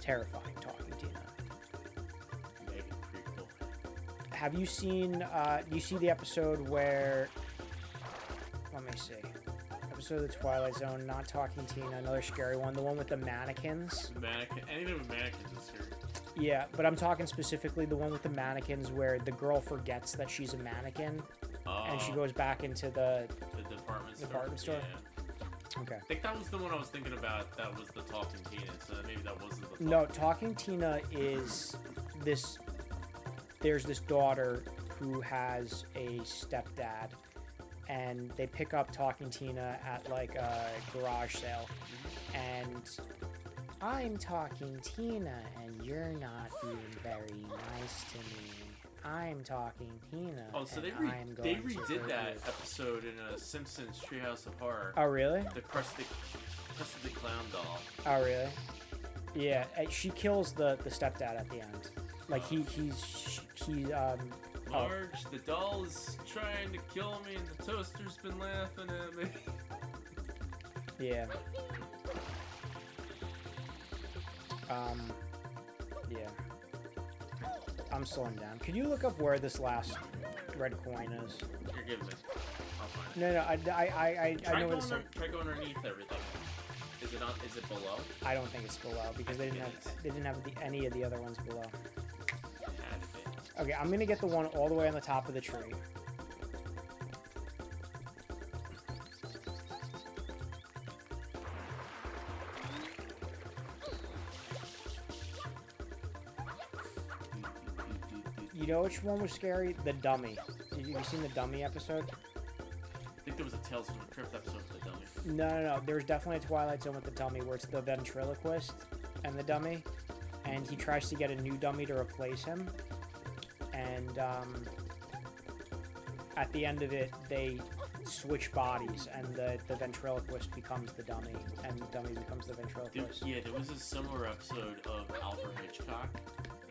[SPEAKER 1] terrifying, Talking Tina.
[SPEAKER 2] Pretty cool.
[SPEAKER 1] Have you seen? You see the episode where? Let me see. Episode of the Twilight Zone, not Talking Tina, another scary one, the one with the mannequins.
[SPEAKER 2] Anything with mannequins is scary.
[SPEAKER 1] Yeah, but I'm talking specifically the one with the mannequins where the girl forgets that she's a mannequin, and she goes back into the
[SPEAKER 2] department store. Yeah.
[SPEAKER 1] Okay.
[SPEAKER 2] I think that was the one I was thinking about. That was the Talking Tina, so maybe that wasn't the.
[SPEAKER 1] No, Talking Tina is this. There's this daughter who has a stepdad, and they pick up Talking Tina at like a garage sale, and I'm Talking Tina, and you're not being very nice to me. I'm Talking Tina.
[SPEAKER 2] Oh, so they redid that episode in a Simpsons Treehouse of Horror.
[SPEAKER 1] Oh, really?
[SPEAKER 2] The Krusty the Clown doll.
[SPEAKER 1] Oh, really? Yeah, she kills the stepdad at the end. Like
[SPEAKER 2] Marge, the doll is trying to kill me, and the toaster's been laughing at me.
[SPEAKER 1] Yeah. Yeah. I'm slowing down. Could you look up where this last red coin is?
[SPEAKER 2] You're giving it. I'll find it.
[SPEAKER 1] No, I know where this is.
[SPEAKER 2] Try going underneath everything. Is it not? Is it below?
[SPEAKER 1] I don't think it's below because they didn't have any of the other ones below.
[SPEAKER 2] Had to be.
[SPEAKER 1] Okay, I'm gonna get the one all the way on the top of the tree. You know which one was scary? The dummy. Have you seen the dummy episode?
[SPEAKER 2] I think there was a Tales from the Crypt episode with the dummy.
[SPEAKER 1] No. There's definitely a Twilight Zone with the dummy where it's the ventriloquist and the dummy, and he tries to get a new dummy to replace him. And at the end of it, they switch bodies, and the ventriloquist becomes the dummy, and the dummy becomes the ventriloquist.
[SPEAKER 2] There was a similar episode of Alfred Hitchcock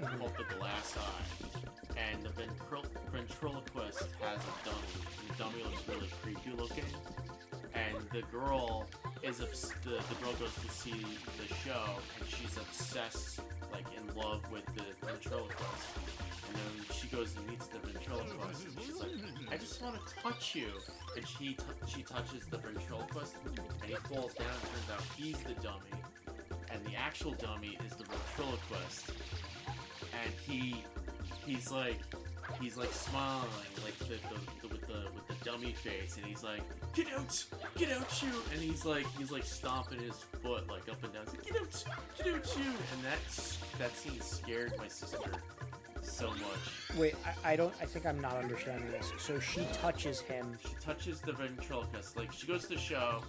[SPEAKER 2] called The Glass Eye. And the ventriloquist has a dummy. The dummy looks really creepy looking. And the girl the girl goes to see the show, and she's obsessed, like in love with the ventriloquist. And then she goes and meets the ventriloquist, and she's like, "I just want to touch you." And she touches the ventriloquist, and he falls down. And turns out he's the dummy, and the actual dummy is the ventriloquist. And he's like smiling, like with the dummy face, and he's like, get out you, and he's like stomping his foot like up and down. He's like, get out you, and that scene scared my sister so much.
[SPEAKER 1] Wait, I think I'm not understanding this. So she touches him.
[SPEAKER 2] She touches the ventriloquist, like she goes to the show.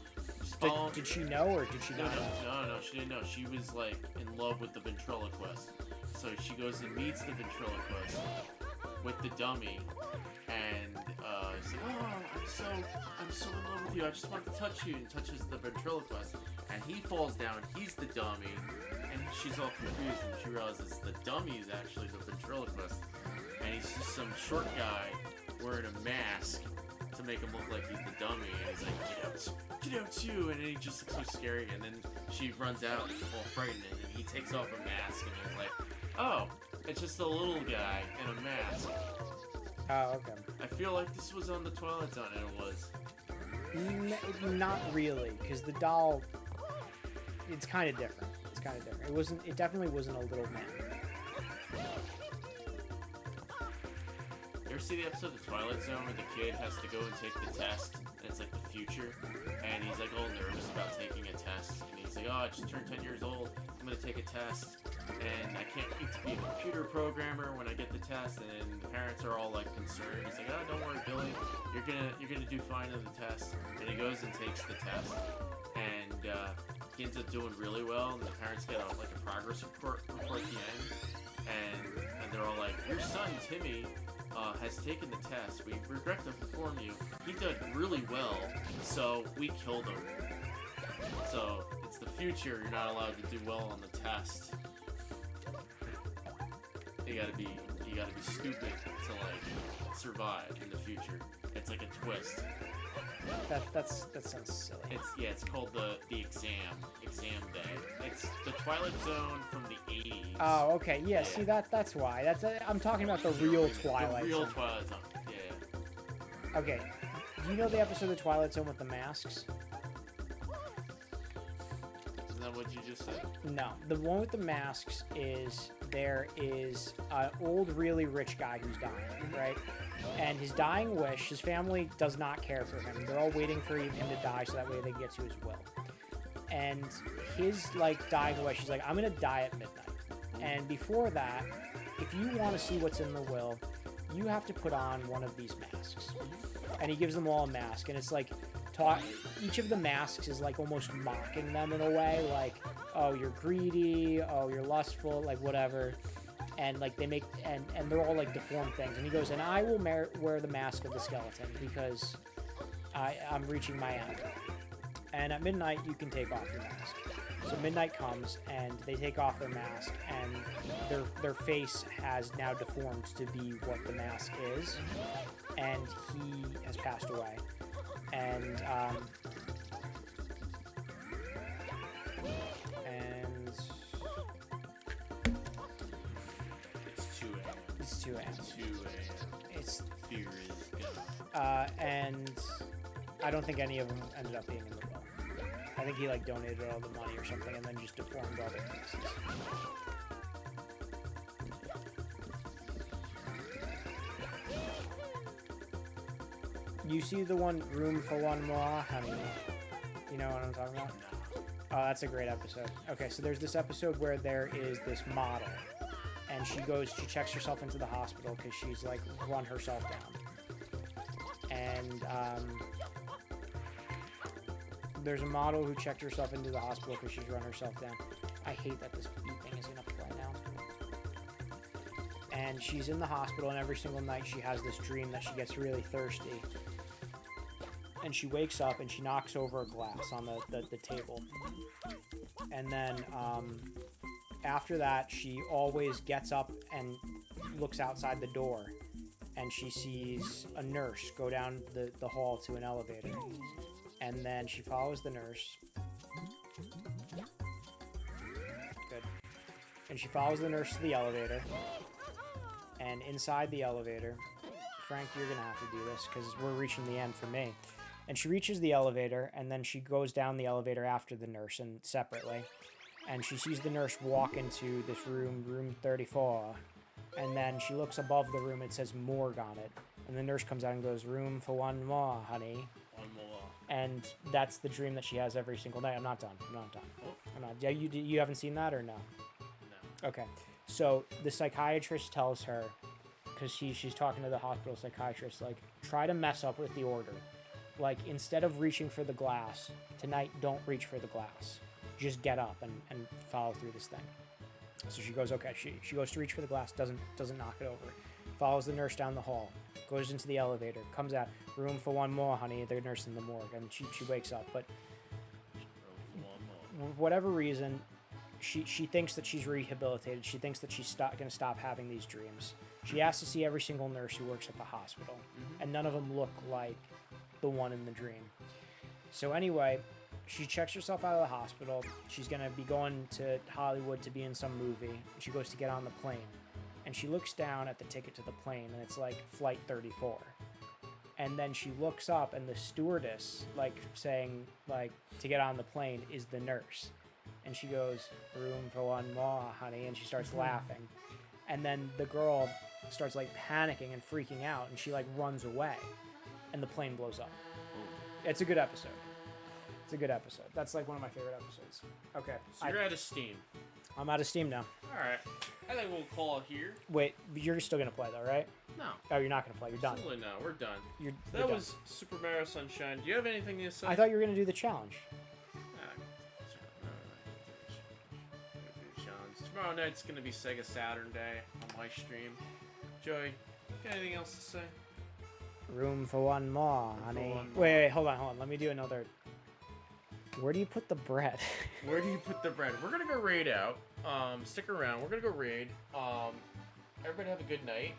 [SPEAKER 1] Did she know, or did she not know?
[SPEAKER 2] No, she didn't know. She was like in love with the ventriloquist. So she goes and meets the ventriloquist with the dummy, and she's like, "Oh, I'm so in love with you. I just want to touch you," and touches the ventriloquist, and he falls down. He's the dummy, and she's all confused, and she realizes the dummy is actually the ventriloquist, and he's just some short guy wearing a mask to make him look like he's the dummy, and he's like, get out you, and he just looks so scary, and then she runs out all frightened, and he takes off a mask, and he's like, oh, it's just a little guy in a mask.
[SPEAKER 1] Oh, okay.
[SPEAKER 2] I feel like this was on the Twilight Zone, and it was.
[SPEAKER 1] Not really, because the doll, it's kind of different. It definitely wasn't a little man.
[SPEAKER 2] You ever see the episode of the Twilight Zone where the kid has to go and take the test, and it's like the future, and he's like all nervous about taking a test, and he's like, oh, I just turned 10 years old, I'm gonna take a test, and I can't wait to be a computer programmer when I get the test, and then the parents are all like concerned. He's like, oh, don't worry, Billy, you're gonna do fine on the test, and he goes and takes the test, and he ends up doing really well, and the parents get a progress report at the end, and they're all like, your son Timmy has taken the test. We regret to inform you, he did really well, so we killed him. So, it's the future, you're not allowed to do well on the test. You gotta be stupid to, like, survive in the future. It's like a twist.
[SPEAKER 1] That sounds silly.
[SPEAKER 2] It's called the exam day. It's the Twilight Zone from the 80s.
[SPEAKER 1] Oh, okay. Yeah. See that's why. I'm talking about the real Twilight
[SPEAKER 2] The real
[SPEAKER 1] Zone.
[SPEAKER 2] Twilight Zone. Yeah.
[SPEAKER 1] Okay. Do you know the episode of Twilight Zone with the masks?
[SPEAKER 2] Isn't that what you just said?
[SPEAKER 1] No. The one with the masks is there is an old, really rich guy who's dying, right? And his dying wish, his family does not care for him. They're all waiting for him to die so that way they can get to his will. And his, like, dying wish is like, I'm going to die at midnight. And before that, if you want to see what's in the will, you have to put on one of these masks. And he gives them all a mask. And it's like, each of the masks is like almost mocking them in a way. Like, oh, you're greedy. Oh, you're lustful. Like, whatever. And like they make, and they're all like deformed things. And he goes, and I will wear the mask of the skeleton because I'm reaching my end. And at midnight, you can take off your mask. So midnight comes, and they take off their mask, and their face has now deformed to be what the mask is, and he has passed away. And
[SPEAKER 2] It's 2 a.m.
[SPEAKER 1] it's 2 a.m.
[SPEAKER 2] 2 a.m.
[SPEAKER 1] It's
[SPEAKER 2] Fear is gone.
[SPEAKER 1] and I don't think any of them ended up being in the will. I think he like donated all the money or something, and then just deformed all their faces. You see the one Room for One More, honey? You know what I'm talking about? Oh, that's a great episode. Okay, so there's this episode where there is this model, and she checks herself into the hospital because she's like run herself down. And there's a model who checked herself into the hospital because she's run herself down. I hate that this beep thing is gonna play now. And she's in the hospital, and every single night she has this dream that she gets really thirsty. And she wakes up and she knocks over a glass on the table. And then after that, she always gets up and looks outside the door. And she sees a nurse go down the hall to an elevator. And then she follows the nurse. Good. And she follows the nurse to the elevator. And inside the elevator, Frank, you're going to have to do this because we're reaching the end for me. And she reaches the elevator, and then she goes down the elevator after the nurse and separately. And she sees the nurse walk into this room 34. And then she looks above the room, it says morgue on it. And the nurse comes out and goes, room for one more, honey.
[SPEAKER 2] One more.
[SPEAKER 1] And that's the dream that she has every single night. I'm not done. I'm not. Yeah, you haven't seen that or no?
[SPEAKER 2] No.
[SPEAKER 1] Okay. So the psychiatrist tells her, because she's talking to the hospital psychiatrist, like, try to mess up with the order. Like, instead of reaching for the glass, tonight don't reach for the glass. Just get up and follow through this thing. So she goes, okay. She goes to reach for the glass, doesn't knock it over. Follows the nurse down the hall, goes into the elevator, comes out, room for one more, honey. The nurse in the morgue, and she wakes up. But for whatever reason, she thinks that she's rehabilitated. She thinks that she's going to stop having these dreams. She asks to see every single nurse who works at the hospital, and none of them look like the one in the dream. So anyway, she checks herself out of the hospital. She's going to be going to Hollywood to be in some movie. She goes to get on the plane, and she looks down at the ticket to the plane, and it's like flight 34. And then she looks up, and the stewardess, like, saying, like, to get on the plane is the nurse. And she goes, room for one more, honey, and she starts laughing. And then the girl starts, like, panicking and freaking out, and she, like, runs away. And the plane blows up. It's a good episode. That's, like, one of my favorite episodes. Okay.
[SPEAKER 2] So you're out of steam.
[SPEAKER 1] I'm out of steam now.
[SPEAKER 2] Alright. I think we'll call it here.
[SPEAKER 1] Wait, you're still going to play, though, right?
[SPEAKER 2] No.
[SPEAKER 1] Oh, you're not going to play. You're done.
[SPEAKER 2] Absolutely no. We're done.
[SPEAKER 1] You're
[SPEAKER 2] That
[SPEAKER 1] done.
[SPEAKER 2] was Super Mario Sunshine. Do you have anything to say?
[SPEAKER 1] I thought you were going to do the challenge.
[SPEAKER 2] Tomorrow night's gonna be Sega Saturn Day on my stream. Joey, Got anything else to say?
[SPEAKER 1] Room for one more,
[SPEAKER 2] for
[SPEAKER 1] honey.
[SPEAKER 2] one more.
[SPEAKER 1] Wait, hold on. Let me do another. Where do you put the bread?
[SPEAKER 2] Where do you put the bread? We're gonna go raid out. Stick around. We're gonna go raid. Everybody have a good night.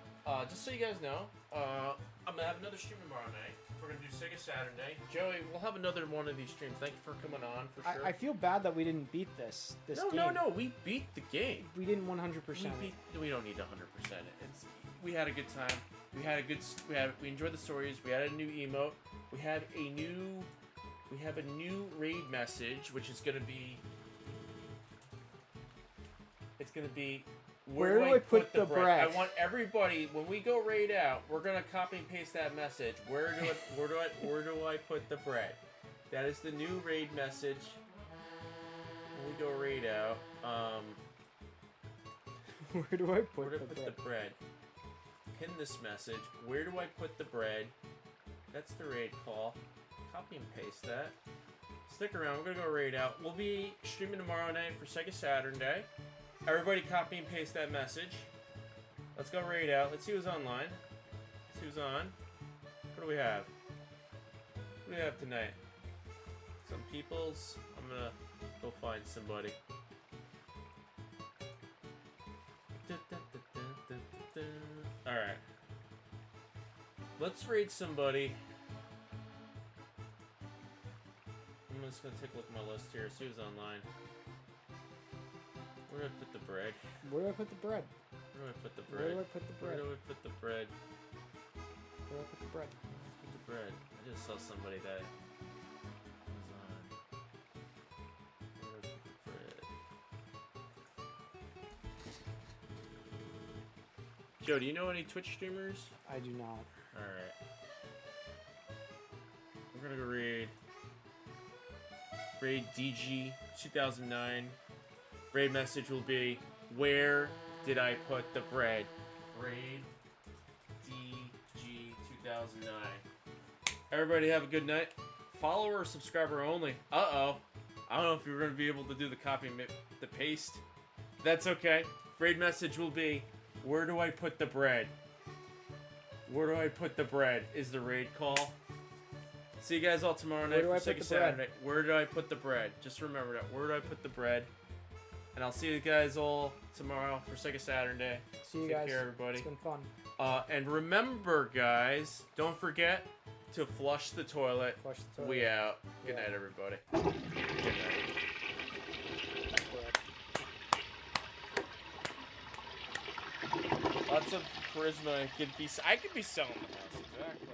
[SPEAKER 2] Just so you guys know, I'm gonna have another stream tomorrow night. We're gonna do Sega Saturday. Joey, we'll have another one of these streams. Thank you for coming on for sure.
[SPEAKER 1] I feel bad that we didn't beat this game.
[SPEAKER 2] No. We beat the game.
[SPEAKER 1] We didn't 100%.
[SPEAKER 2] We don't need to 100%. We had a good time. We enjoyed the stories. We had a new emote. We have a new raid message, which is gonna be. It's gonna be.
[SPEAKER 1] Where do I put the bread?
[SPEAKER 2] I want everybody, when we go raid out, we're gonna copy and paste that message. Where do I put the bread? That is the new raid message. When we go raid out,
[SPEAKER 1] Where do I put
[SPEAKER 2] where to
[SPEAKER 1] the
[SPEAKER 2] put
[SPEAKER 1] bread?
[SPEAKER 2] the bread? Pin this message. Where do I put the bread? That's the raid call. Copy and paste that. Stick around. We're gonna go raid out. We'll be streaming tomorrow night for Sega Saturday. Everybody copy and paste that message. Let's go raid out. Let's see who's online. Let's see who's on. What do we have? What do we have tonight? Some peoples. I'm gonna go find somebody. Alright. Let's raid somebody. I'm just gonna take a look at my list here, see who's online. Where do I put the bread?
[SPEAKER 1] Where do I put the bread?
[SPEAKER 2] Where do I put the
[SPEAKER 1] Where
[SPEAKER 2] bread?
[SPEAKER 1] do I put the
[SPEAKER 2] Where
[SPEAKER 1] bread?
[SPEAKER 2] do I put the bread?
[SPEAKER 1] Where do I put the bread?
[SPEAKER 2] Put the bread. I just saw somebody that was on. Where do I put the bread? Joe, do you know any Twitch streamers?
[SPEAKER 1] I do not.
[SPEAKER 2] Alright. We're gonna go raid DG 2009. Raid message will be, where did I put the bread? Raid DG 2009. Everybody have a good night. Follower or subscriber only. Uh-oh. I don't know if you're going to be able to do the copy and the paste. That's okay. Raid message will be, where do I put the bread? Where do I put the bread is the raid call. See you guys all tomorrow night for Sega Saturday. Where do I put the bread? Just remember that. Where do I put the bread? And I'll see you guys all tomorrow for Sega Saturday.
[SPEAKER 1] See you
[SPEAKER 2] Take
[SPEAKER 1] guys.
[SPEAKER 2] care, everybody.
[SPEAKER 1] It's been fun.
[SPEAKER 2] And remember, guys, don't forget to flush the toilet.
[SPEAKER 1] Flush the toilet.
[SPEAKER 2] We out. Good
[SPEAKER 1] Yeah.
[SPEAKER 2] night, everybody. Good night.
[SPEAKER 4] Lots of charisma. I could be selling the house, exactly.